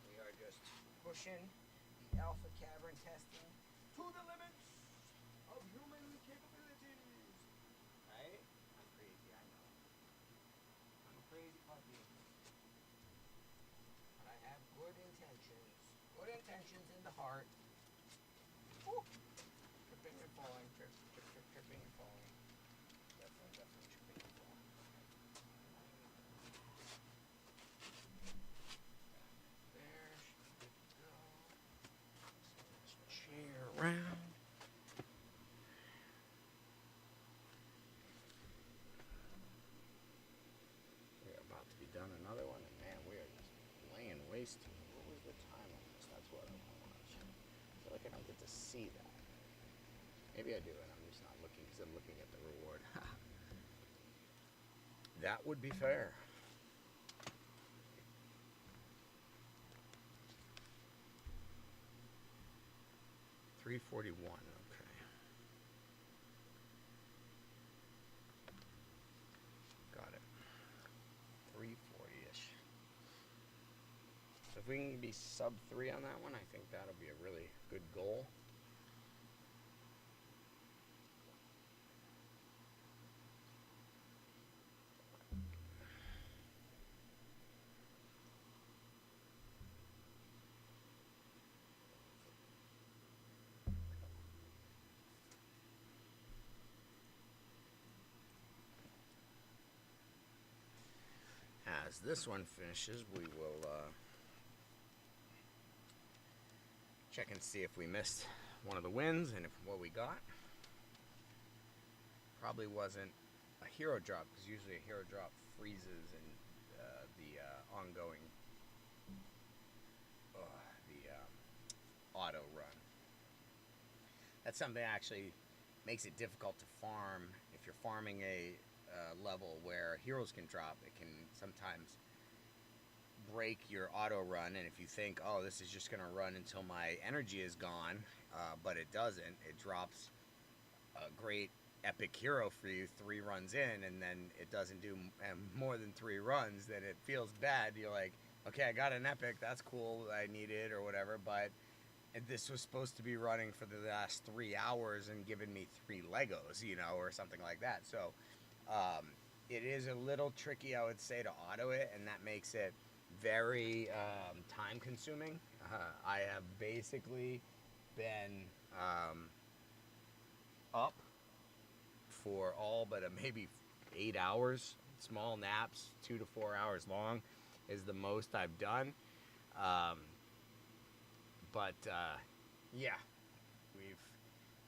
We are just pushing the Alpha Cavern testing to the limits of human capabilities. Right? I'm crazy, I know. I'm a crazy puppy. But I have good intentions. Good intentions in the heart. Woo! Tripping and falling. Tripping and falling. Definitely tripping and falling. Chair around. We are about to be done another one, and man, we are just laying waste. What was the time on this? That's what I want to watch. I feel like I don't get to see that. Maybe I do, and I'm just not looking because I'm looking at the reward. That would be fair. $341. Okay. Got it. 340-ish. So if we can be sub 3 on that one, I think that'll be a really good goal. As this one finishes, we will check and see if we missed one of the wins and if what we got probably wasn't a hero drop, because usually a hero drop freezes in the ongoing auto run. That's something that actually makes it difficult to farm. If you're farming a level where heroes can drop, it can sometimes break your auto run. And if you think, oh, this is just going to run until my energy is gone, but it doesn't, it drops a great epic hero for you 3 runs in, and then it doesn't do more than 3 runs, then it feels bad. You're like, okay, I got an epic, that's cool, I need it or whatever, but this was supposed to be running for the last 3 hours and giving me 3 Legos, or something like that. So it is a little tricky, I would say, to auto it, and that makes it very time consuming. I have basically been up for all but maybe 8 hours. Small naps, 2 to 4 hours long, is the most I've done. But yeah,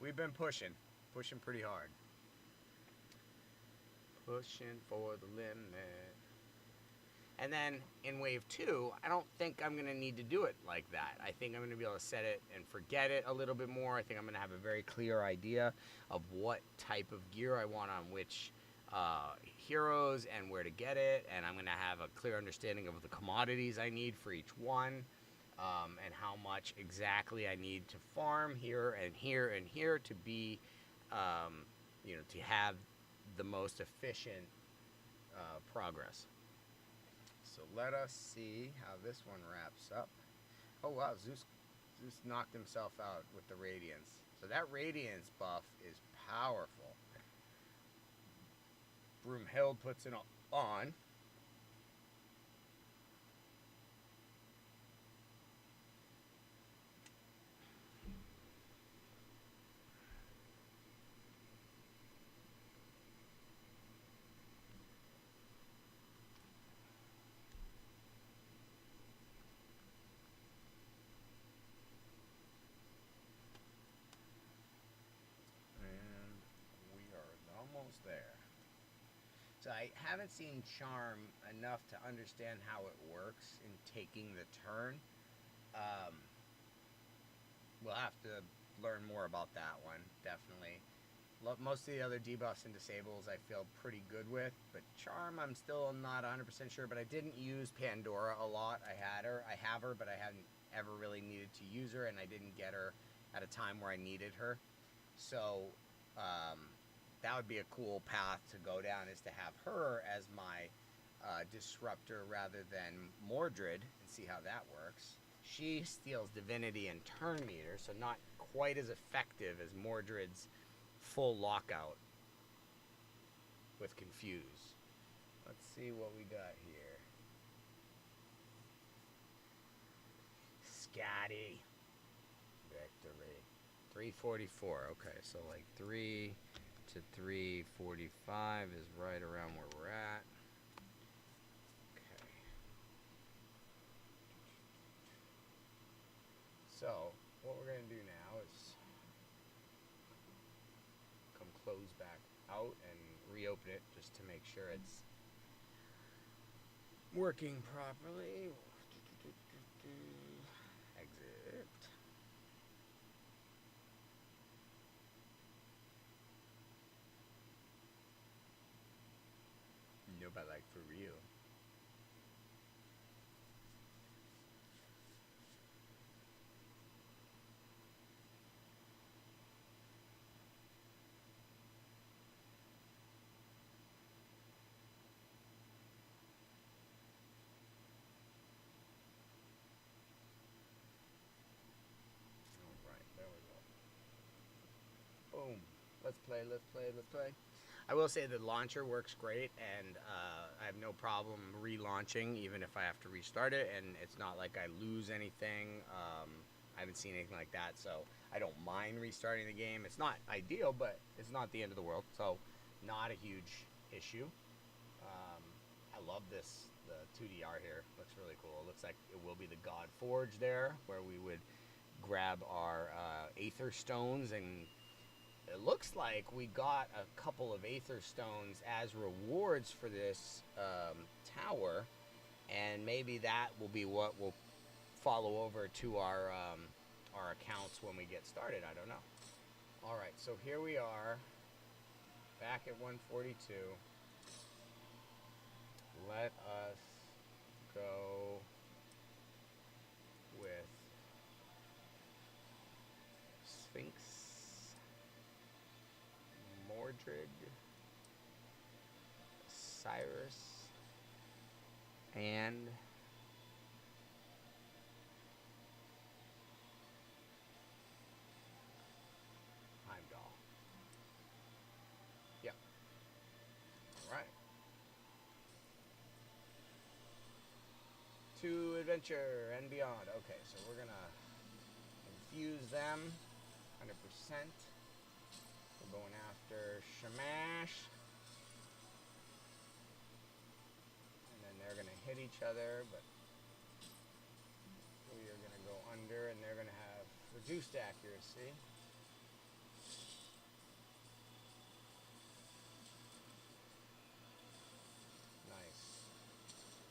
we've been pushing pretty hard, pushing for the limit. And then in wave 2, I don't think I'm gonna need to do it like that. I think I'm gonna be able to set it and forget it a little bit more. I think I'm gonna have a very clear idea of what type of gear I want on which heroes and where to get it, and I'm gonna have a clear understanding of the commodities I need for each one, and how much exactly I need to farm here and here and here to be, to have the most efficient progress. So let us see how this one wraps up. Oh wow, Zeus knocked himself out with the Radiance. So that Radiance buff is powerful. Broomhild puts it on. There. So I haven't seen Charm enough to understand how it works in taking the turn. We'll have to learn more about that one, definitely. Most of the other debuffs and disables I feel pretty good with, but Charm I'm still not 100% sure, but I didn't use Pandora a lot. I have her, but I hadn't ever really needed to use her, and I didn't get her at a time where I needed her. So, that would be a cool path to go down, is to have her as my disruptor rather than Mordred, and see how that works. She steals divinity and turn meter, so not quite as effective as Mordred's full lockout with Confuse. Let's see what we got here. Scotty. Victory. 344. Okay, so like 3 to 345 is right around where we're at. Okay. So, what we're going to do now is come close back out and reopen it just to make sure it's working properly. Exit. No, but like for real. Alright, there we go. Boom. Let's play. I will say the launcher works great, and I have no problem relaunching even if I have to restart it, and it's not like I lose anything. I haven't seen anything like that, so I don't mind restarting the game. It's not ideal, but it's not the end of the world, so not a huge issue. I love this, the 2DR here. Looks really cool. It looks like it will be the godforge there, where we would grab our Aether Stones and it looks like we got a couple of Aether Stones as rewards for this tower, and maybe that will be what will follow over to our accounts when we get started. I don't know. All right, so here we are, back at 142. Let us go with Sphinx, Mordred, Cyrus, and Heimdall. Yep. All right. To adventure and beyond. Okay, so we're gonna infuse them 100%. We're going after Shamash. And then they're gonna hit each other, but we are gonna go under, and they're gonna have reduced accuracy.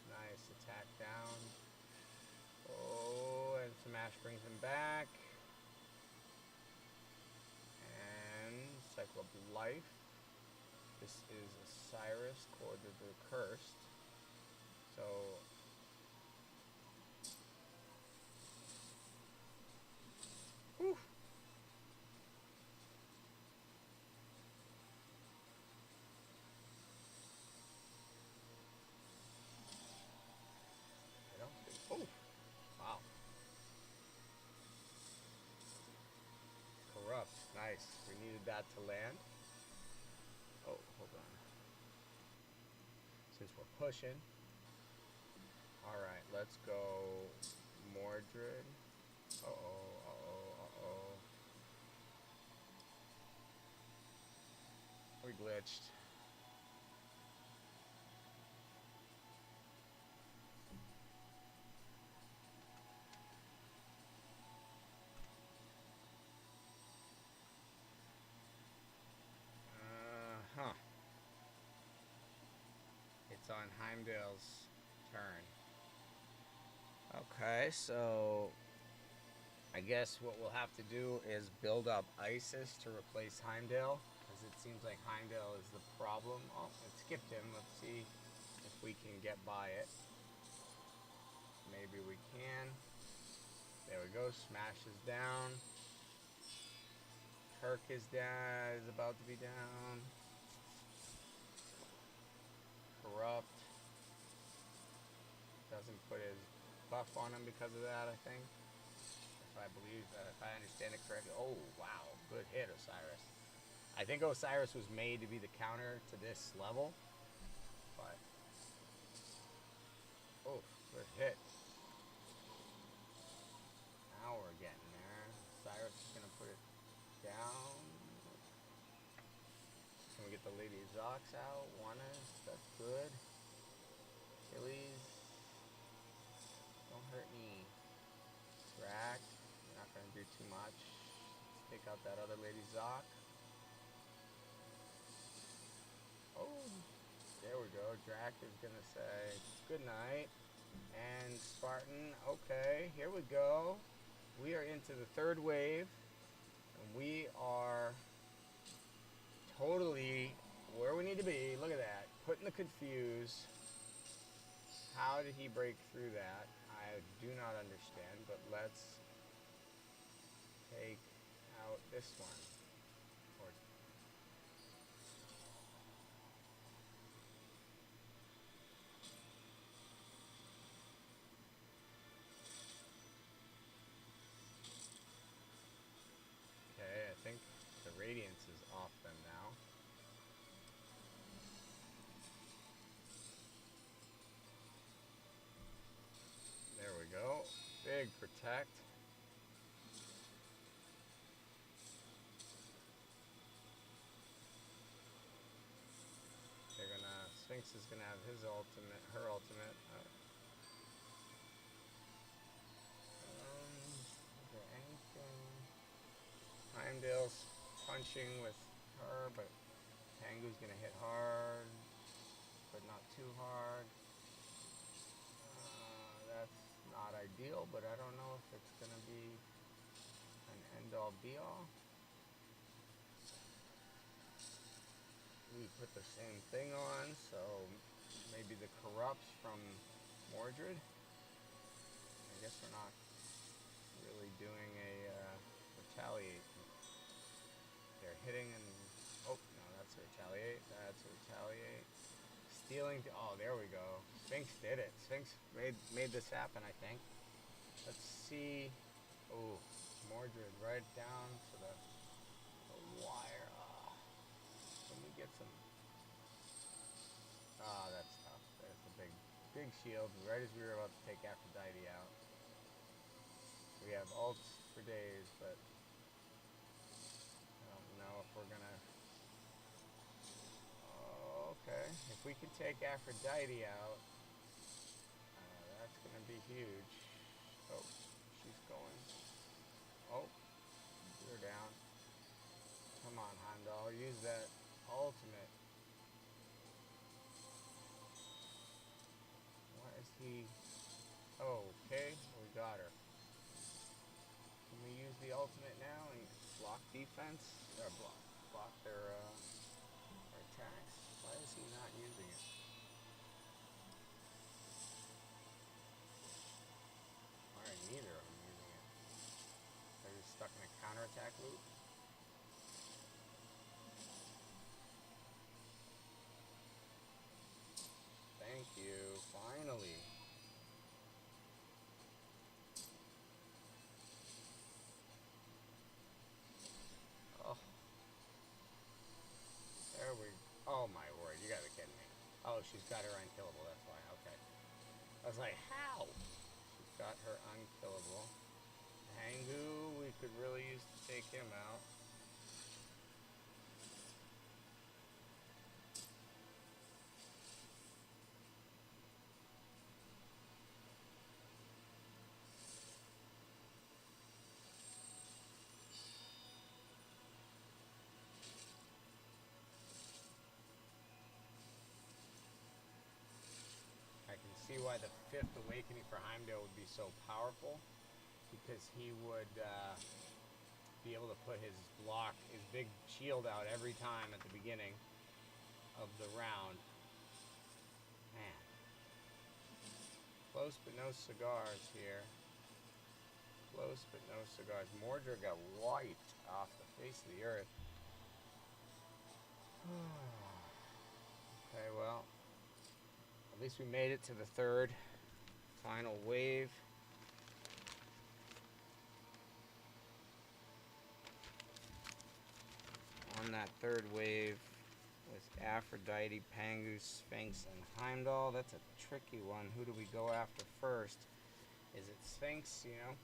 Nice attack down. Oh, and Smash brings him back. And cycle up life. This is Osiris, Cord of the Cursed. So whew. I don't think. Oh, wow. Corrupt. Nice. We needed that to land. Oh, hold on. Since we're pushing. Alright, let's go Mordred. Uh-oh. We glitched. It's on Heimdall's turn. Okay, so I guess what we'll have to do is build up Isis to replace Heimdall, because it seems like Heimdall is the problem. Oh, it skipped him. Let's see if we can get by it. Maybe we can. There we go. Smash is down. Kirk is down. Is about to be down. Corrupt. Doesn't put his buff on him because of that, I think. If I understand it correctly. Oh, wow. Good hit, Osiris. I think Osiris was made to be the counter to this level. But, oh, good hit. Now we're getting there. Osiris is going to put it down. Can we get the Lady Zox out? That's good. Achilles. Don't hurt me. Drac. You're not going to do too much. Let's take out that other Lady Zoc. Oh, there we go. Drac is going to say good night. And Spartan, okay, here we go. We are into the third wave. And we are totally where we need to be. Look at that. Putting the confuse. How did he break through that? I do not understand, but let's take out this one. Okay, I think the radiance is off them now. There we go. Big protect. They're gonna. Sphinx is gonna have his ultimate, her ultimate. Is there anything? Heimdall's punch finishing with her, but Tengu's gonna hit hard, but not too hard. That's not ideal, but I don't know if it's gonna be an end-all be-all. We put the same thing on, so maybe the corrupts from Mordred. I guess we're not really doing a retaliate. They're hitting and oh no, that's a retaliate. That's a retaliate. Stealing. Oh, there we go. Sphinx did it. Sphinx made this happen, I think. Let's see. Oh, Mordred right down to the wire. Let me get some. That's tough. There's the big shield right as we were about to take Aphrodite out. We have ults for days, but I don't know if we're gonna. Oh, okay, if we can take Aphrodite out, that's gonna be huge. Oh, she's going. Oh, we're down. Come on, Heimdall, use that ultimate. What is he? Oh, okay, we got her. Can we use the ultimate now and block defense? Or block their attacks? Why is he not using it? Why are neither of them using it? They're just stuck in a counterattack loop. Thank you, finally. Oh. There we go. Oh my word, you gotta be kidding me. Oh, she's got her unkillable, that's why, okay. I was like, how? She's got her unkillable. Tengu, we could really use to take him out. I can see why the 5th Awakening for Heimdall would be so powerful, because he would be able to put his block, his big shield out every time at the beginning of the round. Man. Close but no cigars here. Close but no cigars. Mordred got wiped off the face of the earth. Okay, well, at least we made it to the 3rd final wave. On that 3rd wave with Aphrodite, Pangu, Sphinx, and Heimdall. That's a tricky one. Who do we go after first? Is it Sphinx, you know?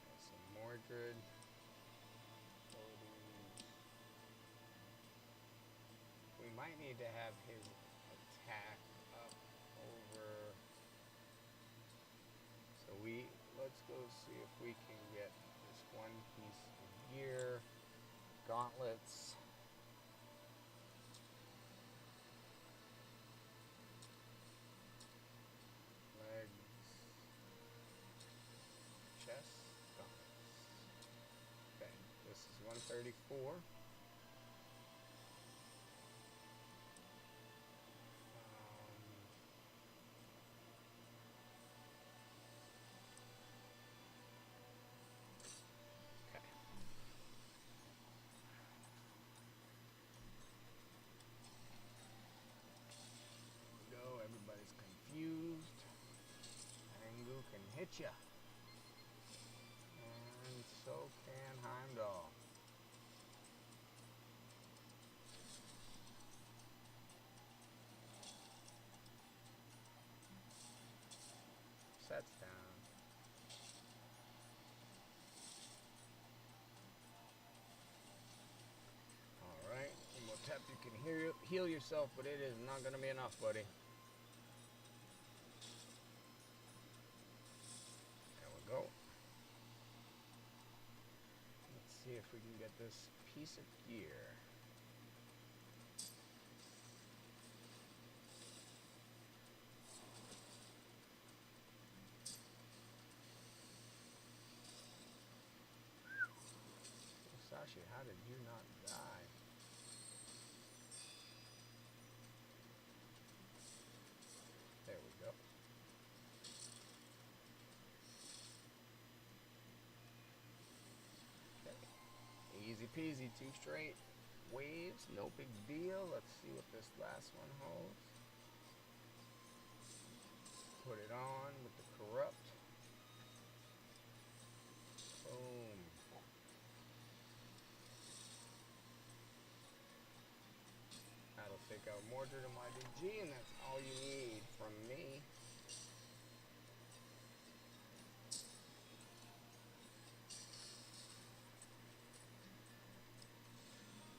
Okay, so Mordred. We might need to have his attack up over. So let's go see if we can get this one piece of gear. Gauntlets. Legs. Chest. Gauntlets. Okay, this is 134. Hit ya. And so can Heimdall. Sets down. Alright, Imhotep, you can heal yourself, but it is not going to be enough, buddy. Go. Let's see if we can get this piece of gear. Sashi, how did you not die? There we go. Okay. Easy peasy, 2 straight waves, no big deal. Let's see what this last one holds. Put it on with the corrupt. Boom. That'll take out Mordred and YDG, and that's all you need from me.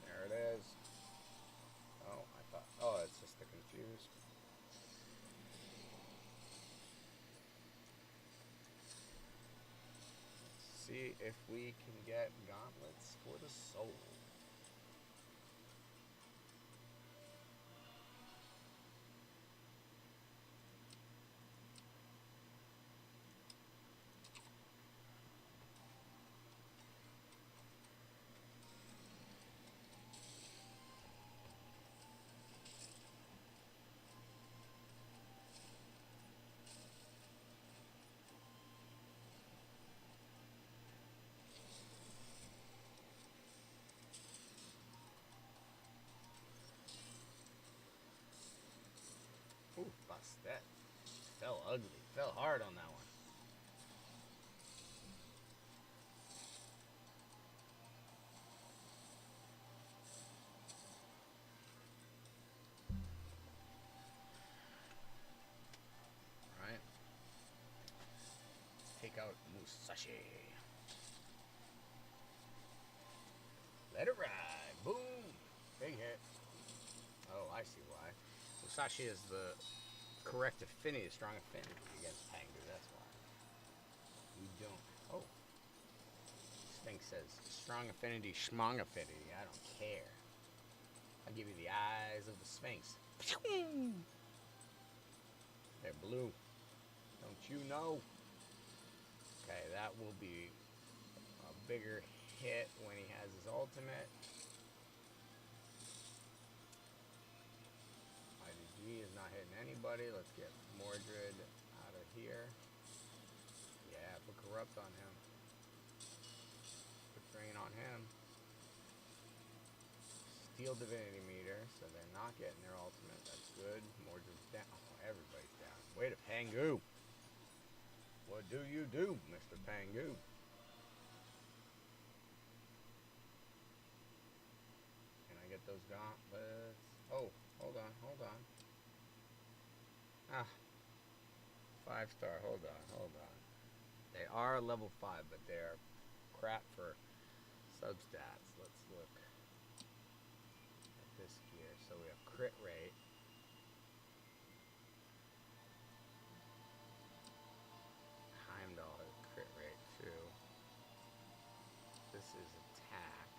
There it is. Oh, I thought, oh, it's just the confused. Let's see if we can get gauntlets for the soul. Ooh, bust that. Fell ugly. Fell hard on that one. Alright. Let's take out Musashi. Let it ride. Boom. Big hit. Oh, I see why. Musashi is the correct affinity, strong affinity against Pangu, that's why. We don't. Oh. Sphinx says, strong affinity, schmong affinity. I don't care. I'll give you the eyes of the Sphinx. They're blue. Don't you know? Okay, that will be a bigger hit when he has his ultimate. IDG is not hitting anybody. Let's get Mordred out of here. Yeah, put corrupt on him. Put drain on him. Steal divinity meter, so they're not getting their ultimate. That's good. Mordred's down. Oh, everybody's down. Way to Pangu. What do you do, Mr. Pangu? Can I get those gauntlets? Oh, hold on, hold on. Ah, 5-star. Hold on. They are level 5, but they're crap for substats. Let's look at this gear. So we have crit rate. Heimdall has crit rate too. This is attack.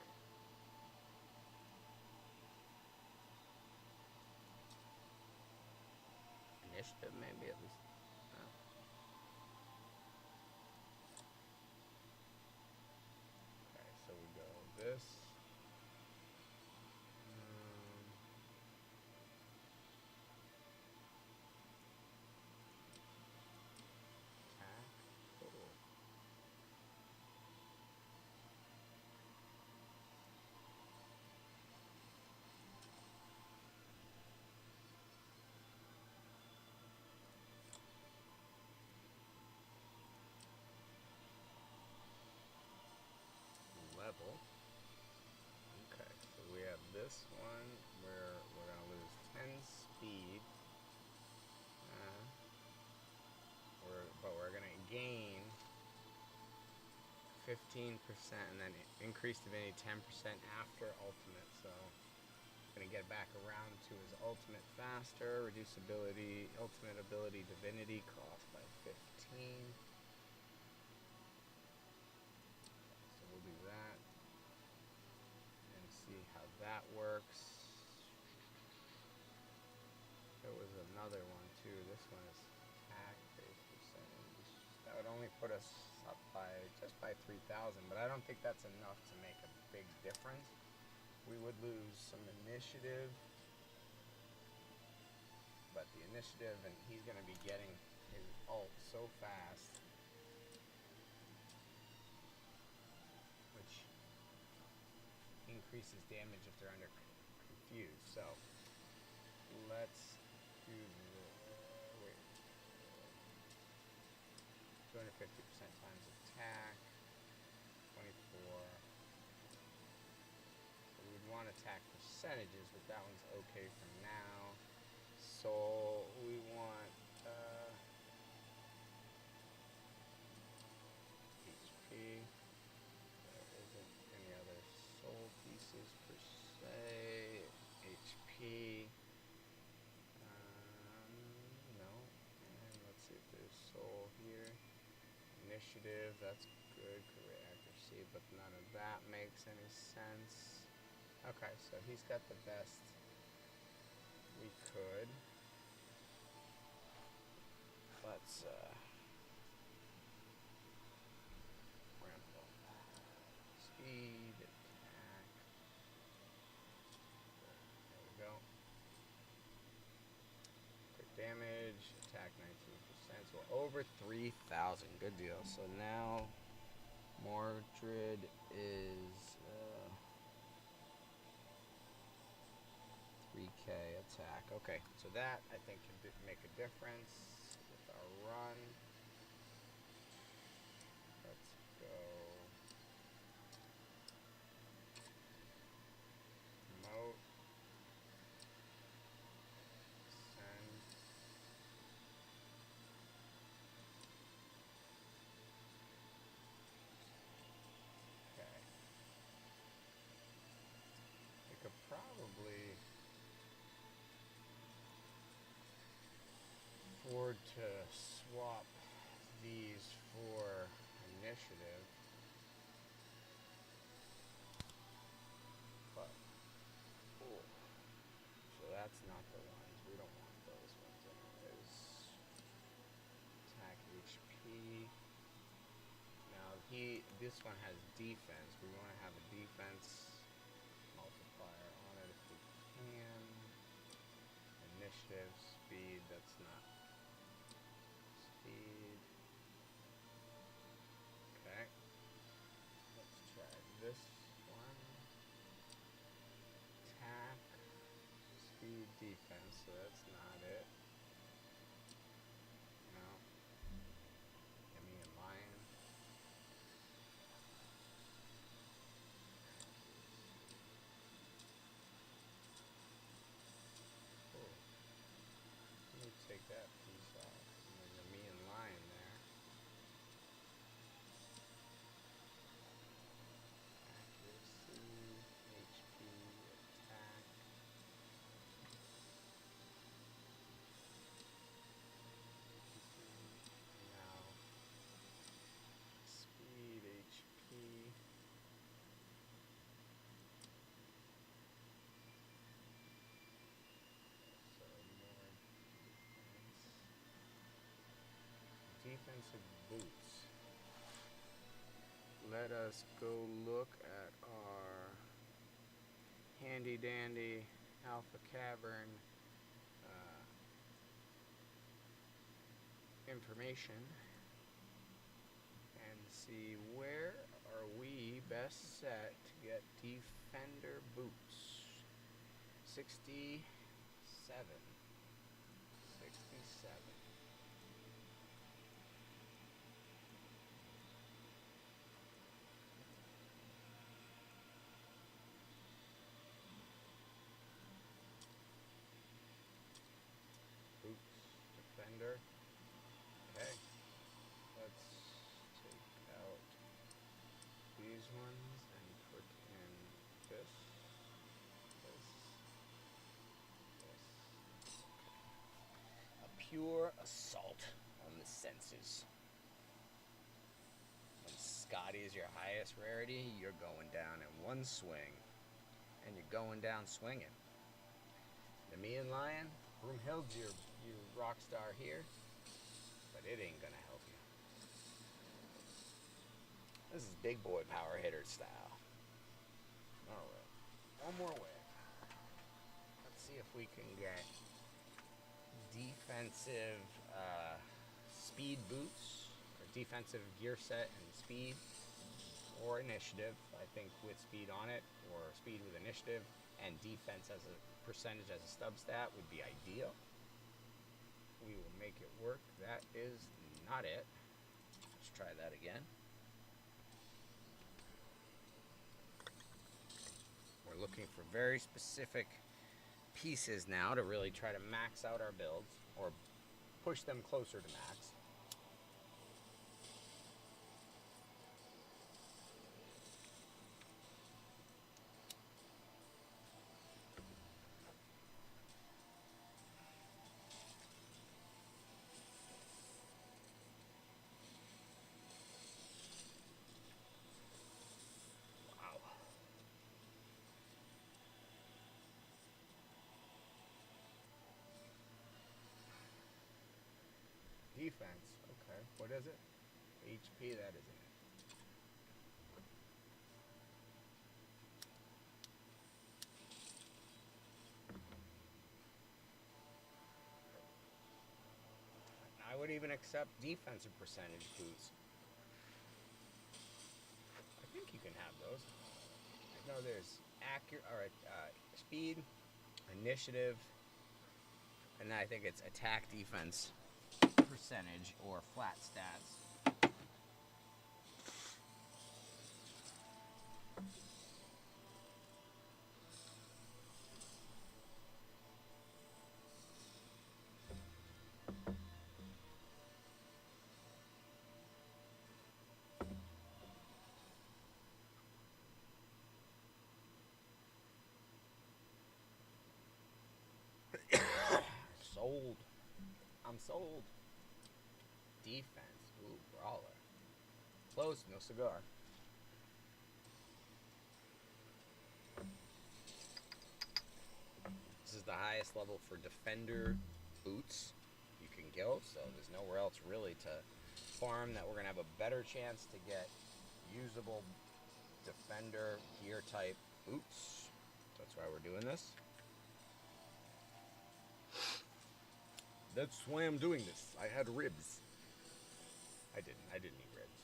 Initiative, maybe at least. Okay, so we go this. Attack. Cool. Level. Okay, so we have this one where we're going to lose 10 speed. But we're going to gain 15% and then increase divinity 10% after ultimate. So going to get back around to his ultimate faster. Reduce ability, ultimate ability divinity cost by 15. So we'll do that. works. There was another one too. This one is attack-based percentage. That would only put us up by just by 3,000, but I don't think that's enough to make a big difference. We would lose some initiative, but the initiative, and he's going to be getting his ult so fast, which increases damage if they're under confused. So let's do the wait. 250% times attack. 24. So we would want attack percentages, but that one's okay for now. So we want HP. There isn't any other soul pieces per se. HP. No. And let's see if there's soul here. Initiative, that's good. Career accuracy, but none of that makes any sense. Okay, so he's got the best we could. Let's ramble. Speed, attack. There we go. Quick damage, attack 19%. So over 3,000. Good deal. So now Mordred is 3k attack. Okay, so that I think can make a difference with our run. Let's go promote, send. Okay. We could probably afford to swap these for initiative, but so that's not the ones. We don't want those ones anyways. Attack HP. Now this one has defense. We want to have a defense multiplier on it if we can. Initiative, speed, that's not speed. Okay. Let's try this one. Attack, speed, defense, so that's not it. No. Get me in line. Oh. Let me take that piece off. And then the me in line there. Accuracy, HP, attack. Now, speed, HP. So more defense. Defensive boots. Let us go look at our handy dandy Alpha Cavern information and see where are we best set to get defender boots. 67. 67. Boots, defender. Okay. Let's take out these ones and put in this. A pure assault on the senses. When Scotty is your highest rarity, you're going down in one swing. and you're going down swinging. Nemean Lion, Broomhild's your rock star here, but it ain't gonna help you. This is big boy power hitter style. Alright, one more wave. Let's see if we can get defensive speed boots, or defensive gear set and speed, or initiative. I think with speed on it, or speed with initiative, and defense as a percentage as a stub stat would be ideal. We will make it work. That is not it. Let's try that again. We're looking for very specific pieces now to really try to max out our builds, or push them closer to max. Defense, okay. What is it? HP, that isn't it. I would even accept defensive percentage boots. I think you can have those. I know there's accurate, or speed, initiative, and I think it's attack defense percentage or flat stats. Sold. I'm sold. Defense. Ooh, brawler. Close, no cigar. This is the highest level for defender boots you can go, so there's nowhere else really to farm that we're going to have a better chance to get usable defender gear type boots. That's why we're doing this. That's why I'm doing this. I had ribs. I didn't eat ribs.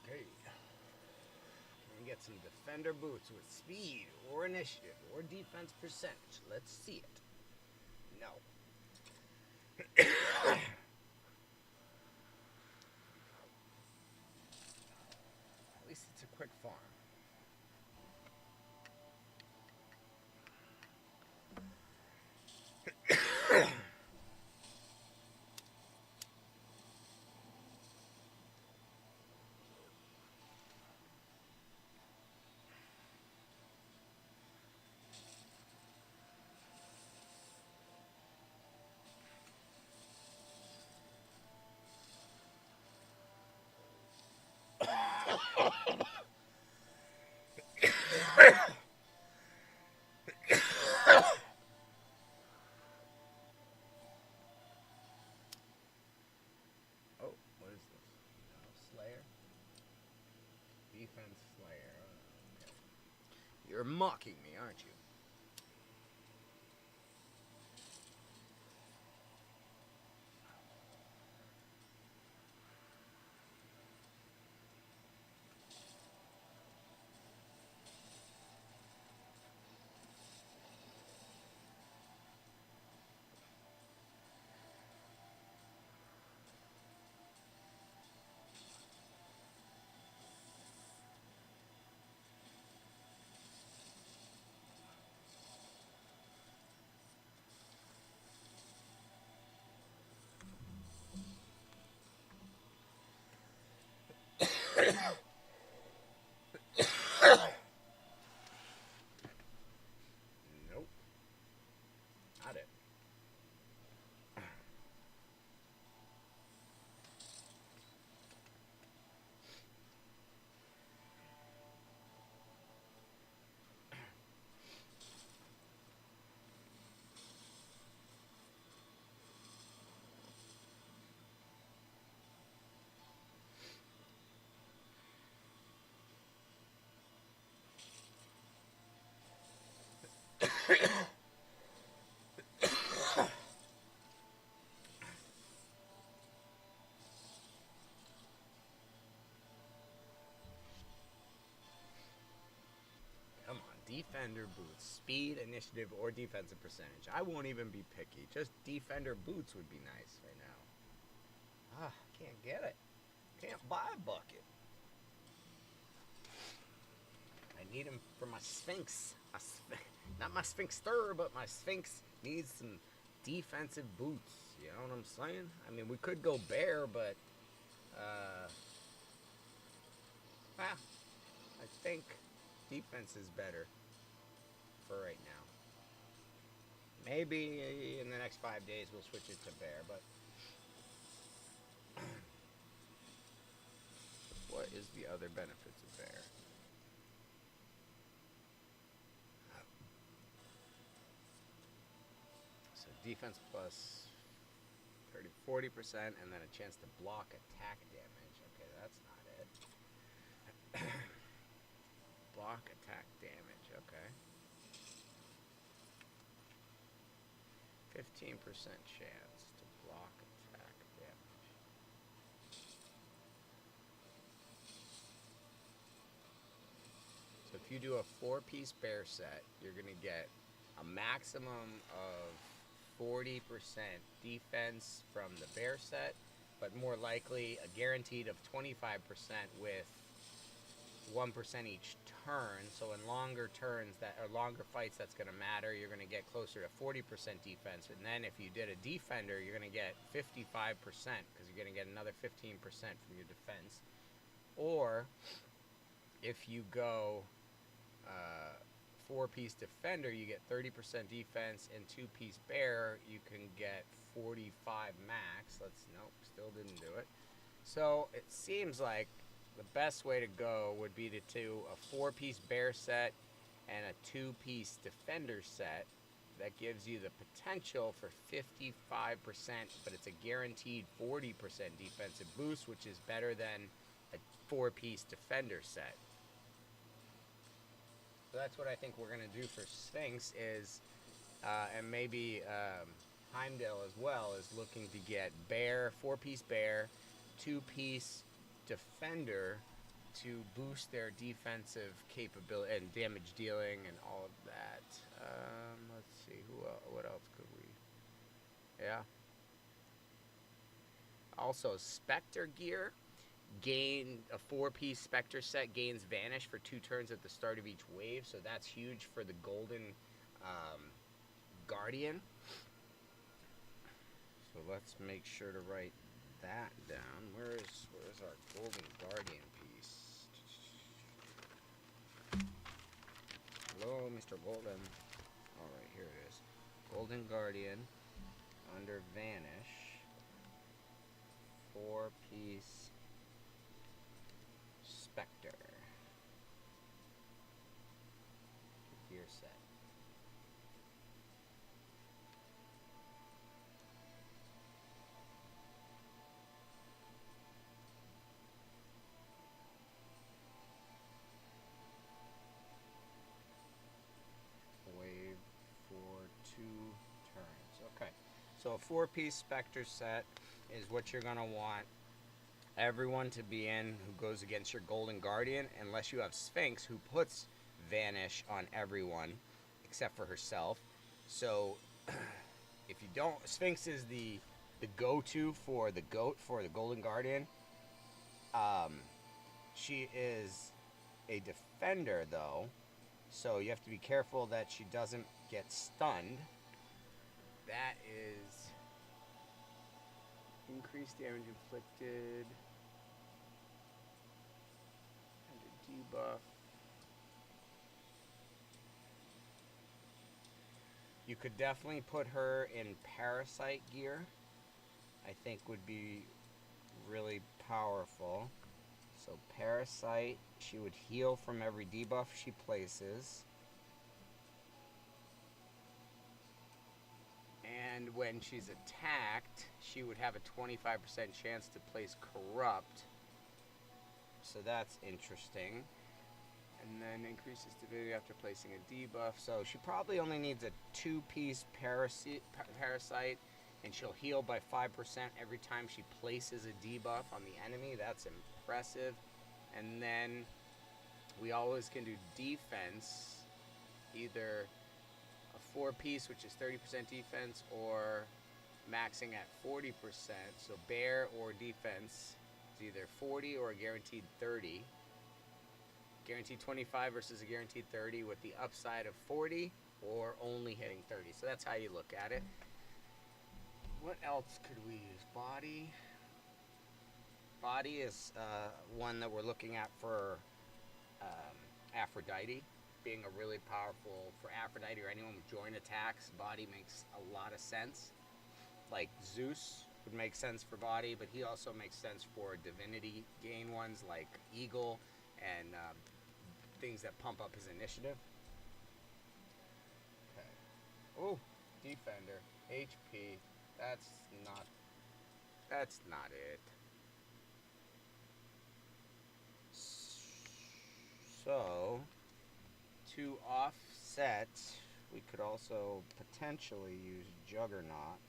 Okay. Can we get some defender boots with speed or initiative or defense percentage? Let's see it. No. At least it's a quick farm. Oh, what is this? Slayer? Defense Slayer. Okay. You're mocking me, aren't you? Nope. Not it. defender boots. Speed, initiative, or defensive percentage. I won't even be picky. Just defender boots would be nice right now. Ah, can't get it. Can't buy a bucket. I need him for my Sphinx. Not my Sphinxster, but my Sphinx needs some defensive boots. You know what I'm saying? I mean, we could go bear, but I think defense is better for right now. Maybe in the next 5 days we'll switch it to bear, but what is the other benefits of bear? So defense plus 40%, and then a chance to block attack damage. Okay, that's not it. Block attack damage, okay. 15% chance to block attack damage. So if you do a 4-piece bear set, you're going to get a maximum of 40% defense from the bear set, but more likely a guaranteed of 25% with 1% each turn. So in longer turns that are longer fights, that's going to matter. You're going to get closer to 40% defense, and then if you did a defender, you're going to get 55% because you're going to get another 15% from your defense. Or if you go 4-piece defender, you get 30% defense, and 2-piece bear, you can get 45 max. Nope, still didn't do it. So it seems like the best way to go would be to do a 4-piece bear set and a 2-piece defender set. That gives you the potential for 55%, but it's a guaranteed 40% defensive boost, which is better than a 4-piece defender set. So that's what I think we're going to do for Sphinx is, and maybe Heimdall as well, is looking to get bear, 4-piece bear, 2-piece defender to boost their defensive capability and damage dealing and all of that. Let's see, what else could we? Yeah. Also, Spectre gear. Gain a 4-piece Spectre set gains Vanish for 2 turns at the start of each wave, so that's huge for the Golden Guardian. So let's make sure to write that down. Where's our Golden Guardian piece? Hello, Mr. Golden. Alright, here it is. Golden Guardian under Vanish. 4-piece Spectre gear set. Wave for 2 turns. Okay, so a 4-piece Spectre set is what you're gonna want everyone to be in who goes against your Golden Guardian, unless you have Sphinx, who puts Vanish on everyone except for herself. So if you don't, Sphinx is the go-to for the Golden Guardian. She is a defender though, so you have to be careful that she doesn't get stunned. That is increased damage inflicted under debuff. You could definitely put her in Parasite gear. I think would be really powerful. So Parasite, she would heal from every debuff she places. And when she's attacked, she would have a 25% chance to place Corrupt. So that's interesting. And then increases stability after placing a debuff. So she probably only needs a 2-piece Parasite, and she'll heal by 5% every time she places a debuff on the enemy. That's impressive. And then we always can do defense either a 4-piece, which is 30% defense, or maxing at 40%. So bear or defense is either 40 or a guaranteed 30. Guaranteed 25 versus a guaranteed 30 with the upside of 40 or only hitting 30. So that's how you look at it. What else could we use? Body. Body is one that we're looking at for Aphrodite, being a really powerful, for Aphrodite or anyone with joint attacks. Body makes a lot of sense. Like Zeus would make sense for body, but he also makes sense for divinity gain ones like Eagle and things that pump up his initiative. Okay. Oh, defender, HP. That's not it. So, to offset, we could also potentially use Juggernaut.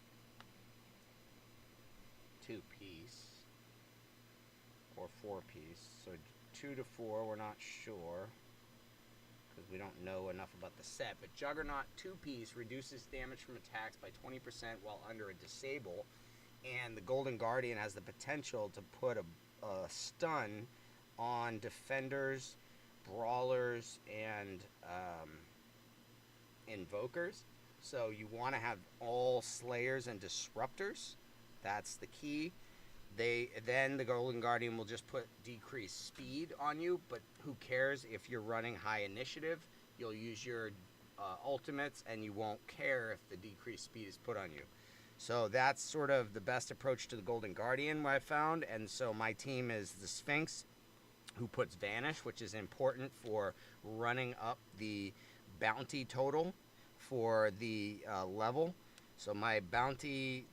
2-piece or 4-piece. So 2 to 4, we're not sure because we don't know enough about the set. But Juggernaut 2-piece reduces damage from attacks by 20% while under a disable, and the Golden Guardian has the potential to put a stun on defenders, brawlers, and invokers. So you want to have all slayers and disruptors. That's the key. Then the Golden Guardian will just put decreased speed on you, but who cares if you're running high initiative? You'll use your ultimates, and you won't care if the decreased speed is put on you. So that's sort of the best approach to the Golden Guardian, what I found. And so my team is the Sphinx, who puts Vanish, which is important for running up the bounty total for the level. So my bounty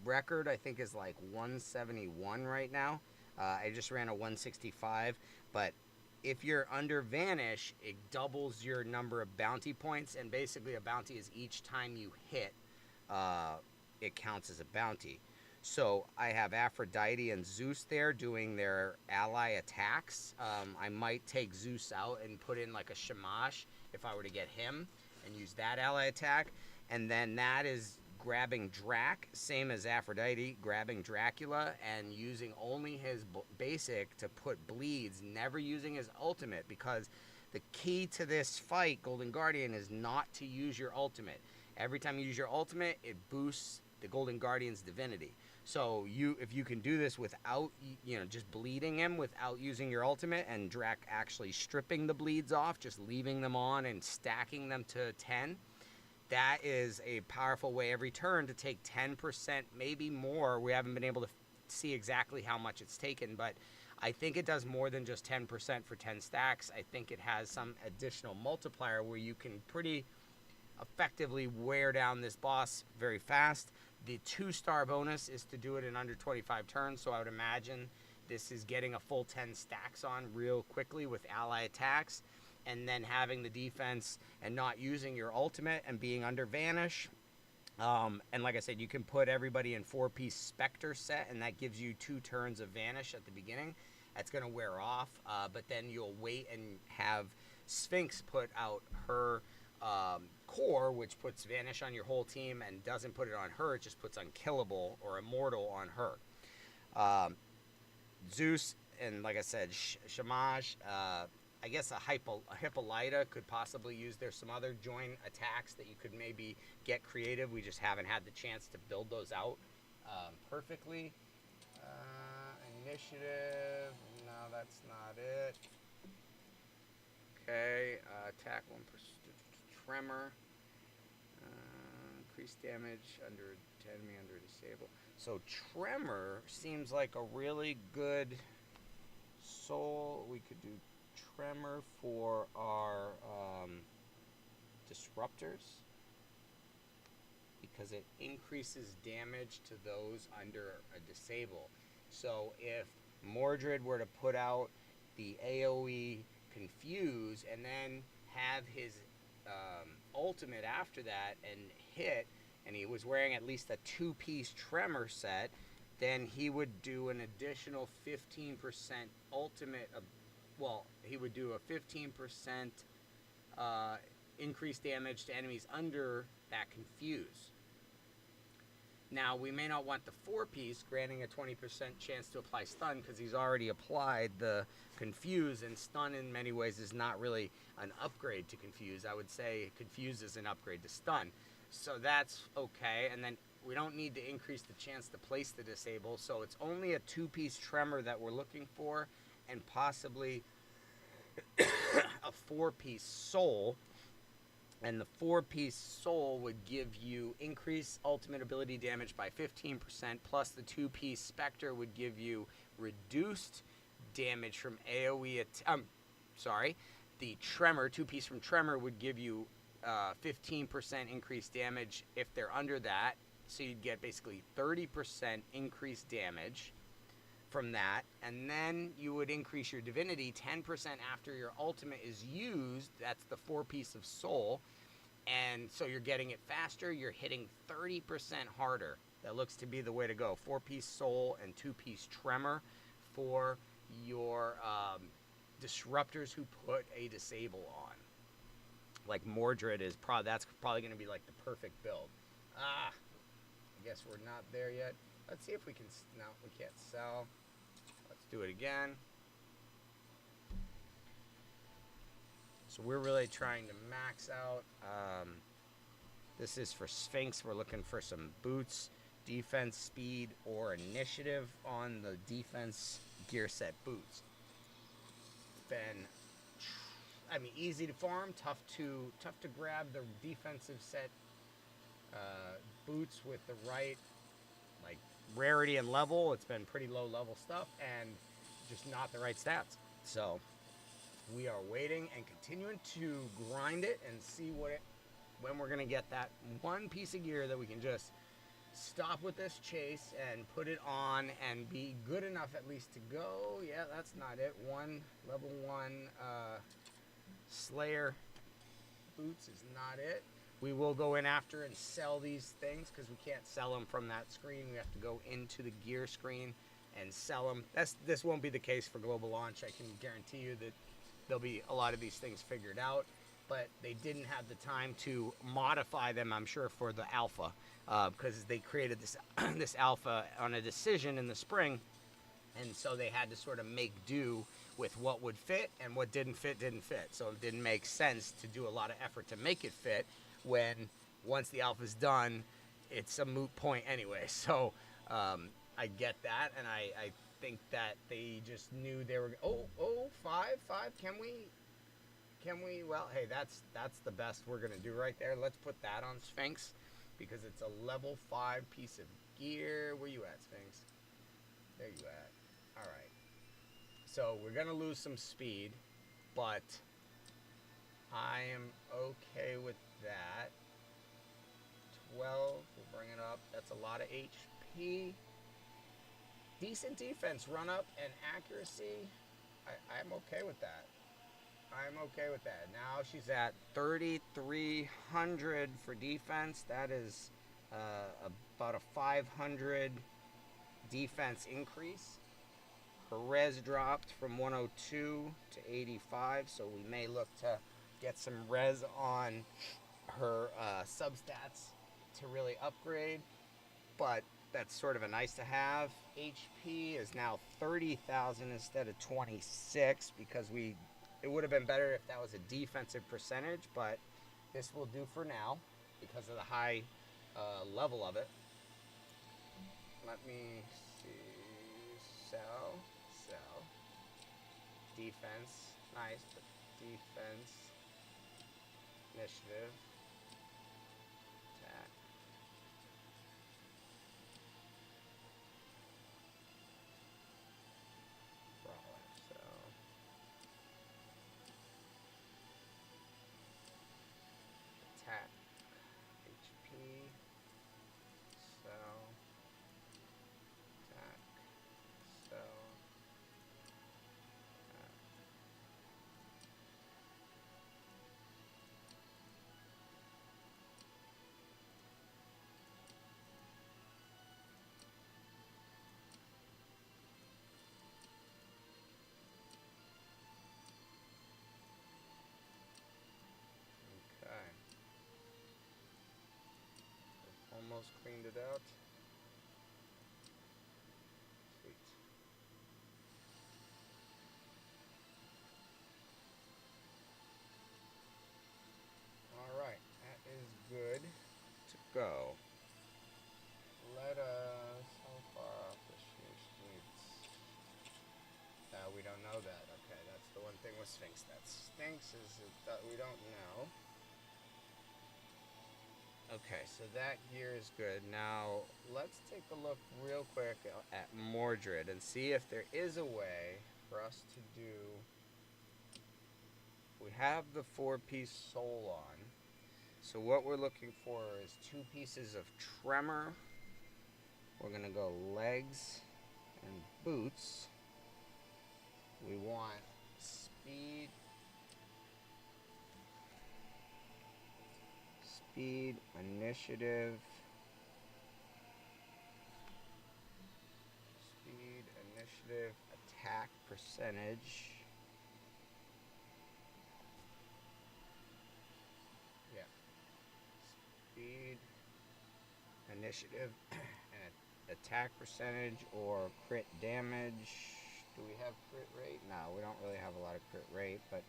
record, I think, is like 171 right now. I just ran a 165, but if you're under Vanish, it doubles your number of bounty points, and basically a bounty is each time you hit, it counts as a bounty. So I have Aphrodite and Zeus there doing their ally attacks. I might take Zeus out and put in like a Shamash if I were to get him and use that ally attack. And then that is grabbing Drac, same as Aphrodite, grabbing Dracula and using only his basic to put bleeds, never using his ultimate, because the key to this fight, Golden Guardian, is not to use your ultimate. Every time you use your ultimate, it boosts the Golden Guardian's divinity. So if you can do this without, just bleeding him without using your ultimate, and Drac actually stripping the bleeds off, just leaving them on and stacking them to 10, that is a powerful way every turn to take 10%, maybe more. We haven't been able to see exactly how much it's taken, but I think it does more than just 10% for 10 stacks. I think it has some additional multiplier where you can pretty effectively wear down this boss very fast. The 2-star bonus is to do it in under 25 turns, so I would imagine this is getting a full 10 stacks on real quickly with ally attacks, and then having the defense and not using your ultimate and being under Vanish. And like I said, you can put everybody in 4-piece Spectre set, and that gives you 2 turns of Vanish at the beginning. That's going to wear off, but then you'll wait and have Sphinx put out her core, which puts Vanish on your whole team and doesn't put it on her. It just puts Unkillable or Immortal on her. Zeus, and like I said, Shamash, I guess a Hippolyta could possibly use. There's some other joint attacks that you could maybe get creative. We just haven't had the chance to build those out perfectly. Initiative, no, that's not it. Okay, attack 1%, tremor, increased damage under 10 enemy under disable. So tremor seems like a really good soul. We could do tremor for our disruptors because it increases damage to those under a disable. So if Mordred were to put out the AoE confuse and then have his ultimate after that and hit, and he was wearing at least a 2-piece tremor set, then he would do an additional 15% ultimate. Well, he would do a 15% increase damage to enemies under that confuse. Now, we may not want the 4-piece, granting a 20% chance to apply stun, because he's already applied the confuse, and stun in many ways is not really an upgrade to confuse. I would say confuse is an upgrade to stun. So that's okay, and then we don't need to increase the chance to place the disable, so it's only a 2-piece tremor that we're looking for, and possibly a 4-piece soul. And the 4-piece soul would give you increased ultimate ability damage by 15%, plus the 2-piece specter would give you reduced damage from AoE. The tremor, 2-piece from tremor, would give you 15% increased damage if they're under that. So you'd get basically 30% increased damage from that, and then you would increase your divinity 10% after your ultimate is used. That's the 4-piece of soul, and so you're getting it faster. You're hitting 30% harder. That looks to be the way to go. 4-piece soul and 2-piece tremor for your disruptors who put a disable on. Like Mordred is that's probably going to be like the perfect build. I guess we're not there yet. Let's see if we can. No, we can't sell. Let's do it again. So we're really trying to max out. This is for Sphinx. We're looking for some boots, defense, speed, or initiative on the defense gear set boots. Been, easy to farm, tough to grab the defensive set boots with the right rarity and level. It's been pretty low level stuff and just not the right stats. So we are waiting and continuing to grind it and see when we're gonna get that one piece of gear that we can just stop with this chase and put it on and be good enough at least to go. Yeah, that's not it. Level 1 Slayer boots is not it. We will go in after and sell these things because we can't sell them from that screen. We have to go into the gear screen and sell them. This won't be the case for global launch. I can guarantee you that there'll be a lot of these things figured out, but they didn't have the time to modify them, I'm sure, for the alpha, because they created this alpha on a decision in the spring, and so they had to sort of make do with what would fit, and what didn't fit. So it didn't make sense to do a lot of effort to make it fit when once the alpha's done, it's a moot point anyway. So I get that, and I think that they just knew they were. Five. Can we? Well, hey, that's the best we're gonna do right there. Let's put that on Sphinx because it's a level 5 piece of gear. Where you at, Sphinx? There you at. All right. So we're gonna lose some speed, but I am okay with that. 12, we'll bring it up. That's a lot of HP. Decent defense, run up, and accuracy. I'm okay with that. Now she's at 3,300 for defense. That is about a 500 defense increase. Her res dropped from 102 to 85, so we may look to get some res on her substats to really upgrade, but that's sort of a nice to have. HP is now 30,000 instead of 26 because it would have been better if that was a defensive percentage, but this will do for now because of the high level of it. Let me see. Sell. Defense. Nice, but defense. Initiative. Attack. Brawler. So attack. HP. So attack. So almost cleaned it out. Sweet. Alright, that is good to go. Let us... How far off the streets? We don't know that. Okay, that's the one thing with Sphinx that stinks, is that we don't know. Okay, so that gear is good. Now, let's take a look real quick at Mordred and see if there is a way for us to do... We have the 4-piece soul on. So what we're looking for is 2 pieces of tremor. We're going to go legs and boots. We want speed, initiative, attack percentage. Yeah. Speed, initiative, and attack percentage or crit damage. Do we have crit rate? No, we don't really have a lot of crit rate, but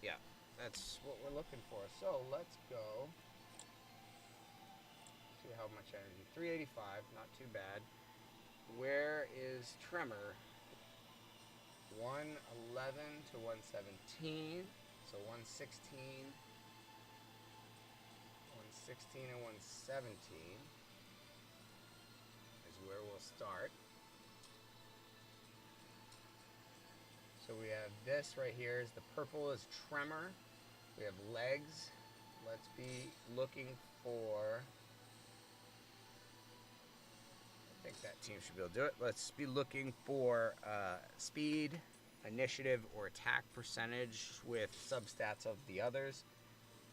yeah, that's what we're looking for. So let's go. See how much energy. 385, not too bad. Where is tremor? 111 to 117. So 116. 116 and 117 is where we'll start. So we have this right here is the purple is tremor. We have legs. Let's be looking for... I think that team should be able to do it. Let's be looking for speed, initiative, or attack percentage with substats of the others.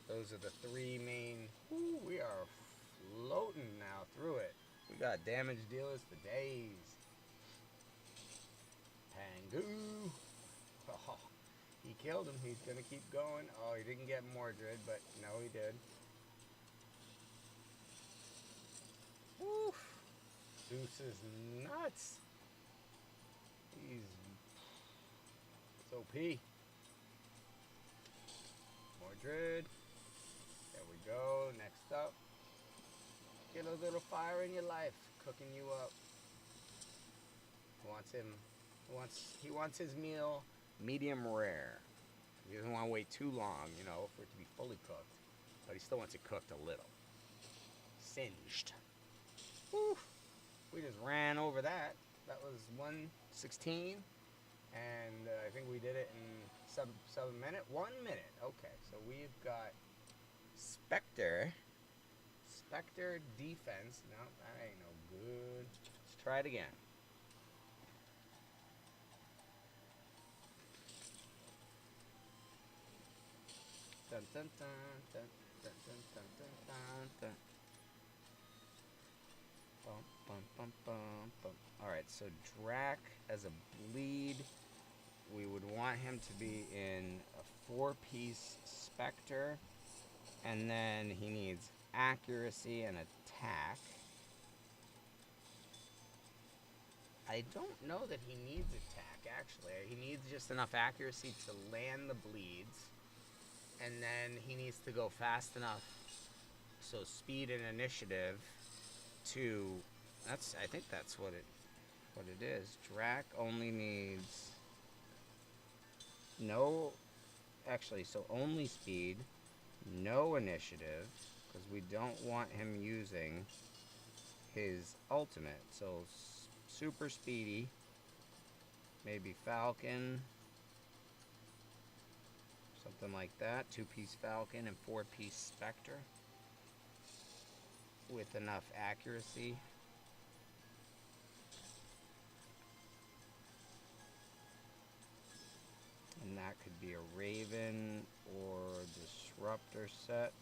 Those are the 3 main... Ooh, we are floating now through it. We got damage dealers for days. Pangu. Oh, he killed him. He's going to keep going. Oh, he didn't get Mordred, but no, he did. Woo. Zeus is nuts. It's OP. Mordred. There we go. Next up. Get a little fire in your life. Cooking you up. He wants his meal medium rare. He doesn't want to wait too long, you know, for it to be fully cooked. But he still wants it cooked a little. Singed. Woo. We just ran over that. That was 116. And I think we did it in 7 minutes. 1 minute. Okay, so we've got Spectre. Spectre defense. No, that ain't no good. Let's try it again. Dun, dun, dun, dun, dun, dun, dun, dun, dun. Bum, bum, bum, bum, bum. Alright, so Drac as a bleed, we would want him to be in a 4-piece Spectre, and then he needs accuracy and attack. I don't know that he needs attack, actually. He needs just enough accuracy to land the bleeds. And then he needs to go fast enough, so speed and initiative to... I think that's what it is. Drac only needs no... Actually, so only speed, no initiative, because we don't want him using his ultimate. So super speedy, maybe Falcon... Something like that. 2-piece Falcon and 4-piece Spectre. With enough accuracy. And that could be a Raven or Disruptor set.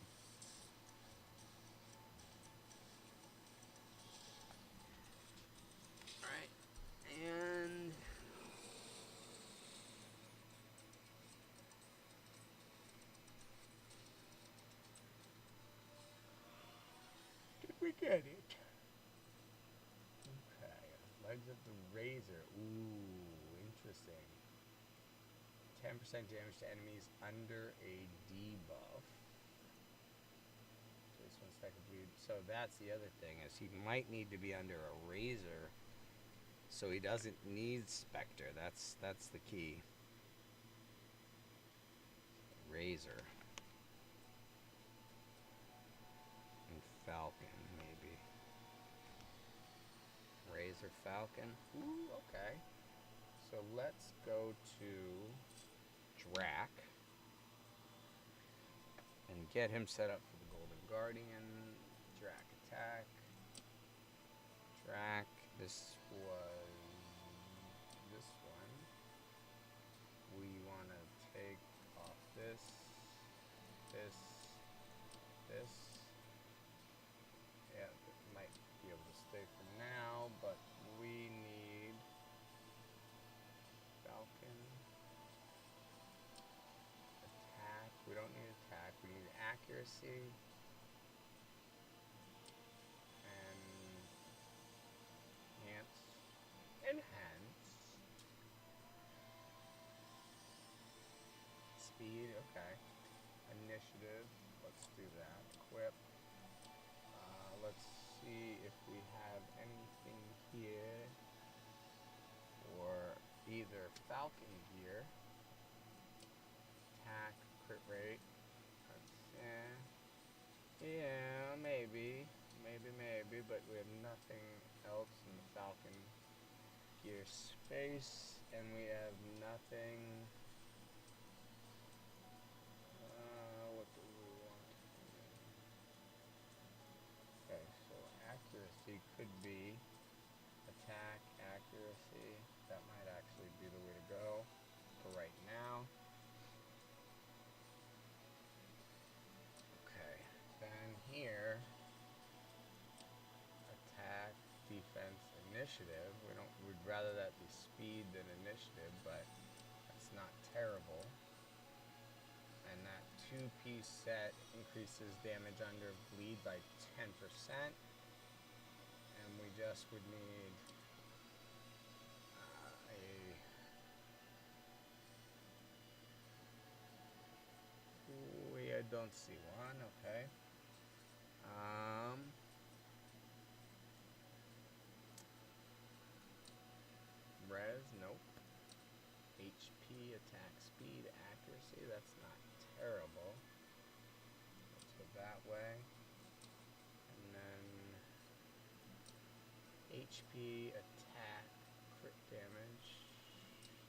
Alright. And... get it. Okay, legs of the razor. Ooh, interesting. 10% damage to enemies under a debuff. Takes 1 stack of bleed. So that's the other thing, is he might need to be under a razor, so he doesn't need Spectre. That's the key. Razor. And Falcon, maybe. Razor Falcon. Ooh, okay. So let's go to Drac and get him set up for the Golden Guardian. Drac attack. Drac. This was this one. We want to take off this. Yeah, it might be able to stay for now, but we need Falcon. Attack. We don't need attack. We need accuracy. And enhance. Speed. Okay. Initiative. Let's do that. Equip. Let's see if we have anything here for either Falcon gear, attack, crit rate. Yeah, maybe, but we have nothing else in the Falcon gear space, and we have nothing. What do we want? Okay, so accuracy could be attack, accuracy. That might actually be the way to go for right now. Okay, then here, attack, defense, initiative. We'd rather that be speed than initiative, but that's not terrible. And that 2-piece set increases damage under bleed by 10%. And we just would need I don't see one. Okay. Res, nope. HP, attack, speed, accuracy. That's not terrible. Let's go that way. And then HP, attack, crit damage.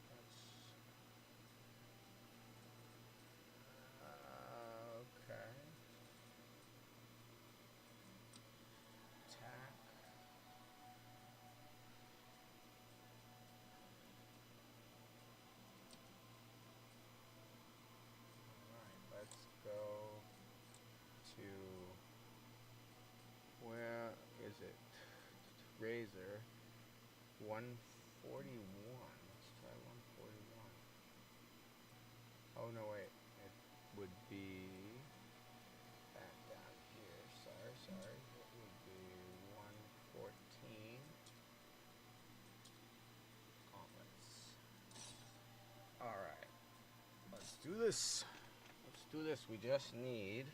That's okay. Attack. Alright, let's go to, where is it? Razor. 141. Let's try 141. Oh no, wait. It would be back down here. Sorry. It would be 114. Gauntlets. Alright. Let's do this. We just need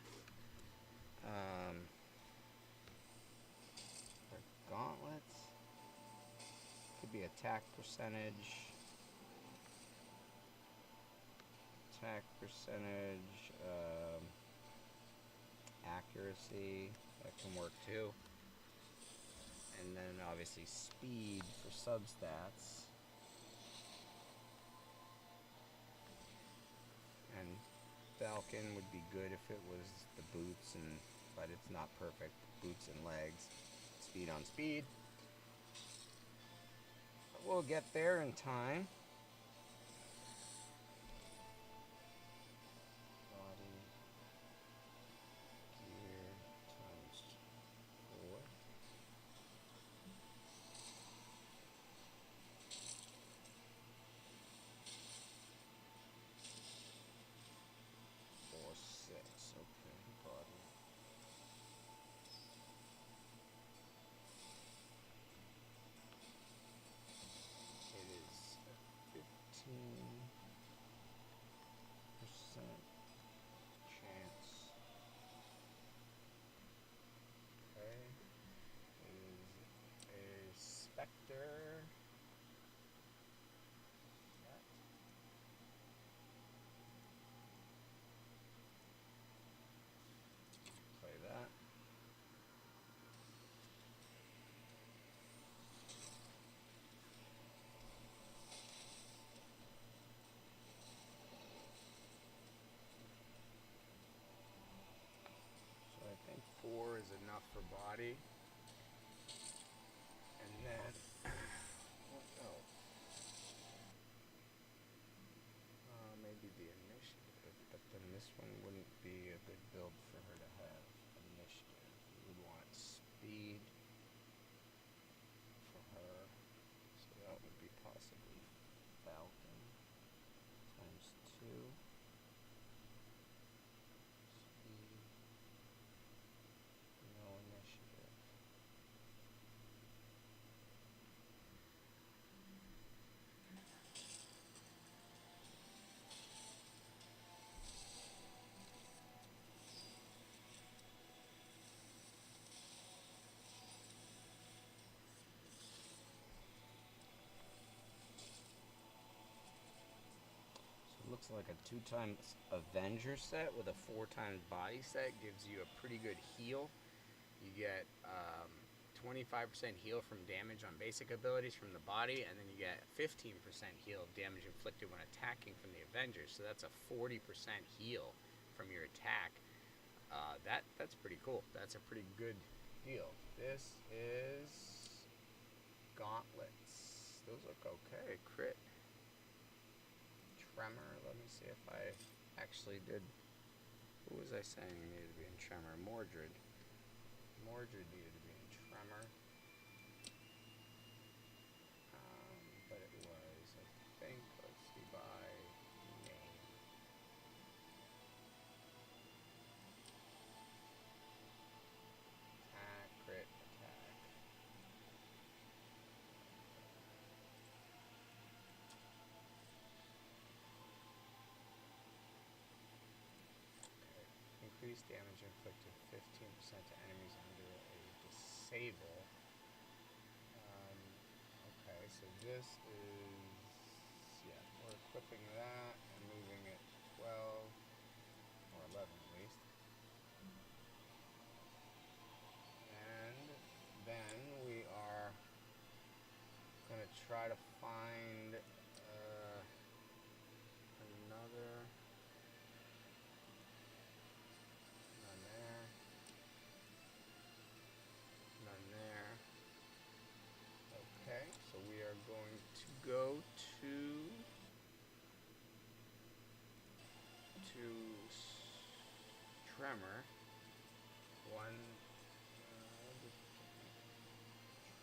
for gauntlets. Could be attack percentage. Accuracy, that can work too. And then obviously speed for substats. And Falcon would be good if it was the boots, but it's not perfect. Boots and legs. Speed on speed. But we'll get there in time. body. And then, what else? Maybe the initiative, but then this one wouldn't be a good build for her to have. Initiative. We would want speed for her, so that would be possibly Falcon times 2. Speed, no initiative. Looks like a 2x Avenger set with a 4x body set gives you a pretty good heal. You get 25% heal from damage on basic abilities from the body, and then you get 15% heal of damage inflicted when attacking from the Avengers. So that's a 40% heal from your attack. That's pretty cool. That's a pretty good deal. This is gauntlets. Those look okay. Crit. Tremor. Let me see if I actually did. Who was I saying needed to be in Tremor? Mordred. Mordred needed to be in Tremor. But it was, I think, let's see, by name. Attack, crit, attack. Increased damage inflicted 15% to enemies under a disable. Okay, so this is, yeah, we're equipping that and moving it 12 or 11 at least. And then we are going to try to find another. None there. None there. Okay, so we are going to go to Tremor.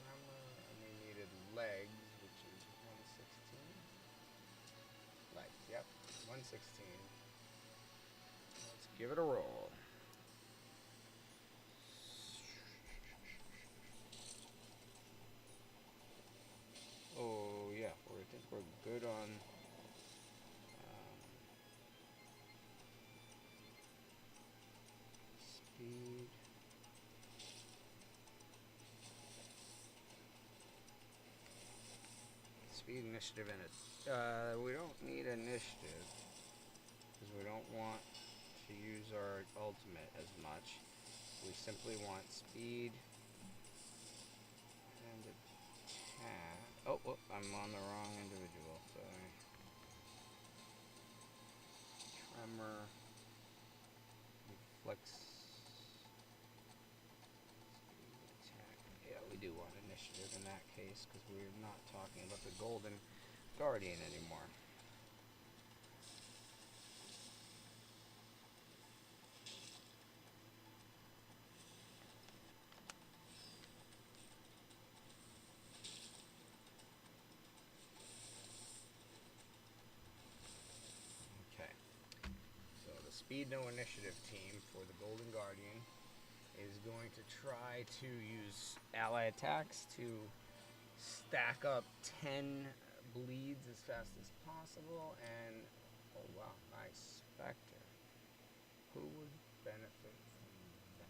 Tremor, and we needed legs, which is 116. Legs, yep, 116. Let's give it a roll. Oh yeah, I think we're good on speed. Speed, initiative, and it. We don't need initiative because we don't want to use our ultimate as much. We simply want speed and attack. Oh, I'm on the wrong individual. Sorry. Tremor. Reflex. Attack. Yeah, we do want initiative in that case because we're not talking about the Golden Guardian anymore. Speed no initiative team for the Golden Guardian is going to try to use ally attacks to stack up 10 bleeds as fast as possible, and oh wow, nice Spectre. Who would benefit from that?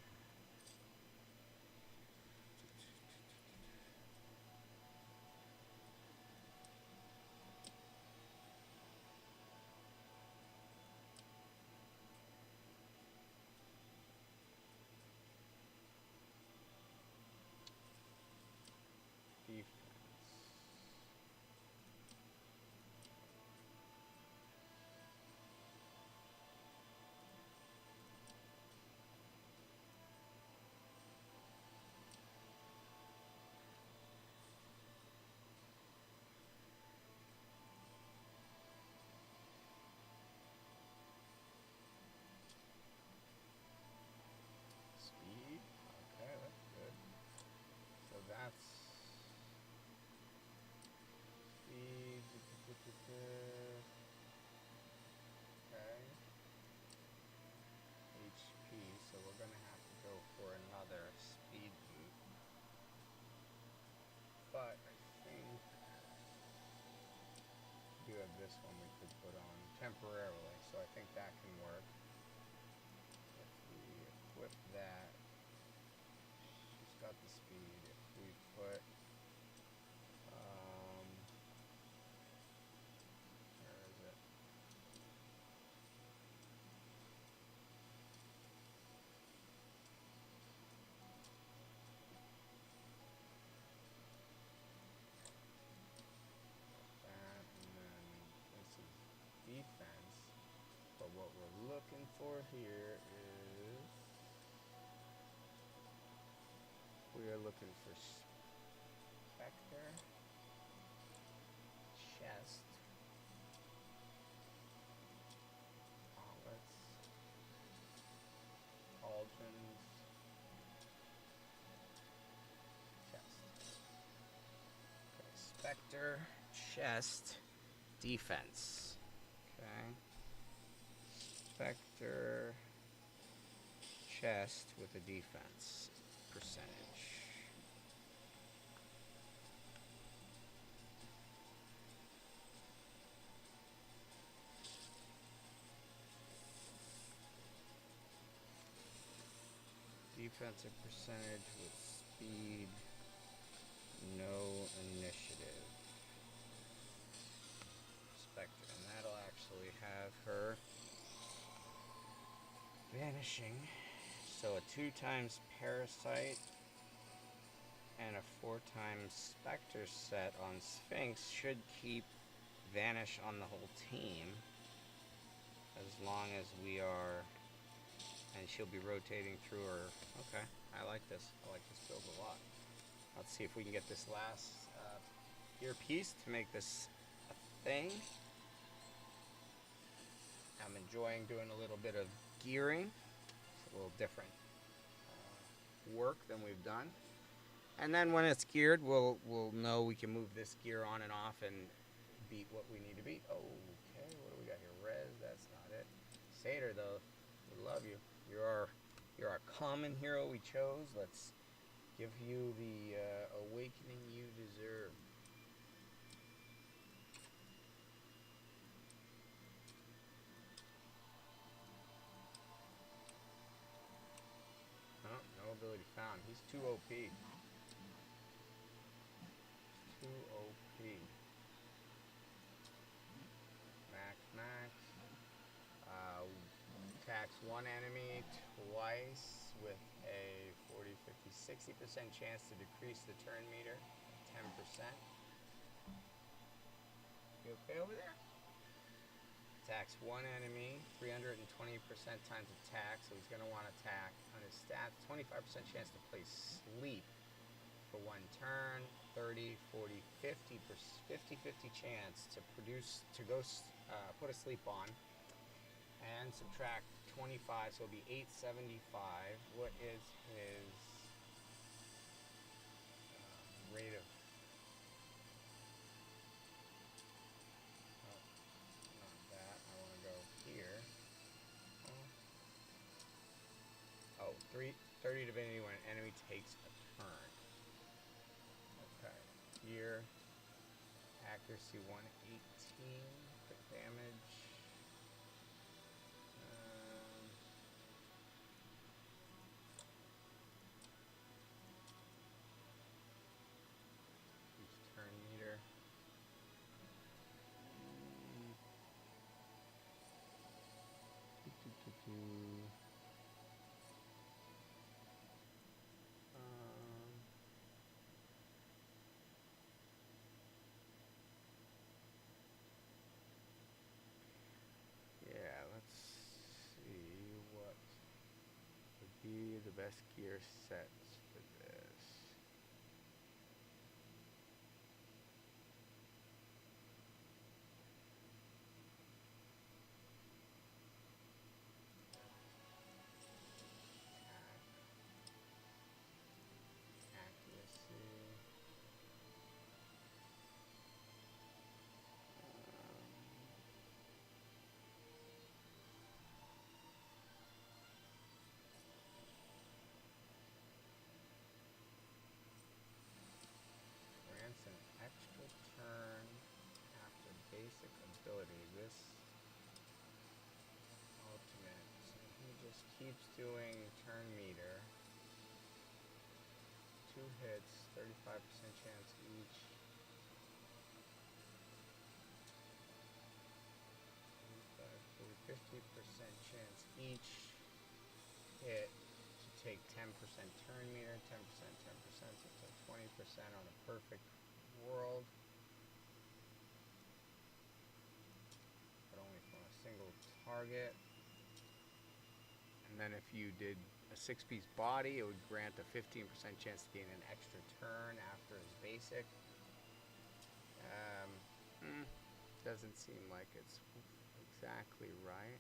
this one we could put on temporarily, so I think that can work. If we equip that, she's got the speed. If we put, where is it? That, and then this is defense. But what we're looking for here is, we are looking for Spectre, Chest, Gauntlets, Cauldrons, Chest. Okay, Spectre, Chest, Defense. Okay. Spectre, Chest with a defense percentage. Defensive percentage with speed, no initiative. Spectre, and that'll actually have her vanishing. So a 2 times Parasite and a 4 times Spectre set on Sphinx should keep Vanish on the whole team, as long as we are, and she'll be rotating through her. Okay, I like this. I like this build a lot. Let's see if we can get this last earpiece to make this a thing. I'm enjoying doing a little bit of gearing. It's a little different work than we've done. And then when it's geared, we'll know we can move this gear on and off and beat what we need to beat. Okay, what do we got here? Rez, that's not it. Satyr, though, we love you. You're our common hero we chose. Let's give you the awakening you deserve. Oh, no ability found. He's too OP. Too OP. Max. Attacks one enemy twice with a 40, 50, 60% chance to decrease the turn meter 10%. You okay over there? Attacks one enemy 320% times attack, so he's going to want to attack. On his stats, 25% chance to play sleep for 1 turn, 30, 40, 50 chance to put a sleep on, and subtract 25, so it'll be 875. What is his rate of... Oh, not that. I want to go here. Oh, 30 divinity when an enemy takes a turn. Okay. Here. Accuracy 118. Crit damage. Turn meter. Yeah, let's see what would be the best gear sets for this. Accuracy. basic ability. This ultimate. So he just keeps doing turn meter. 2 hits, 35% chance each. 50% chance each hit to take 10% turn meter, 10%, 10%, so it's like 20% on a perfect world. But only from a single target. And then if you did a 6-piece body, it would grant a 15% chance to gain an extra turn after his basic. Doesn't seem like it's exactly right.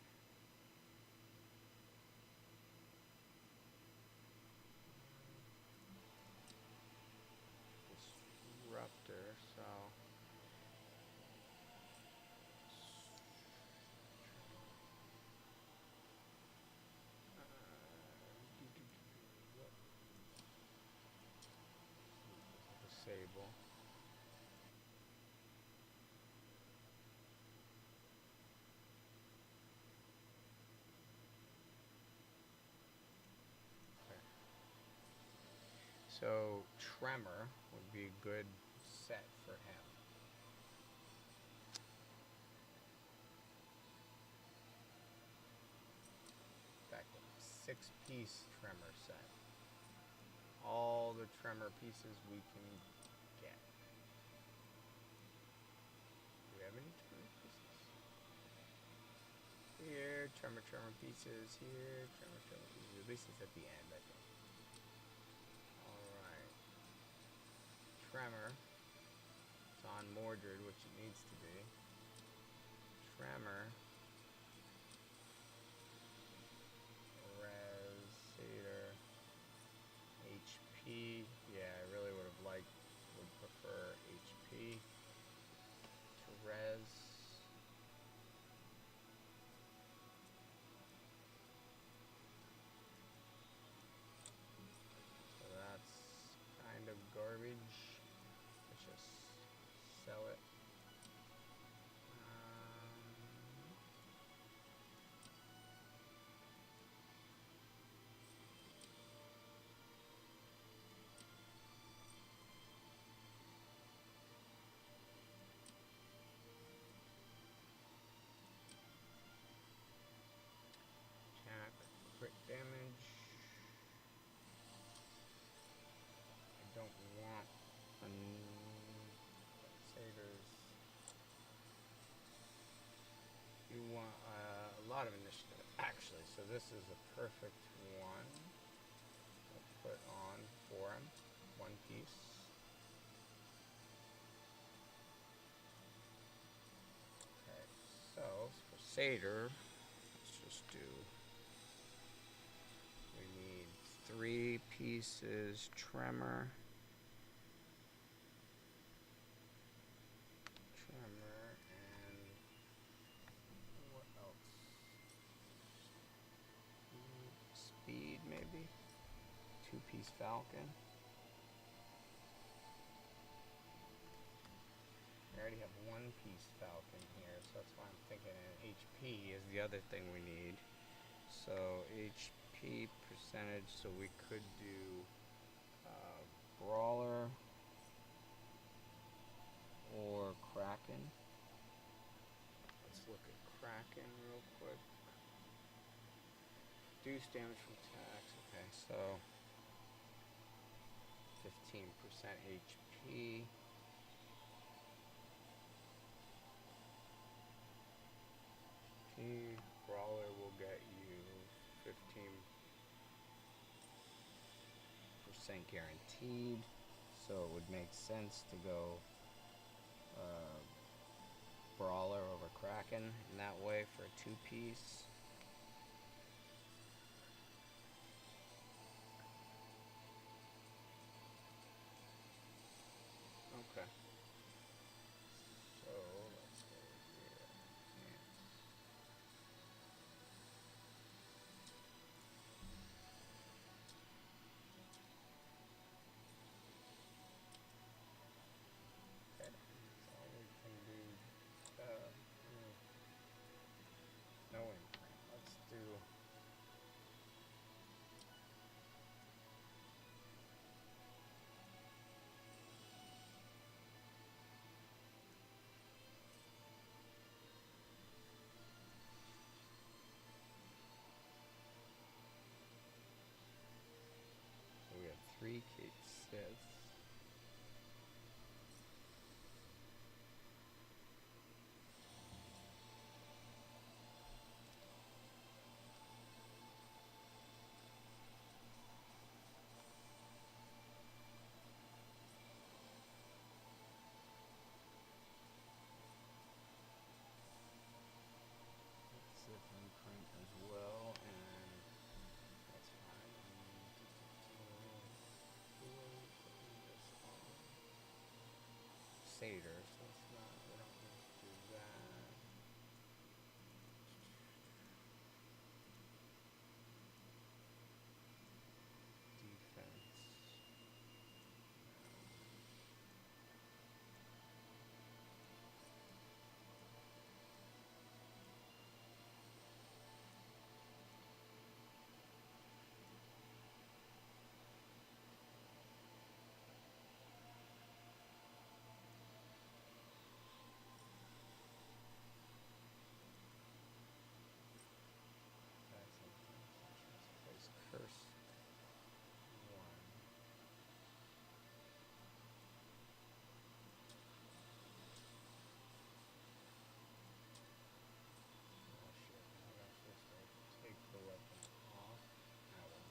Disruptor, so disable. So Tremor would be a good set for him. In fact, a 6-piece Tremor set. All the Tremor pieces we can get. Do we have any Tremor pieces? Here, Tremor pieces. Here, Tremor pieces. At least it's at the end, I think. Tremor. It's on Mordred, which it needs to be. Tremor. Res. Satyr. HP. Yeah, I really would prefer HP. To res. So that's kind of garbage. Let's just sell it. Attack, crit damage. I don't want Satyrs. You want a lot of initiative, actually, so this is a perfect one. I'll put on for him. 1 piece. Okay, so for Satyr, let's just do. We need 3 pieces Tremor. And what else? Speed, maybe? 2-piece Falcon. I already have 1-piece Falcon here, so that's why I'm thinking HP is the other thing we need. So HP percentage, so we could do Brawler or Kraken. Let's look at Kraken real quick. Reduce damage from attacks. Okay, so 15% HP. Brawler will get you 15% guaranteed, so it would make sense to go Brawler over Kraken in that way for a 2-piece. Okay. So let's go here. Okay, so we can do that. satyr, so it's not, we don't need to do that. Defense. Place curse. One. Oh shit, I'm not supposed to take the weapon off. I will.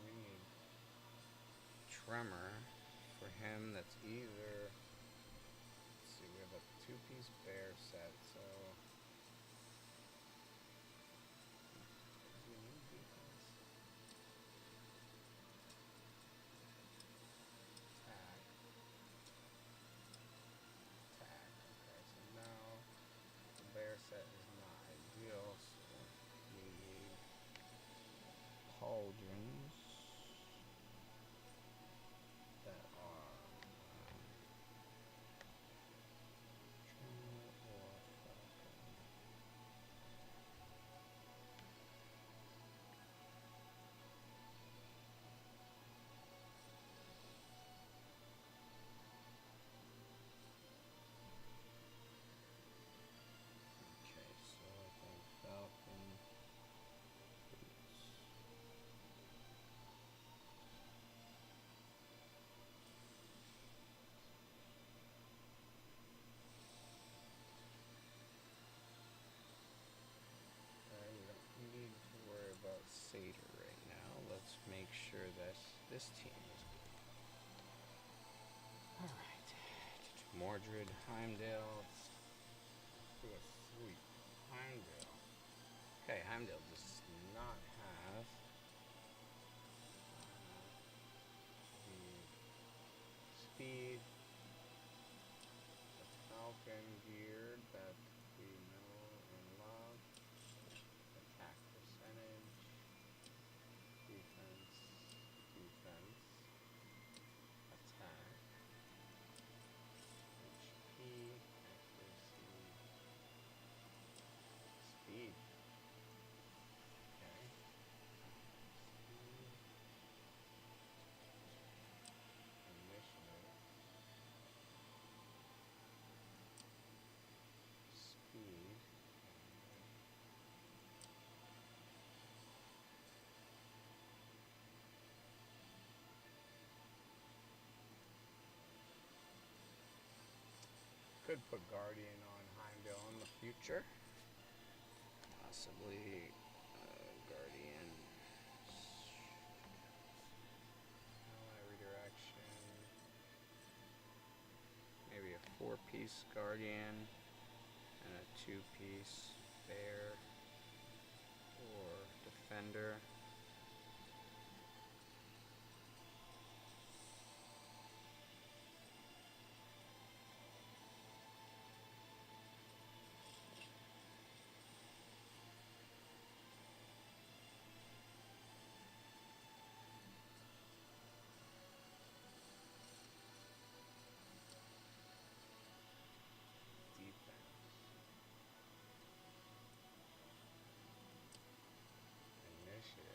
We need tremor for him. That's either, let's see, we have a 2-piece bear set, so do we need defense? Attack. Attack. Okay, so now the bear set is not ideal, so we need pauldrons that are tremor or falcon. Okay, so I think falcon boots. Okay, we don't need to worry about satyr right now. Let's make sure that this team is good. Alright. Mordred, Heimdall. Let's do a sweep. Heimdall. Okay, Heimdall does not have the speed, the falcon gear that we know and love, attack percentage, defense, defense, attack, HP, accuracy, speed. Okay. Speed, initiative, speed, could put Guardian on Heimdall in the future. Possibly Guardian. Ally redirection. Maybe a 4-piece Guardian and a 2-piece Bear or Defender. Initiative.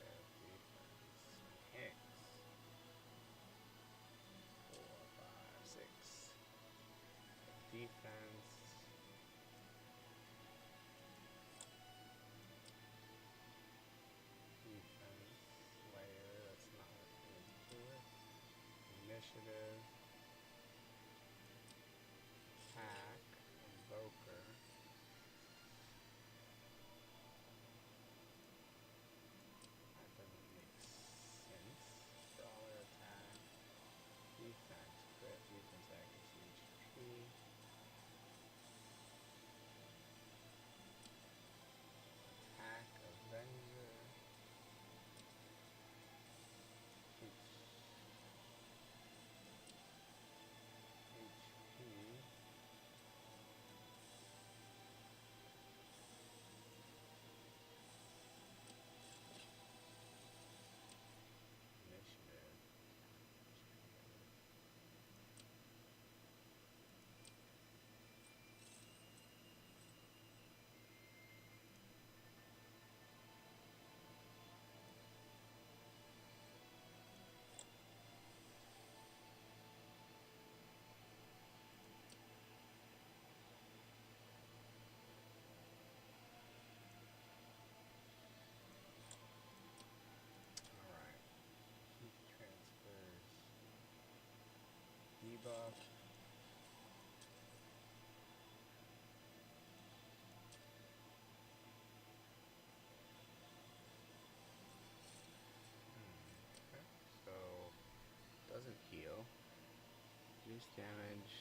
Base damage.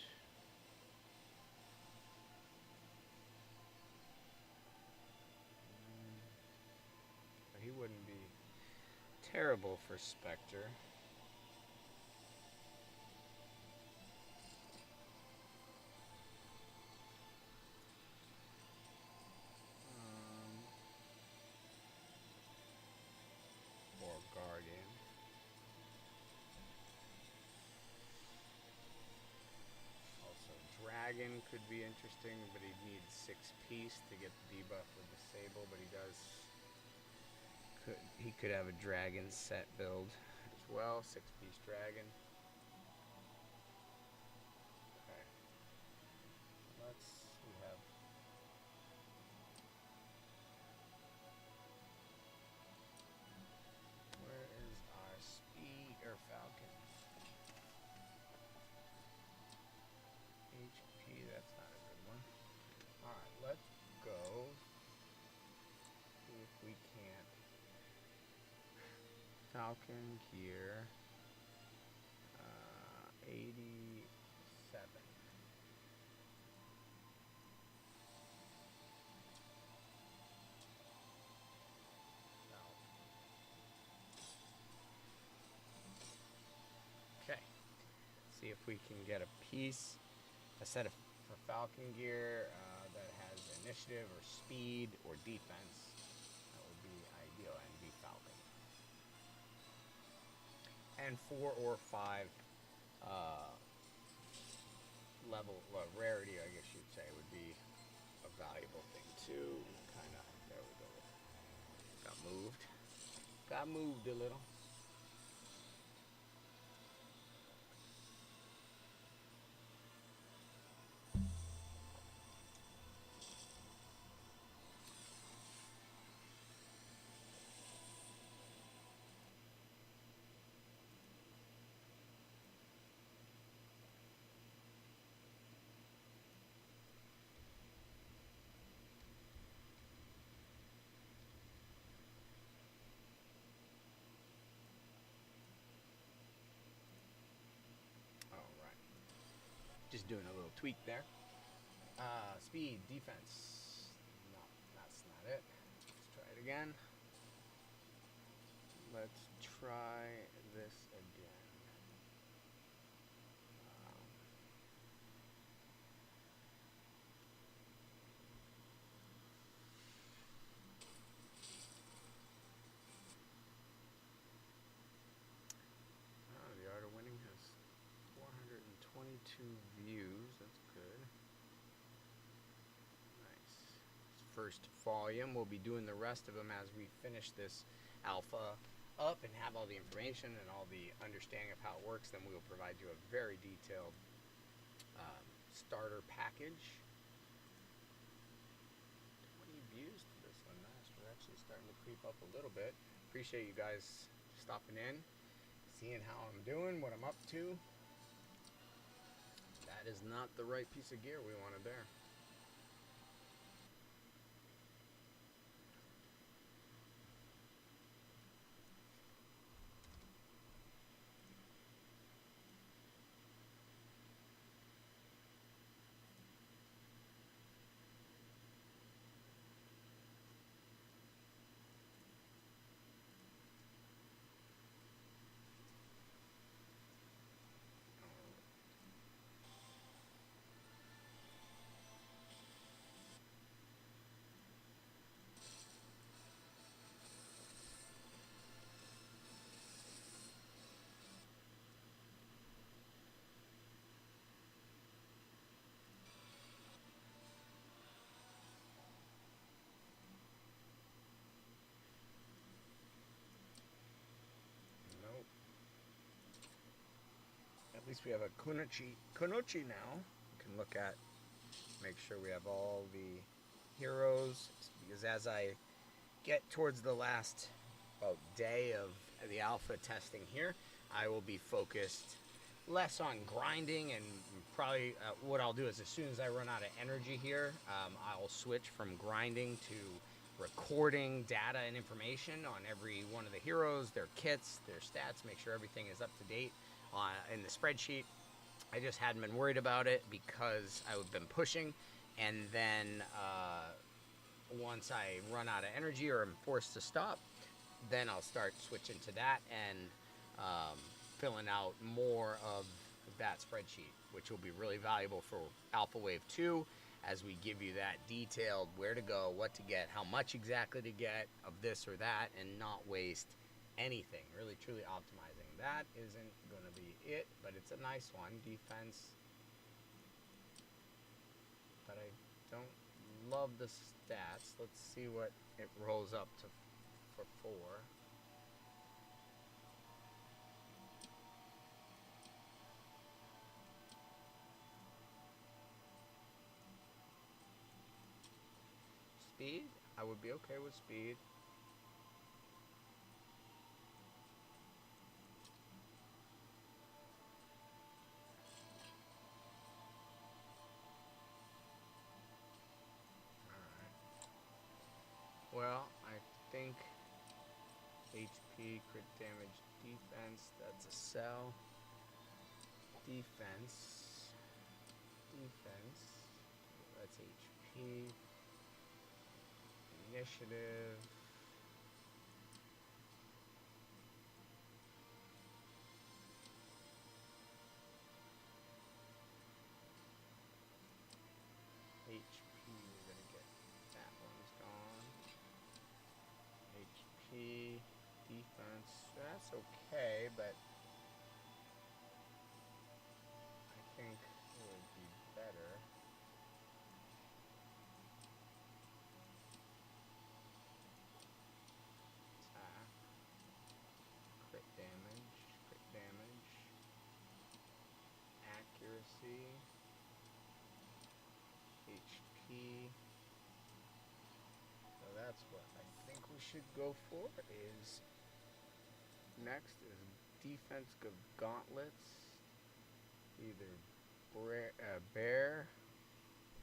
He wouldn't be terrible for Spectre. Or Guardian. Also, Dragon could be interesting, but he'd need 6 piece to get the debuff with Disable, but he could have a Dragon set build as well, 6-piece Dragon. Okay. We have where is our speed or Falcon? HP, that's not a good one. Alright, let's go. See if we can't. Falcon gear. 87. Okay. See if we can get a piece, a set of for Falcon gear that has initiative or speed or defense. That would be ideal and be Falcon. And 4 or 5 level rarity, I guess you'd say, would be a valuable thing too. Kind of. There we go. Got moved. Got moved a little. Just doing a little tweak there. Speed, defense. No, that's not it. Let's try it again. Let's try this again. The Art of Winning has 422 views. That's good. Nice. First volume. We'll be doing the rest of them as we finish this alpha up and have all the information and all the understanding of how it works. Then we will provide you a very detailed starter package. 20 views to this one. Nice. We're actually starting to creep up a little bit. Appreciate you guys stopping in, seeing how I'm doing, what I'm up to. That is not the right piece of gear we wanted there. At least we have a Kunochi now. We can look at, make sure we have all the heroes, because as I get towards the last day of the alpha testing here, I will be focused less on grinding, and probably what I'll do is as soon as I run out of energy here, I'll switch from grinding to recording data and information on every one of the heroes, their kits, their stats, make sure everything is up to date in the spreadsheet, I just hadn't been worried about it because I've been pushing, and then once I run out of energy or am forced to stop, then I'll start switching to that and filling out more of that spreadsheet, which will be really valuable for Alpha Wave 2 as we give you that detailed where to go, what to get, how much exactly to get of this or that, and not waste anything. Really, truly optimizing. That isn't going to be it, but it's a nice one. Defense. But I don't love the stats. Let's see what it rolls up to for 4. Speed? I would be okay with speed. Well, I think HP, crit damage, defense, that's a sell. Defense. That's HP. Initiative. HP, we're gonna get that one's gone. HP, defense, that's okay, but I think it would be better. Attack, crit damage, accuracy, HP. So that's what I think we should go for. Is next is defense of gauntlets. Either bear.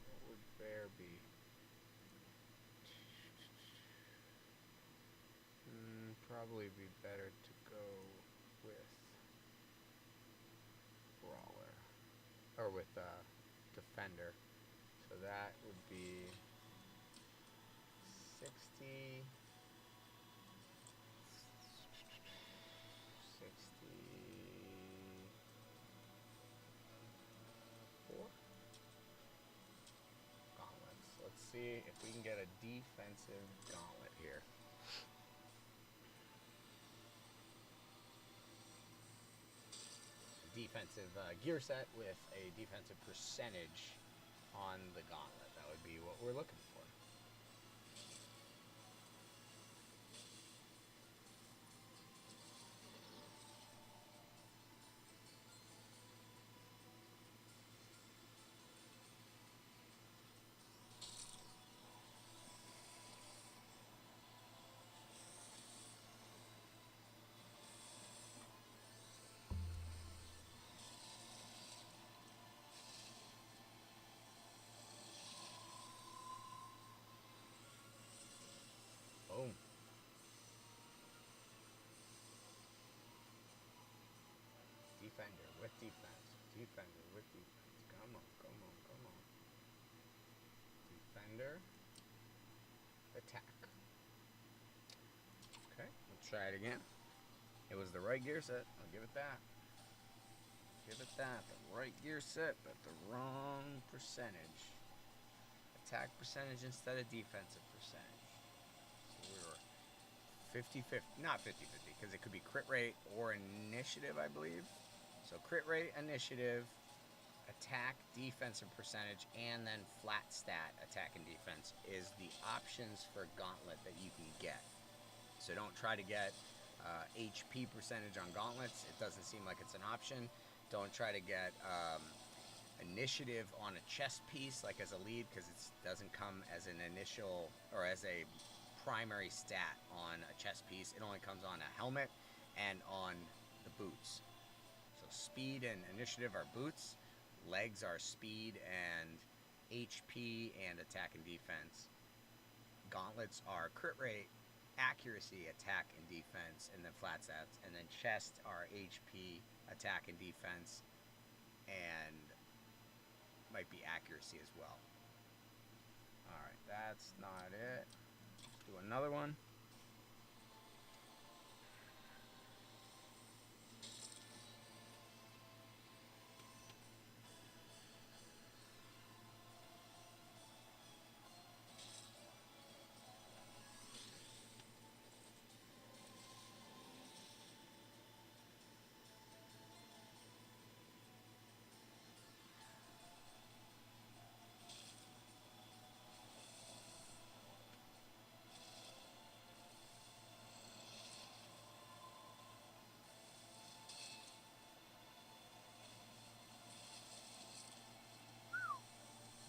What would bear be? Probably be better to go with brawler or with defender. So that would be 60. 64 gauntlets. Let's see if we can get a defensive gauntlet here. Defensive gear set with a defensive percentage on the gauntlet. That would be what we're looking for. Boom. Defender with defense. Defender with defense. Come on, come on, come on. Defender. Attack. Okay, let's try it again. It was the right gear set. I'll give it that. Give it that. The right gear set, but the wrong percentage. Attack percentage instead of defensive percentage. So we were 50-50. Not 50-50, because it could be crit rate or initiative, I believe. So crit rate, initiative, attack, defensive percentage, and then flat stat, attack and defense, is the options for gauntlet that you can get. So don't try to get HP percentage on gauntlets. It doesn't seem like it's an option. Don't try to get initiative on a chest piece, like as a lead, because it doesn't come as an initial or as a primary stat on a chest piece. It only comes on a helmet and on the boots. So speed and initiative are boots. Legs are speed and HP and attack and defense. Gauntlets are crit rate, accuracy, attack and defense, and then flat stats. And then chest are HP, attack and defense, and might be accuracy as well. Alright, that's not it. Let's do another one.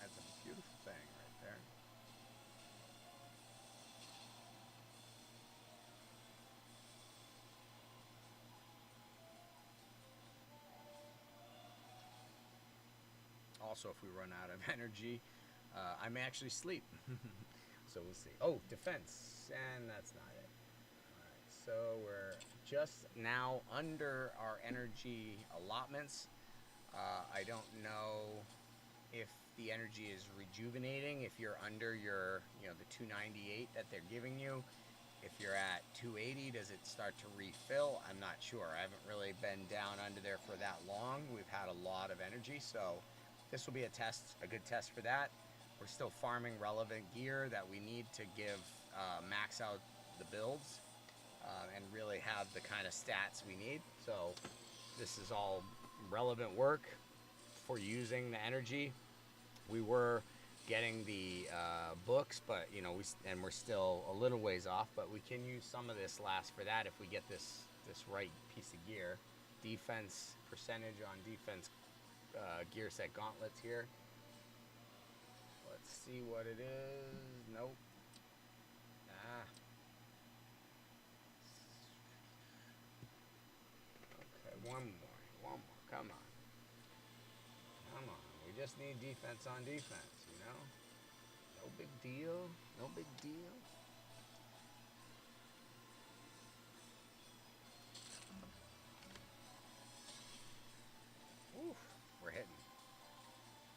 That's a beautiful thing right there. Also, if we run out of energy, I may actually sleep. So we'll see. Oh, defense, and that's not it. Alright, so we're just now under our energy allotments. I don't know if the energy is rejuvenating, if you're under your, the 298 that they're giving you. If you're at 280, does it start to refill? I'm not sure. I haven't really been down under there for that long. We've had a lot of energy, so this will be a test, a good test for that. We're still farming relevant gear that we need to give max out the builds and really have the kind of stats we need. So this is all relevant work for using the energy. We were getting the books, but we're still a little ways off, but we can use some of this last for that if we get this right piece of gear. Defense percentage on defense gear set gauntlets here. Let's see what it is. Nope. Okay, one more. Come on. We just need defense on defense, No big deal. No big deal. Oof, we're hitting.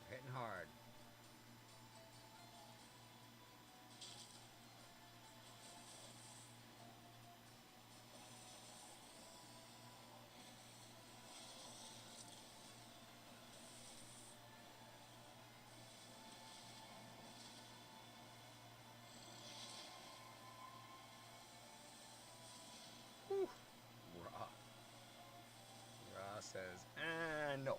We're hitting hard. Whew. Raw says, no.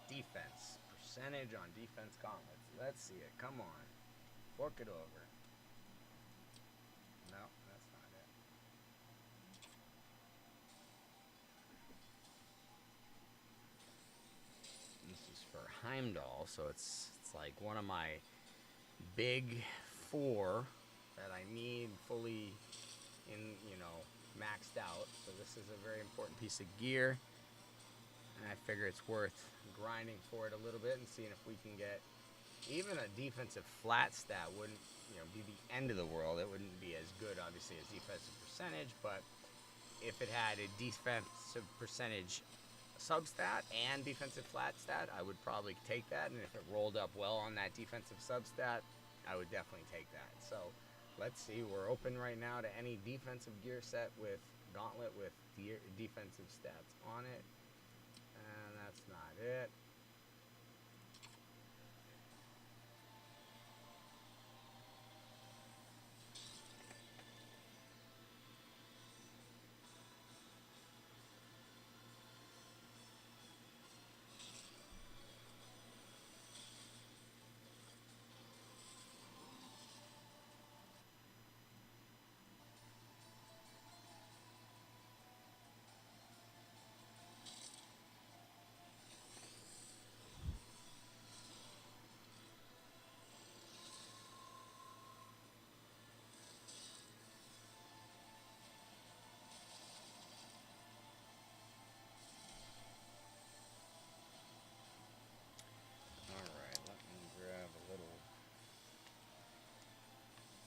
Defense. Percentage on defense gauntlets. Let's see it. Come on. Fork it over. No, that's not it. This is for Heimdall, so it's like one of my big 4 that I need fully maxed out. So this is a very important piece of gear, and I figure it's worth grinding for it a little bit and seeing if we can get even a defensive flat stat. Wouldn't be the end of the world. It wouldn't be as good obviously as defensive percentage, but if it had a defensive percentage substat and defensive flat stat, I would probably take that, and if it rolled up well on that defensive substat, I would definitely take that. So let's see, we're open right now to any defensive gear set with gauntlet with defensive stats on it, and that's not it.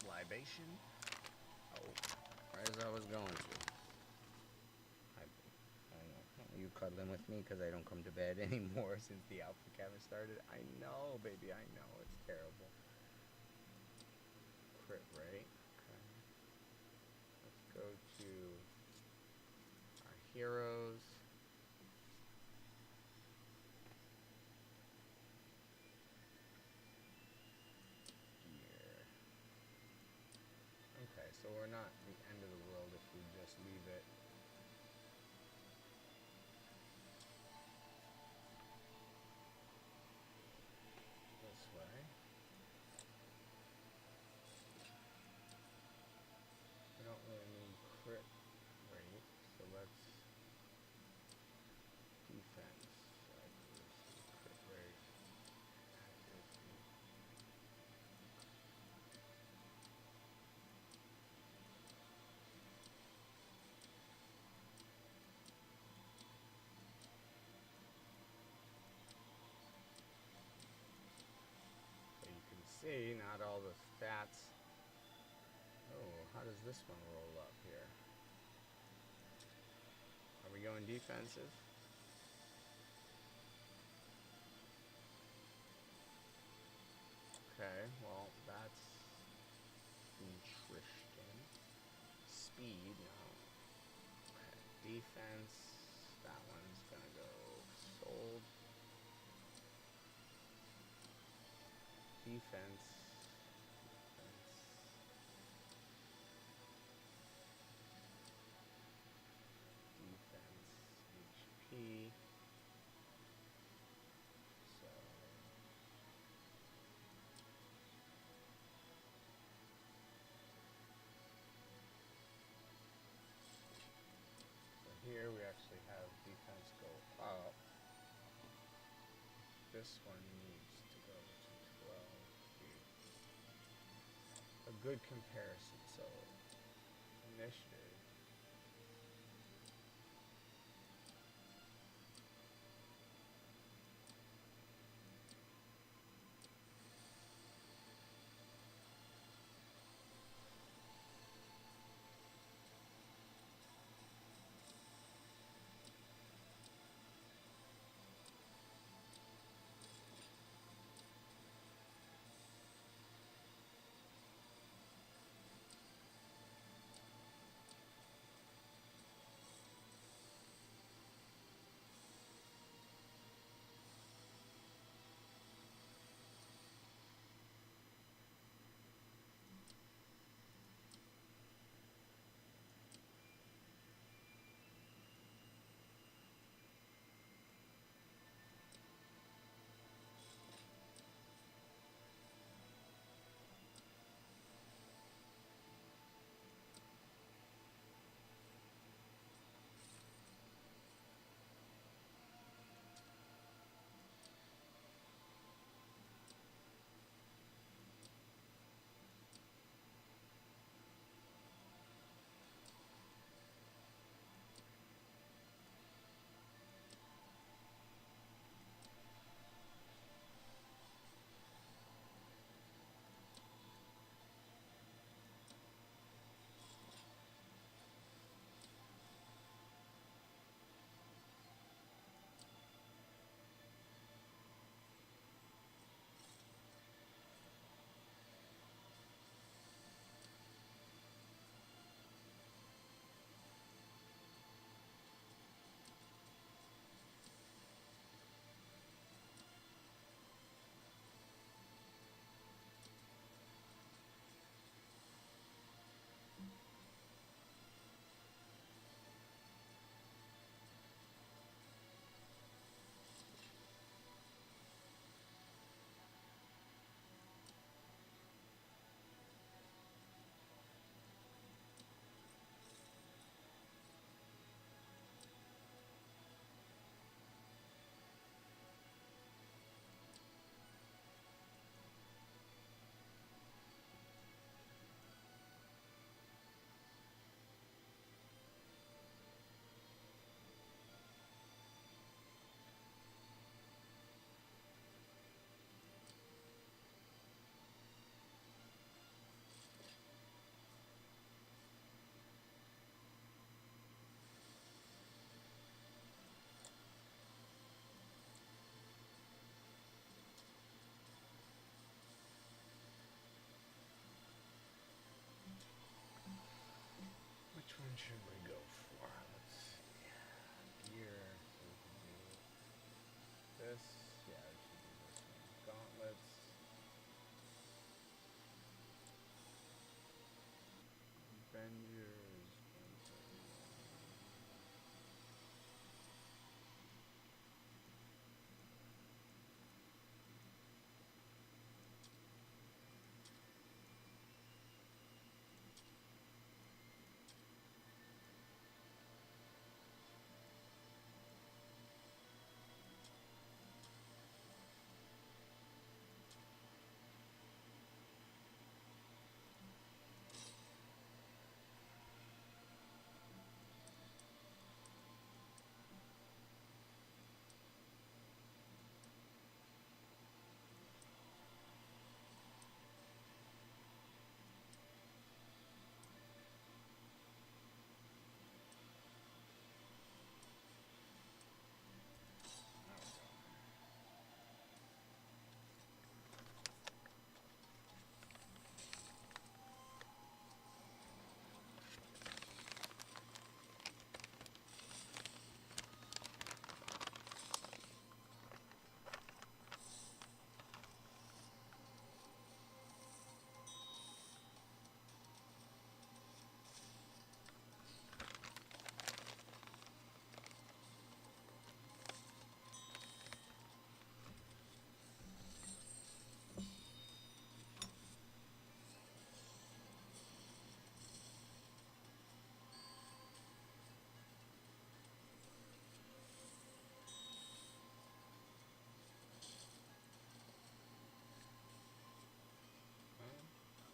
Libation. Oh, right as I was going to. I know. Are you cuddling with me because I don't come to bed anymore since the Alpha Cavern started? I know, baby, I know. It's terrible. Crit rate. Okay. Let's go to our heroes. Gear. Okay, so we're not the end of the world if we just leave it. This way. We don't really need crit rate, so let's defense, accuracy, crit rate, accuracy. So you can see not all the stats. Oh, how does this one roll up here? Are we going defensive? Okay, well, that's interesting. Speed, no. Okay, defense, that one's gonna go sold. Defense, HP. So here we actually have defense go up. This one needs to go to 12 feet. A good comparison, so initiative. What should we go for? Let's see. Gear. So we can do this. Yeah, we should do this one. Gauntlets. Avengers.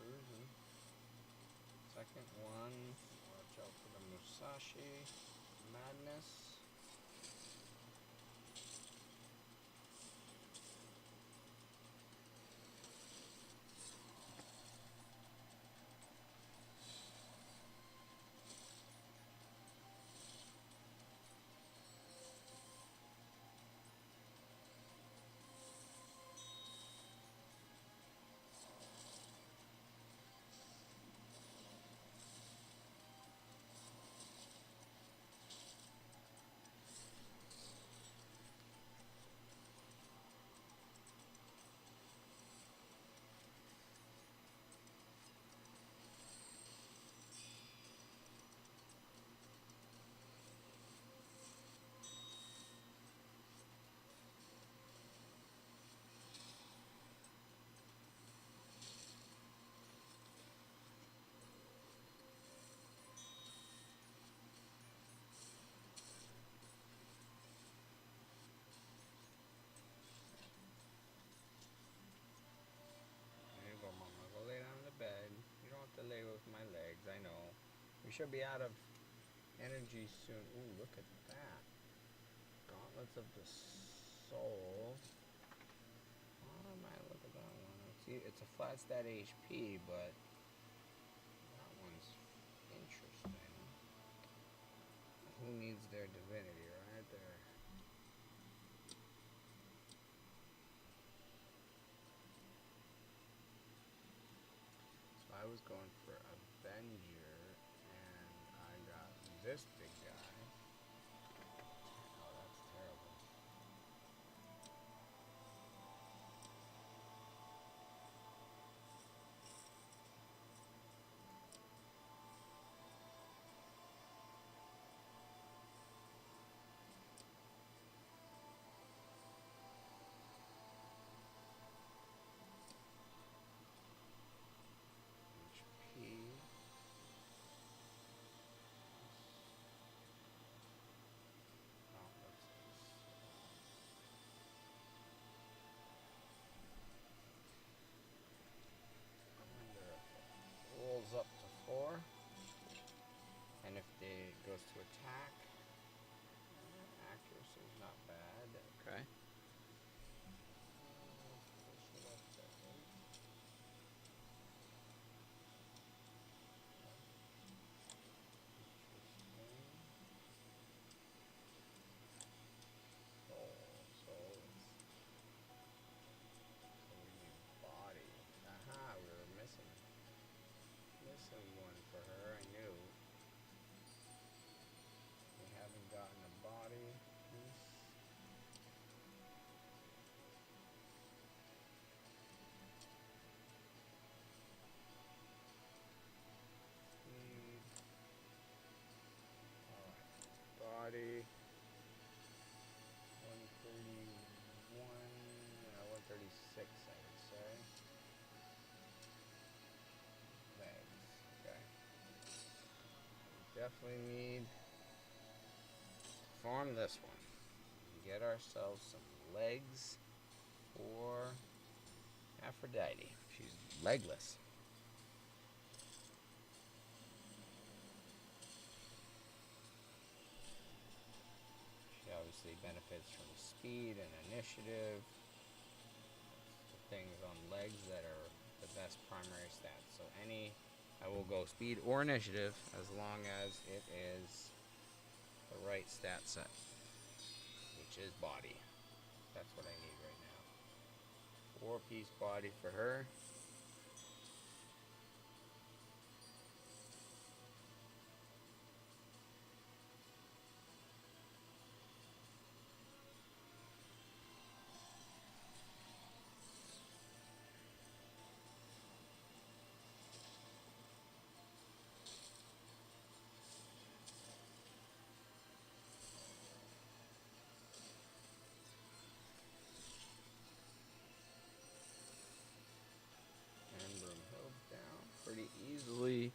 Cruising. Second one. Watch out for the Musashi madness. There you go, Mama. Go lay down in the bed. You don't have to lay with my legs, I know. We should be out of energy soon. Ooh, look at that. Gauntlets of the Soul. Oh man, look at that one. See, it's a flat stat HP, but that one's interesting. Who needs their divinity, right there? So I was going for Avenger, and I got this big guy. Oh, that's terrible. HP. Oh, what's this? I wonder if it rolls up to 4, and if it goes to attack, accuracy is not bad. Okay. Push it up to 8. Interesting. Soul. Soul is. So we need body. Aha, we were missing one for her, I knew. definitely need to farm this one. Get ourselves some legs for Aphrodite. She's legless. She obviously benefits from speed and initiative. The things on legs that are the best primary stats. So I will go speed or initiative as long as it is the right stat set, which is body. That's what I need right now. 4-piece body for her. Pretty easily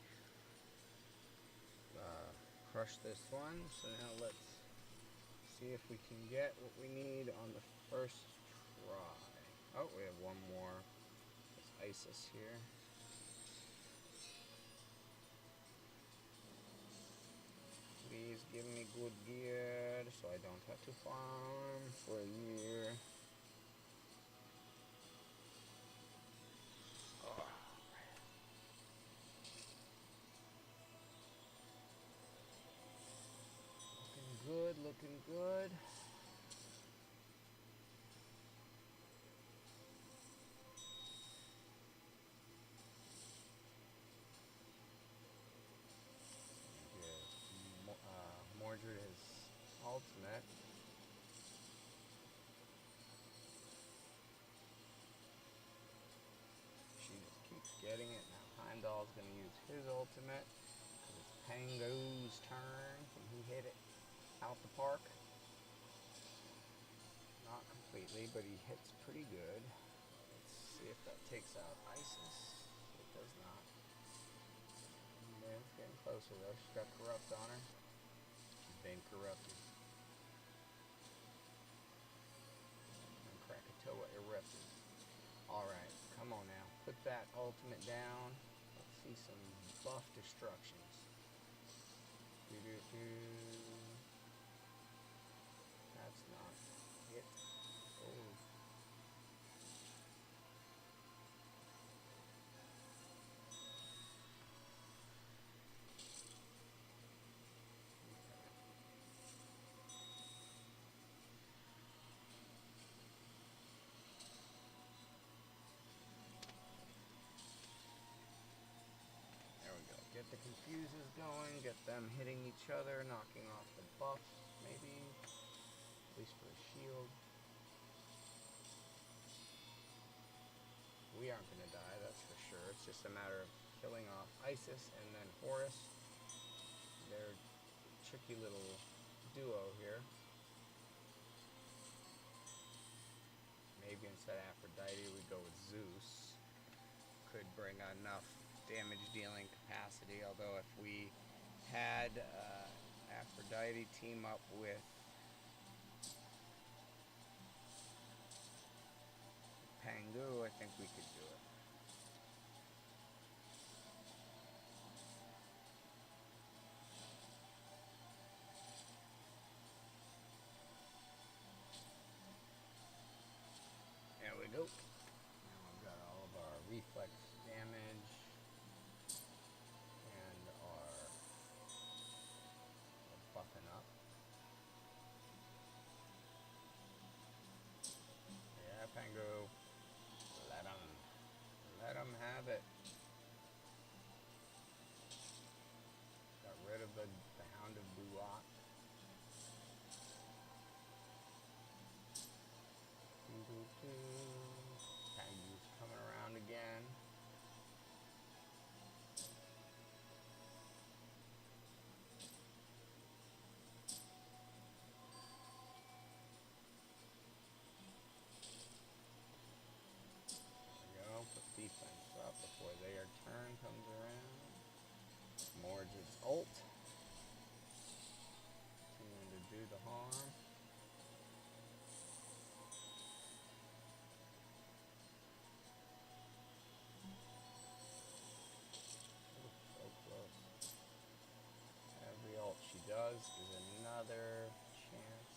crush this one. So now let's see if we can get what we need on the first try. Oh, we have one more. There's Isis here. Please give me good gear so I don't have to farm for a year. Looking good. Mordred is ultimate. She just keeps getting it. Now Heimdall's going to use his ultimate. It's Pango's turn. Can he hit it out the park? Not completely, but he hits pretty good. Let's see if that takes out Isis. It does not. Yeah, it's getting closer though. She's got Corrupt on her. She's been corrupted. And Krakatoa erupted. Alright, come on now. Put that ultimate down. Let's see some buff destructions. That's not it. Oh. Get the confuses going, get them hitting each other, knocking off the buffs, maybe, at least for the shield. We aren't going to die, that's for sure. It's just a matter of killing off Isis and then Horus. They're a tricky little duo here. Maybe instead of Aphrodite we go with Zeus. Could bring enough damage dealing capacity, although if we had Aphrodite team up with Pangu, I think we could do it. There we go. Now we've got all of our reflex damage. Buffing up. Yeah, Pango. Let him. is another chance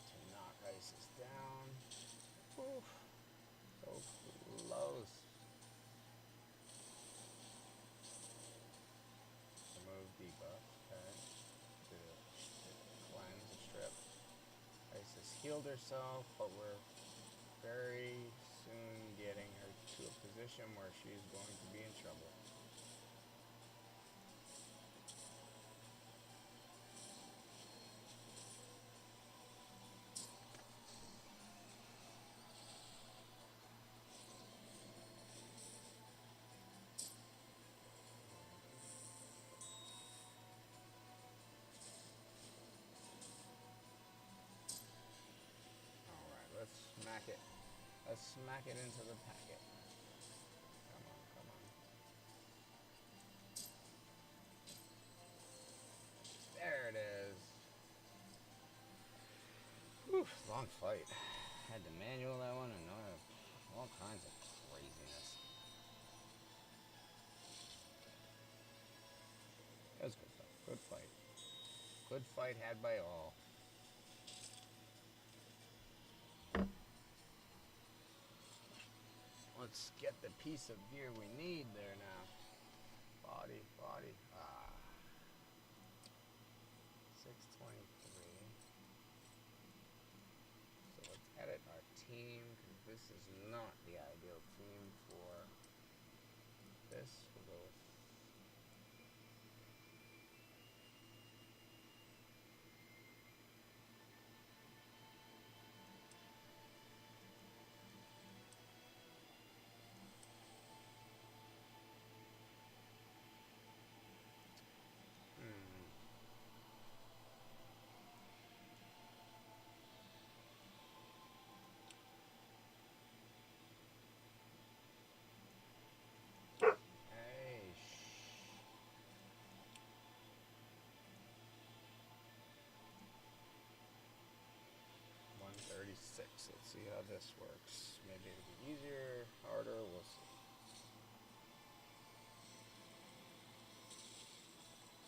to knock Isis down. Oof, so close. Remove debuff. Okay. Cleanse the strip. Isis healed herself, but we're very soon getting her to a position where she's going to be in trouble. Alright, let's smack it. Let's smack it into the packet. Come on, come on. There it is. Whew, long fight. Had to manual that one and all kinds of craziness. That was good stuff. Good fight. Good fight had by all. Let's get the piece of gear we need there now. Body. 623. So let's edit our team, because this is not the ideal team for this. We'll go with Hey, 136. Let's see how this works. Maybe it'll be easier, harder, we'll see.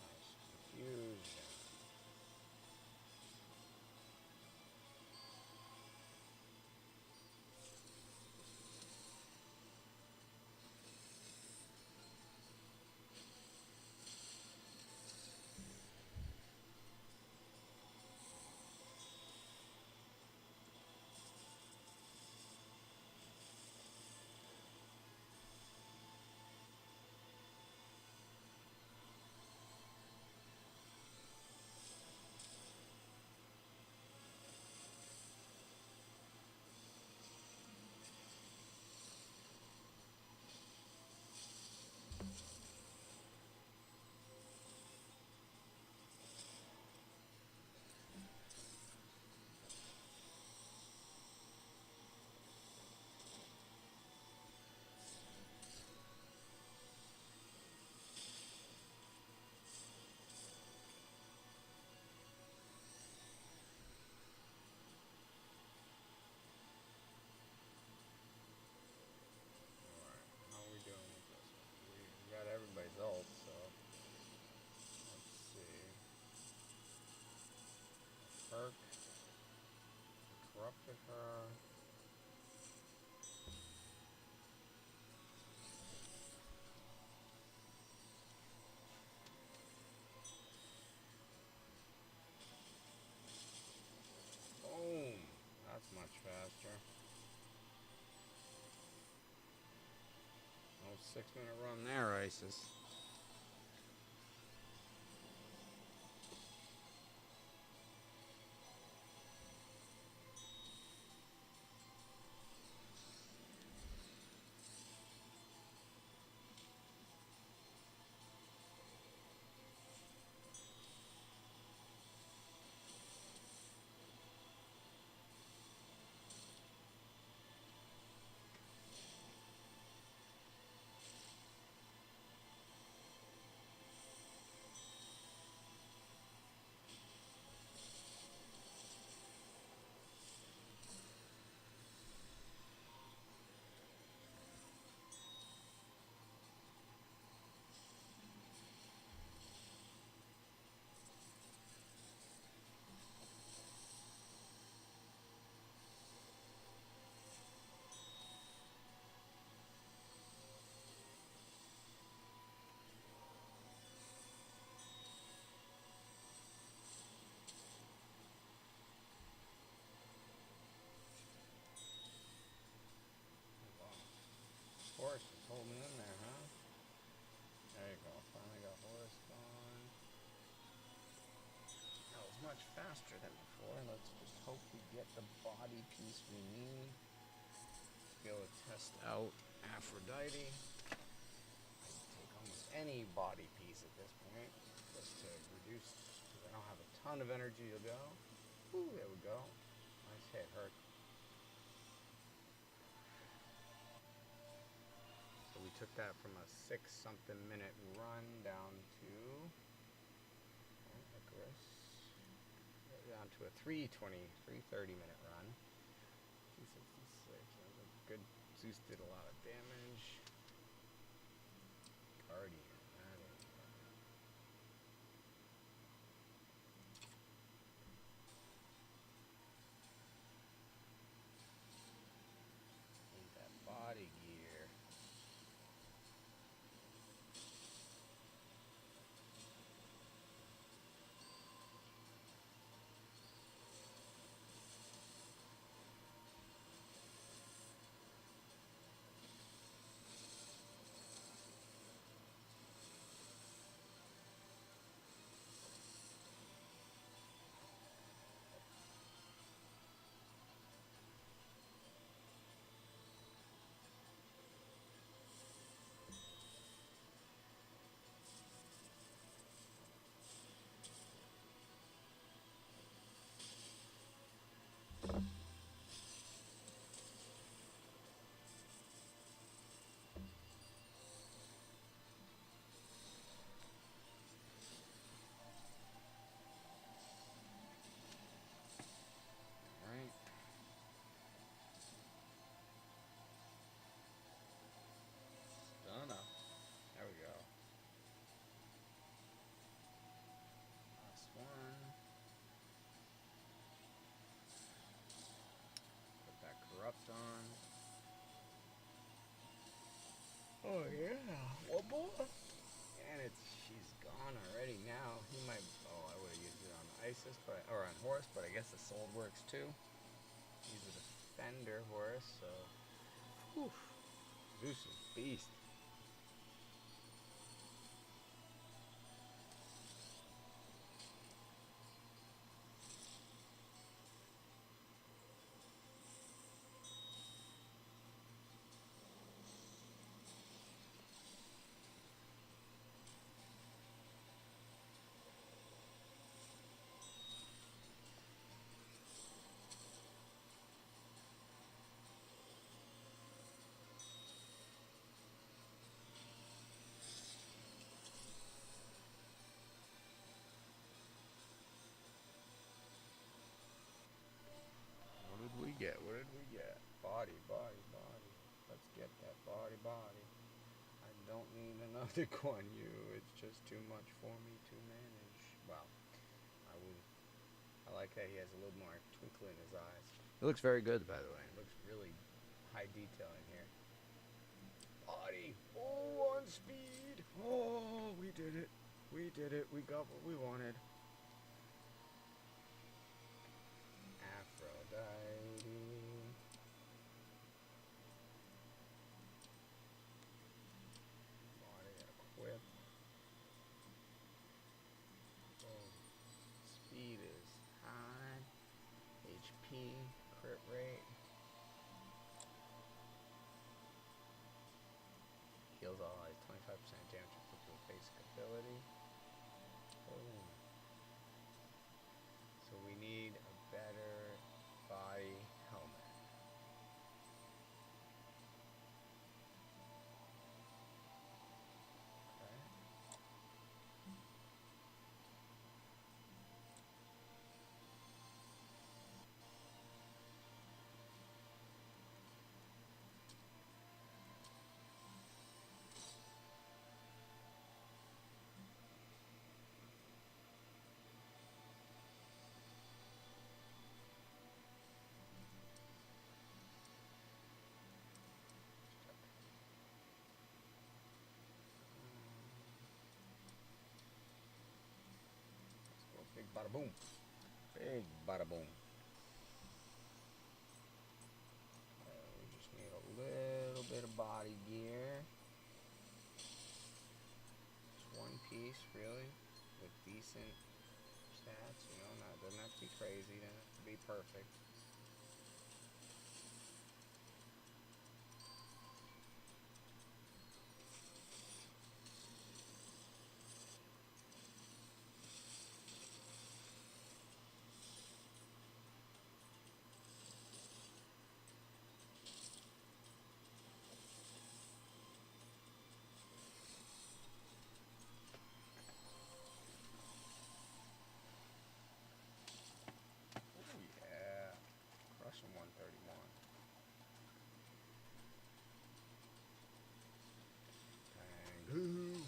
Nice confusion. How are we doing with this one? We got everybody's ult, so let's see. Perk. Corrupted her. Boom. That's much faster. Oh, 6-minute run there, Isis. faster than before. Let's just hope we get the body piece we need to be able to test out Aphrodite. I can take almost any body piece at this point just to reduce, because I don't have a ton of energy to go. Ooh, there we go. Nice hit, hurt. So we took that from a 6-something minute run down to down to a 3:30 minute run. 266. That was a good. Zeus did a lot of damage. Guardian. That ain't need that body gear. On. Oh yeah, what more? And she's gone already now. He might. Oh, I would have used it on Isis, or on Horus, but I guess the sword works too. He's a defender Horus, so. Whew. Zeus is beast. What did we get? Body. Let's get that body. I don't need another Guan Yu. It's just too much for me to manage. Well, I like that he has a little more twinkle in his eyes. It looks very good, by the way. It looks really high detail in here. Body. Oh, on speed. Oh, we did it. We got what we wanted. Aphrodite. Body equip. Oh, speed is high. HP, crit rate. Heals all eyes, 25% damage to basic ability. Oh. So we need a better body helmet. Okay. Big bada boom. Big bada boom. We just need a little bit of body gear. Just one piece, really, with decent stats, you know, doesn't have to be crazy, doesn't have to be perfect. Oh yeah, crushing 131. Dang.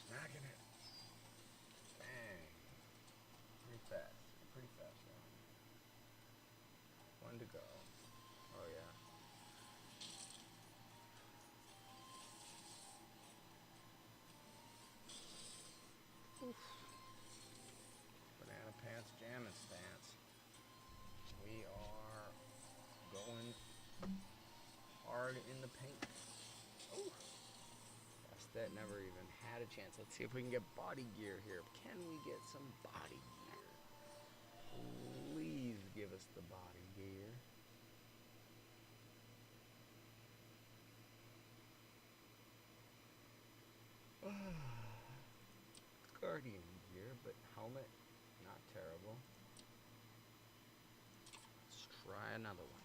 Smacking it. Dang. Pretty fast. Pretty fast one. One to go. Oh yeah. Oof. Banana pants jamming stance. We are going hard in the paint. Ooh. That never even had a chance. Let's see if we can get body gear here. Can we get some body gear? Please give us the body gear. Guardian gear, but helmet, not terrible. Let's try another one.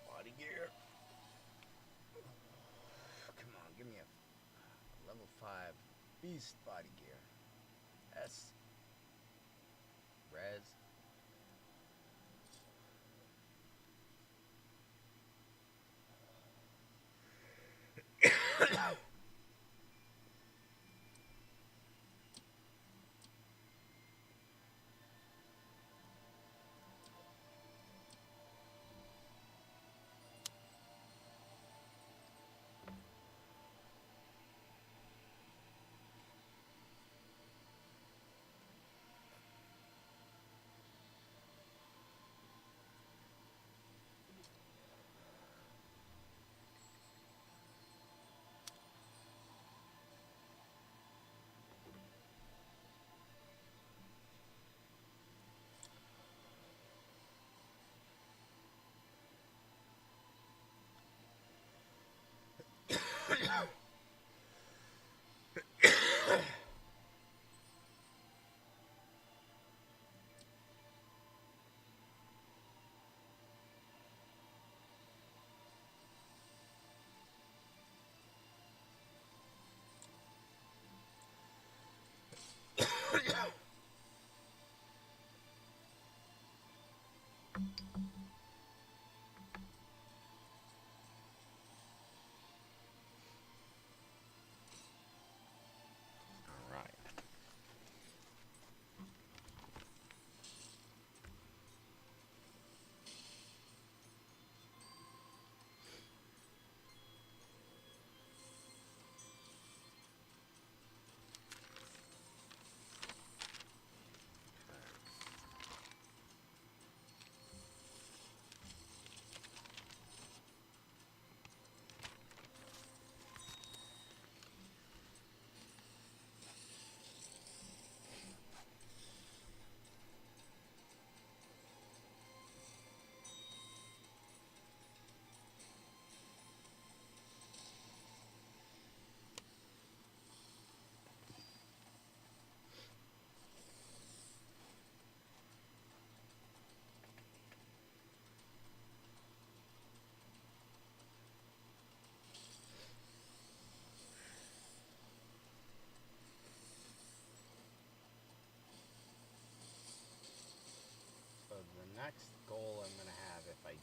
Body gear. Come on, give me a level 5 beast body gear. S. Res.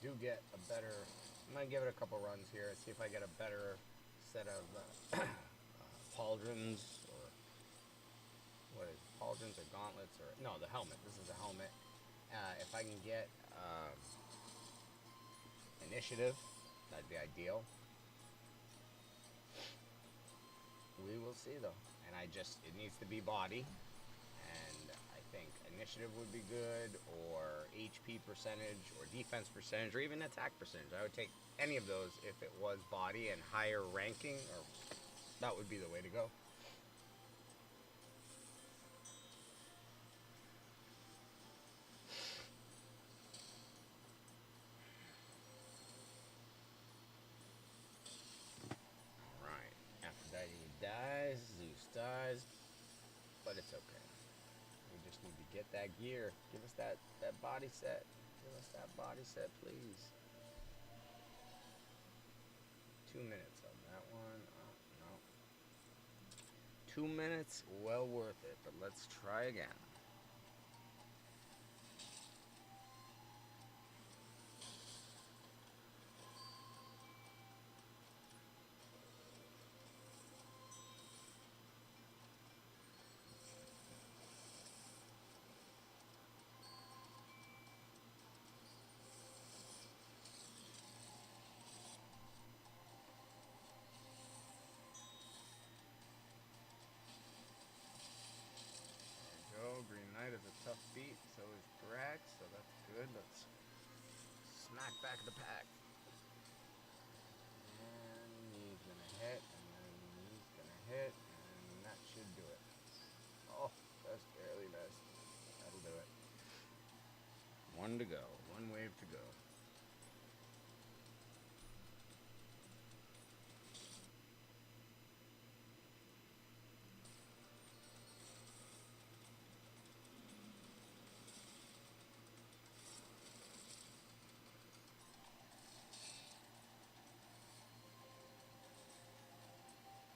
do get a better, I'm gonna give it a couple runs here and see if I get a better set of pauldrons, or what is it, pauldrons or gauntlets, or no, the helmet. This is a helmet. If I can get initiative, that'd be ideal. We will see though. And it needs to be body. And I think initiative would be good, or HP percentage, or defense percentage, or even attack percentage. I would take any of those if it was body and higher ranking, or that would be the way to go. Alright. Aphrodite dies, Zeus dies, but it's okay. We just need to get that gear. Give us that body set. Give us that body set, please. 2 minutes on that one. Oh, no. 2 minutes, well worth it, but let's try again. Green Knight is a tough beat, so is Brax, so that's good. Let's smack back the pack. And he's gonna hit, and then he's gonna hit, and that should do it. Oh, that's barely missed. That'll do it. One to go. One wave to go.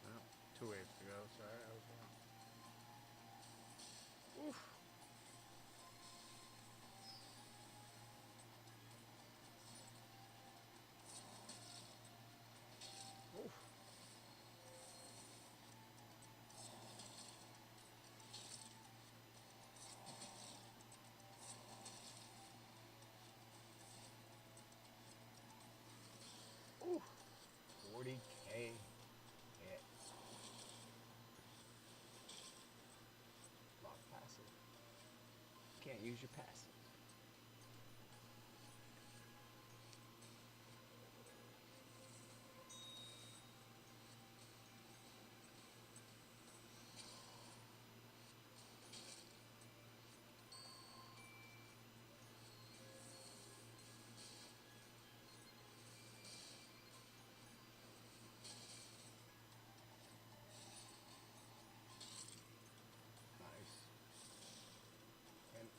Well, 2 waves to go. Sorry, I was wrong. Oof. Oof. Oof. 40k hit. Lock passive. Can't use your passive.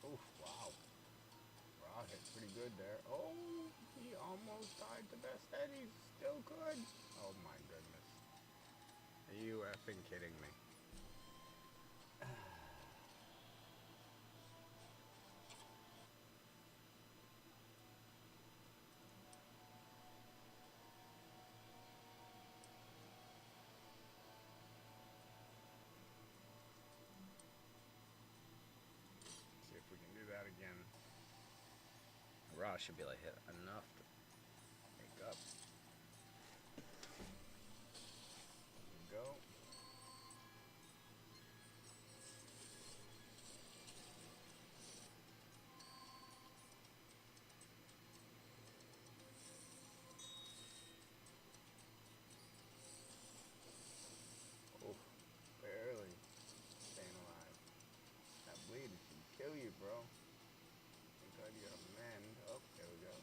Oof, wow. Raw hit pretty good there. Oh, he almost died to best head. He's still good. Oh my goodness. Are you effing kidding me? See if we can do that again. Raw should be like hit enough to make up. There we go. Oh, barely staying alive. That bleed can kill you, bro. Thank God you got a mend. Oh, there we go.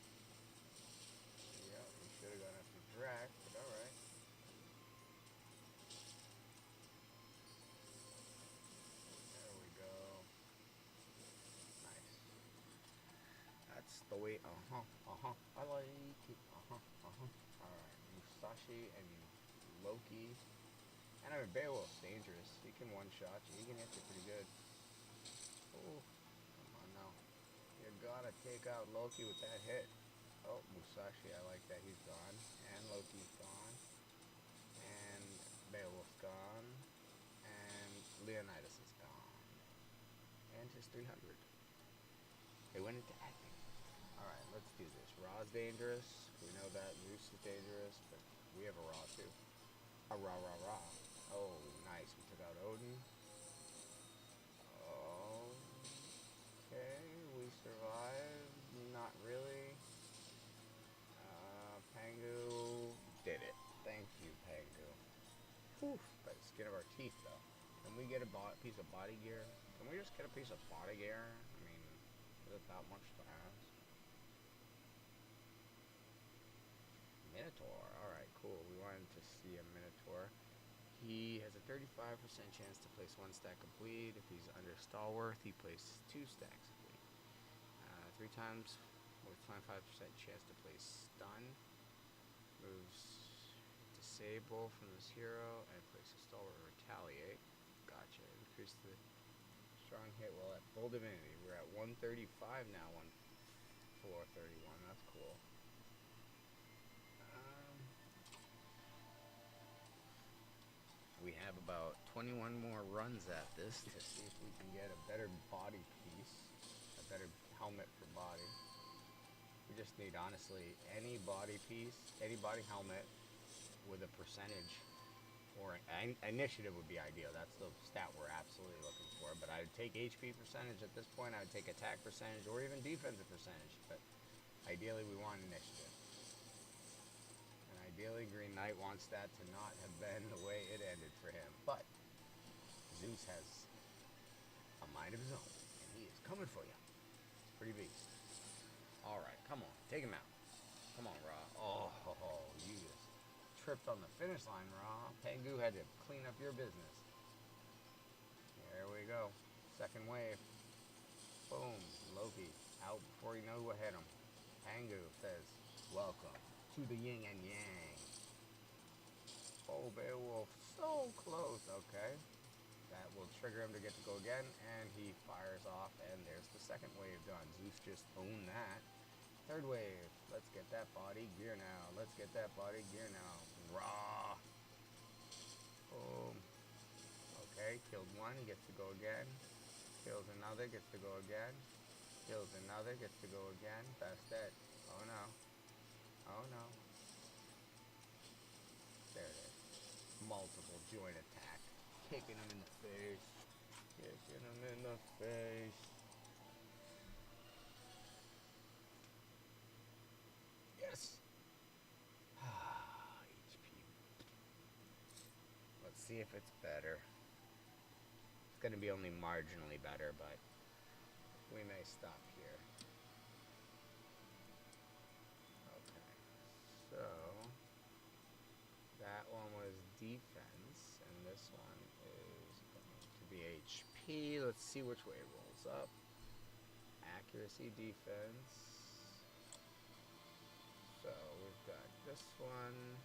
Yeah, we should have gone after Drac, but alright. There we go. Nice. That's the way. I like it. Alright. Musashi and Loki. And I mean, Beowulf's dangerous. He can one-shot you. He can hit you pretty good. Oh, come on now. You gotta take out Loki with that hit. Oh, Musashi, I like that. He's gone. And Loki's gone. And Beowulf's gone. And Leonidas is gone. And his 300. They went into acting. Alright, let's do this. Ra's dangerous. We know that. Zeus is dangerous, but we have a Ra too. A Ra, Ra, Ra. Oh, nice. We took out Odin. Oh. Okay, we survived. Not really. Pangu did it. Thank you, Pangu. Whew, by the skin of our teeth, though. Can we get a piece of body gear? Can we just get a piece of body gear? I mean, is it that much to ask? Minotaur. Alright, cool. We wanted to see a Minotaur. He has a 35% chance to place 1 stack of bleed. If he's under Stalworth, he places 2 stacks of bleed. 3 times with 25% chance to place stun. Moves disable from this hero and places Stalwart retaliate. Gotcha. Increase the strong hit while at full divinity. We're at 135 now, 431. That's cool. We have about 21 more runs at this to see if we can get a better body piece, a better helmet for body. We just need, honestly, any body piece, any body helmet with a percentage, or initiative would be ideal. That's the stat we're absolutely looking for. But I would take HP percentage at this point. I would take attack percentage, or even defensive percentage. But ideally, we want initiative. Ideally, Green Knight wants that to not have been the way it ended for him. But Zeus has a mind of his own, and he is coming for you. Pretty beast. Alright, come on. Take him out. Come on, Ra. Oh, you just tripped on the finish line, Ra. Pangu had to clean up your business. There we go. Second wave. Boom. Loki out before you know what hit him. Pangu says, welcome to the yin and yang. Oh, Beowulf, so close. Okay. That will trigger him to get to go again, and he fires off, and there's the second wave done. Zeus just owned that. Third wave. Let's get that body gear now. Let's get that body gear now. Raw. Boom. Okay, killed one, gets to go again. Kills another, gets to go again. Kills another, gets to go again. That's it. Oh no. Oh no. There it is. Multiple joint attack. Kicking him in the face. Kicking him in the face. Yes. HP. Let's see if it's better. It's going to be only marginally better, but we may stop here. So, that one was defense, and this one is going to be HP. Let's see which way it rolls up. Accuracy, defense. So, we've got this one.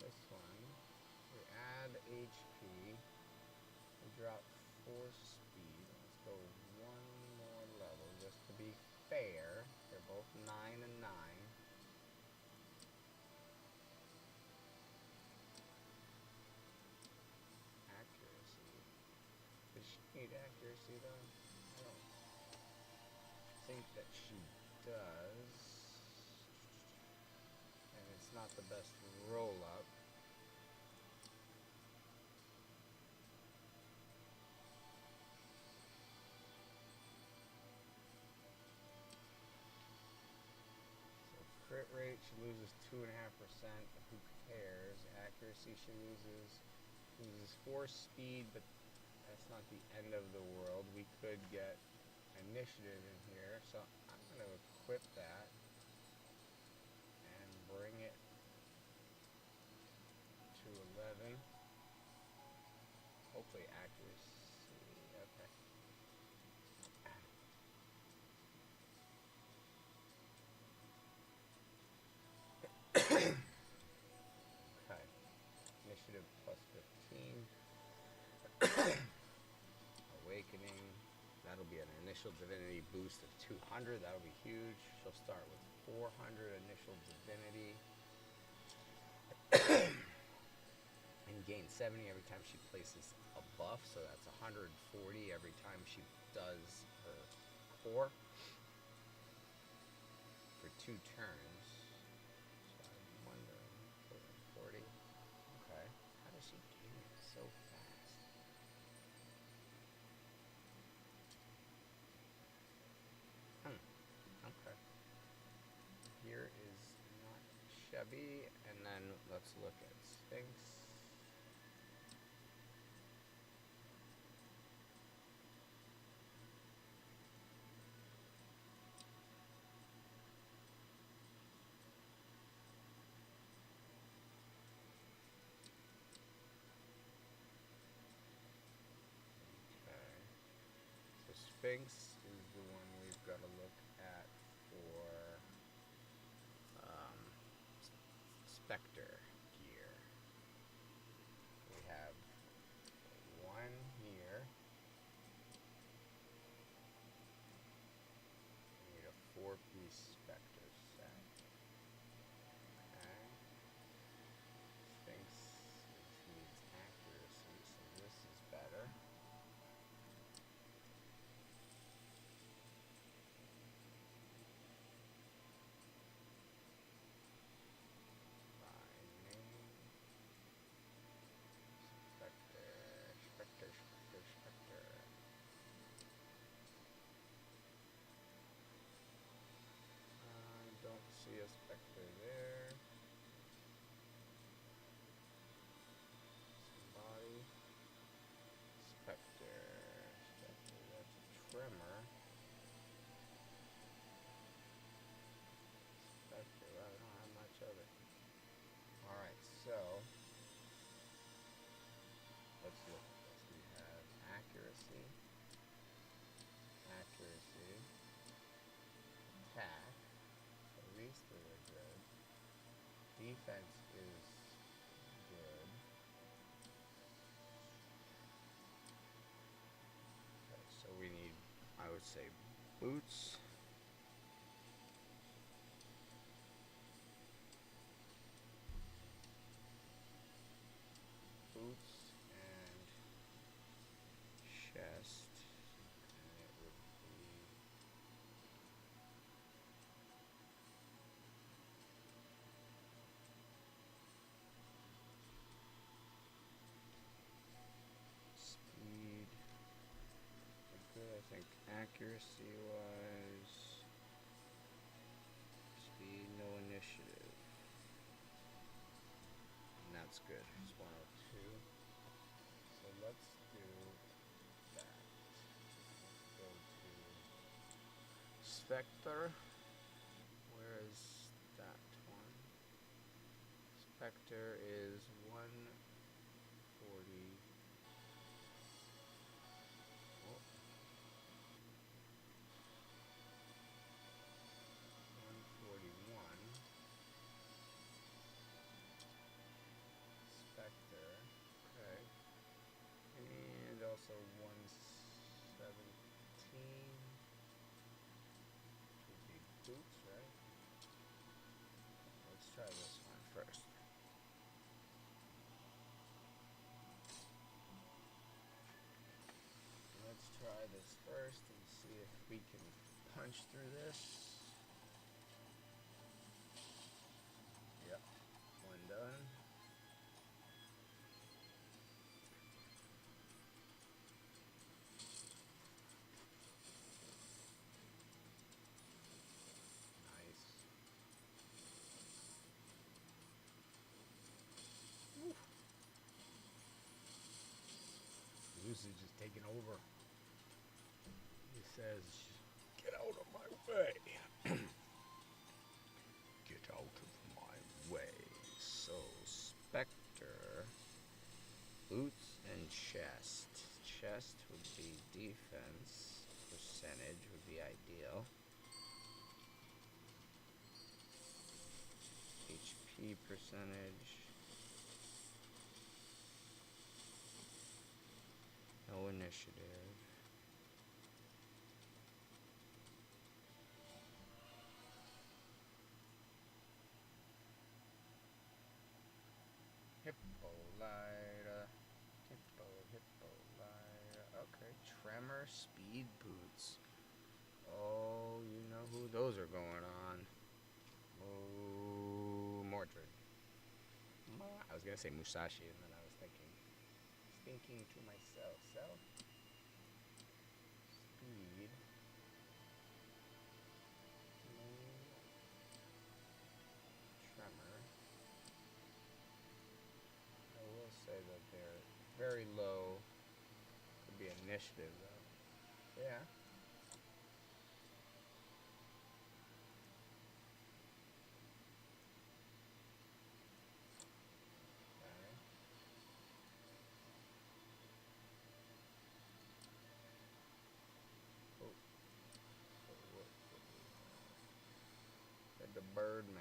This one. We add HP. We drop 4 speed. Let's go 1 more level just to be fair. They're both 9 and 9. Accuracy. Does she need accuracy though? I don't think that she does. And it's not the best roll up. Crit rate, she loses 2.5%. Who cares? Accuracy, she loses 4 speed, but that's not the end of the world. We could get initiative in here, so I'm going to equip that and bring it to 11. Hopefully accuracy. Okay. Okay. Initiative plus 15. Awakening. That'll be an initial divinity boost of 200. That'll be huge. She'll start with 400 initial divinity. And gain 70 every time she places a buff. So that's 140 every time she does her 4. For 2 turns. So I'm wondering, 40. Okay. How does she gain it so fast? Okay. Here is not shabby, and then let's look at Sphinx. Sphinx is the one we've got to look at for Spectre gear. We have one here. We need a 4-piece Spectre set. Okay. Sphinx needs accuracy, so this is better. See a Spectre there. Somebody. Spectre. That's a trimmer. Spectre, I don't have much of it. Alright, so let's look at this. We have accuracy, attack. These 3 are good. Defense is good. Okay, so we need, I would say, boots. Boots and chest. And it would be speed. Good, I think accuracy wise. Speed, no initiative. And that's good. It's 102. So let's do that. Let's go to Spectre. Where is that one? Spectre is 140. Oh. 141. Spectre. Okay. And also 117. Would be boots, right? Let's try this one first. Let's try this first and see if we can punch through this. Yep, one done. Nice. Woo. Zeus is just taking over. He says, "Get out of my way." Get out of my way. So, Spectre, boots and chest. Chest would be defense. Percentage would be ideal. HP percentage. No initiative. Hippolyta. Hippolyta. Okay, Tremor Speed Boots. Oh, you know who those are going on. Oh, Mordred. I was gonna say Musashi, and then I was thinking to myself, speed, tremor. I will say that they're very low. Could be initiative though. Yeah. Okay. Oh, the Birdman.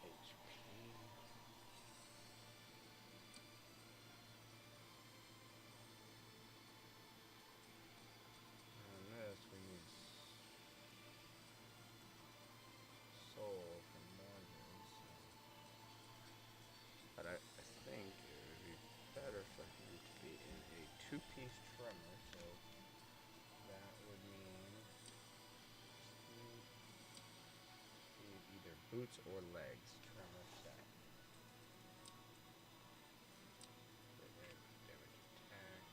HP. On this, we need soul from Morgan's. But I think it would be better for him to be in a two-piece tremor, so that would mean either boots or legs. Tremor set. Damage attack.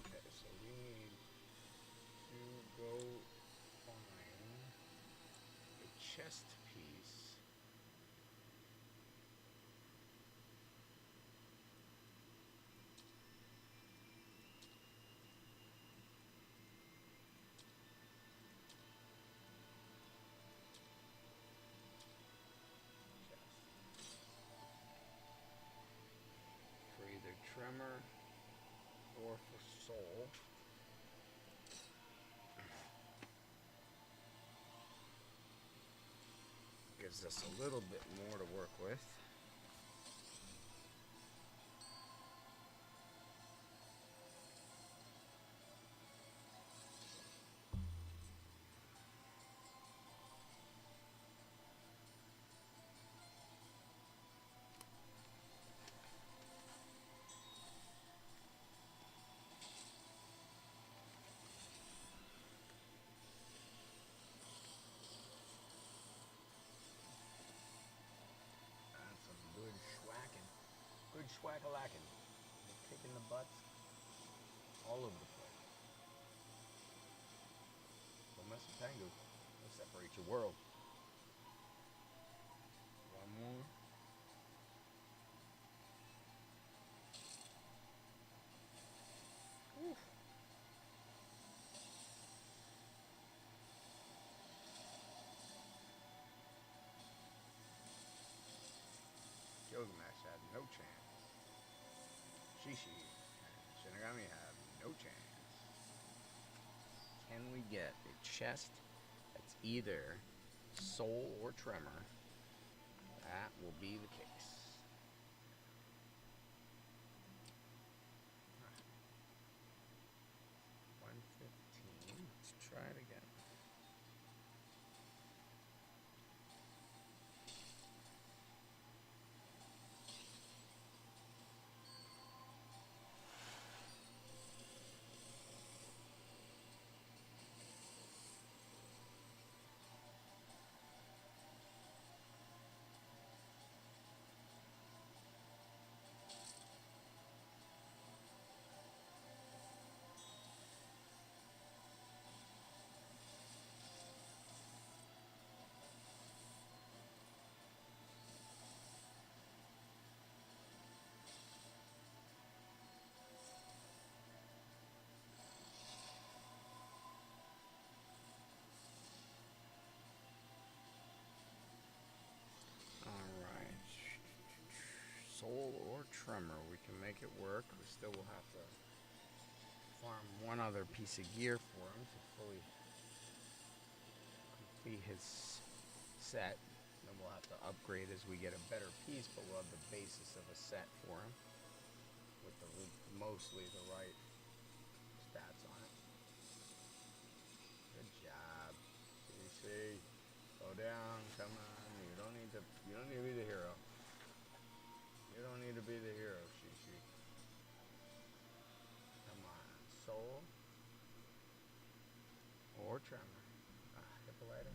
Okay, so we need to go find a chest piece. For either tremor or for soul. Gives us a little bit more to work with. That's some good schwacking. Good schwack-a-lacking. Kicking the butts all over the place. Don't mess with Tango. They'll separate your world. One more. Oof. Gilgamesh had no chance. Shishi and Shinigami have no chance. Can we get a chest that's either soul or tremor? That will be the case. Right. 115. Let's try it again. tremor. We can make it work. We still will have to farm one other piece of gear for him to fully complete his set. Then we'll have to upgrade as we get a better piece, but we'll have the basis of a set for him with mostly the right stats on it. Good job. DC. Slow down, come on. You don't need to be the hero. You don't need to be the hero, Shishi. Come on. Soul. Or tremor. Hippolyta.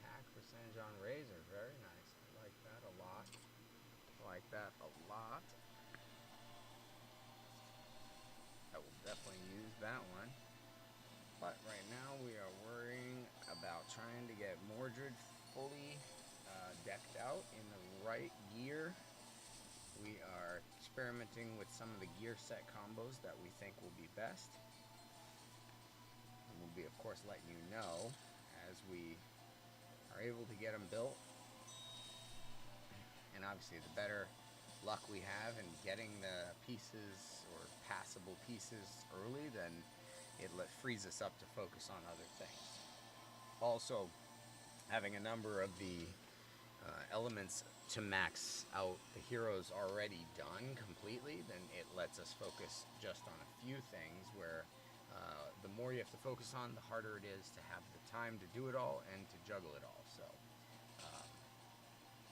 Attack percentage on razor. Very nice. I like that a lot. I like that a lot. I will definitely use that one. But right now we are worrying about trying to get Mordred fully decked out in the right gear. We are experimenting with some of the gear set combos that we think will be best. And we'll be, of course, letting you know as we are able to get them built. And obviously the better luck we have in getting the pieces or passable pieces early, then it frees us up to focus on other things. Also, having a number of the elements to max out the heroes already done completely, then it lets us focus just on a few things where the more you have to focus on, the harder it is to have the time to do it all and to juggle it all. So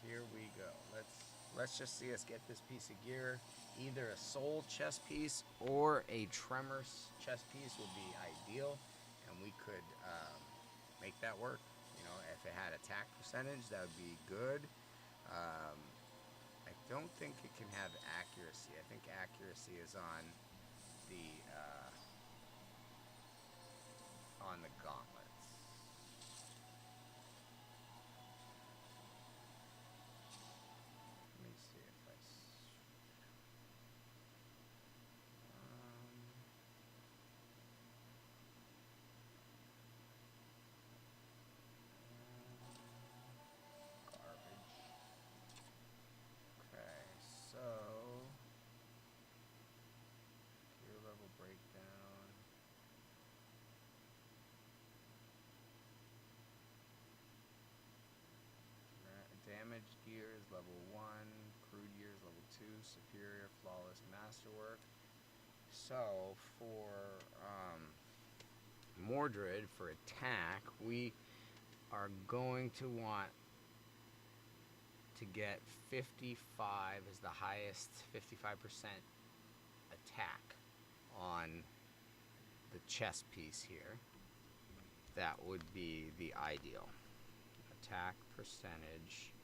here we go. Let's just see us get this piece of gear. Either a soul chest piece or a tremor chest piece would be ideal, and we could make that work. You know, if it had attack percentage, that would be good. I don't think it can have accuracy. I think accuracy is on the gauntlets. Let me see if I garbage. Okay, so gear level breakdown. Damaged gear is level 1, crude gear is level 2, superior, flawless, masterwork. So for Mordred, for attack, we are going to want to get 55 as the highest, 55% attack on the chest piece here. That would be the ideal. Attack percentage.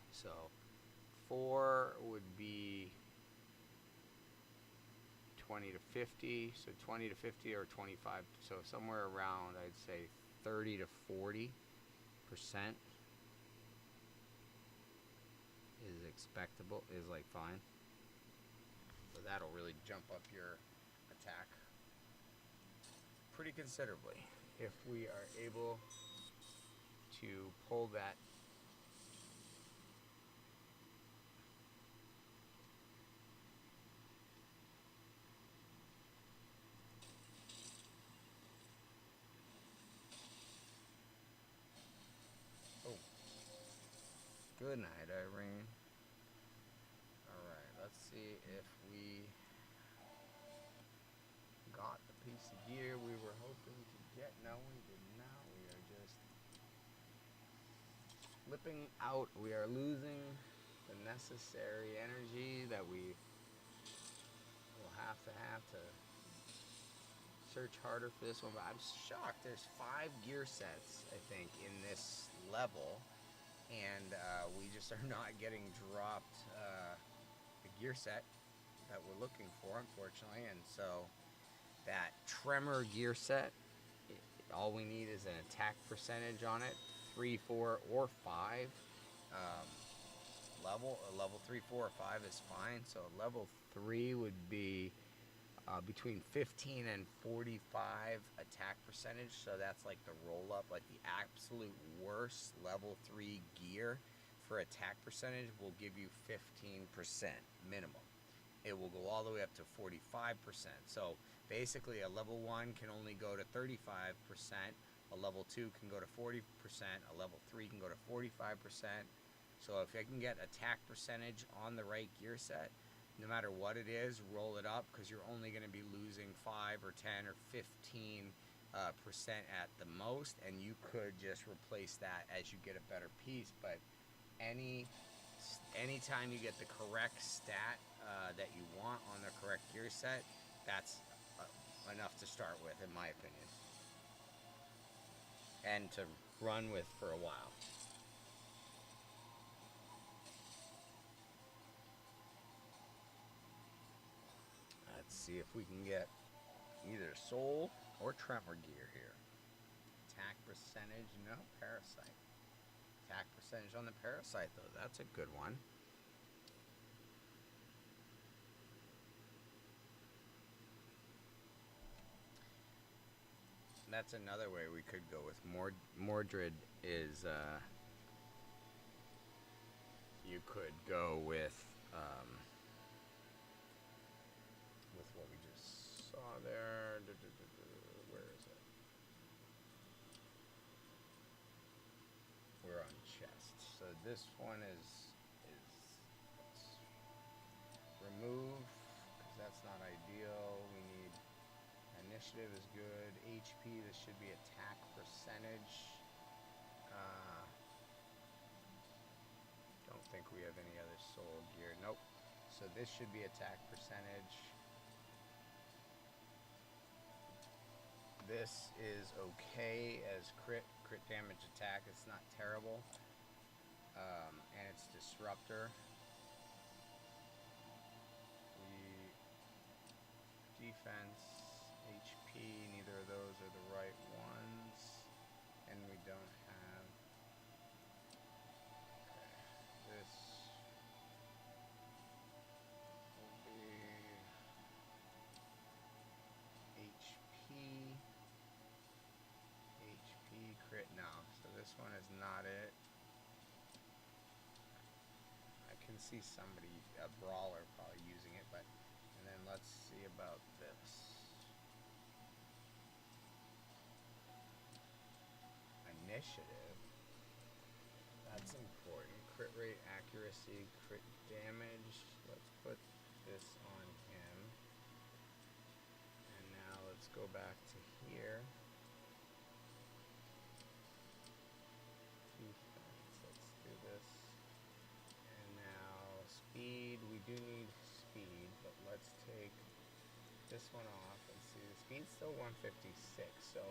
So 4 would be 20 to 50, so 20 to 50 or 25, so somewhere around, I'd say 30 to 40% is expectable, is like fine. So that'll really jump up your attack pretty considerably if we are able to pull that. Good night, Irene. Alright, let's see if we got the piece of gear we were hoping to get. No, we did not. We are just slipping out. We are losing the necessary energy that we will have to search harder for this one. But I'm shocked. There's 5 gear sets, I think, in this level. And we just are not getting dropped the gear set that we're looking for, unfortunately. And so that tremor gear set, all we need is an attack percentage on it, 3, 4, or 5 level. Level 3, 4, or 5 is fine. So level 3 would be between 15 and 45 attack percentage. So that's like the roll up, like the absolute worst level 3 gear for attack percentage will give you 15% minimum. It will go all the way up to 45%. So basically, a level 1 can only go to 35%, a level 2 can go to 40%, a level 3 can go to 45%. So if I can get attack percentage on the right gear set, no matter what it is, roll it up, because you're only going to be losing 5 or 10 or 15 percent at the most, and you could just replace that as you get a better piece. But anytime you get the correct stat that you want on the correct gear set, that's enough to start with, in my opinion, and to run with for a while. Let's see if we can get either soul or tremor gear here. Attack percentage, no, parasite. Attack percentage on the parasite, though, that's a good one. That's another way we could go with Mordred is you could go with what we just saw there. Where is it? We're on chest. So this one is let's remove, because that's not ideal. We need initiative is good. HP, this should be attack percentage. Don't think we have any other soul gear. Nope. So this should be attack percentage. This is okay as crit damage attack. It's not terrible. And it's disruptor. Defense, HP, neither of those are the right ones. And we don't have... Okay, this will be HP. Crit, no. So this one is not it. I can see somebody, a brawler, probably using it, but... And then let's see about this. Initiative. That's important. Crit rate, accuracy, crit damage. Let's put this on him. And now let's go back to here. Let's do this. And now speed. We do need speed, but let's take this one off and see. The speed's still 156, so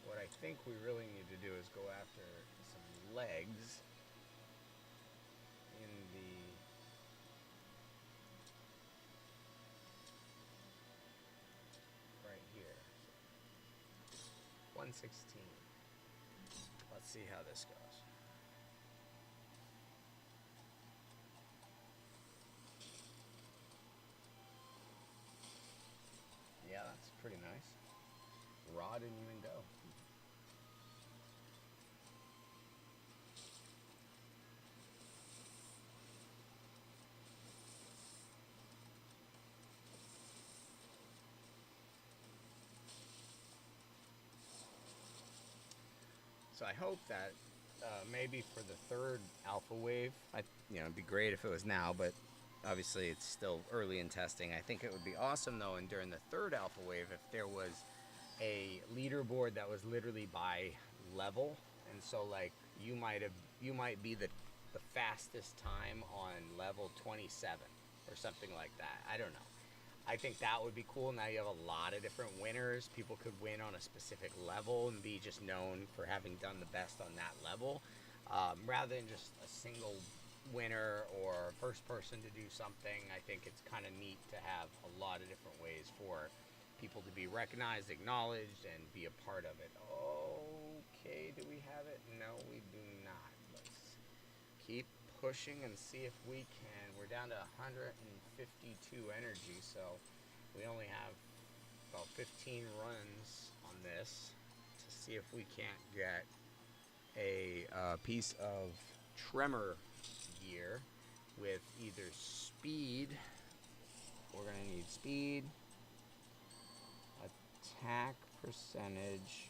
what I think we really need to do is go after some legs in the right here. 116. Let's see how this goes. Yeah, that's pretty nice. Raw didn't even go. So I hope that maybe for the third alpha wave, it'd be great if it was now, but obviously it's still early in testing. I think it would be awesome though, and during the third alpha wave, if there was a leaderboard that was literally by level, and so like you might be the fastest time on level 27 or something like that. I don't know. I think that would be cool. Now you have a lot of different winners. People could win on a specific level and be just known for having done the best on that level, rather than just a single winner or first person to do something. I think it's kind of neat to have a lot of different ways for people to be recognized, acknowledged, and be a part of it. Okay, do we have it? No, we do not. Let's keep pushing and see if we can. We're down to 152 energy, so We only have about 15 runs on this to see if we can't get a piece of tremor gear with either speed. We're going to need speed, attack percentage,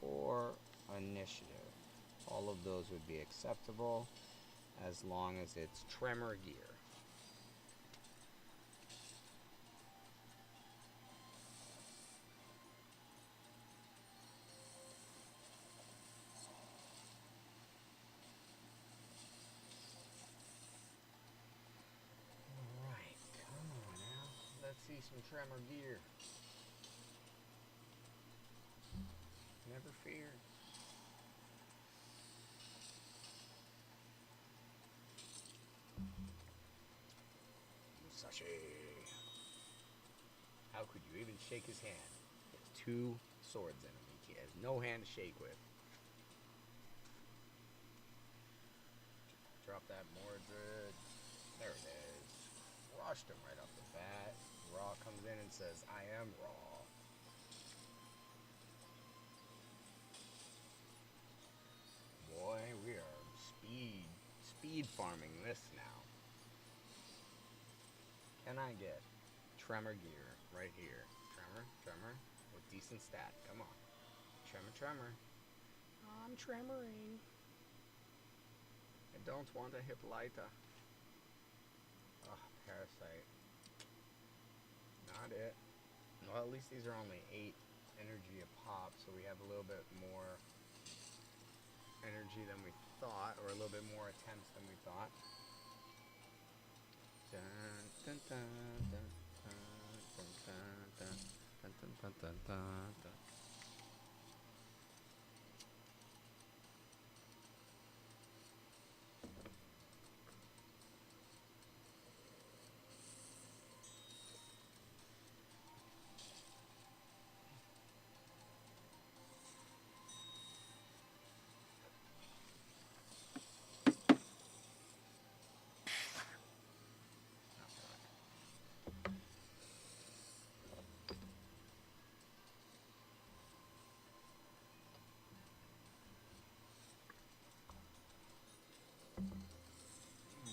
or initiative. All of those would be acceptable as long as it's tremor gear. Alright, come on now. Let's see some tremor gear. Never fear. Musashi. How could you even shake his hand? He has 2 swords in him. He has no hand to shake with. Drop that Mordred. There it is. Crushed him right off the bat. Raw comes in and says, I am Raw. Boy, we are speed farming this now. Can I get tremor gear right here? Tremor, with decent stat. Come on. Tremor. I'm tremoring. I don't want a Hippolyta. Ugh, Parasite. Not it. Well, at least these are only 8 energy a pop, so we have a little bit more energy than we thought, or a little bit more attempts than we thought. Dun, dun, dun, dun, dun, dun, dun, dun, dun, dun, dun, dun.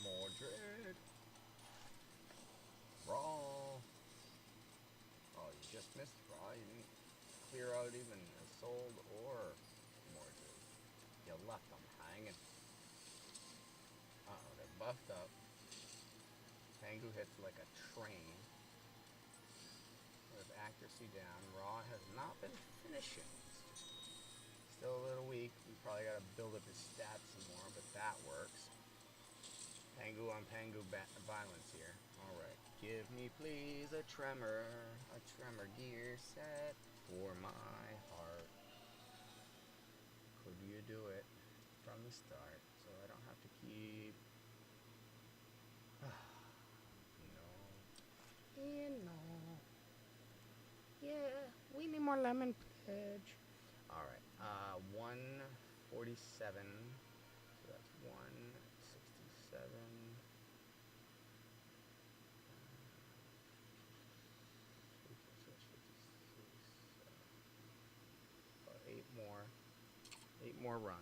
Mordred. Raw. Oh, you just missed Raw. You didn't clear out even a sold or Mordred. You left them hanging. Uh-oh, they're buffed up. Tengu hits like a train. With accuracy down. Raw has not been finishing. Still a little weak. We probably got to build up his stats some more, but that works. Pangu on Pangu violence here. Alright. Give me please a tremor gear set for my heart. Could you do it from the start so I don't have to keep... No. Yeah, we need more lemon pledge. Alright, 147. So that's 167. About 8 more runs.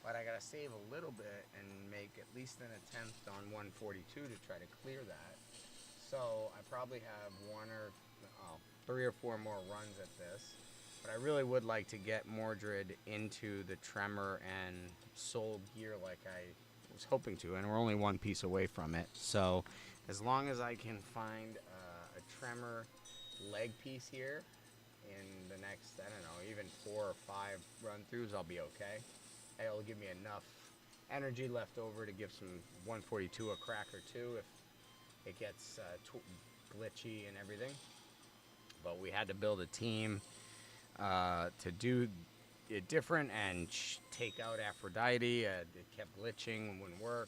But I gotta save a little bit and make at least an attempt on 142 to try to clear that. So I probably have 3 or 4 more runs at this. But I really would like to get Mordred into the tremor and soul gear like I was hoping to, and we're only 1 piece away from it. So as long as I can find a tremor leg piece here in the next, I don't know, even 4 or 5 run-throughs, I'll be okay. It'll give me enough energy left over to give some 142 a crack or 2 if it gets glitchy and everything. But we had to build a team to do it different and take out Aphrodite. It kept glitching and wouldn't work.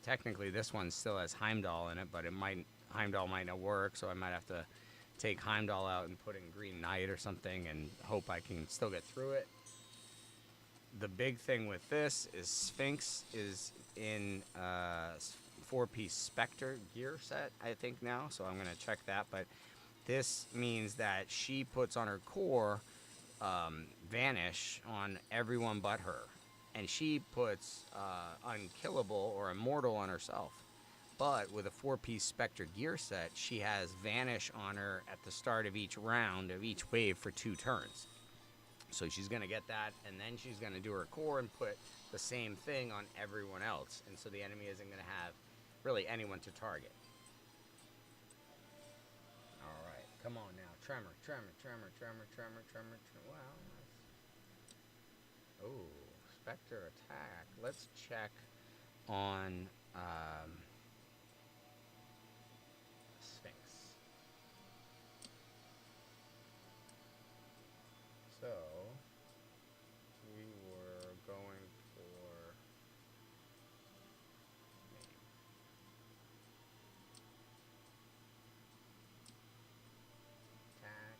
Technically, this one still has Heimdall in it, but Heimdall might not work, so I might have to take Heimdall out and put in Green Knight or something and hope I can still get through it. The big thing with this is Sphinx is in 4-piece Spectre gear set, I think now, so I'm going to check that. But this means that she puts on her core Vanish on everyone but her. And she puts Unkillable or Immortal on herself. But with a 4-piece Spectre gear set, she has Vanish on her at the start of each round of each wave for 2 turns. So she's going to get that, and then she's going to do her core and put the same thing on everyone else. And so the enemy isn't going to have really anyone to target. All right, come on now. Tremor. Wow. Oh, Spectre attack. Let's check on Sphinx. So we were going for name. Attack.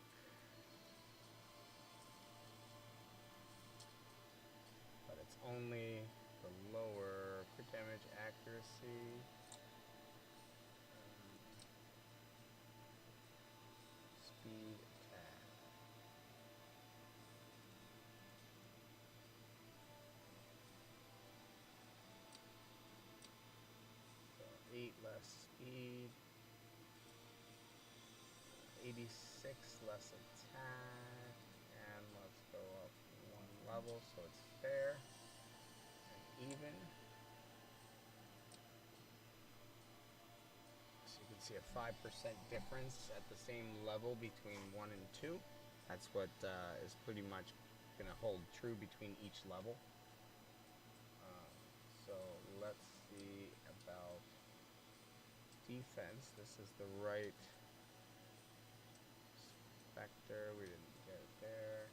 But it's only the lower crit damage accuracy. Speed attack. So 8 less speed. 86 less attack. And let's go up 1 level so it's fair and even. So you can see a 5% difference at the same level between 1 and 2. That's what is pretty much going to hold true between each level. So let's see about defense. This is the right Spectre. We didn't get it there.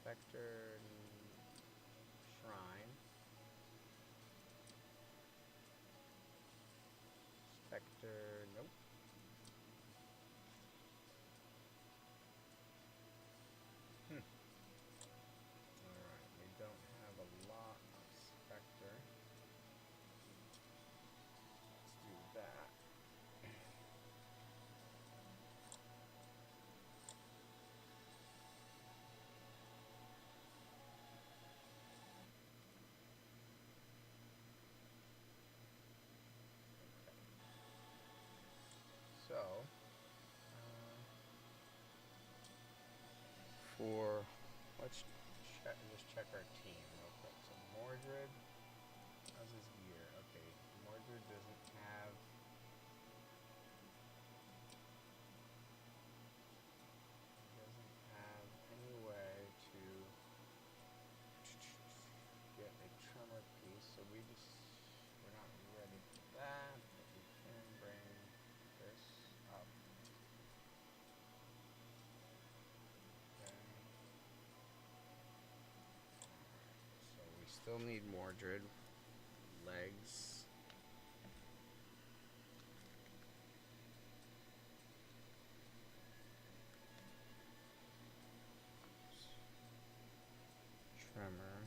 Spectre Shrine. Spectre, nope. Alright, we don't have a lot of Spectre. Let's do that. So, let's just check our team real quick. So Mordred, how's his gear? Okay, Mordred doesn't have any way to get a tremor piece, so we're not ready for that, but we can bring this up. So we still need Mordred. Legs. Tremor.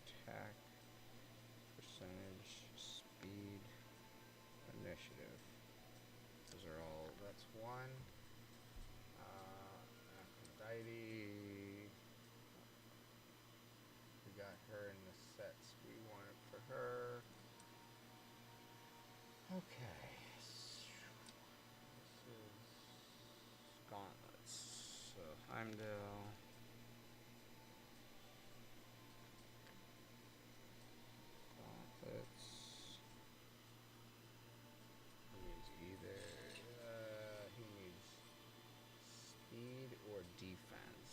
Attack. Percentage. Speed. Initiative. Those are all, that's 1. Aphrodite. We got her in the sets we wanted for her. Okay. This is gauntlets. So Heimdall. Gauntlets. He needs either. He needs speed or defense.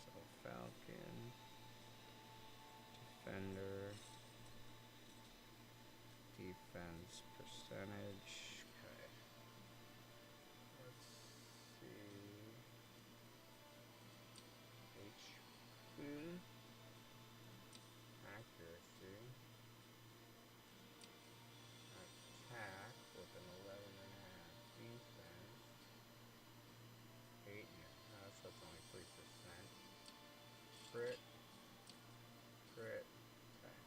So Falcon. Defender. Defense percentage. Okay. Let's see. HP. Accuracy. Attack with an 11.5 defense. 8. No, that's only 3%. Crit. Okay.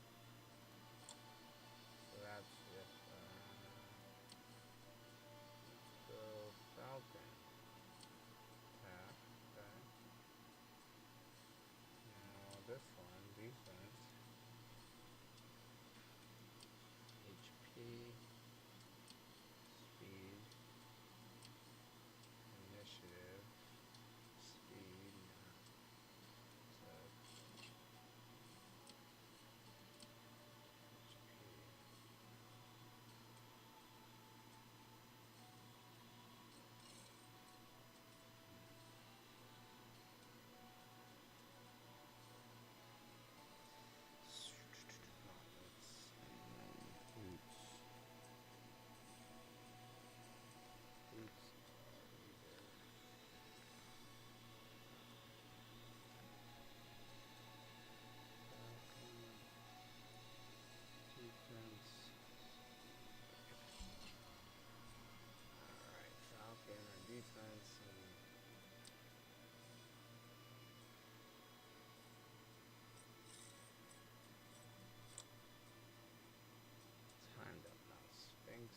defense and timed up now. Sphinx.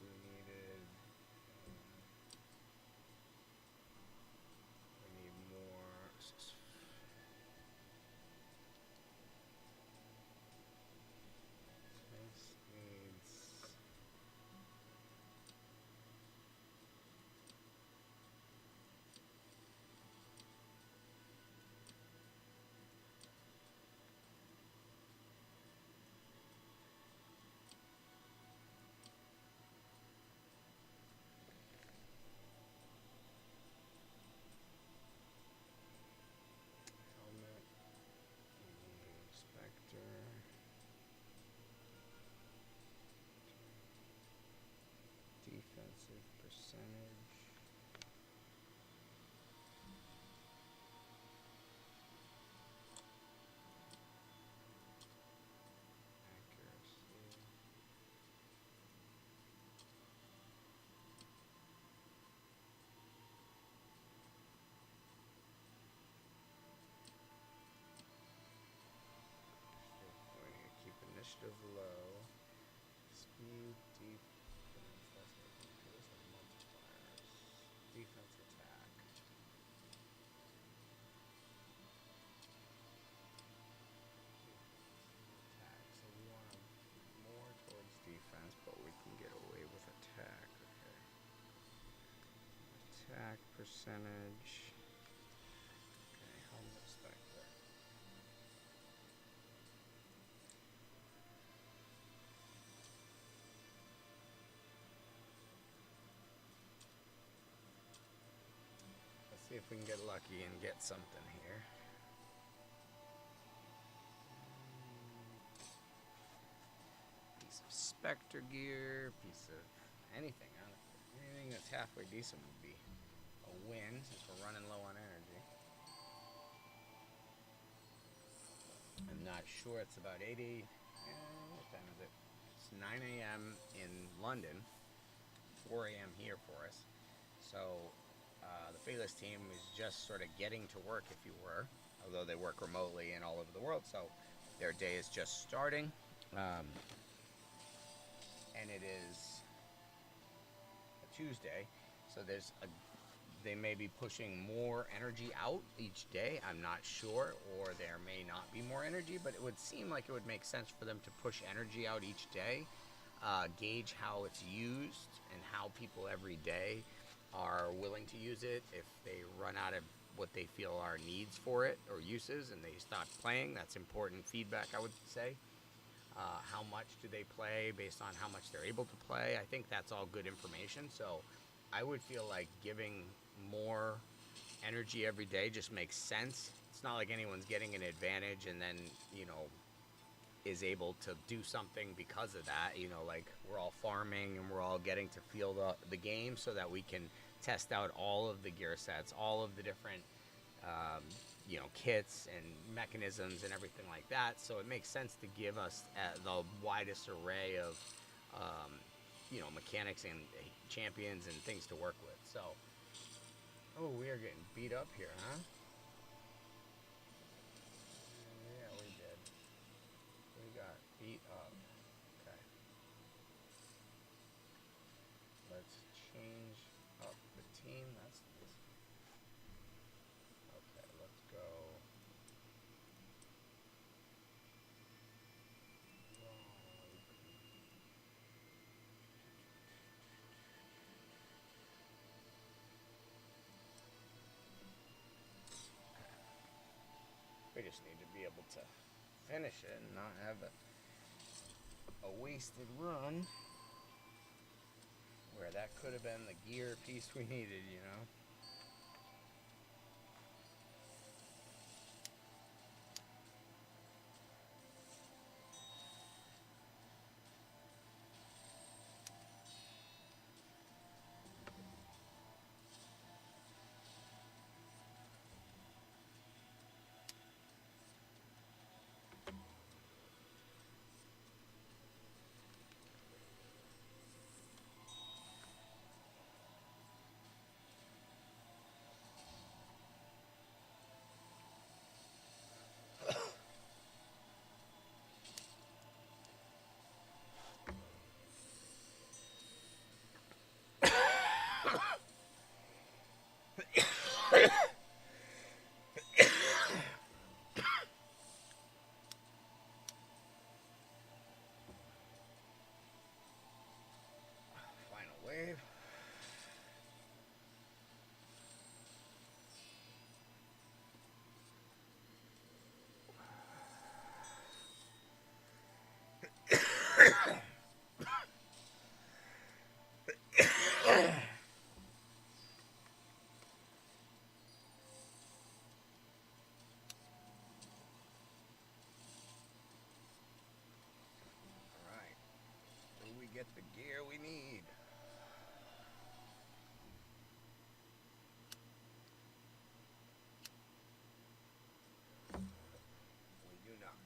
We needed. We need more. Sphinx needs. Helmet. Spectre. Defensive percentage. Accuracy. We need to keep initiative low. Speed, defense, that's what computers have multipliers. Defense attack. Attack. So we want more towards defense, but we can get away with attack. Okay. Attack percentage. Okay, helmet spectre. Let's see if we can get lucky and get something here. Piece of spectre gear, piece of anything, honestly. Anything that's halfway decent would be a win since we're running low on energy. I'm not sure. It's about 80. What time is it? It's 9 a.m. in London, 4 a.m. here for us. So the fateless team is just sort of getting to work, if you were, although they work remotely and all over the world. So their day is just starting, and it is a Tuesday. So they may be pushing more energy out each day. I'm not sure, or there may not be more energy, but it would seem like it would make sense for them to push energy out each day, gauge how it's used and how people every day are willing to use it. If they run out of what they feel are needs for it or uses and they stop playing, that's important feedback, I would say. How much do they play based on how much they're able to play? I think that's all good information. So I would feel like giving more energy every day just makes sense. It's not like anyone's getting an advantage and then, is able to do something because of that. Like we're all farming and we're all getting to feel the game so that we can test out all of the gear sets, all of the different kits and mechanisms and everything like that. So it makes sense to give us the widest array of mechanics and champions and things to work with. So we are getting beat up here, huh? Yeah, we did. We got beat up. Okay. Let's change up the team. That's this. Okay, let's go. We just need to be able to finish it and not have a wasted run where that could have been the gear piece we needed, Final wave. Alright. Do we get the gear we need? We do not.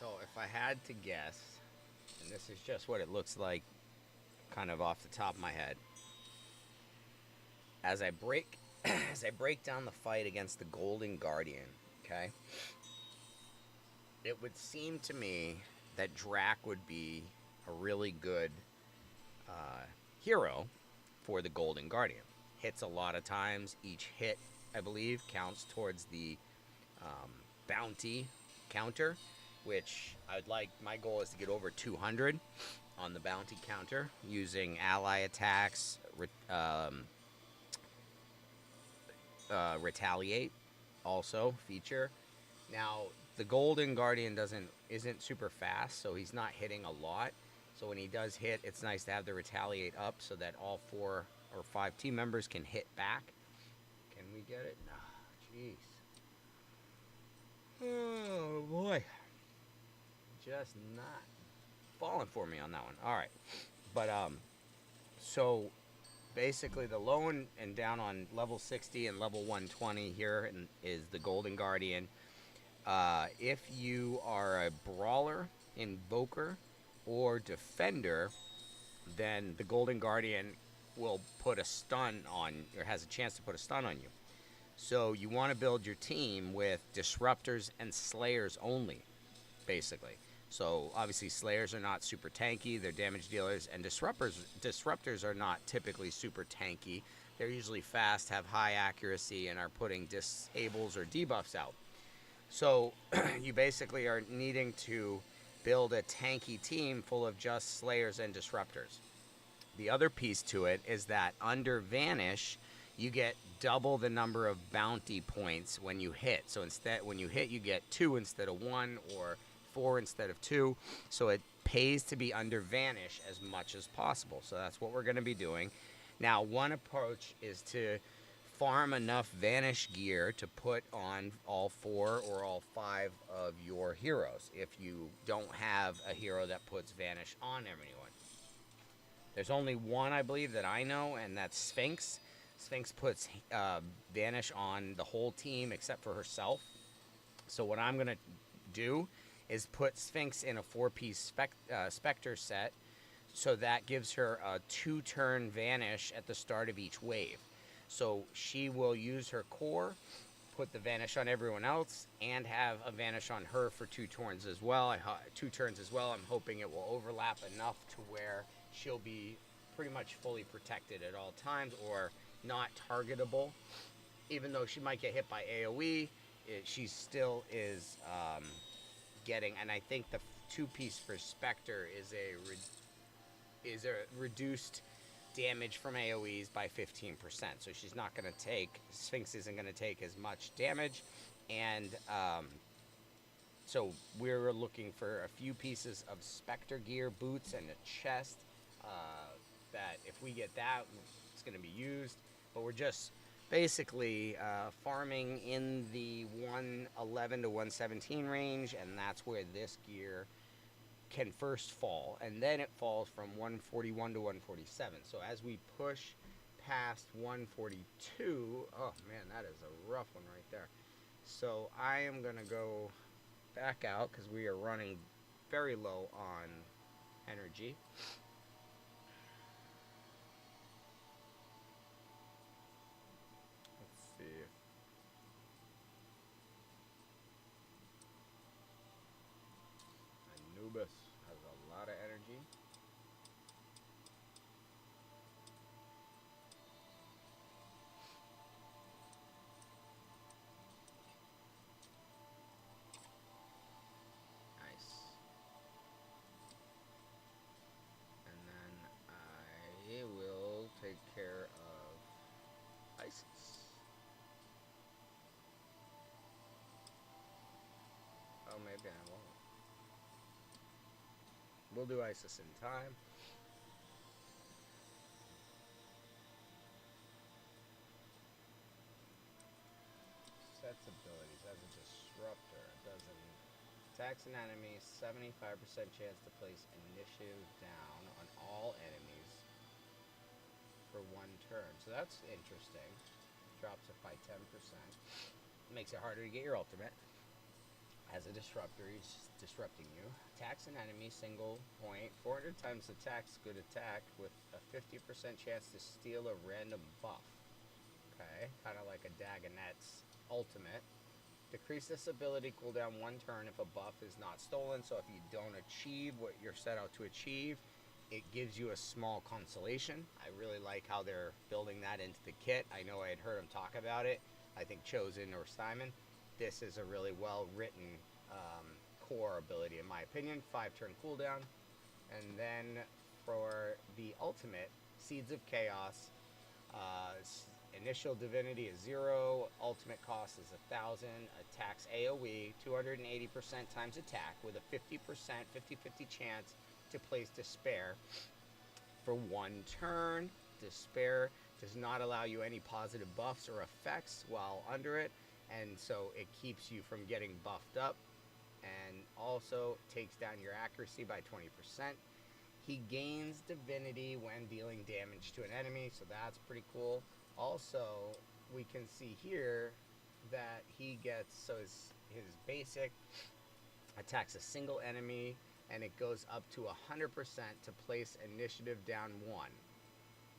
So if I had to guess, and this is just what it looks like kind of off the top of my head, as I break as I break down the fight against the Golden Guardian, okay? It would seem to me that Drac would be a really good hero for the Golden Guardian. Hits a lot of times. Each hit, I believe, counts towards the bounty counter, which I'd like. My goal is to get over 200 on the bounty counter using ally attacks, retaliate, also feature. Now the Golden Guardian isn't super fast, so he's not hitting a lot. So when he does hit, it's nice to have the retaliate up so that all 4 or 5 team members can hit back. Can we get it? No, jeez. Oh boy, just not falling for me on that one. All right, but so basically the lone and down on level 60 and level 120 here is the Golden Guardian. If you are a brawler, invoker, or defender, then the Golden Guardian will put a stun on, or has a chance to put a stun on you. So you want to build your team with disruptors and slayers only, basically. So obviously slayers are not super tanky, they're damage dealers, and disruptors are not typically super tanky. They're usually fast, have high accuracy, and are putting disables or debuffs out. So you basically are needing to build a tanky team full of just slayers and disruptors. The other piece to it is that under Vanish, you get double the number of bounty points when you hit. So instead, when you hit, you get 2 instead of 1, or 4 instead of 2. So it pays to be under Vanish as much as possible. So that's what we're going to be doing. Now, one approach is to farm enough Vanish gear to put on all 4 or all 5 of your heroes if you don't have a hero that puts Vanish on everyone. There's only one, I believe, that I know, and that's Sphinx. Sphinx puts Vanish on the whole team except for herself. So what I'm going to do is put Sphinx in a 4-piece Spectre set, so that gives her a 2-turn Vanish at the start of each wave. So she will use her core, put the Vanish on everyone else, and have a Vanish on her for 2 turns as well. 2 turns as well. I'm hoping it will overlap enough to where she'll be pretty much fully protected at all times, or not targetable. Even though she might get hit by AoE, she still is getting, and I think the 2-piece for Spectre is a reduced damage from AoEs by 15%. So she's not going to take, Sphinx isn't going to take as much damage, and So we're looking for a few pieces of Spectre gear, boots, and a chest. That if we get that, it's going to be used. But we're just basically farming in the 111 to 117 range, and that's where this gear can first fall, and then it falls from 141 to 147. So as we push past 142, oh man, that is a rough one right there. So I am going to go back out because we are running very low on energy. Let's see. Anubis has a lot of energy. Nice. And then I will take care of Isis. Oh, maybe I won't. We'll do Isis in time. Sets abilities as a disruptor. It doesn't attacks an enemy, 75% chance to place initiative down on all enemies for 1 turn. So that's interesting. Drops it by 10%. Makes it harder to get your ultimate. As a disruptor, he's disrupting you. Attacks an enemy, single point. 400 times attacks, good attack, with a 50% chance to steal a random buff. Okay, kind of like a Dagonet's ultimate. Decrease this ability cooldown 1 turn if a buff is not stolen. So if you don't achieve what you're set out to achieve, it gives you a small consolation. I really like how they're building that into the kit. I know I had heard them talk about it. I think Chosen or Simon. This is a really well written core ability in my opinion. 5 turn cooldown. And then for the ultimate, Seeds of Chaos, initial divinity is 0, ultimate cost is 1,000, attacks AoE, 280% times attack with a 50%, 50-50 chance to place Despair for 1 turn. Despair does not allow you any positive buffs or effects while under it, and so it keeps you from getting buffed up, and also takes down your accuracy by 20%. He gains divinity when dealing damage to an enemy, so that's pretty cool. Also, we can see here that he gets, so his basic attacks a single enemy, and it goes up to 100% to place initiative down 1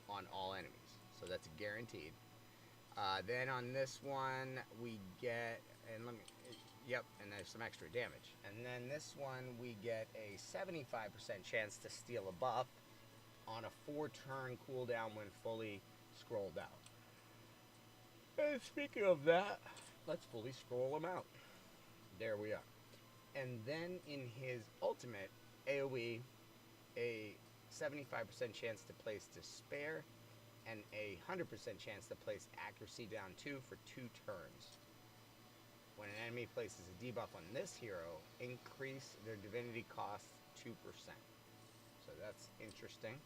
on all enemies. So that's guaranteed. Then on this one, we get, and and there's some extra damage. And then this one, we get a 75% chance to steal a buff on a 4-turn cooldown when fully scrolled out. And speaking of that, let's fully scroll him out. There we are. And then in his ultimate, AoE, a 75% chance to place Despair, and a 100% chance to place accuracy down 2 for 2 turns. When an enemy places a debuff on this hero, increase their divinity cost 2%. So that's interesting.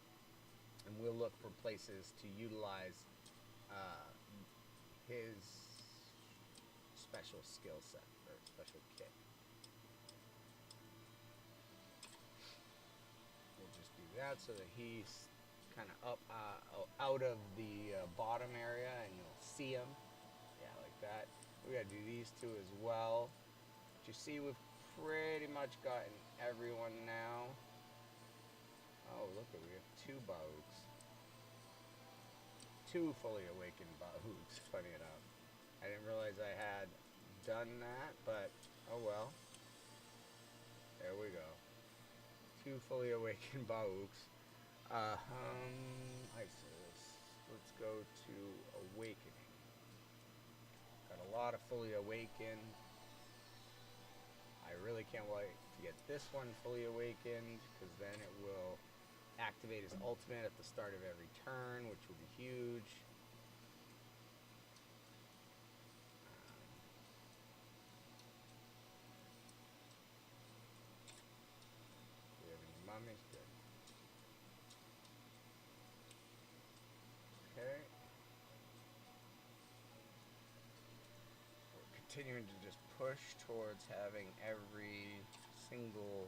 And we'll look for places to utilize his special skill set, or special kit. We'll just do that so that he's kind of up out of the bottom area, and you'll see him. Yeah, like that. We gotta do these 2 as well. But you see, we've pretty much gotten everyone now. Oh, look, we have 2 Bauks. 2 fully awakened Bauks, funny enough. I didn't realize I had done that, but oh well. There we go. 2 fully awakened Bauks. Isis. Let's go to Awakening. Got a lot of fully awakened. I really can't wait to get this one fully awakened, because then it will activate his ultimate at the start of every turn, which will be huge. continuing to just push towards having every single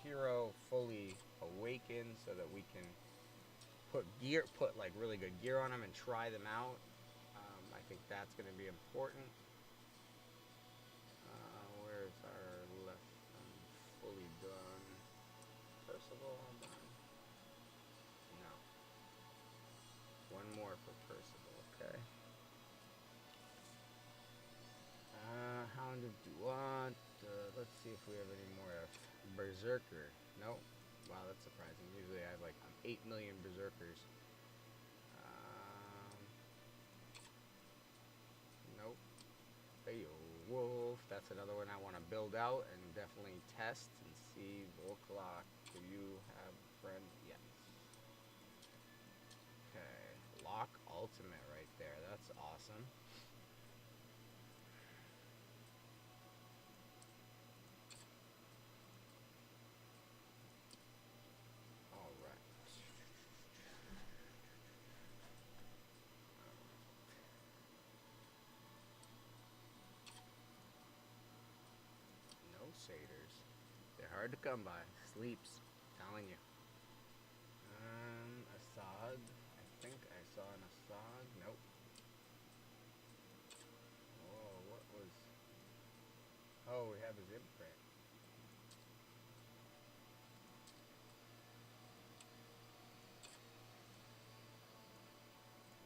hero fully awakened, so that we can put like really good gear on them and try them out. I think that's going to be important. Where's our left? Fully done. Percival, hold on. No. One more for Percival, okay. Hound of Duat. Let's see if we have any more Berserker. Nope. Wow, that's surprising. Usually I have like 8 million Berserkers. Nope. Beowulf. That's another one I want to build out and definitely test and see. Volklok, do you have a friend? Yes. Okay. Lock Ultimate right there. That's awesome. Satyrs. They're hard to come by. Sleeps. Telling you. Assad. I think I saw an Assad. Nope. Oh, what was... Oh, we have his imprint.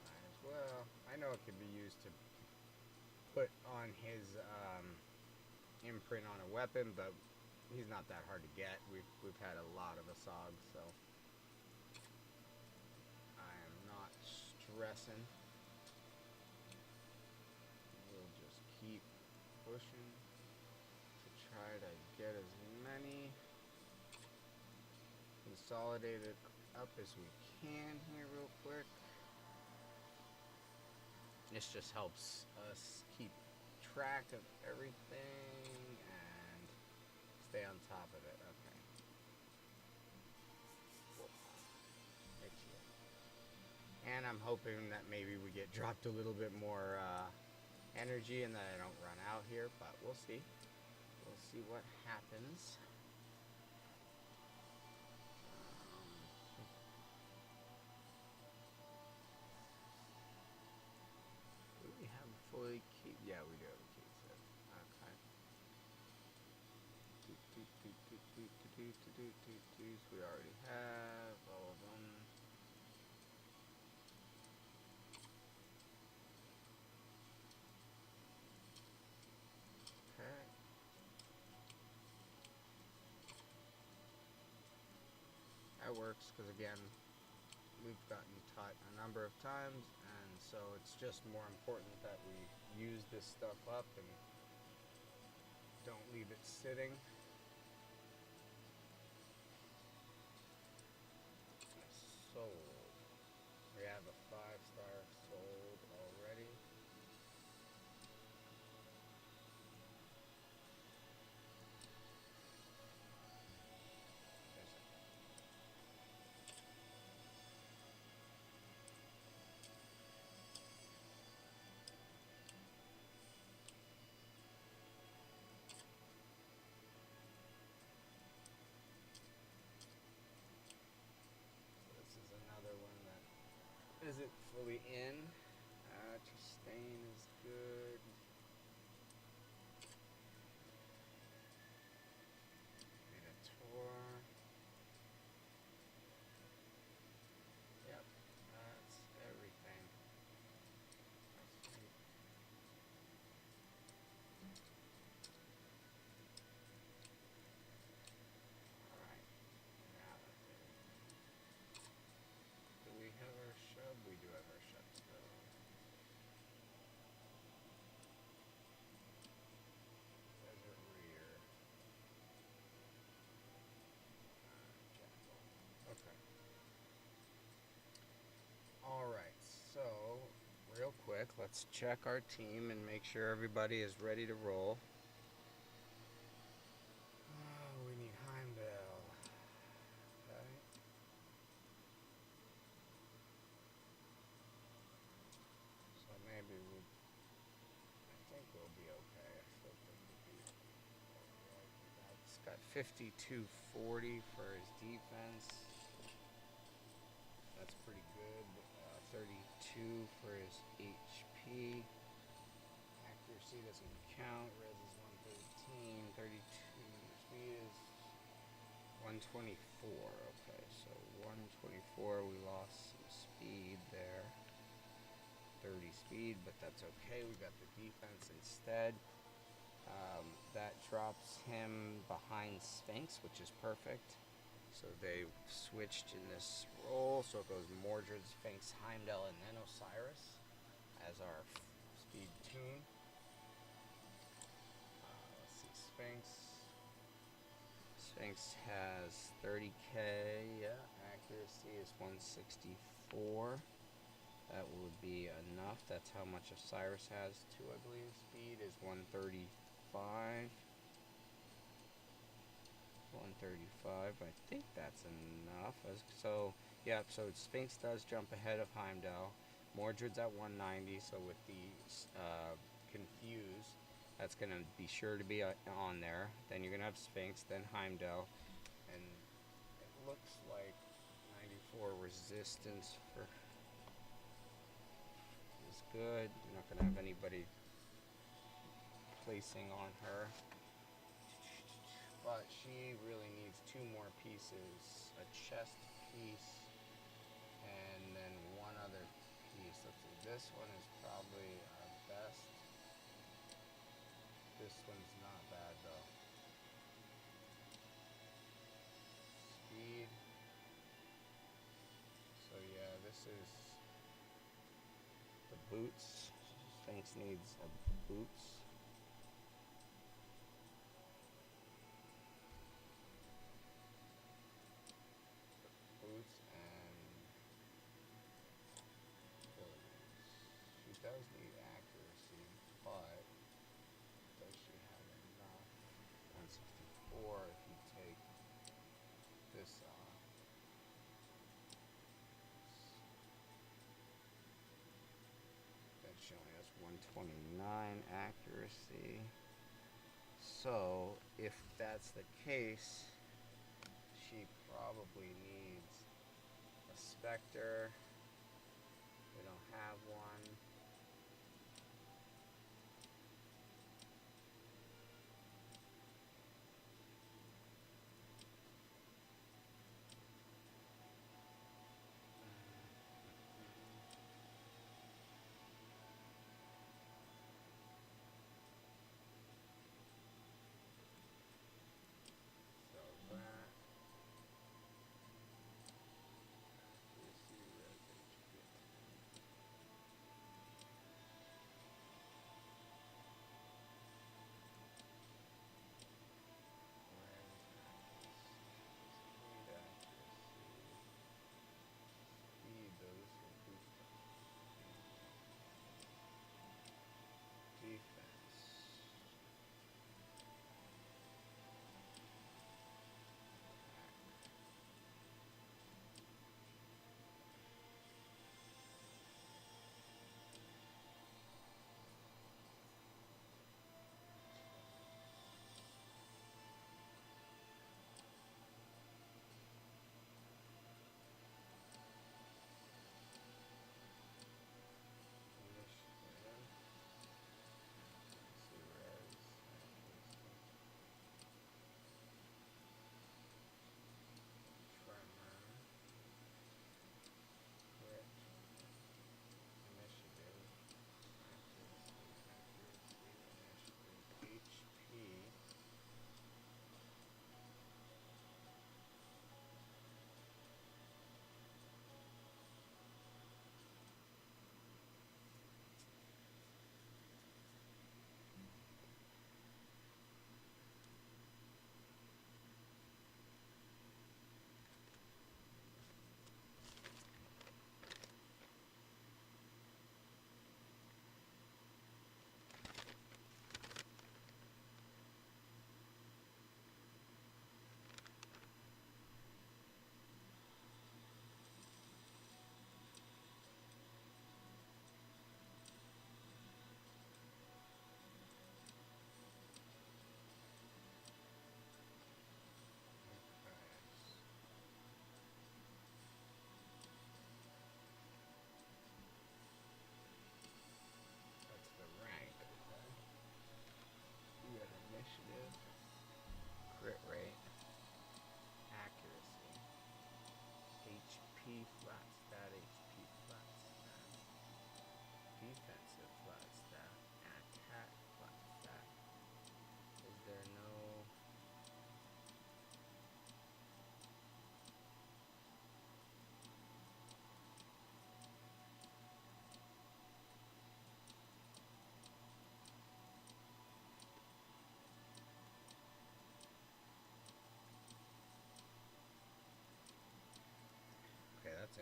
Might as well. I know it can be used to put on his, imprint on a weapon, but he's not that hard to get. We've had a lot of Assads, so I am not stressing. We'll just keep pushing to try to get as many consolidated up as we can here real quick. This just helps us keep track of everything and stay on top of it. Okay. And I'm hoping that maybe we get dropped a little bit more energy and that I don't run out here, but we'll see. We'll see what happens. Do we have a fully key? Yeah, we do have a key set. Okay. We already have all of them. Okay. That works because, again, we've gotten taught a number of times, and so it's just more important that we use this stuff up and don't leave it sitting. Sold. We have a 5-star sold already. Isn't fully in. Chastain is good. Minotaur. Yep, that's everything. Alright, now that's everything. Do we have our shub? We do have our shub still. Desert rear. Jackal. Okay. Alright, so real quick, let's check our team and make sure everybody is ready to roll. We need Heimdall. Okay. 5240 for his defense. That's pretty good. 32 for his HP. Accuracy doesn't count. Res is 113. 32. Speed is 124. Okay, so 124. We lost some speed there. 30 speed, but that's okay. We got the defense instead. That drops him behind Sphinx, which is perfect. So they switched in this roll. So it goes Mordred, Sphinx, Heimdall, and then Osiris as our speed tune. Let's see, Sphinx. Sphinx has 30k. Yeah, accuracy is 164. That would be enough. That's how much Osiris has too, I believe. Speed is 135. 135. I think that's enough. So, yeah, so Sphinx does jump ahead of Heimdall. Mordred's at 190, so with the Confuse, that's going to be sure to be on there. Then you're going to have Sphinx, then Heimdall. And it looks like 94 resistance for is good. You're not going to have anybody placing on her. But she really needs two more pieces. A chest piece and then one other piece. Let's see. This one is probably our best. This one's not bad though. Speed. So yeah, this is the boots. Sphinx needs a boots. Boots and abilities. She does need accuracy, but does she have enough? 164 if you take this off. Then she only has 129 accuracy. So if that's the case, she probably needs a Spectre. We don't have one. So that.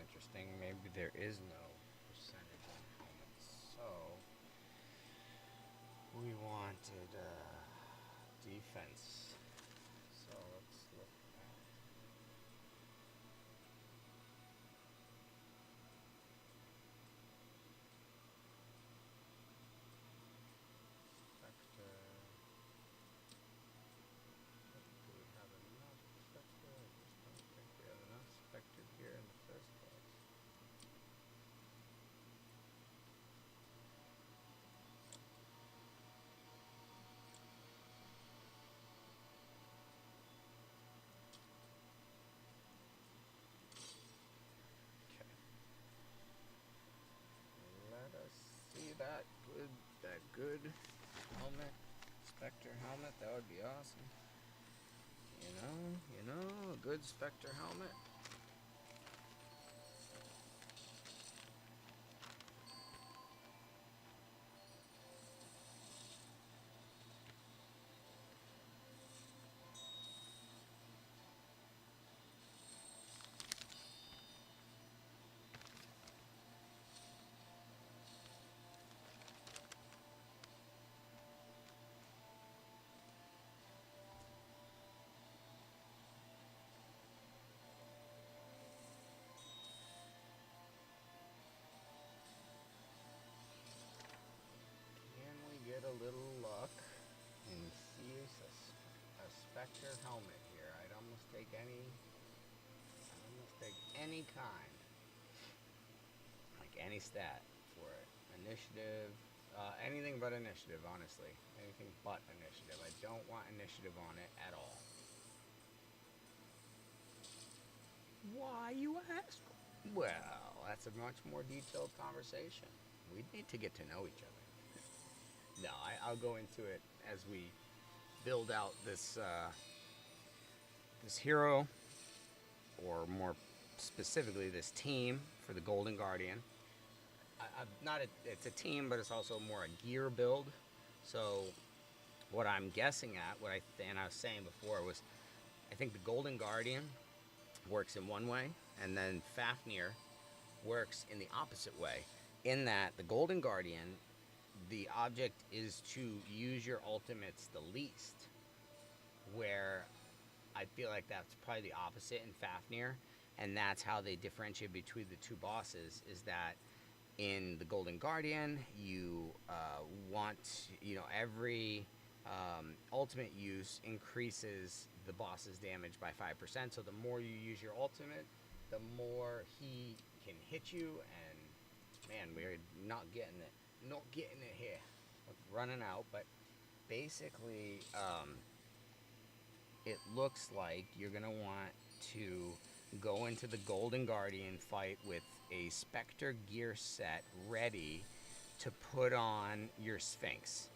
interesting. Maybe there is no percentage on helmets. So we wanted defense. So let's look at Spectre. Do we have enough Spectre? I just don't think we have enough Spectre gear in the first place. Okay. Let us see that good helmet. Spectre helmet, that would be awesome. You know, a good Spectre helmet. Can we get a little luck and see a Spectre helmet here? I'd almost take any kind, like any stat for it. Initiative, anything but initiative, honestly. Anything but initiative. I don't want initiative on it at all. Why, you ask? Well, that's a much more detailed conversation. We need to get to know each other. No, I'll go into it as we build out this this hero, or more specifically, this team for the Golden Guardian. It's a team, but it's also more a gear build. So, what I'm guessing at, and I was saying before was, I think the Golden Guardian works in one way, and then Fafnir works in the opposite way. In that, the Golden Guardian, the object is to use your ultimates the least, where I feel like that's probably the opposite in Fafnir, and that's how they differentiate between the two bosses, is that in the Golden Guardian, you want, every ultimate use increases the boss's damage by 5%, so the more you use your ultimate, the more he can hit you, and man, we're not getting it here. It's running out, but basically, it looks like you're gonna want to go into the Golden Guardian fight with a Spectre gear set ready to put on your Sphinx.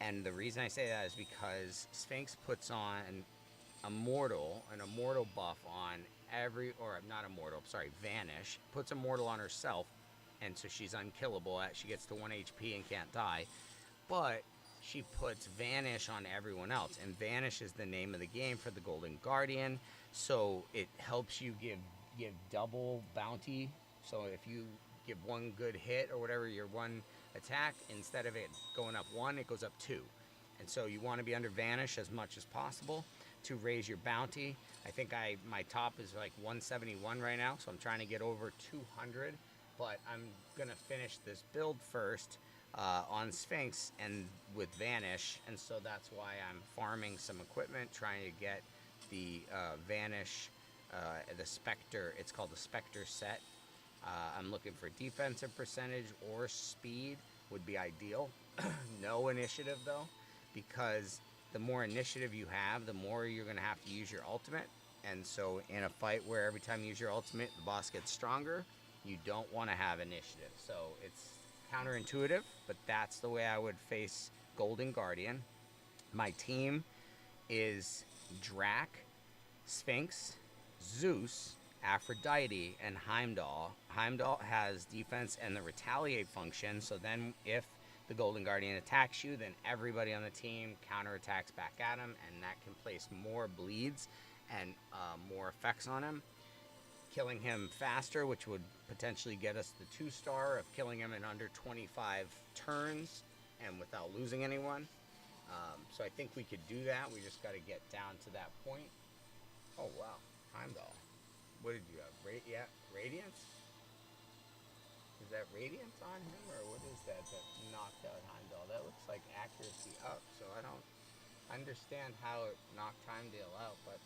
And the reason I say that is because Sphinx puts on an immortal buff on Vanish, puts immortal on herself, and so she's unkillable. She gets to 1 HP and can't die. But she puts Vanish on everyone else, and Vanish is the name of the game for the Golden Guardian, so it helps you give double bounty. So if you give one good hit or whatever, your one attack, instead of it going up 1, it goes up 2. And so you want to be under Vanish as much as possible to raise your bounty. I think my top is like 171 right now, so I'm trying to get over 200, but I'm gonna finish this build first on Sphinx and with Vanish, and so that's why I'm farming some equipment, trying to get the Vanish, the Spectre. It's called the Spectre set. I'm looking for defensive percentage or speed would be ideal. No initiative though, because the more initiative you have, the more you're going to have to use your ultimate. And so in a fight where every time you use your ultimate, the boss gets stronger, you don't want to have initiative. So it's counterintuitive, but that's the way I would face Golden Guardian. My team is Drac, Sphinx, Zeus, Aphrodite, and Heimdall. Heimdall has defense and the retaliate function, so then if the Golden Guardian attacks you, then everybody on the team counterattacks back at him, and that can place more bleeds and more effects on him. killing him faster, which would potentially get us the 2-star of killing him in under 25 turns and without losing anyone. So I think we could do that. We just got to get down to that point. Oh, wow. Heimdall. What did you have? Radiance? Is that Radiance on him, or what is that knocked out Heimdall? That looks like accuracy up, so I don't understand how it knocked Heimdall out, but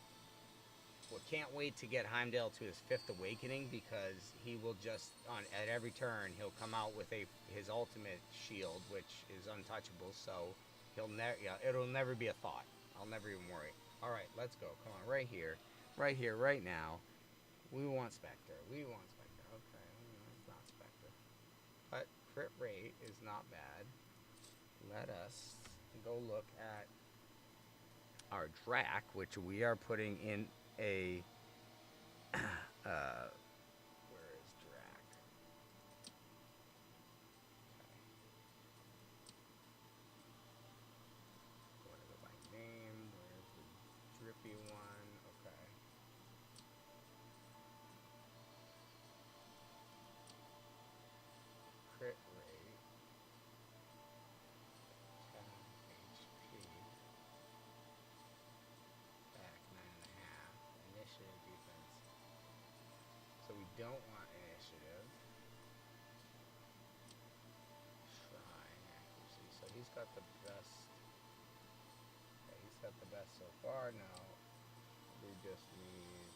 can't wait to get Heimdall to his 5th awakening, because he will just, at every turn, he'll come out with his ultimate shield, which is untouchable, so it'll never be a thought. I'll never even worry. Alright, let's go. Come on, right here, right now. We want Spectre. Okay, it's not Spectre. But crit rate is not bad. Let us go look at our Drac, which we are putting in a where is Drac? Okay. Want to go by name? Where's the drippy one? Okay. Crit rate. HP. Back 9.5. Initiative defense. So we don't want initiative. Shrine accuracy. So he's got the best. Okay, he's got the best so far. Now we just need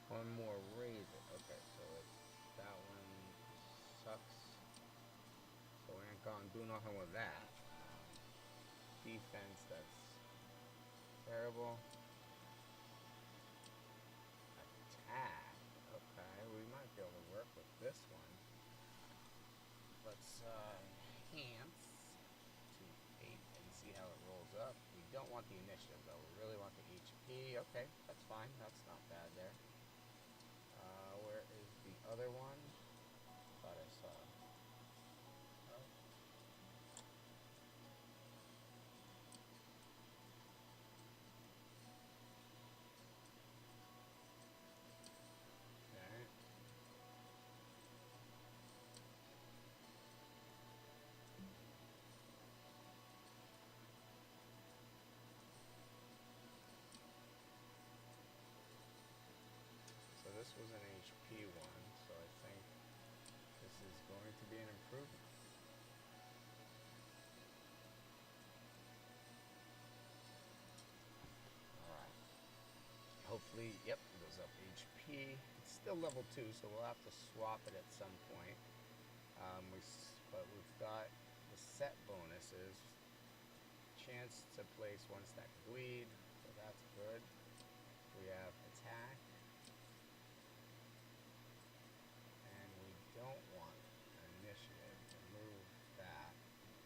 one more razor. Okay, so that one sucks. So we ain't gonna do nothing with that. Defense, that's terrible. Attack. Okay, we might be able to work with this one. Let's enhance to 8 and see how it rolls up. We don't want the initiative though. We really want the HP. Okay, that's fine. That's not bad there. Where is the other one? Thought I saw. Oh. Okay. So this was an HP one, so I think this is going to be an improvement. Alright. Hopefully, yep, it goes up HP. It's still level 2, so we'll have to swap it at some point. But we've got the set bonuses. Chance to place 1 stack of bleed, so that's good. We have attack. And we don't want initiative. Remove that.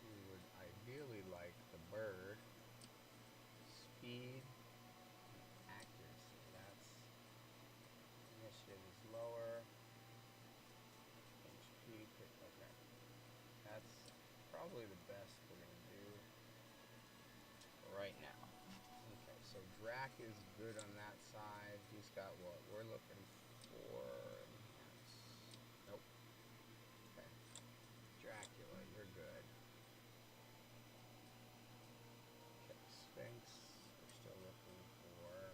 We would ideally like the bird. Speed. Accuracy. That's initiative is lower. HP. Okay. That's probably the best we're gonna do right now. Okay, so Drac is good on that side. He's got what we're looking for. Nope. Okay. Dracula, you're good. Okay, Sphinx, we're still looking for.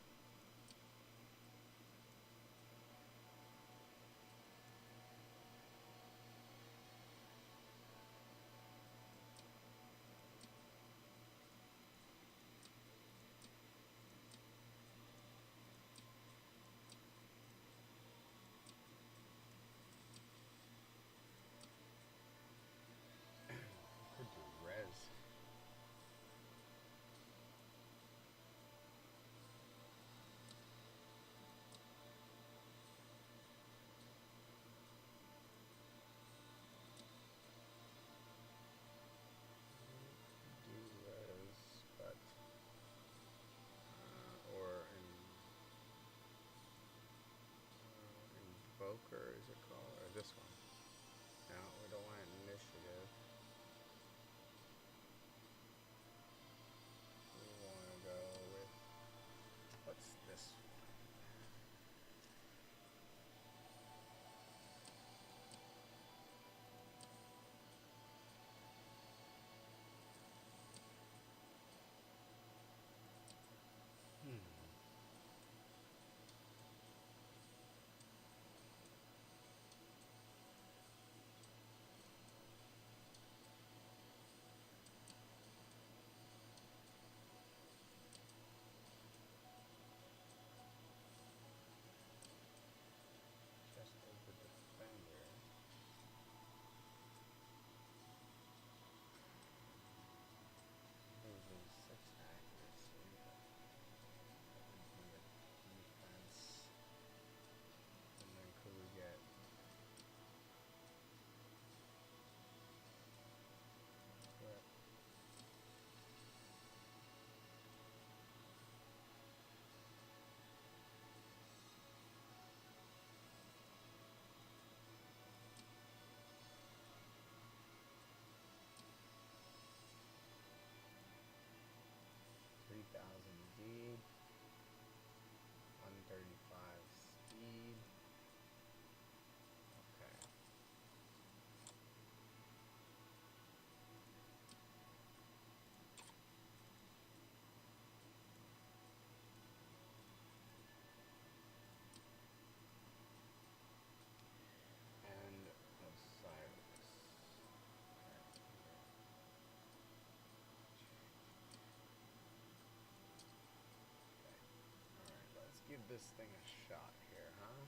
this thing a shot here, huh?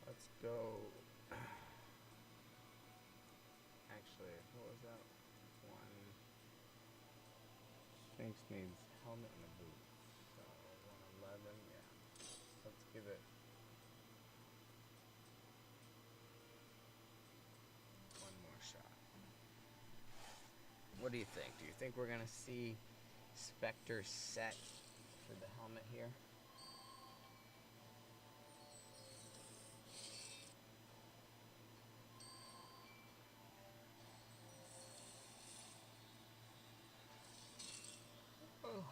Let's go. Actually, what was that? One. Sphinx needs helmet and a boot. So 111, yeah. Let's give it one more shot. What do you think? Do you think we're gonna see Spectre set for the helmet here? Oh.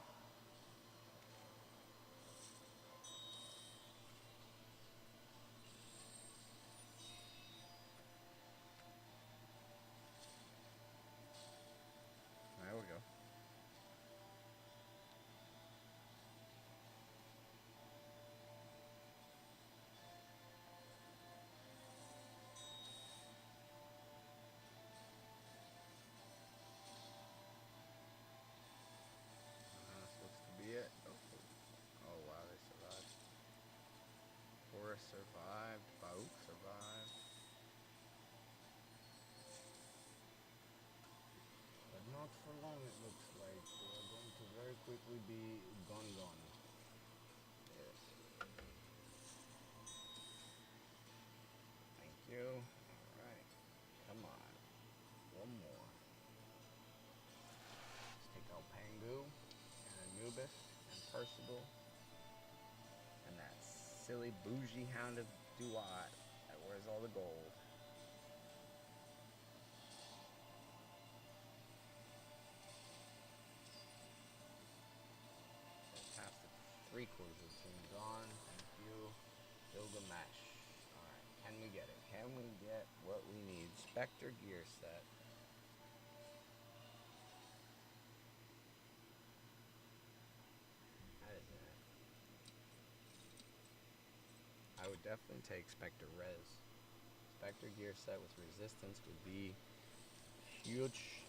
There we go. That's supposed to be it. Oh wow, they survived. Forest survived. Bauk survived. But not for long, it looks like. We're going to very quickly be gone. Yes. Thank you. Alright. Come on. One more. Let's take out Pangu and Anubis and Percival. And that silly bougie hound of Duat that wears all the gold. Past the 3/4 of the team gone. Thank you. Gilgamesh. Alright, can we get it? Can we get what we need? Spectre gear set. That isn't it. I would definitely take Spectre Res. Spectre gear set with resistance would be huge.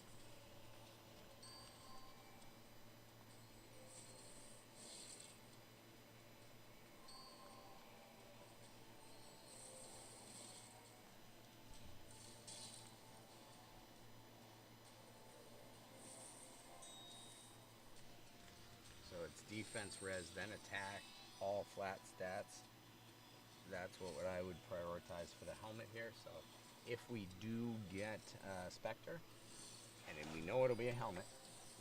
So it's defense res, then attack, all flat stats. That's what I would prioritize for the helmet here. So if we do get Spectre, and then we know it'll be a helmet,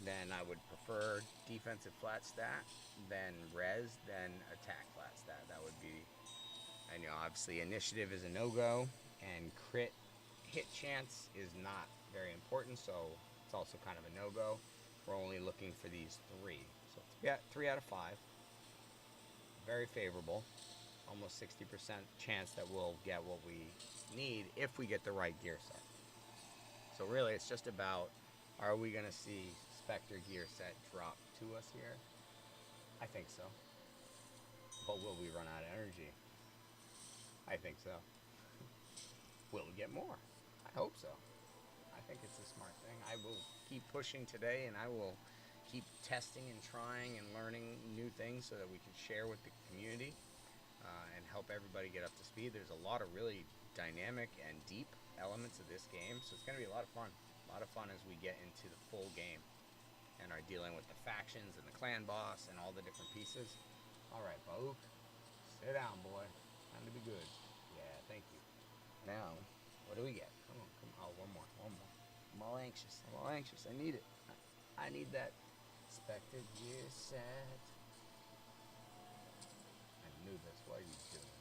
then I would prefer defensive flat stat, then res, then attack flat stat. That would be, and obviously initiative is a no-go, and crit hit chance is not very important, so it's also kind of a no-go. We're only looking for these 3. So 3 out of 5. Very favorable. Almost 60% chance that we'll get what we need if we get the right gear set. So really it's just about, are we going to see Spectre gear set drop to us here? I think so. But will we run out of energy? I think so. Will we get more? I hope so. I think it's a smart thing. I will keep pushing today, and I will keep testing and trying and learning new things so that we can share with the community and help everybody get up to speed. There's a lot of really dynamic and deep elements of this game, so it's going to be a lot of fun. A lot of fun as we get into the full game and are dealing with the factions and the clan boss and all the different pieces. All right, Bauk, sit down, boy. Time to be good. Yeah, thank you. Now, what do we get? Come on, come on. Oh, one more. I'm all anxious. I need it. I need that Spectre gear set. Anubis, what are you doing?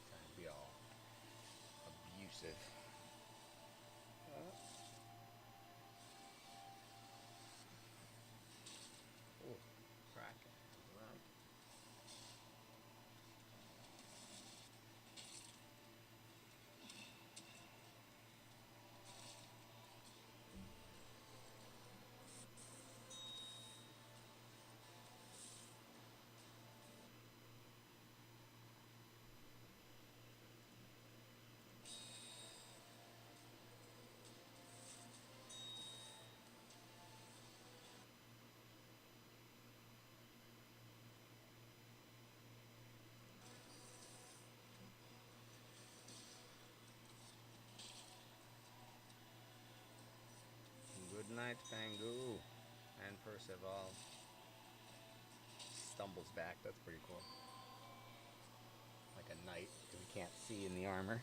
Trying to be all abusive. Oh, cracking. Well, night, Pangu. And Percival stumbles back. That's pretty cool. Like a knight, because you can't see in the armor.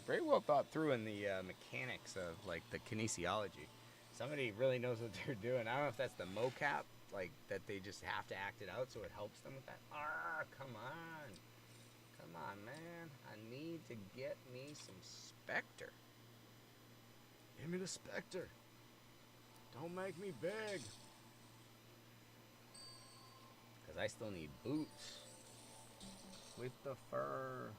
Very well thought through in the mechanics of like the kinesiology. Somebody really knows what they're doing. I don't know if that's the mocap, like that they just have to act it out, so it helps them with that. Ah, come on, man! I need to get me some Spectre. Give me the Spectre. Don't make me big. Because I still need boots with the fur.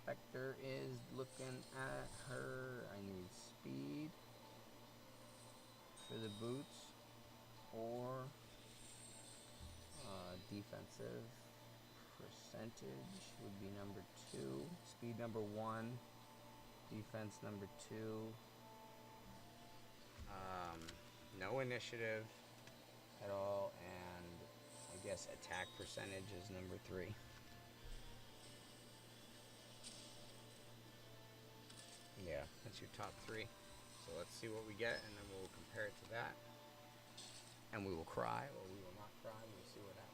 Spectre is looking at her. I need speed for the boots, or defensive percentage would be number 2, speed number 1, defense number 2, no initiative at all, and I guess attack percentage is number 3. Yeah, that's your top 3. So let's see what we get, and then we'll compare it to that. And we will cry, or we will not cry. We'll see what happens.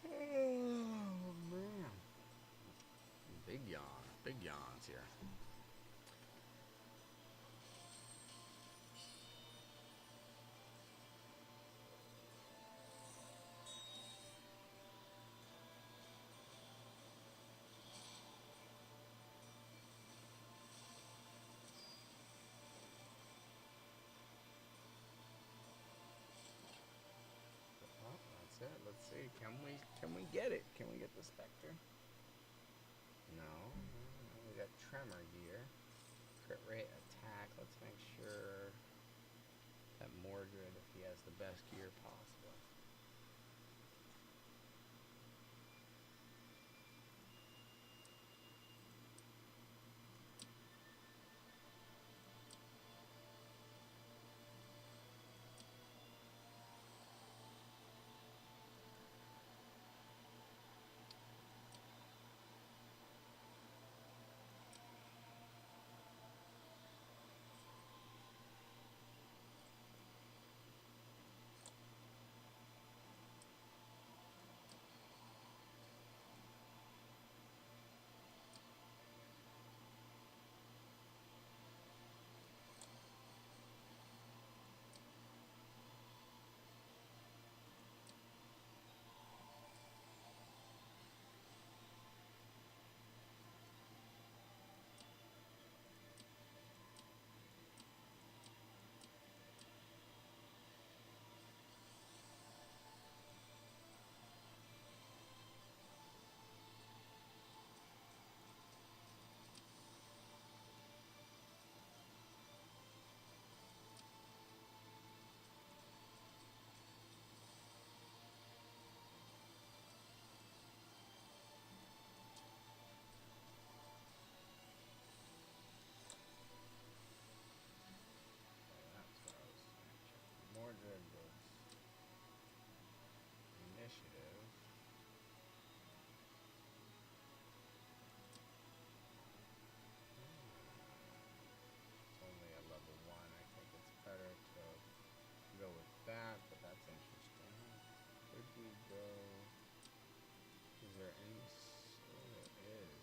Oh, man. Big yawns here. Well, that's it. Let's see. Can we get it? Can we get the Spectre? No. We got Tremor gear. Crit rate, attack. Let's make sure that Mordred, if he has the best gear possible. Mordred was initiative. It's only a level 1. I think it's better to go with that, but that's interesting. Could we go? Is there any? Oh, there is.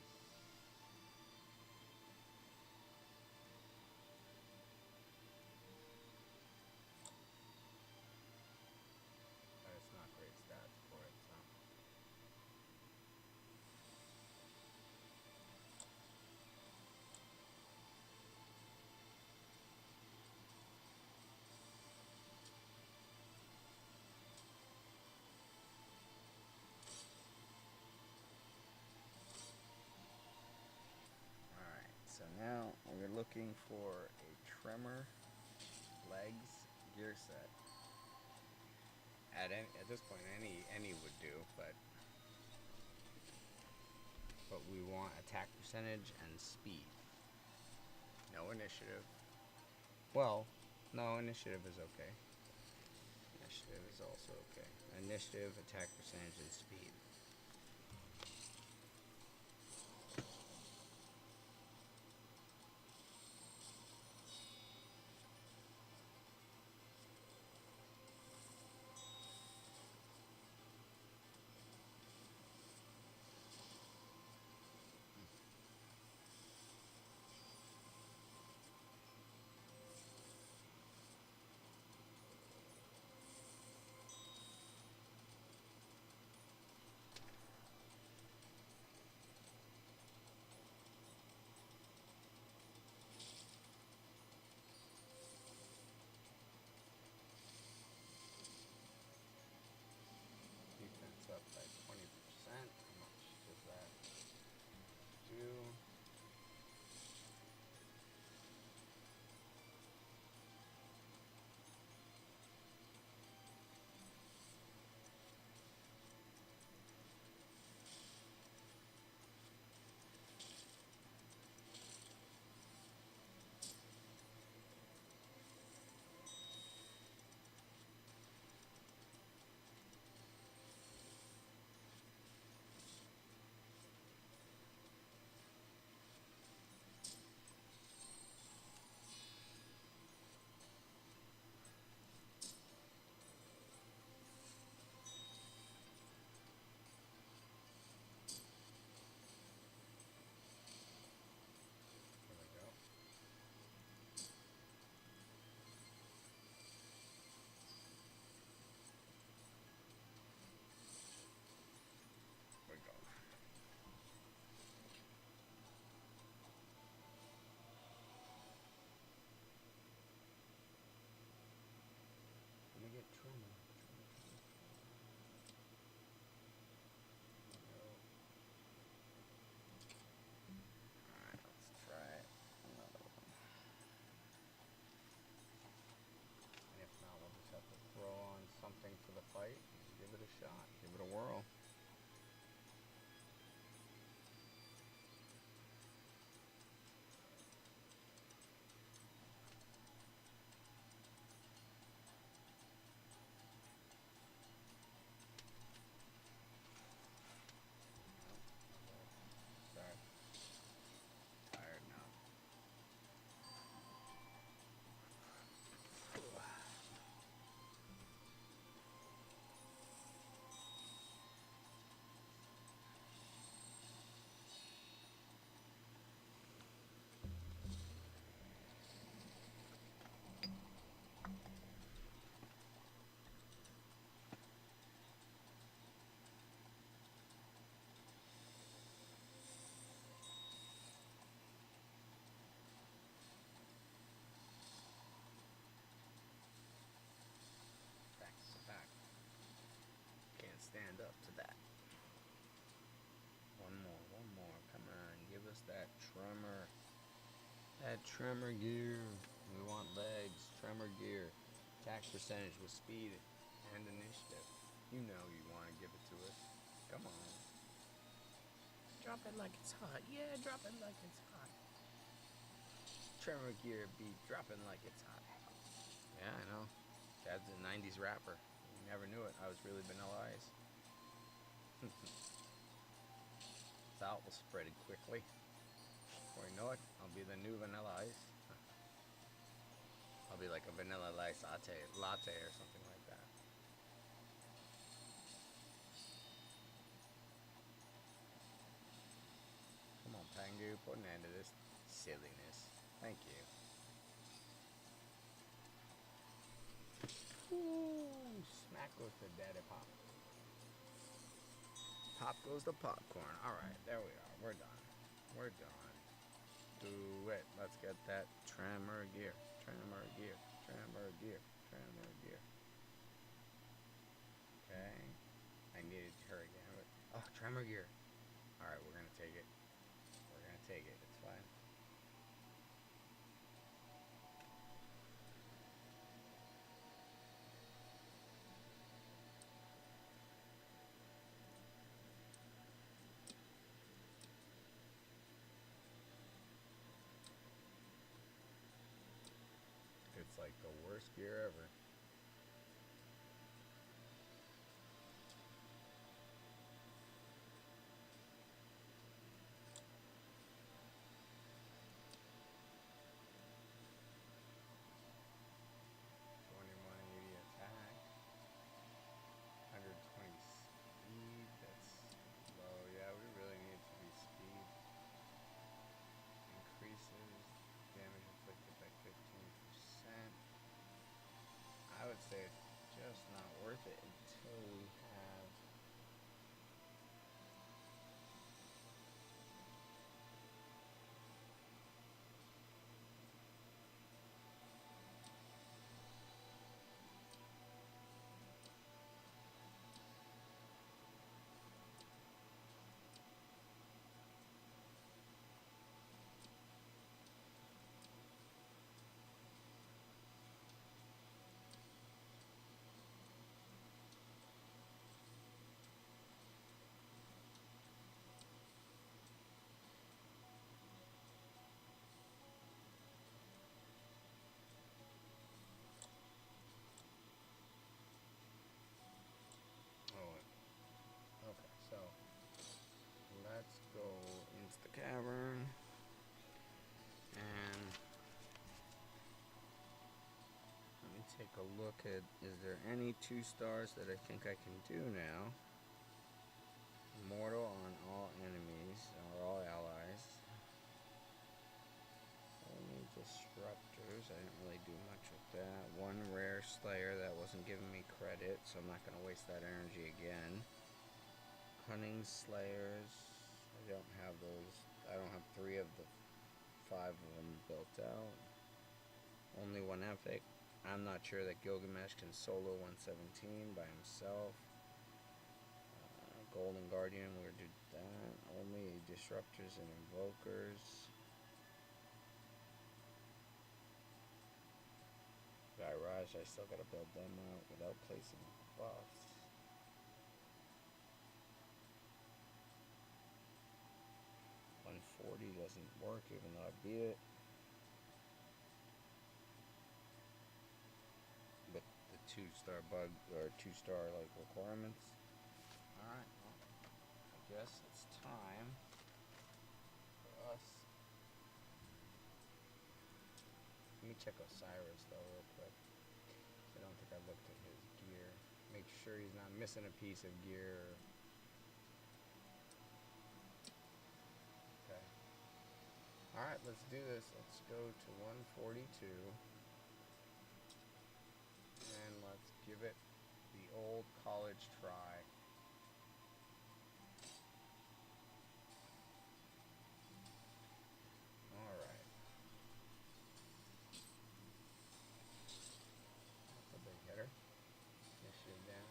But it's not great stats for it, so. Alright, so now we're looking for a Tremor legs gear set. At this point, any would do, but we want attack percentage and speed. No initiative. Well, No, initiative is okay. Initiative is also okay. Initiative, attack percentage, and speed. Defense up by 20%. How much does that do? There we go. There we go. Let me get tremor. Alright, let's try another one. And if not, we'll just have to throw on something for the fight and give it a shot. Give it a whirl. Sorry. Tired now. Back to back. Can't stand up to that. One more. Come on, give us that tremor. That tremor gear. We want legs, tremor gear, attack percentage with speed and initiative. You know you want to give it to us. Come on. Drop it like it's hot. Yeah, drop it like it's hot. Tremor gear beat dropping like it's hot. Yeah, I know. Dad's a 90s rapper. You never knew it. I was really Vanilla Ice. That will spread it quickly. Before you know it, I'll be the new Vanilla Ice. I'll be like a Vanilla Ice latte or something like that. Come on, Pangu, put an end to this silliness. Thank you. Ooh, smack goes the daddy pop. Pop goes the popcorn. Alright, there we are. We're done. We're done. Do it. Let's get that tremor gear. Tremor gear. Tremor gear. Tremor gear. Okay. I needed her again. But, oh, tremor gear. Alright, we're gonna take it. We're gonna take it. It's fine. Good like the worst gear ever. Attack, 120 speed, that's low. Yeah, we really need it to be speed. Increases damage inflicted by 15%. I would say it's just not worth it until we have okay, so let's go into the cavern and let me take a look at, is there any 2 stars that I think I can do now? Mortal on all enemies or all allies. Only disruptors. I didn't really do much with that. 1 rare slayer, that wasn't giving me credit, so I'm not going to waste that energy again. Cunning slayers. I don't have those. I don't have 3 of the 5 of them built out. Only 1 epic. I'm not sure that Gilgamesh can solo 117 by himself. Golden Guardian, we did that. Only disruptors and invokers. Garage, I still gotta build them out without placing buffs. $140 doesn't work even though I beat it. With the 2-star bug or 2-star like requirements. Alright, well, I guess it's time for us. Let me check Osiris though real quick. I don't think I looked at his gear. Make sure he's not missing a piece of gear. Okay. Alright, let's do this. Let's go to 142. And let's give it the old college try. Alright. That's a big hitter. Initiative down.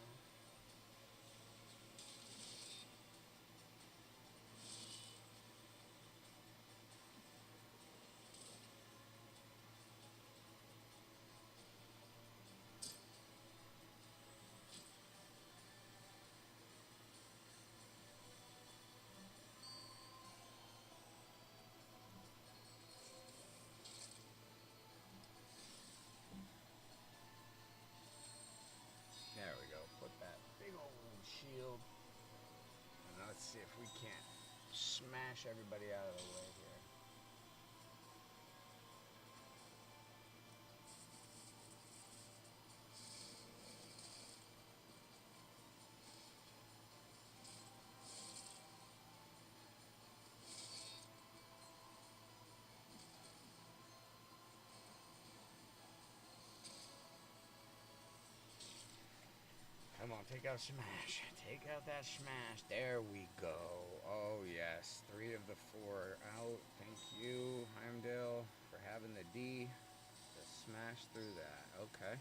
There we go. Put that big old shield. And let's see if we can't smash everybody out of the way here. Come on, take out smash. Take out that smash. There we go. Oh, yes. 3 of the 4 out. Thank you, Heimdall, for having the D to smash through that. Okay.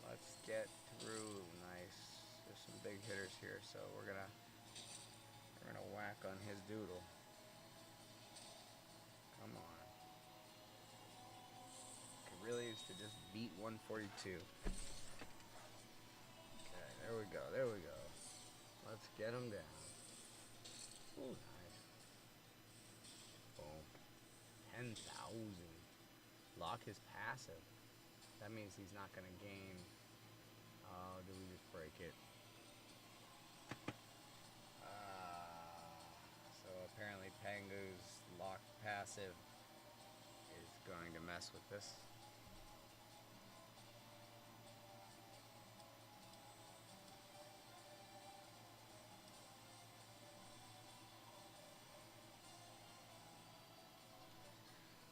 Let's get through. Nice. There's some big hitters here, so we're gonna whack on his doodle. Come on. Could really use to just beat 142. There we go, there we go. Let's get him down. Ooh, nice. Boom. 10,000. Lock his passive. That means he's not going to gain. Oh, did we just break it? So apparently Pangu's locked passive is going to mess with this.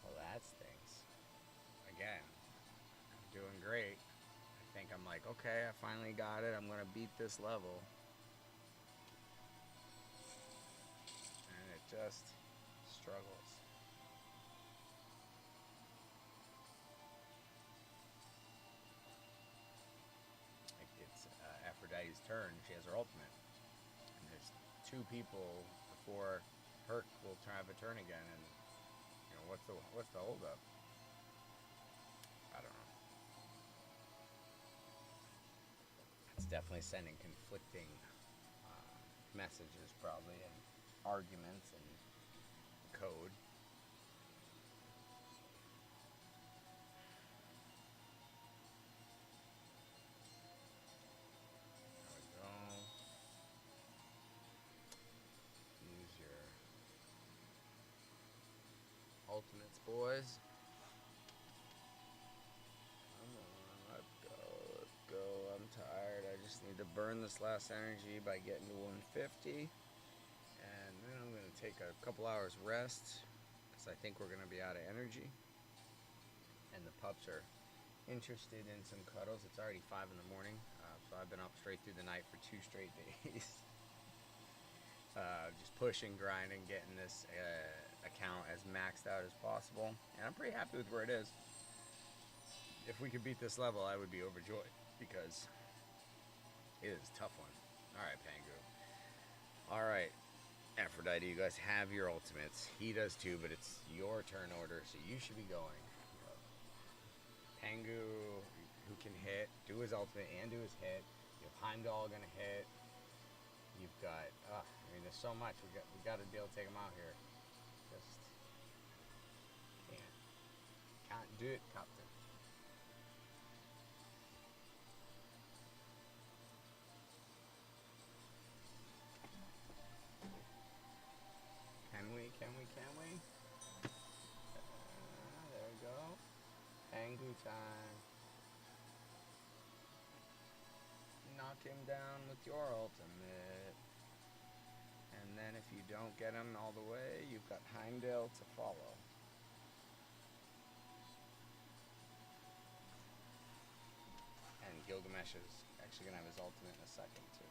Well, that stinks. Again, I'm doing great. I think I'm like, okay, I finally got it. I'm going to beat this level. And it just struggles. It's Aphrodite's turn. She has her ultimate. And there's 2 people before Herc will have a turn again. And you know, what's the holdup? I don't know. It's definitely sending conflicting messages, probably, and arguments and code. There we go. Use your ultimates, boys. Come on, let's go, let's go. I'm tired. I just need to burn this last energy by getting to 150. And then I'm going to take a couple hours rest because I think we're going to be out of energy. And the pups are interested in some cuddles. It's already 5 in the morning, so I've been up straight through the night for 2 straight days. Just pushing, grinding, getting this account as maxed out as possible. And I'm pretty happy with where it is. If we could beat this level, I would be overjoyed because it is a tough one. Alright, Pangu. Alright, Aphrodite, you guys have your ultimates. He does too, but it's your turn order, so you should be going. Pangu, who can hit, do his ultimate and do his hit. You have Heimdall gonna hit. You've got, I mean, there's so much. We got to be able to take him out here. Just can't do it, Captain. Can we? There we go. Pangu time. Knock him down with your ultimate. And then if you don't get him all the way, you've got Heimdall to follow. And Gilgamesh is actually going to have his ultimate in a second, too.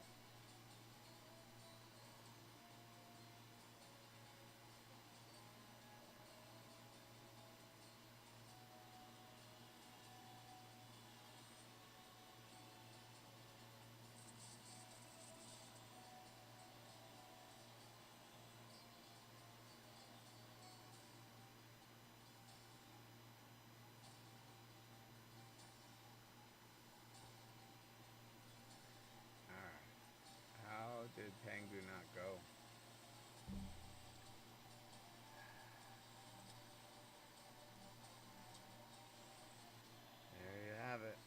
Did Pangu not go? There you have it.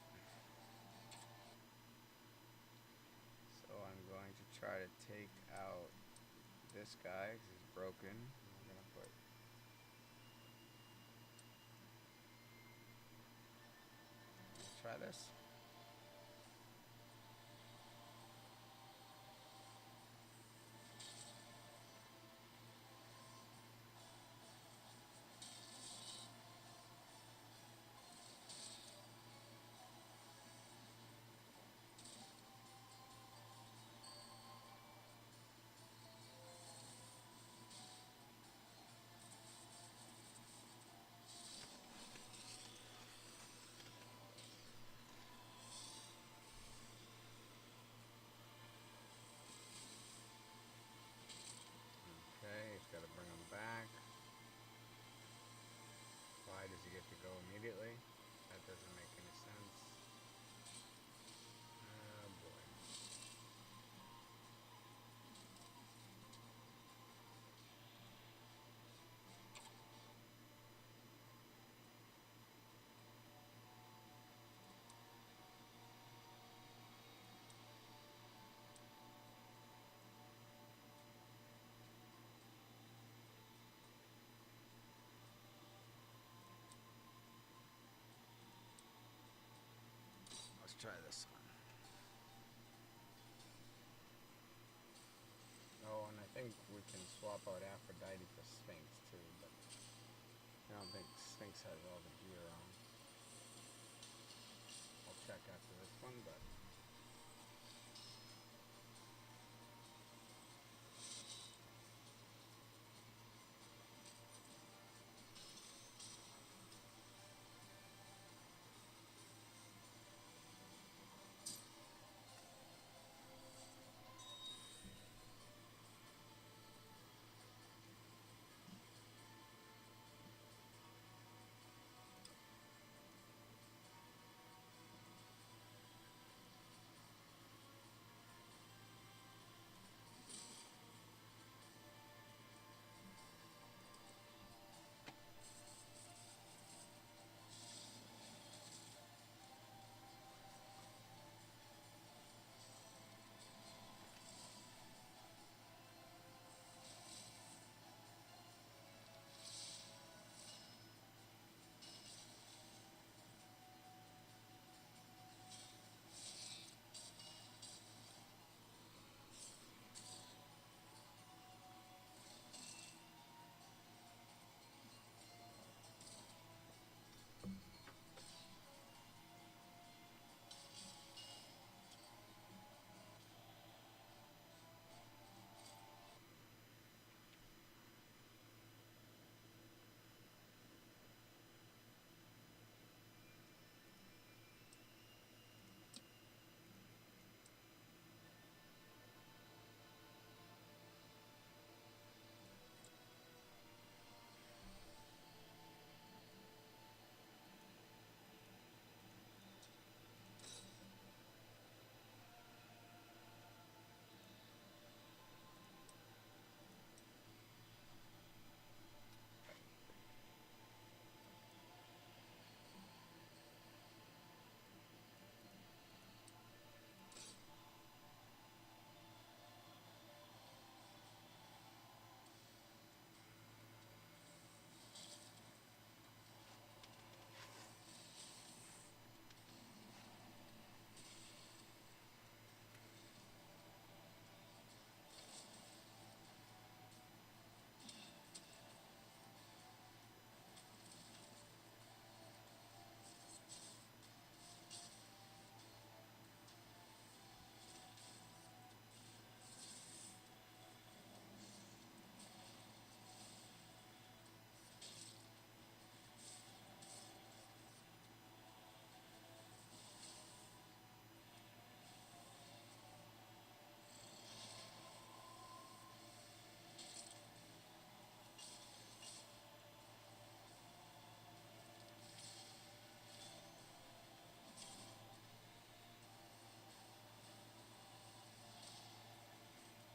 So I'm going to try to take out this guy because he's broken. I'm going to put try this. think we can swap out Aphrodite for Sphinx too, but I don't think Sphinx has all the gear on. I'll check after this one, but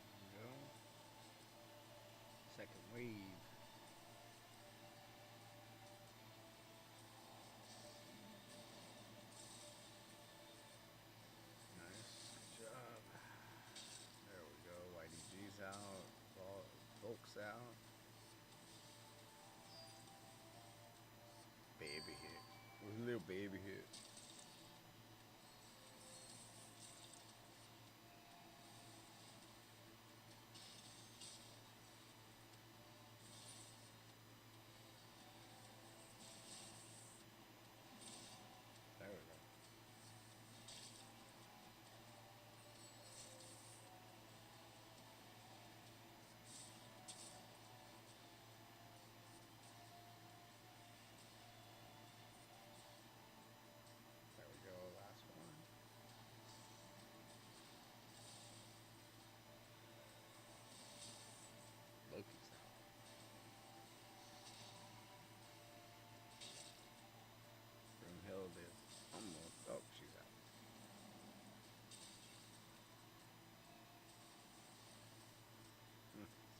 there we go. Second wave. Nice. Good job. There we go. YDG's out. Volk's out. Baby hit. With a little baby hit. There we go. There we go. Last one. Loki's out. Broomhild is almost. Oh, she's out.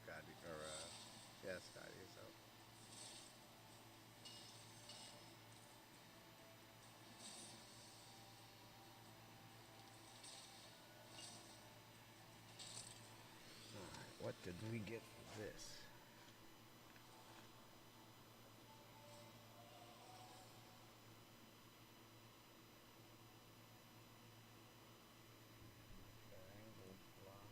Scotty, or yeah, Scotty is out. Alright, what did we get for this? Okay, wolf block.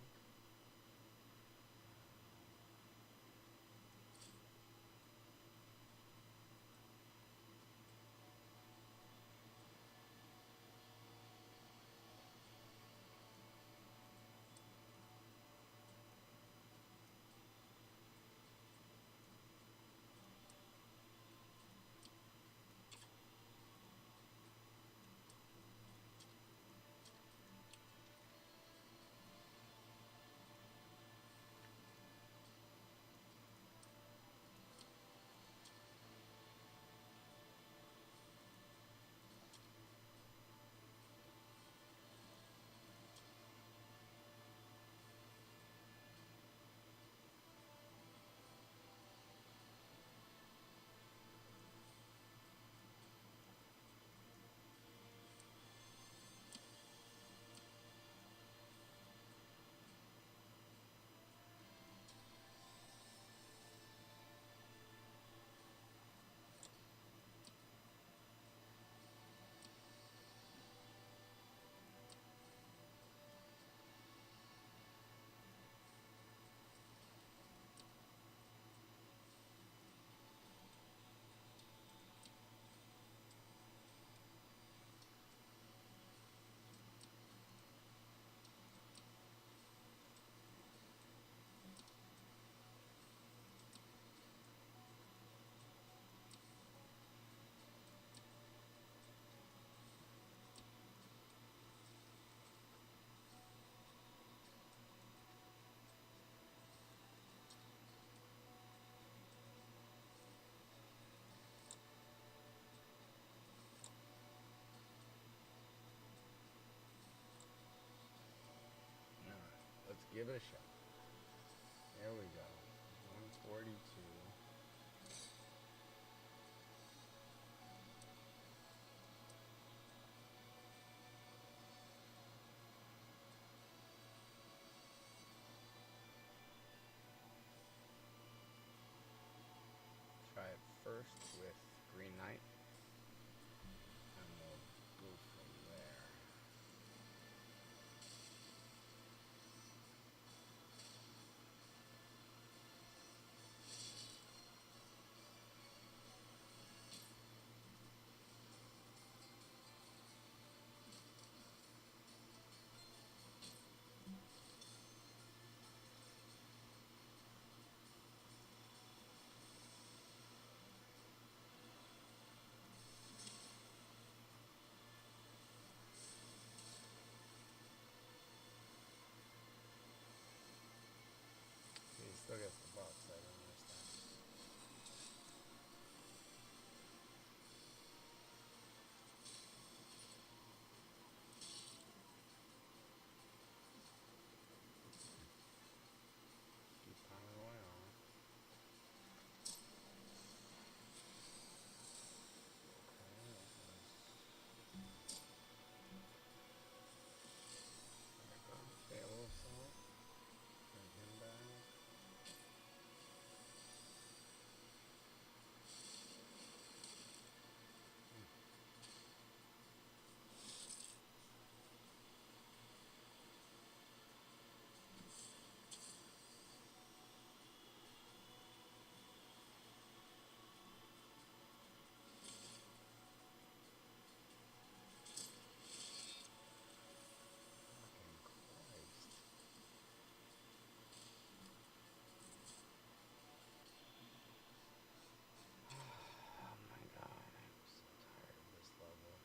give it a shot. There we go. 142. Try it first with Green Knight, and we'll go from there. He still gets the bucks, I don't understand. Keep pounding away on it. Okay, a little salt. Bring him back. Fucking Christ. Oh my god, I'm so tired of this level.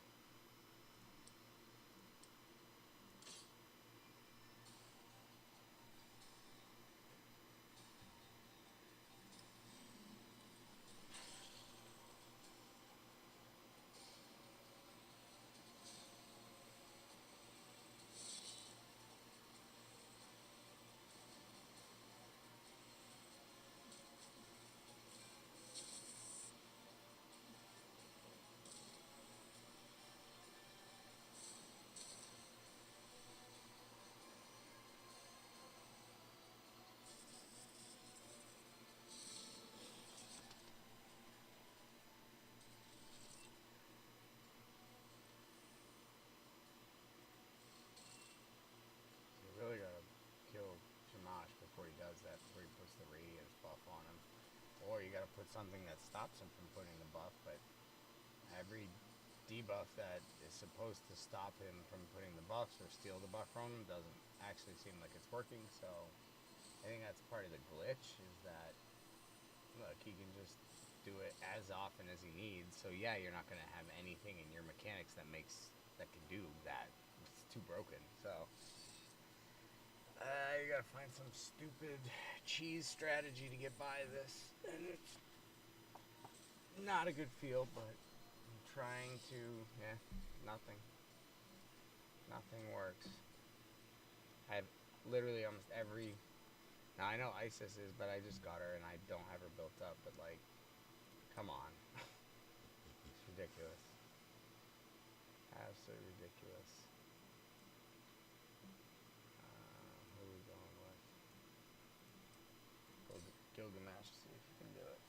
You really gotta kill Shamash before he does that, before he puts the radiance buff on him. Or you gotta put something that stops him from putting the buff, but every debuff that is supposed to stop him from putting the buffs or steal the buff from him doesn't actually seem like it's working, so I think that's part of the glitch, is that, look, he can just do it as often as he needs, so yeah, you're not gonna have anything in your mechanics that can do that. It's too broken, so you gotta find some stupid cheese strategy to get by this, and it's not a good feel, but I'm trying to, yeah, nothing works. I have literally almost every, now I know Isis is, but I just got her and I don't have her built up, but like, come on. It's ridiculous. Absolutely ridiculous. Who are we going with? Go to Gilgamesh, see if you can do it.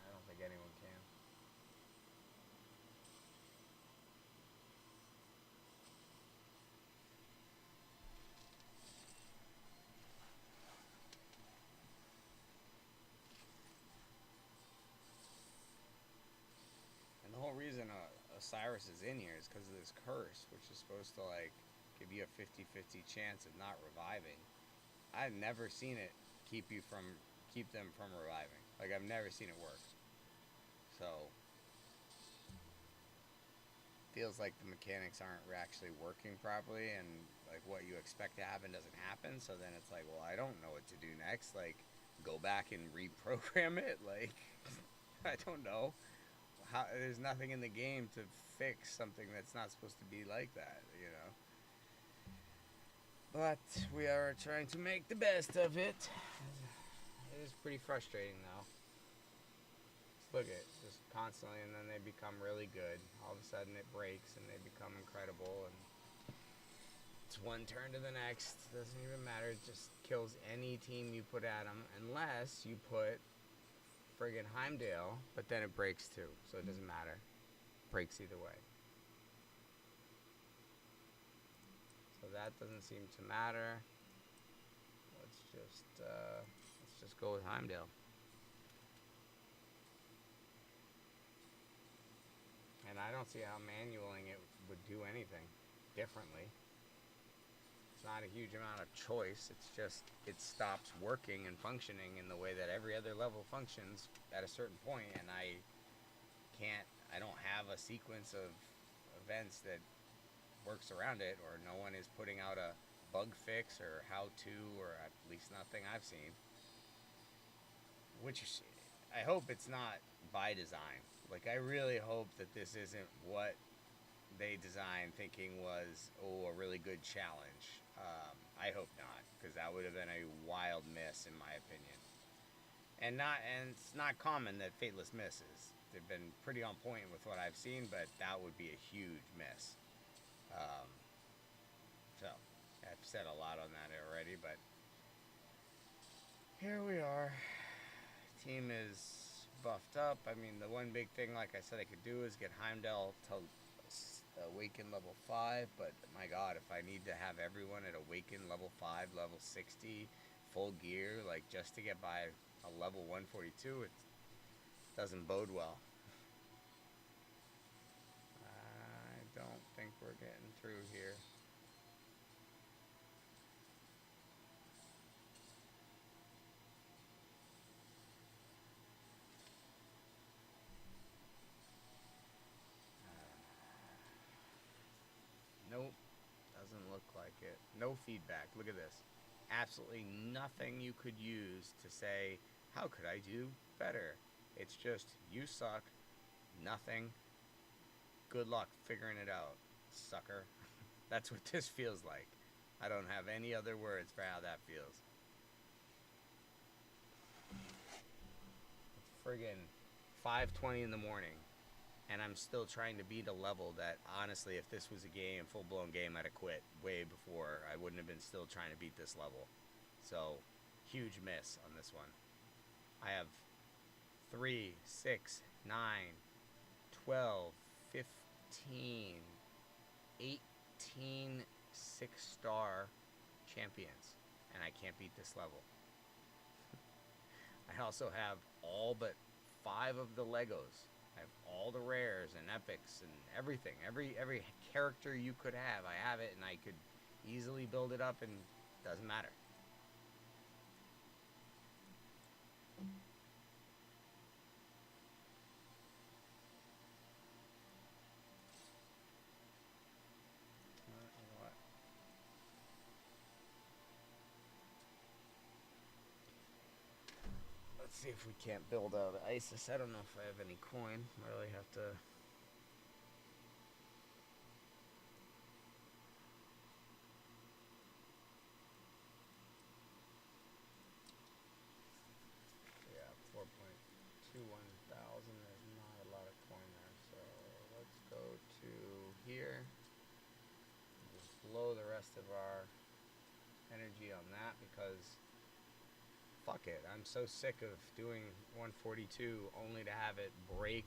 I don't think anyone can. And the whole reason Osiris is in here is because of this curse, which is supposed to like give you a 50-50 chance of not reviving. I've never seen it keep them from reviving. Like, I've never seen it work. So feels like the mechanics aren't actually working properly, and like what you expect to happen doesn't happen. So then it's like, well, I don't know what to do next. Like, go back and reprogram it. Like, I don't know. There's nothing in the game to fix something that's not supposed to be like that, you know. But we are trying to make the best of it. It is pretty frustrating though. Look at just constantly, and then they become really good. All of a sudden it breaks and they become incredible, and it's one turn to the next. Doesn't even matter. It just kills any team you put at them, unless you put friggin' Heimdall, but then it breaks too, so it doesn't matter. Breaks either way. So that doesn't seem to matter. Let's just go with Heimdall. And I don't see how manualing it would do anything differently. It's not a huge amount of choice. It's just it stops working and functioning in the way that every other level functions at a certain point, and I don't have a sequence of events that works around it, or no one is putting out a bug fix or how to, or at least nothing I've seen. Which I hope it's not by design. Like, I really hope that this isn't what they designed thinking was, a really good challenge. I hope not, because that would have been a wild miss in my opinion. And it's not common that Fateless misses. They've been pretty on point with what I've seen, but that would be a huge miss. So, I've said a lot on that already, but here we are. Team is buffed up. I mean, the one big thing, like I said, I could do is get Heimdall to Awaken level 5, but my god, if I need to have everyone at Awaken level 5, level 60, full gear, like just to get by a level 142, it doesn't bode well. I don't think we're getting through here. Nope, doesn't look like it. No feedback. Look at this. Absolutely nothing you could use to say, how could I do better? It's just, you suck. Nothing. Good luck figuring it out, sucker. That's what this feels like. I don't have any other words for how that feels. It's friggin' 5:20 in the morning, and I'm still trying to beat a level that, honestly, if this was a game, full-blown game, I'd have quit way before. I wouldn't have been still trying to beat this level. So, huge miss on this one. I have 3, 6, 9, 12, 15, 18 6-star champions, and I can't beat this level. I also have all but 5 of the Legos. I have all the rares and epics and everything. Every character you could have, I have it, and I could easily build it up, and it doesn't matter. Let's see if we can't build out ISIS. I don't know if I have any coin. I really have to. Yeah, 4.21 thousand. There's not a lot of coin there. So let's go to here. Just blow the rest of our energy on that, because fuck it. I'm so sick of doing 142 only to have it break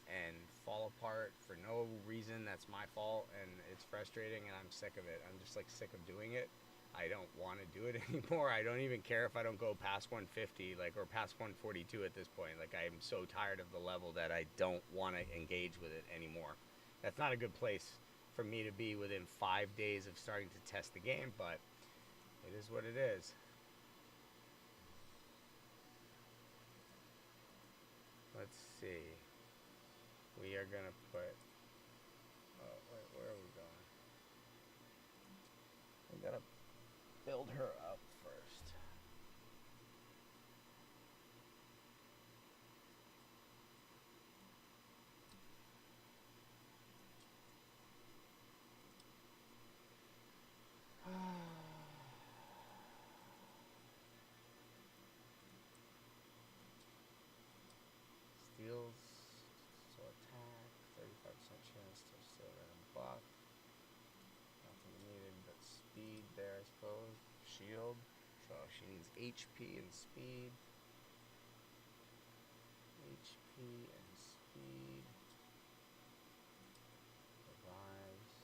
and fall apart for no reason that's my fault, and it's frustrating, and I'm sick of it. I'm just like sick of doing it. I don't want to do it anymore. I don't even care if I don't go past 150, like, or past 142 at this point. Like, I'm so tired of the level that I don't want to engage with it anymore. That's not a good place for me to be within 5 days of starting to test the game, but it is what it is. Let's see. We are gonna put. Oh, wait, where are we going? We gotta build her up first. shield. So she needs HP and speed. HP and speed. Revives.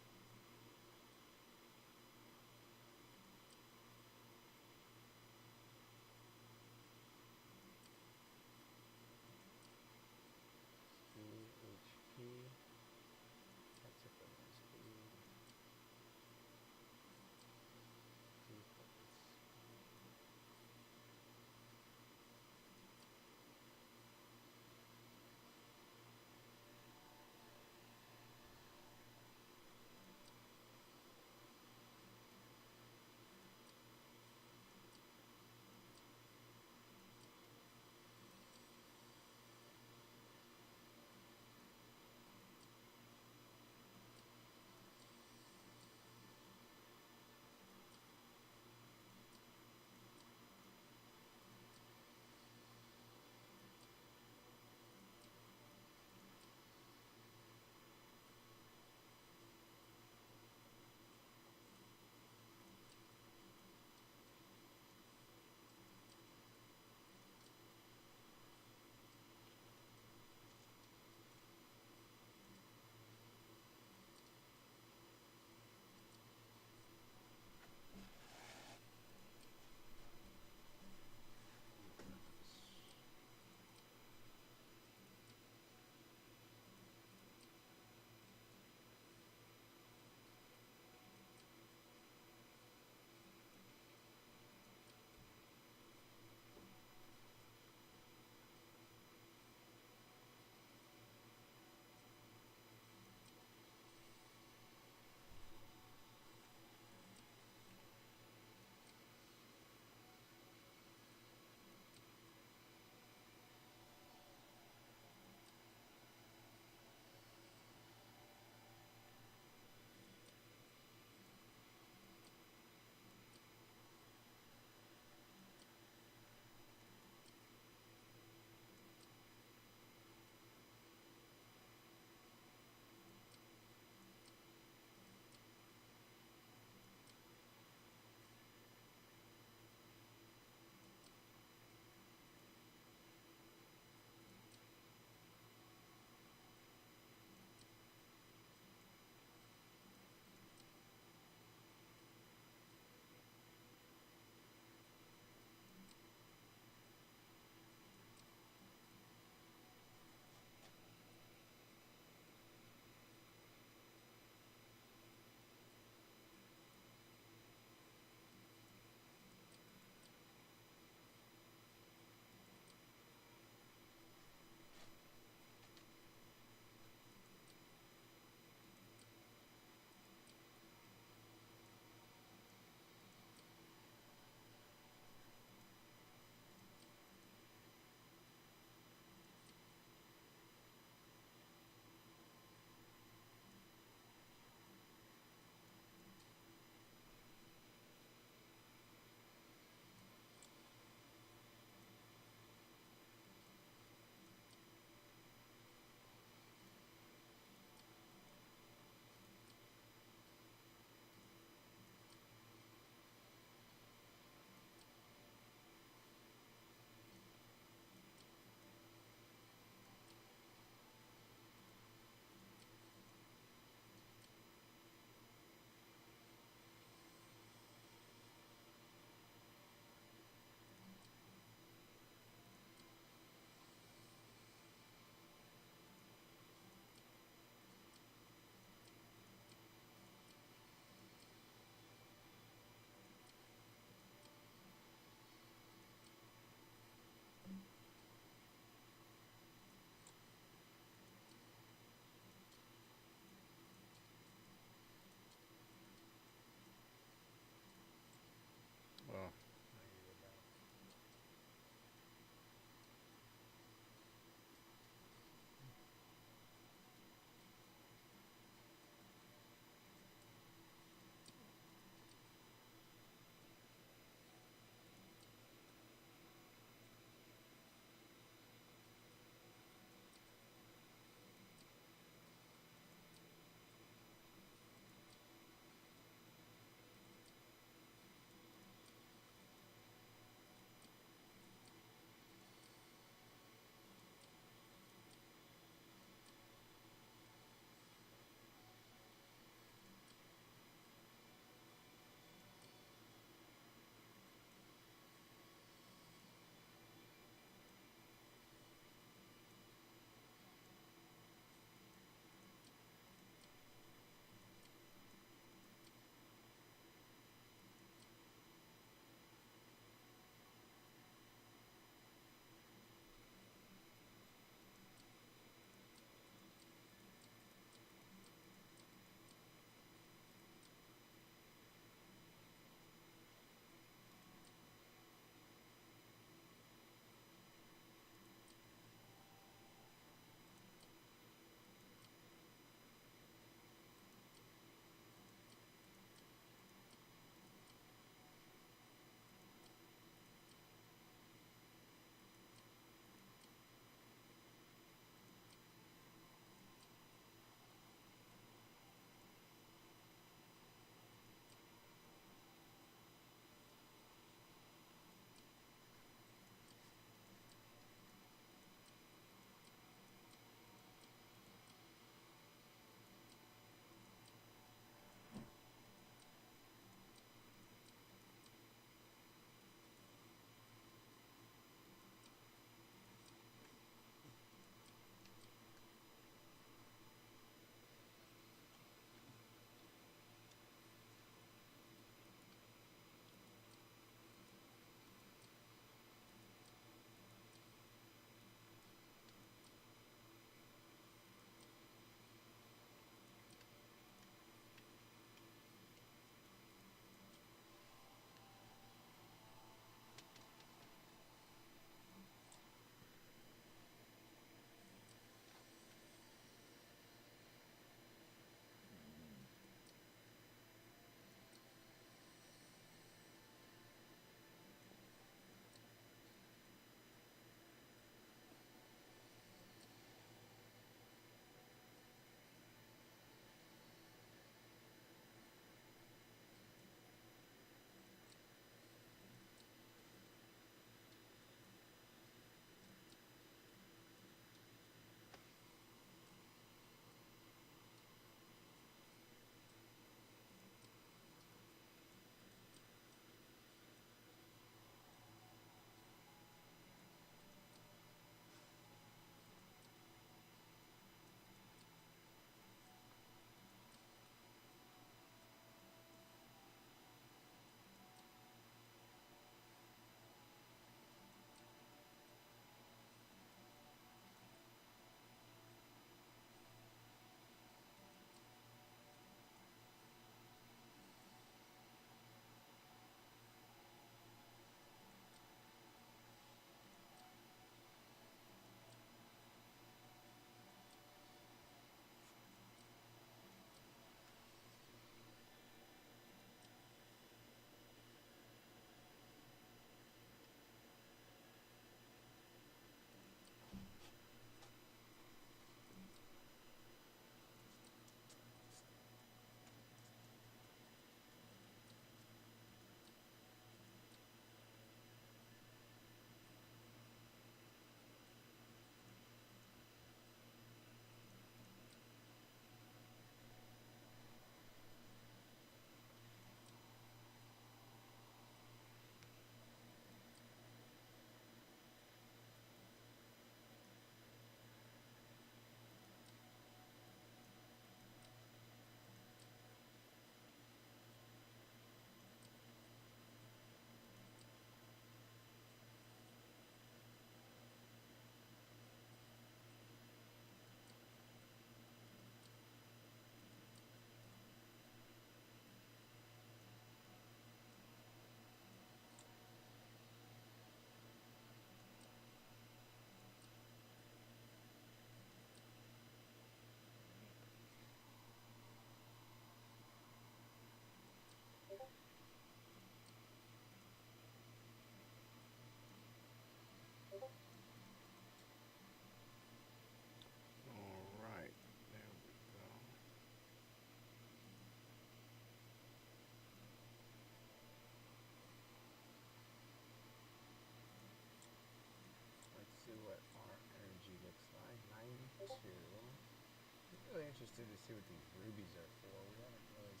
interested to see what these rubies are for. We haven't really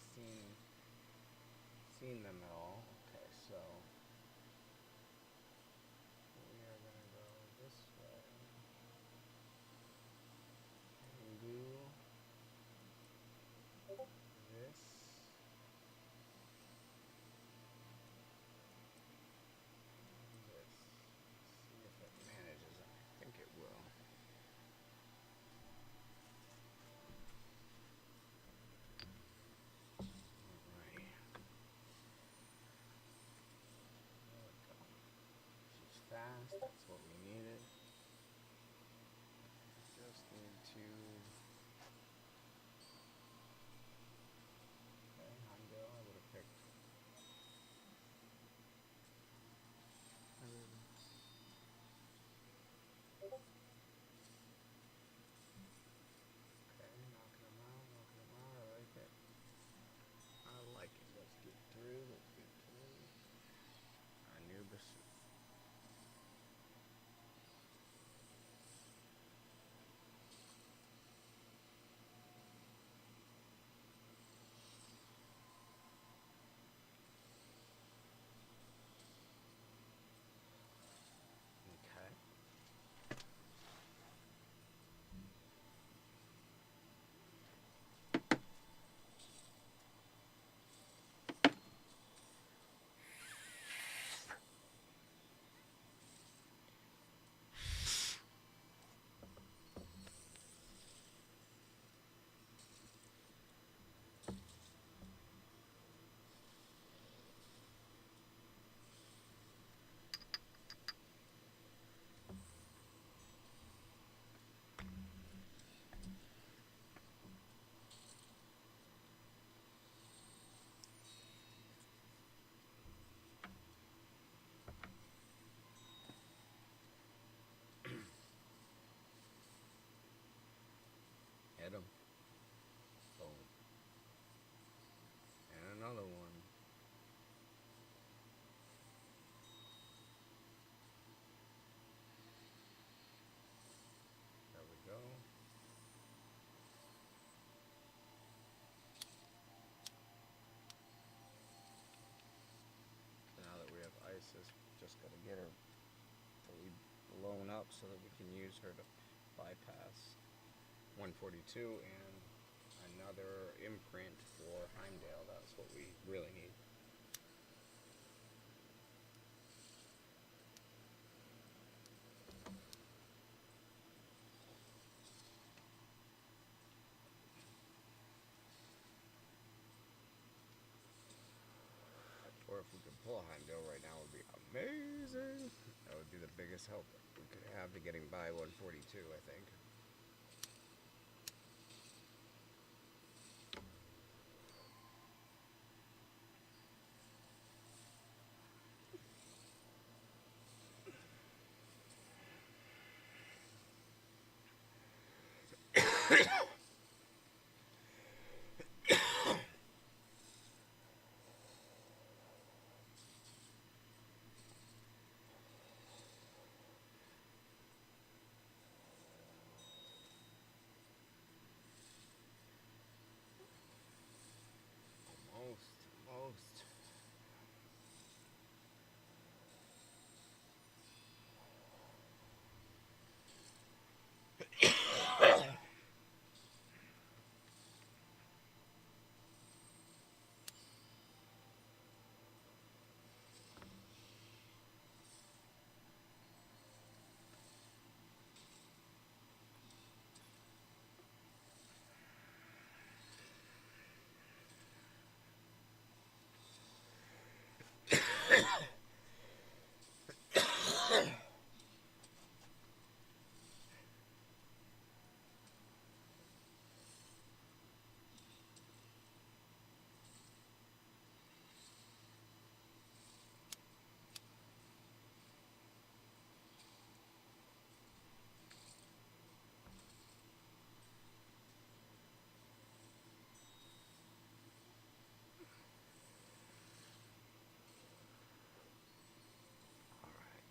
seen them at all. Okay, so we are gonna go this way. And do this. This. See if it manages. I think it will. Alright. There we go. She's fast. That's what we needed. Just need to. Okay, Heimdall, I would have picked. Okay, knocking them out. I like it. Let's get through. Anubis. Okay. Hit him. Boom. And another one. There we go. Now that we have Isis, just gotta get her fully blown up so that we can use her to bypass 142 and another imprint for Heimdall. That's what we really need. Or if we could pull Heimdall right now, it would be amazing. That would be the biggest help we could have to getting by 142, I think. Most.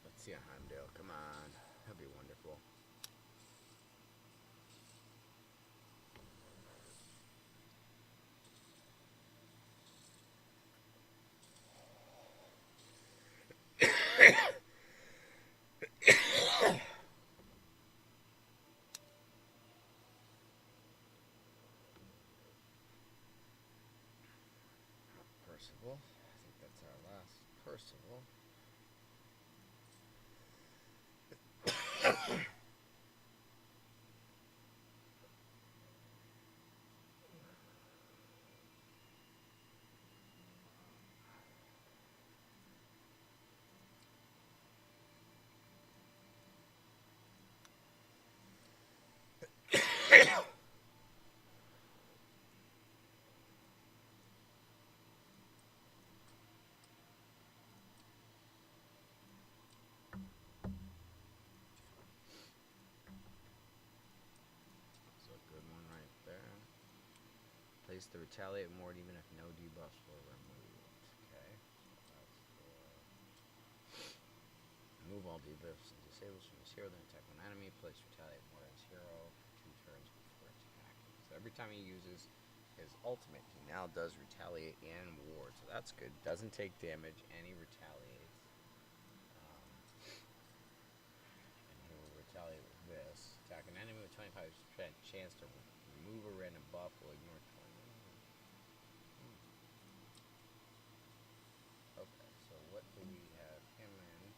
Let's see a Heimdall. Come on. That'd be wonderful. Percival. I think that's our last Percival. So a good one right there. Place the retaliate ward even if no debuffs were removed. Okay, so that's remove all debuffs and disables from his hero, then attack one enemy. Place retaliate ward on his hero for 2 turns before attacking. So every time he uses his ultimate, he now does retaliate and ward. So that's good. Doesn't take damage, and he retaliates. And he will retaliate with this. Attack an enemy with 25% chance to remove a random buff or ignore 20. Okay, so what do we have him in?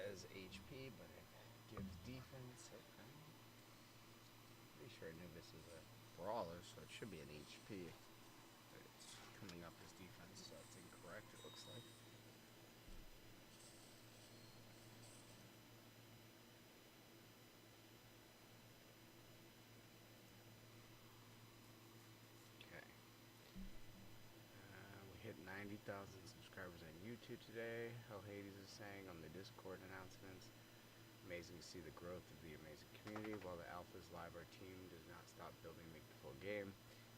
says HP, but it gives defense. Okay. Pretty sure Anubis is a brawler, so it should be an HP. But it's coming up as defense, so it's incorrect, it looks like. Okay. We hit 90,000 subscribers on YouTube today. Hell Hades is saying on the Discord announcements. Amazing to see the growth of the amazing community. While the Alpha is live, our team does not stop building to make the full game.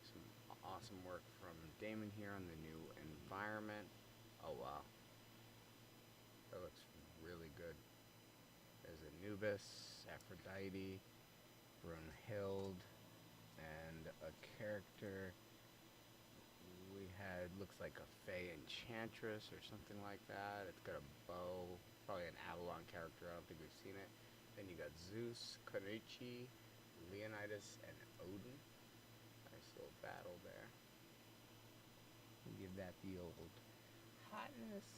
Some awesome work from Damon here on the new environment. Oh wow. That looks really good. There's Anubis, Aphrodite, Brunhild, and a character we had, looks like a Fey Enchantress or something like that. It's got a bow, probably an Avalon character, I don't think we've seen it. Then you got Zeus, Konichi, Leonidas, and Odin. Nice little battle there. We'll give that the old hotness.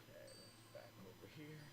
Okay, let's back over here.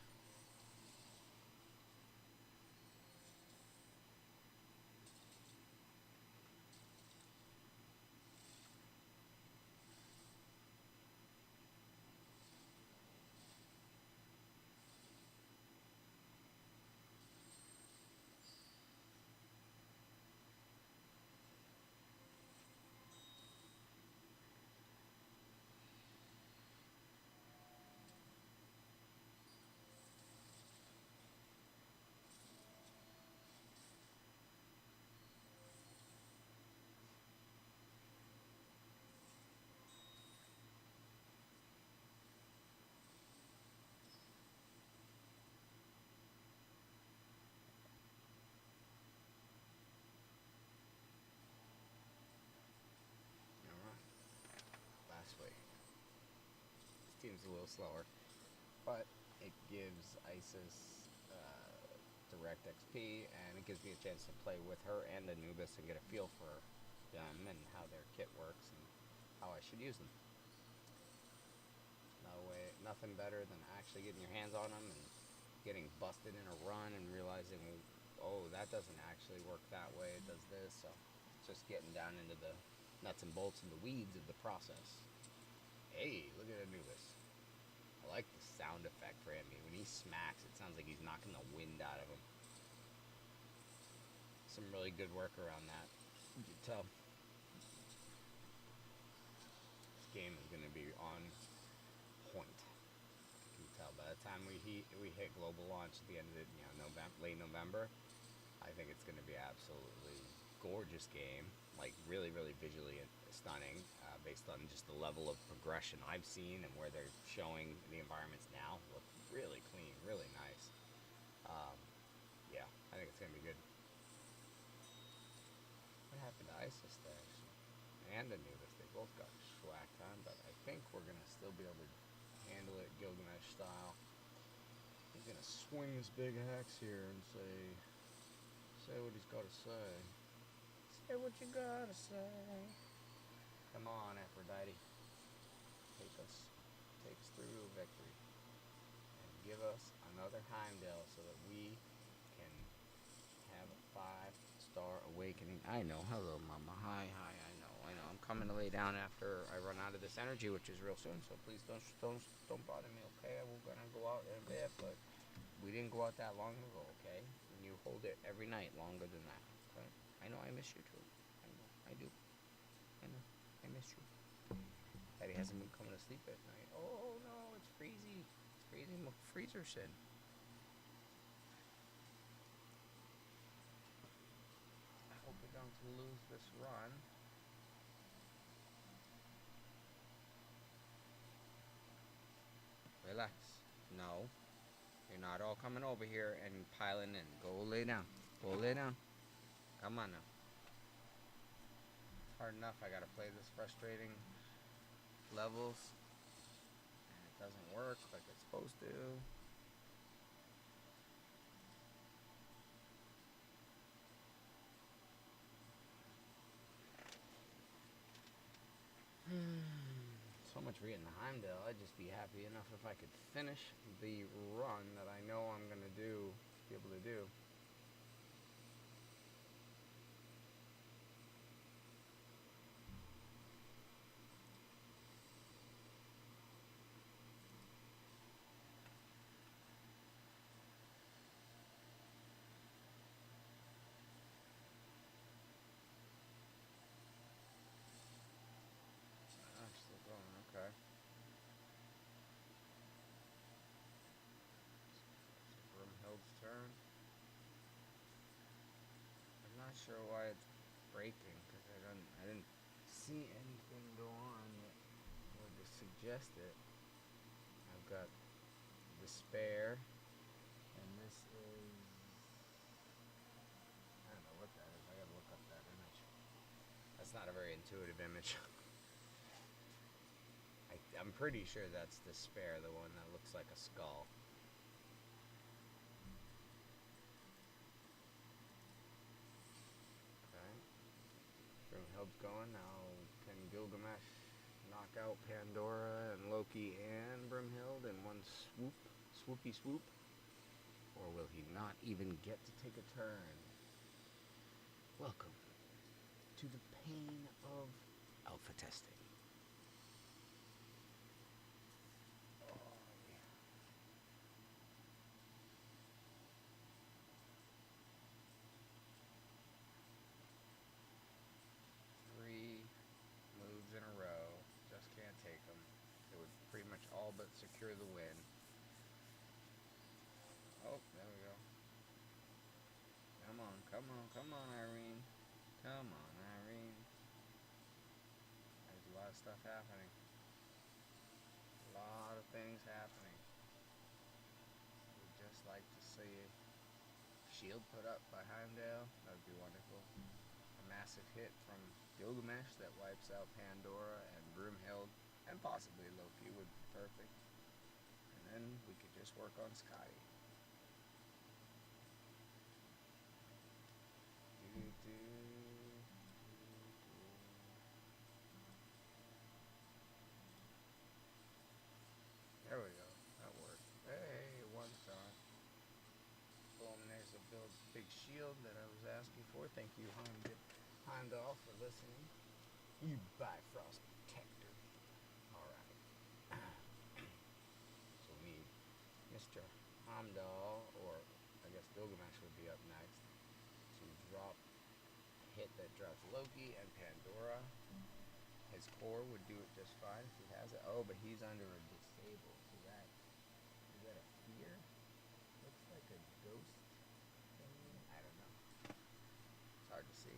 Last week. This team's a little slower, but it gives Isis direct XP, and it gives me a chance to play with her and Anubis and get a feel for them and how their kit works and how I should use them. No way, nothing better than actually getting your hands on them and getting busted in a run and realizing, oh, that doesn't actually work that way, it does this. So it's just getting down into the nuts and bolts and the weeds of the process. Hey, look at Anubis. I like the sound effect for him. When he smacks, it sounds like he's knocking the wind out of him. Some really good work around that. You can tell. This game is going to be on point. You can tell by the time we hit global launch at the end of late November, I think it's going to be absolutely gorgeous game. Like really, really visually stunning, based on just the level of progression I've seen and where they're showing the environments now. Look really clean, really nice. Yeah, I think it's gonna be good. What happened to Isis there? And Anubis, they both got schwacked on, but I think we're gonna still be able to handle it Gilgamesh style. He's gonna swing this big axe here and say what he's got to say. Say what you gotta say. Come on, Aphrodite. Take us through victory. And give us another Heimdall so that we can have a 5-star awakening. I know. Hello, Mama. Hi. I know. I'm coming to lay down after I run out of this energy, which is real soon. So please don't bother me, okay? We're gonna go out in a bit, but we didn't go out that long ago, okay? And you hold it every night longer than that, okay? I know I miss you too. I know. I do. I know. I miss you. Daddy hasn't been coming to sleep at night. Oh no, it's freezing. It's freezing. Freezerson. I hope we don't lose this run. Relax. No. You're not all coming over here and piling in. Go lay down. Go lay down. Come on now. It's hard enough. I gotta play this frustrating levels. And it doesn't work like it's supposed to. free in the Heimdall, I'd just be happy enough if I could finish the run that I know I'm gonna be able to do. I'm still going, okay. Broomhild's turn. I'm not sure why it's breaking because I didn't see anything go on that would suggest it. I've got despair, and this is, I don't know what that is. I gotta look up that image. That's not a very intuitive image. I'm pretty sure that's despair, the one that looks like a skull. Okay. Broomhild's going now. Can Gilgamesh knock out Pandora and Loki and Broomhild in one swoop? Swoopy swoop? Or will he not even get to take a turn? Welcome to the pain of alpha testing. Three moves in a row. Just can't take them. It would pretty much all but secure the win. Oh, there we go. Come on, come on, come on, Irene. Come on, Irene. There's a lot of stuff happening. A lot of things happening. We'd just like to see a shield put up by Heimdall. That would be wonderful. A massive hit from Gilgamesh that wipes out Pandora and Broomhild, and possibly Loki would be perfect. And then we could just work on Scotty. There we go. That worked. Hey, one star. Boom, there's a big shield that I was asking for. Thank you, Heimdall, for listening. You Bifrost Protector. Alright. So we need Mr. Heimdall, or I guess Gilgamesh would be up next, to drop a hit that drops Loki and Pandora. His core would do it just fine if he has it. Oh, but he's under a disable. So is that a fear? Looks like a ghost thing. I don't know. It's hard to see.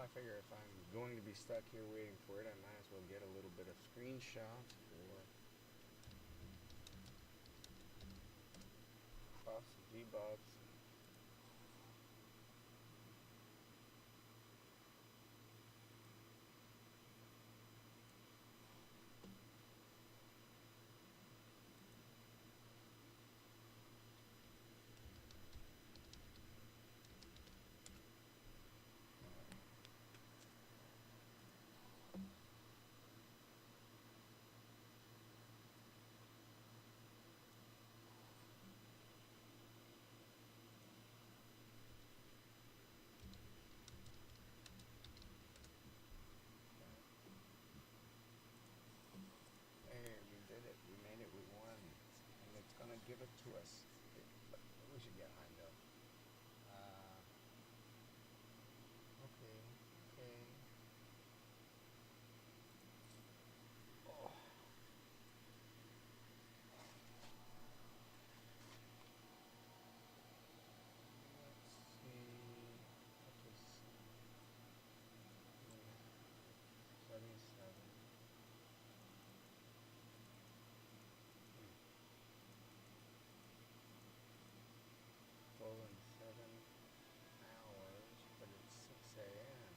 I figure if I'm going to be stuck here waiting for it, I might as well get a little bit of screenshot for buffs, debuffs. There, we did it. We made it. We won. And it's gonna give it to us. We should get Heimdall. Okay. Okay. Oh. Let's see. What was 77? Full in 7 hours, but it's 6 a.m.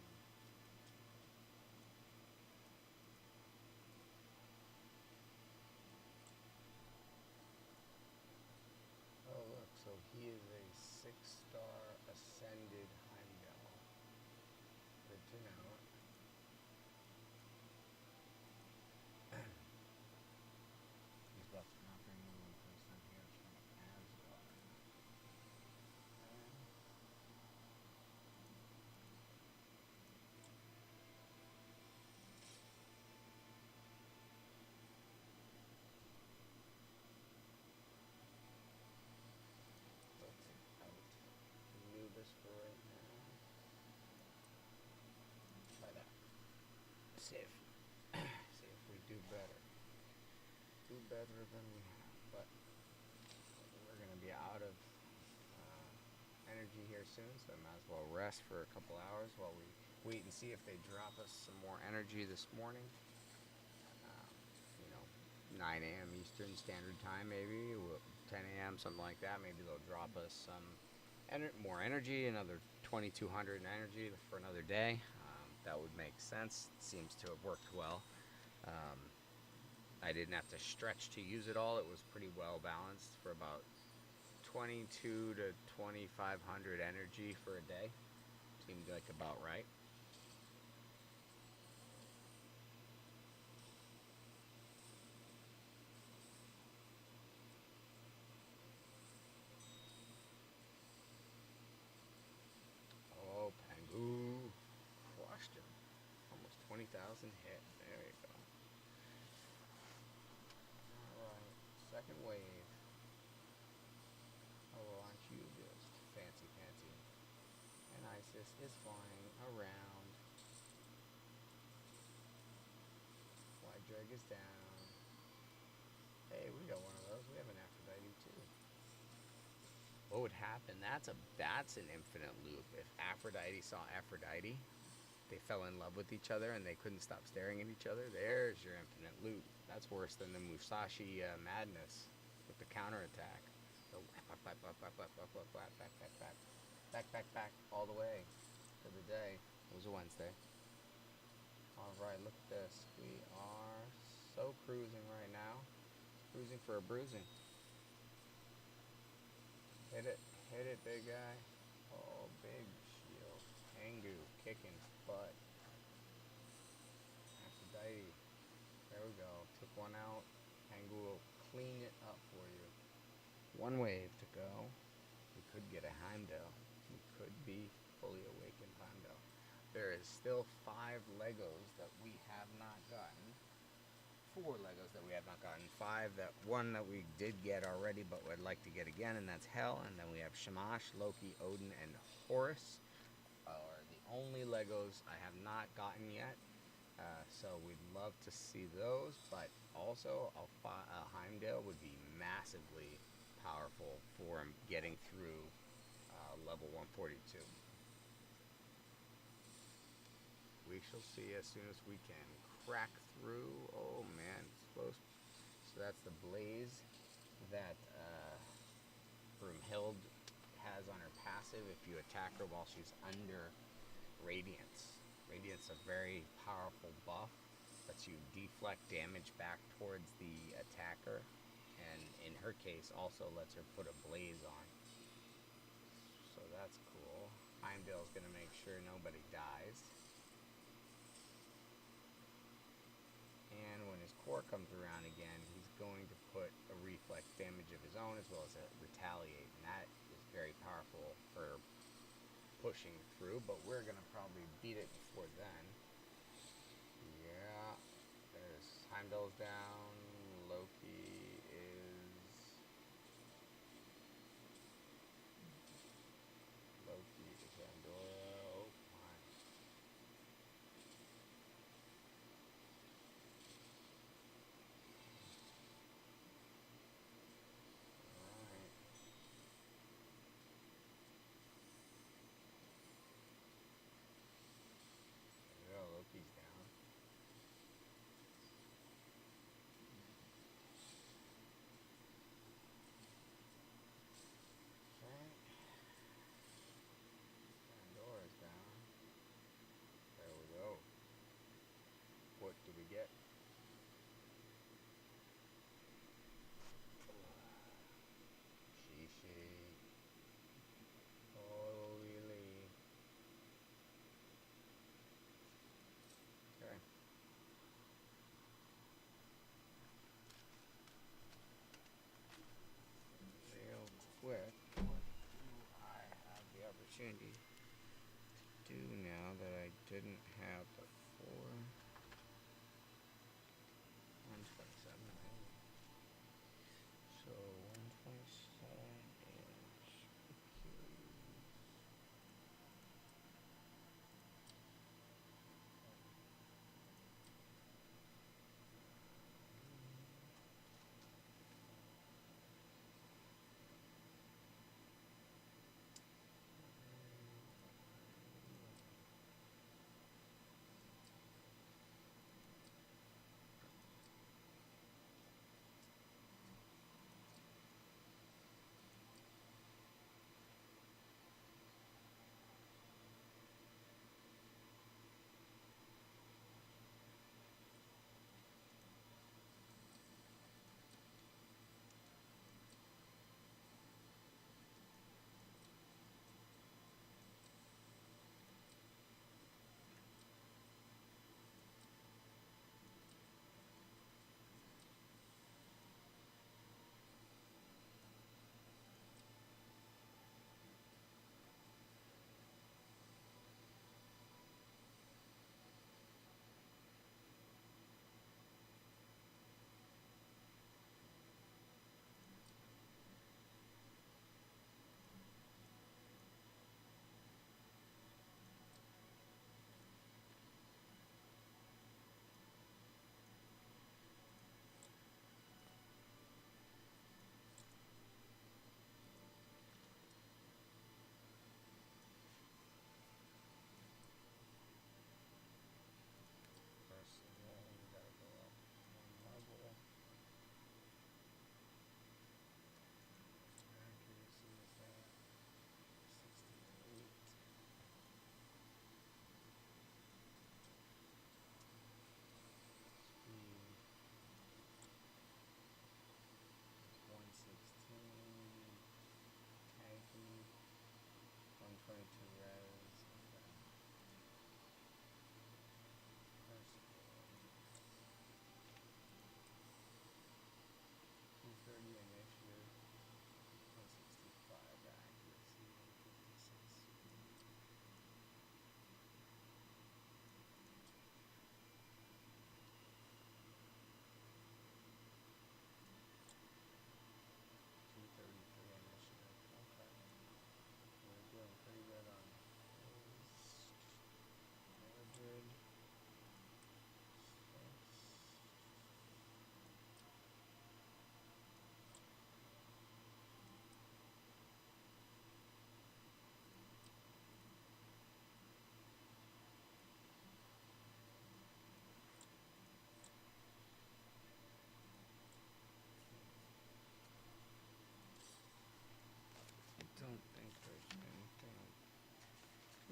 Oh look, so he is a 6-star ascended Heimdall. Good to know. These buffs cannot be removed when placed on heroes from Asgard. Let's out. Anubis for right now. Try that. See if we do better. Do better than we have, but we're gonna be out of energy here soon, so I might as well rest for a couple hours while we wait and see if they drop us some more energy this morning. 9 a.m. Eastern Standard Time, maybe 10 a.m. something like that. Maybe they'll drop us some more energy, another 2,200 in energy for another day. That would make sense. It seems to have worked well. I didn't have to stretch to use it all. It was pretty well balanced for about 22 to 2,500 energy for a day. Seemed like about right. Oh, Pangu crushed him. Almost 20,000 hit. There you go. Alright, second wave. Oh, aren't you just fancy? And Isis is flying around. White Dreg is down. Hey, we got one of those. We have an Aphrodite too. What would happen? That's an infinite loop. If Aphrodite saw Aphrodite, they fell in love with each other and they couldn't stop staring at each other. There's your infinite loop. That's worse than the Musashi madness with the counterattack. The back all the way to the day. It was a Wednesday. Alright, look at this. We are so cruising right now. Cruising for a bruising. Hit it, big guy. Oh, big shield. Angu kicking butt. Aphrodite. There we go. Took one out. Angu will clean it up for you. One wave to go. We could get a Heimdall. We could be fully awakened Heimdall. There is still 5 Legos that we have not gotten. 4 Legos that we have not gotten. 1 that we did get already but would like to get again, and that's Hell. And then we have Shamash, Loki, Odin, and Horus are the only Legos I have not gotten yet. So we'd love to see those, but also Heimdall would be massively powerful for him getting through level 142. We shall see as soon as we can crack through. Oh man, it's close. So that's the blaze that Broomhild has on her passive if you attack her while she's under Radiance. Radiance is a very powerful buff. Lets you deflect damage back towards the attacker. And in her case, also lets her put a blaze on. So that's cool. Heimdall's going to make sure nobody dies. And when his core comes around again, he's going to put a reflect damage of his own as well as a retaliate. And that is very powerful for pushing through, but we're going to probably beat it before then. Yeah, there's Heimdall's down. Loki is... Loki is Andorra. Oh, my. Alright. Yeah, Loki's down. Okay. Pandora's down. There we go. What do we get? Shishi. Holy. Okay. Real quick, what do I have the opportunity to do now that I didn't have before? 127. So 127 is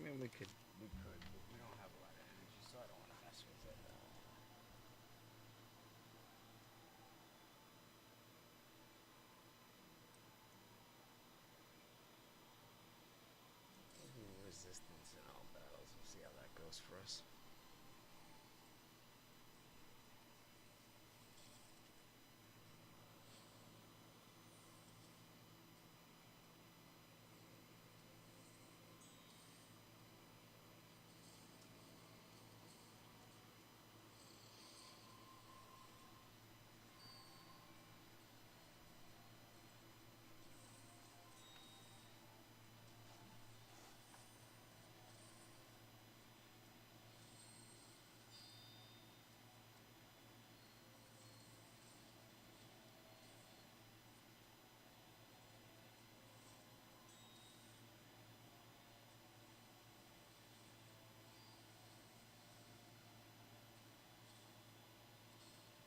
mean, we could, but we don't have a lot of energy, so I don't want to mess with it. Maybe resistance in all battles. We'll see how that goes for us.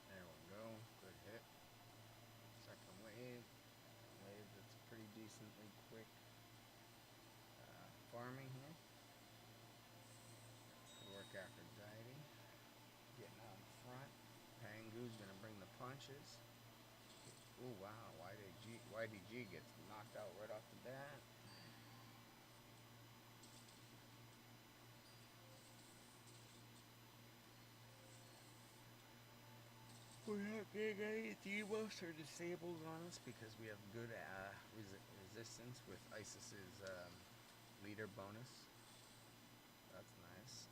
There we go. Good hit. Second wave. Wave that's pretty decently quick. Farming here. Good work, Aphrodite. Getting out in front. Pangu's gonna bring the punches. Oh wow, YDG gets knocked out right off the bat. We're not getting any debuffs or disables on us because we have good resistance with Isis's leader bonus. That's nice.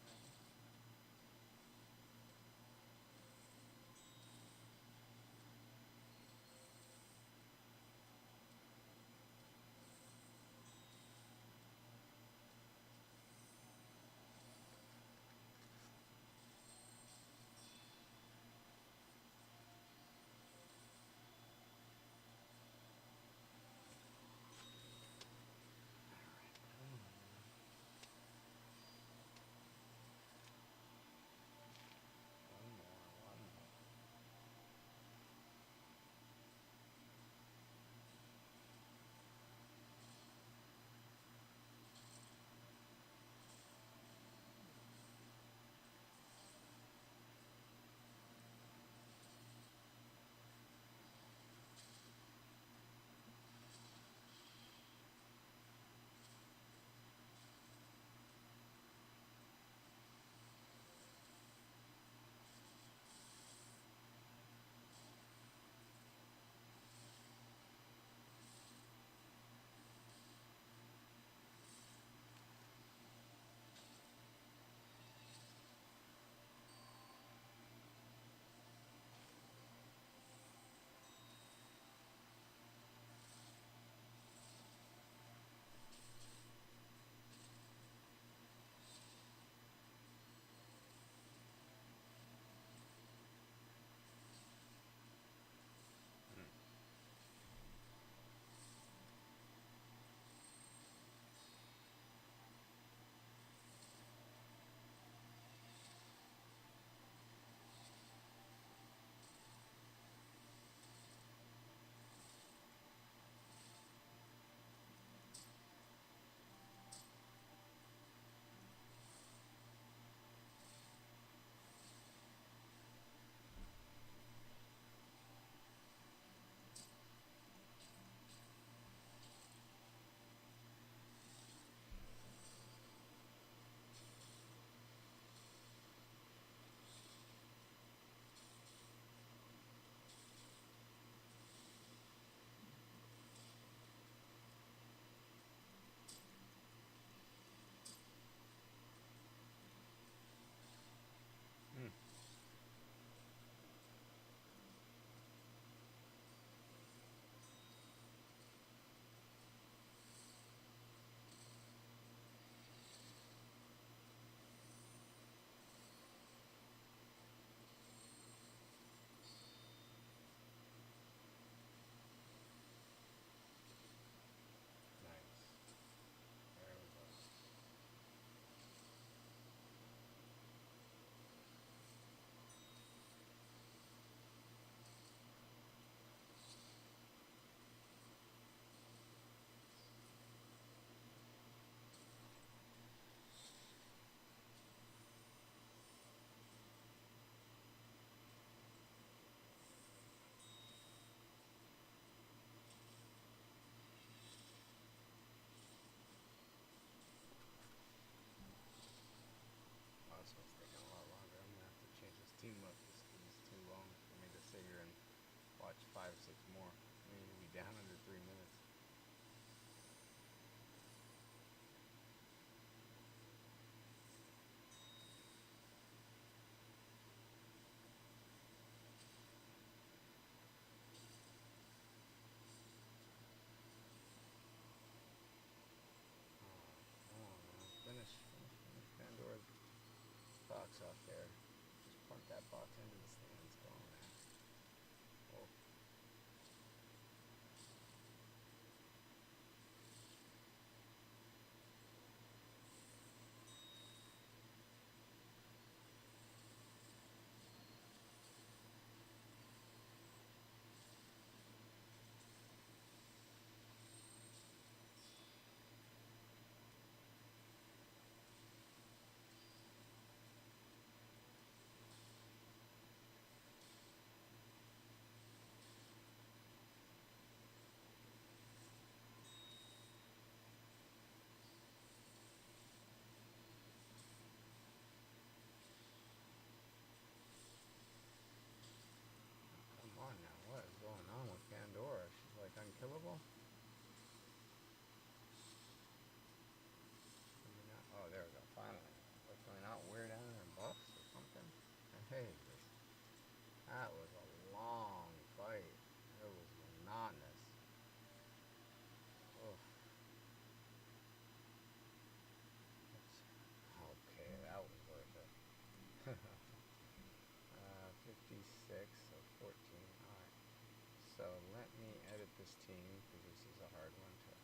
this team because this is a hard one to take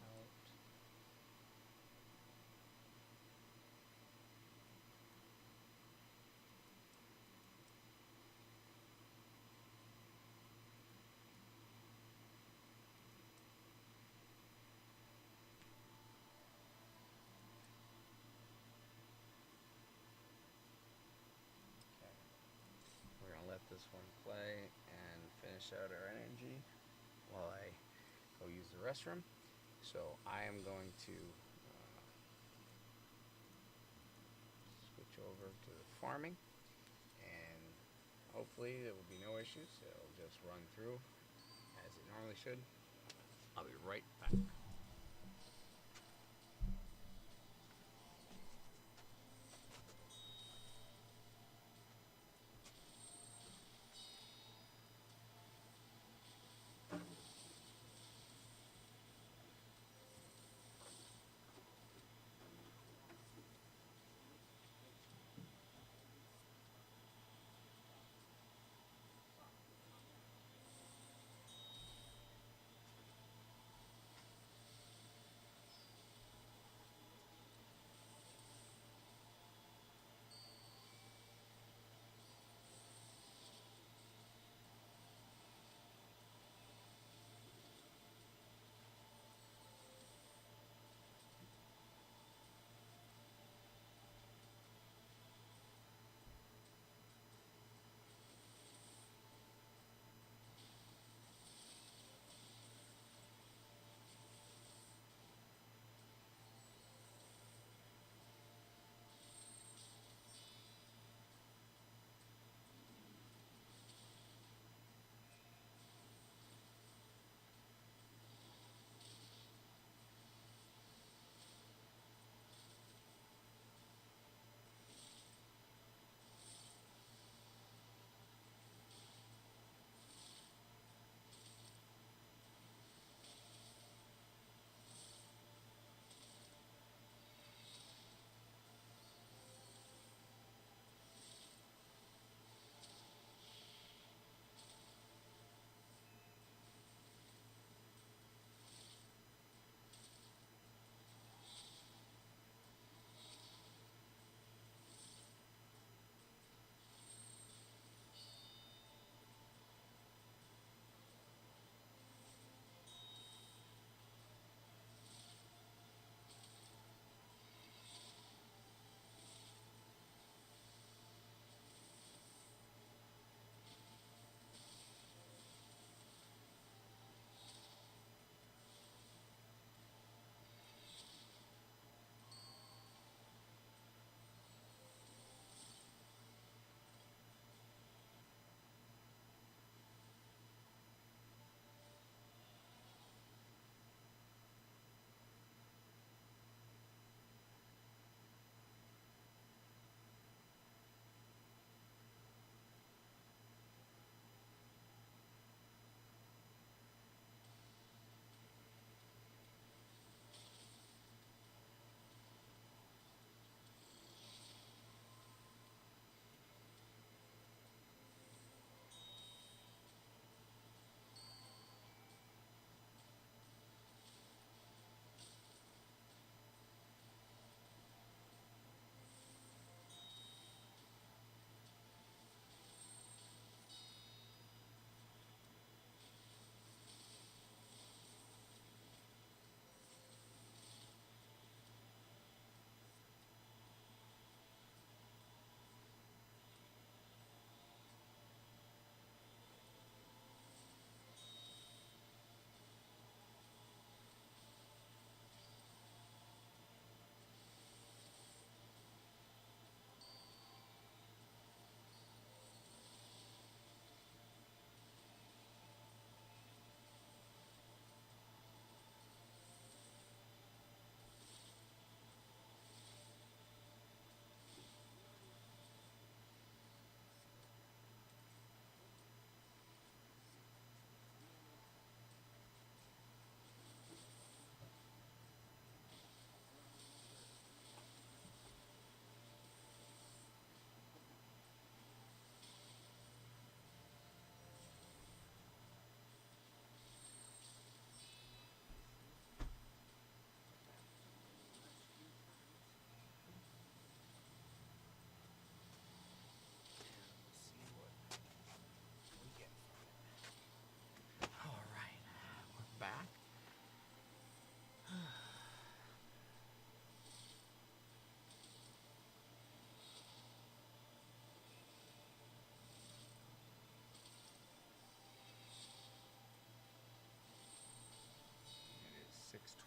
out. Okay. We're gonna let this one play and finish out our energy while I go use the restroom. So I am going to switch over to the farming, and hopefully there will be no issues. It'll just run through as it normally should. I'll be right back.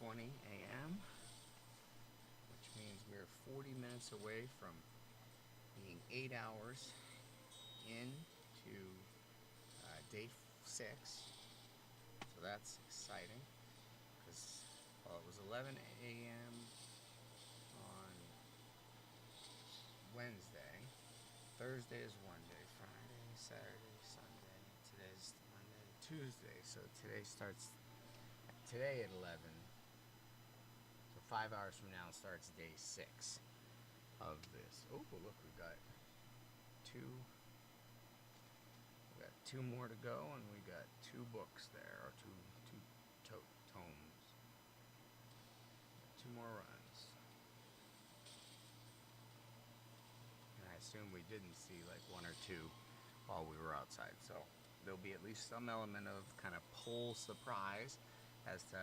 12:20 a.m., which means we're 40 minutes away from being 8 hours into day 6. So that's exciting because, well, it was 11 a.m. on Wednesday. Thursday is one day. Friday, Saturday, Sunday. Today's Monday, Tuesday. So today starts today at 11. So 5 hours from now starts day 6 of this. Oh, look, we got two more to go, and we got 2 books there, or two tomes. 2 more runs. And I assume we didn't see like 1 or 2 while we were outside, so there'll be at least some element of kind of pull surprise as to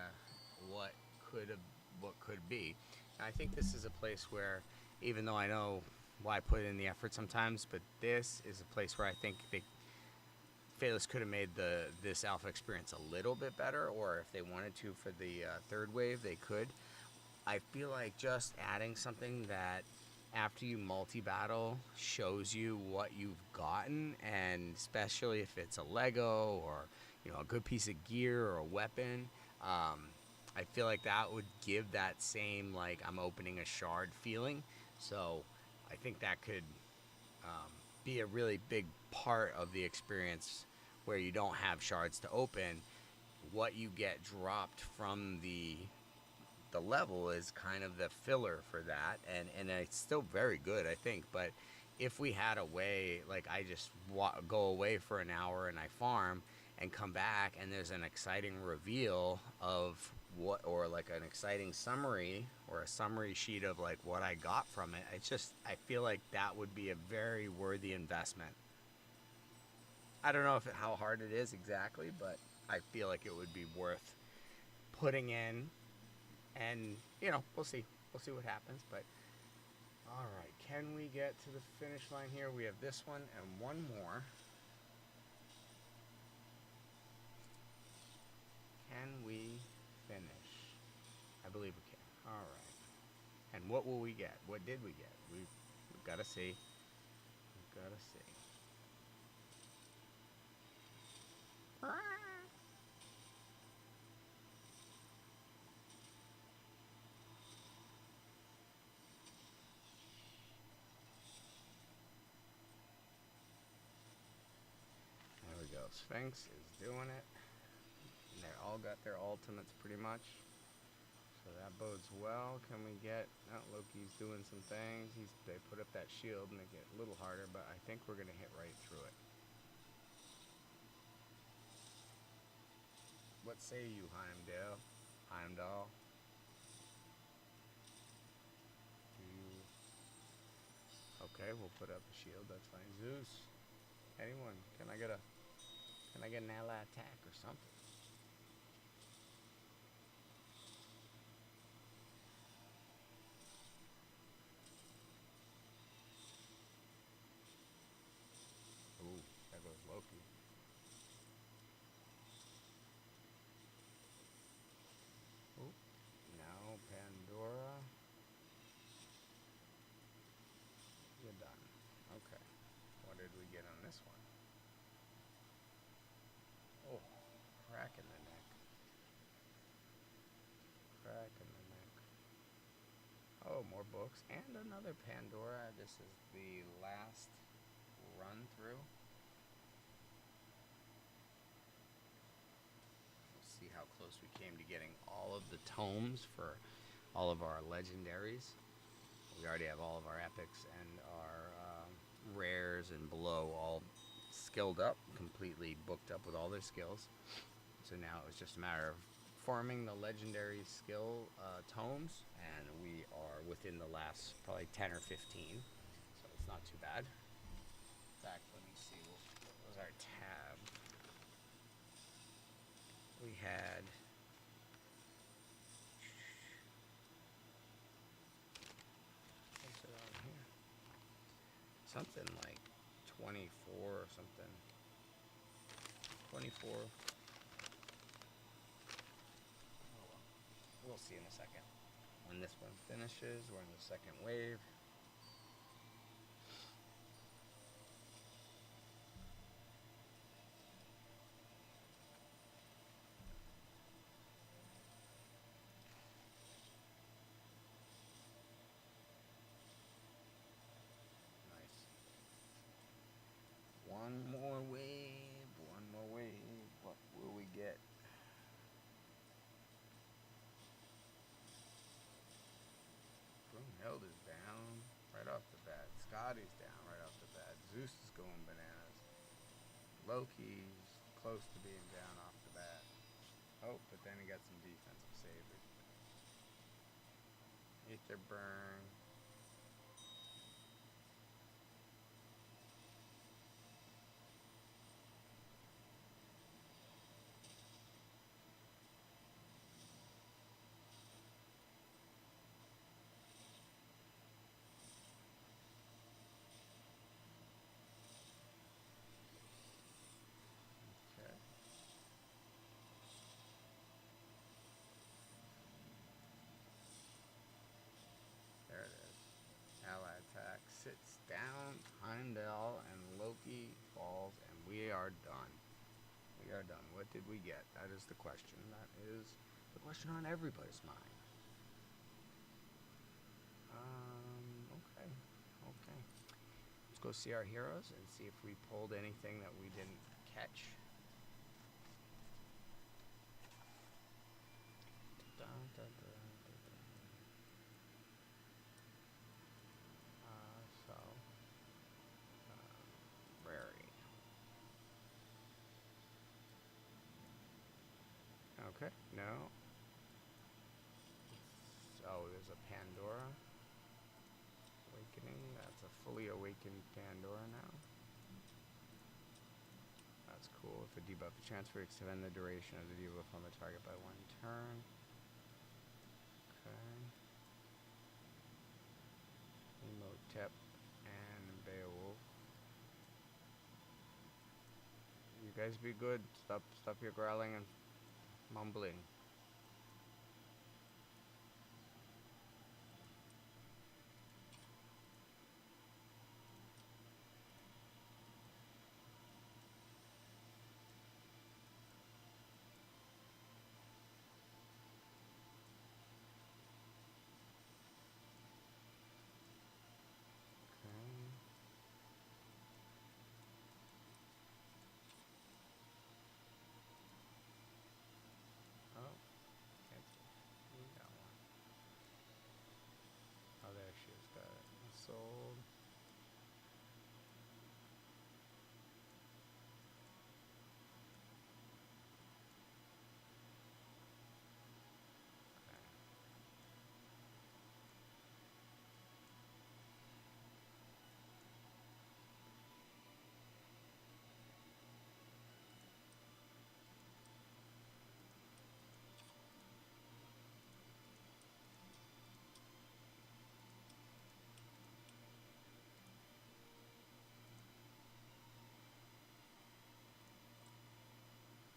what could be. And I think this is a place where, even though I know why I put in the effort sometimes, but this is a place where I think Fateless could have made this alpha experience a little bit better, or if they wanted to for the 3rd wave, they could. I feel like just adding something that after you multi-battle shows you what you've gotten, and especially if it's a Lego or a good piece of gear or a weapon, I feel like that would give that same like I'm opening a shard feeling. So I think that could be a really big part of the experience where you don't have shards to open. What you get dropped from the level is kind of the filler for that, and it's still very good, I think. But if we had a way, like I just go away for an hour and I farm and come back and there's an exciting reveal of what, or like an exciting summary or a summary sheet of like what I got from it, I feel like that would be a very worthy investment. I don't know how hard it is exactly, but I feel like it would be worth putting in, and we'll see what happens. But all right, can we get to the finish line here? We have this one and one more. Can we finish? I believe we can. All right. And what will we get? What did we get? We've got to see. We've got to see. There we go. Sphinx is doing it. And they all got their ultimates pretty much. So that bodes well. Can we get... Oh, Loki's doing some things. They put up that shield, make it a little harder, but I think we're going to hit right through it. What say you, Heimdall? Okay, we'll put up a shield. That's fine. Zeus. Anyone? Can I get an ally attack or something? Ooh, there goes Loki. Ooh, now Pandora. You're done. Okay. What did we get on this one? Oh, crack in the neck. Crack in the neck. Oh, more books. And another Pandora. This is the last run through. We'll see how close we came to getting all of the tomes for all of our legendaries. We already have all of our epics and our rares and below all skilled up, completely booked up with all their skills. So now it's just a matter of farming the legendary skill tomes, and we are within the last probably 10 or 15, so it's not too bad. In fact, let me see, what was our tab? We had something like 24 or something. 24. Oh well, we'll see in a second. When this one finishes, we're in the second wave. Nice. One more wave, one more wave. What will we get? Broomhild is down right off the bat. Scotty's down right off the bat. Zeus is going bananas. Loki's close to being down off the bat. Oh, but then he got some defensive savers. Ether burn. Okay. There it is. Ally attack sits down. Heimdall and Loki falls, and we are done. We are done. What did we get? That is the question. That is the question on everybody's mind. Okay. Okay. Let's go see our heroes and see if we pulled anything that we didn't catch. Dun, dun, dun, dun, dun. Rary. Okay, no. Oh, there's a Pandora awakening. That's a fully awakened Pandora now. That's cool. If a debuff transfer, extend the duration of the debuff on the target by 1 turn. Okay. Emotep and Beowulf. You guys be good. Stop your growling and mumbling. Oh, can't see. We got one. Oh, there she is. Got it. Sold. Okay.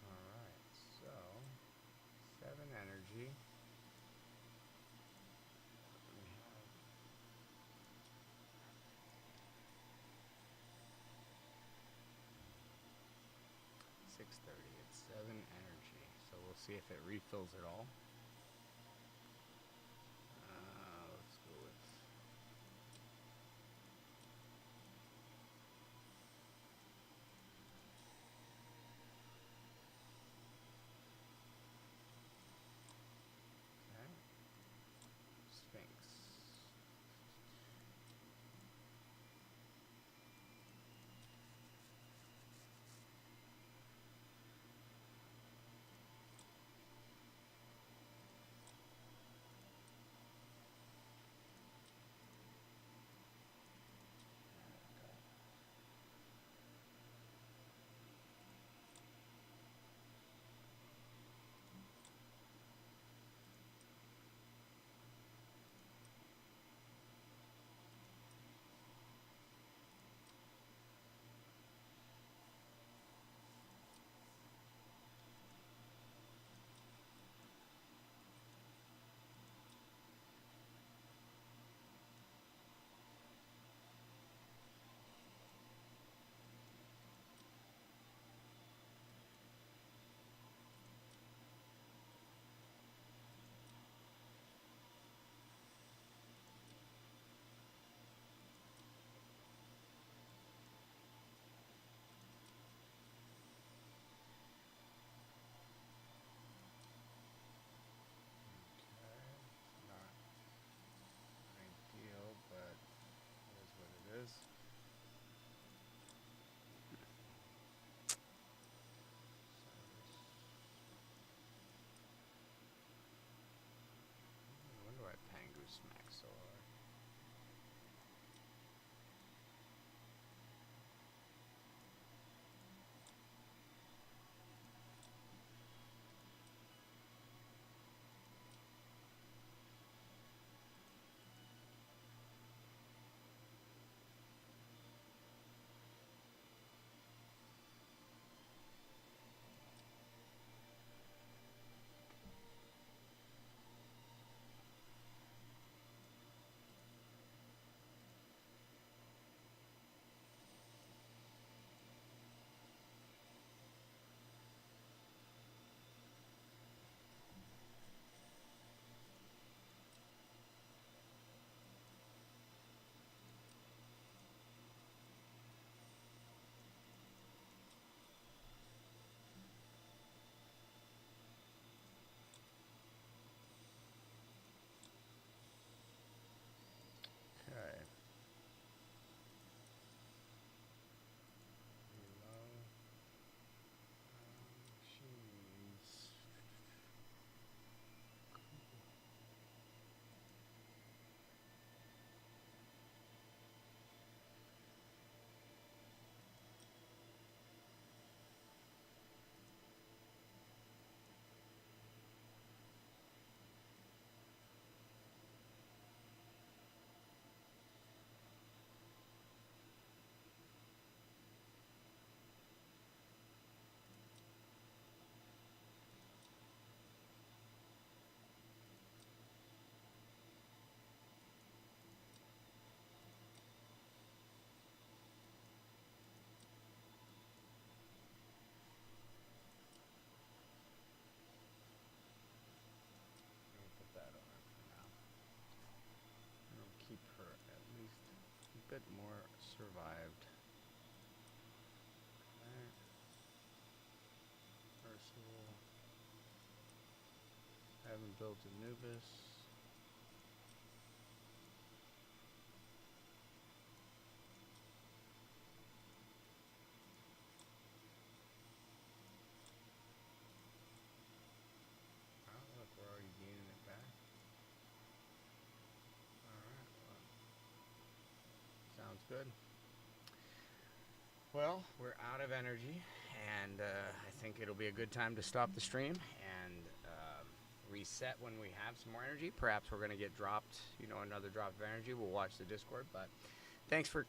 Alright, so 7 energy. We have 6:30. It's 7 energy. So we'll see if it refills at all. Let's go with okay. Sphinx. bit more survived. Alright. Percival. Haven't built Anubis. Oh, look, we're already gaining it back. Alright, well, sounds good. Well, we're out of energy, and I think it'll be a good time to stop the stream and reset when we have some more energy. Perhaps we're going to get dropped, another drop of energy. We'll watch the Discord, but thanks for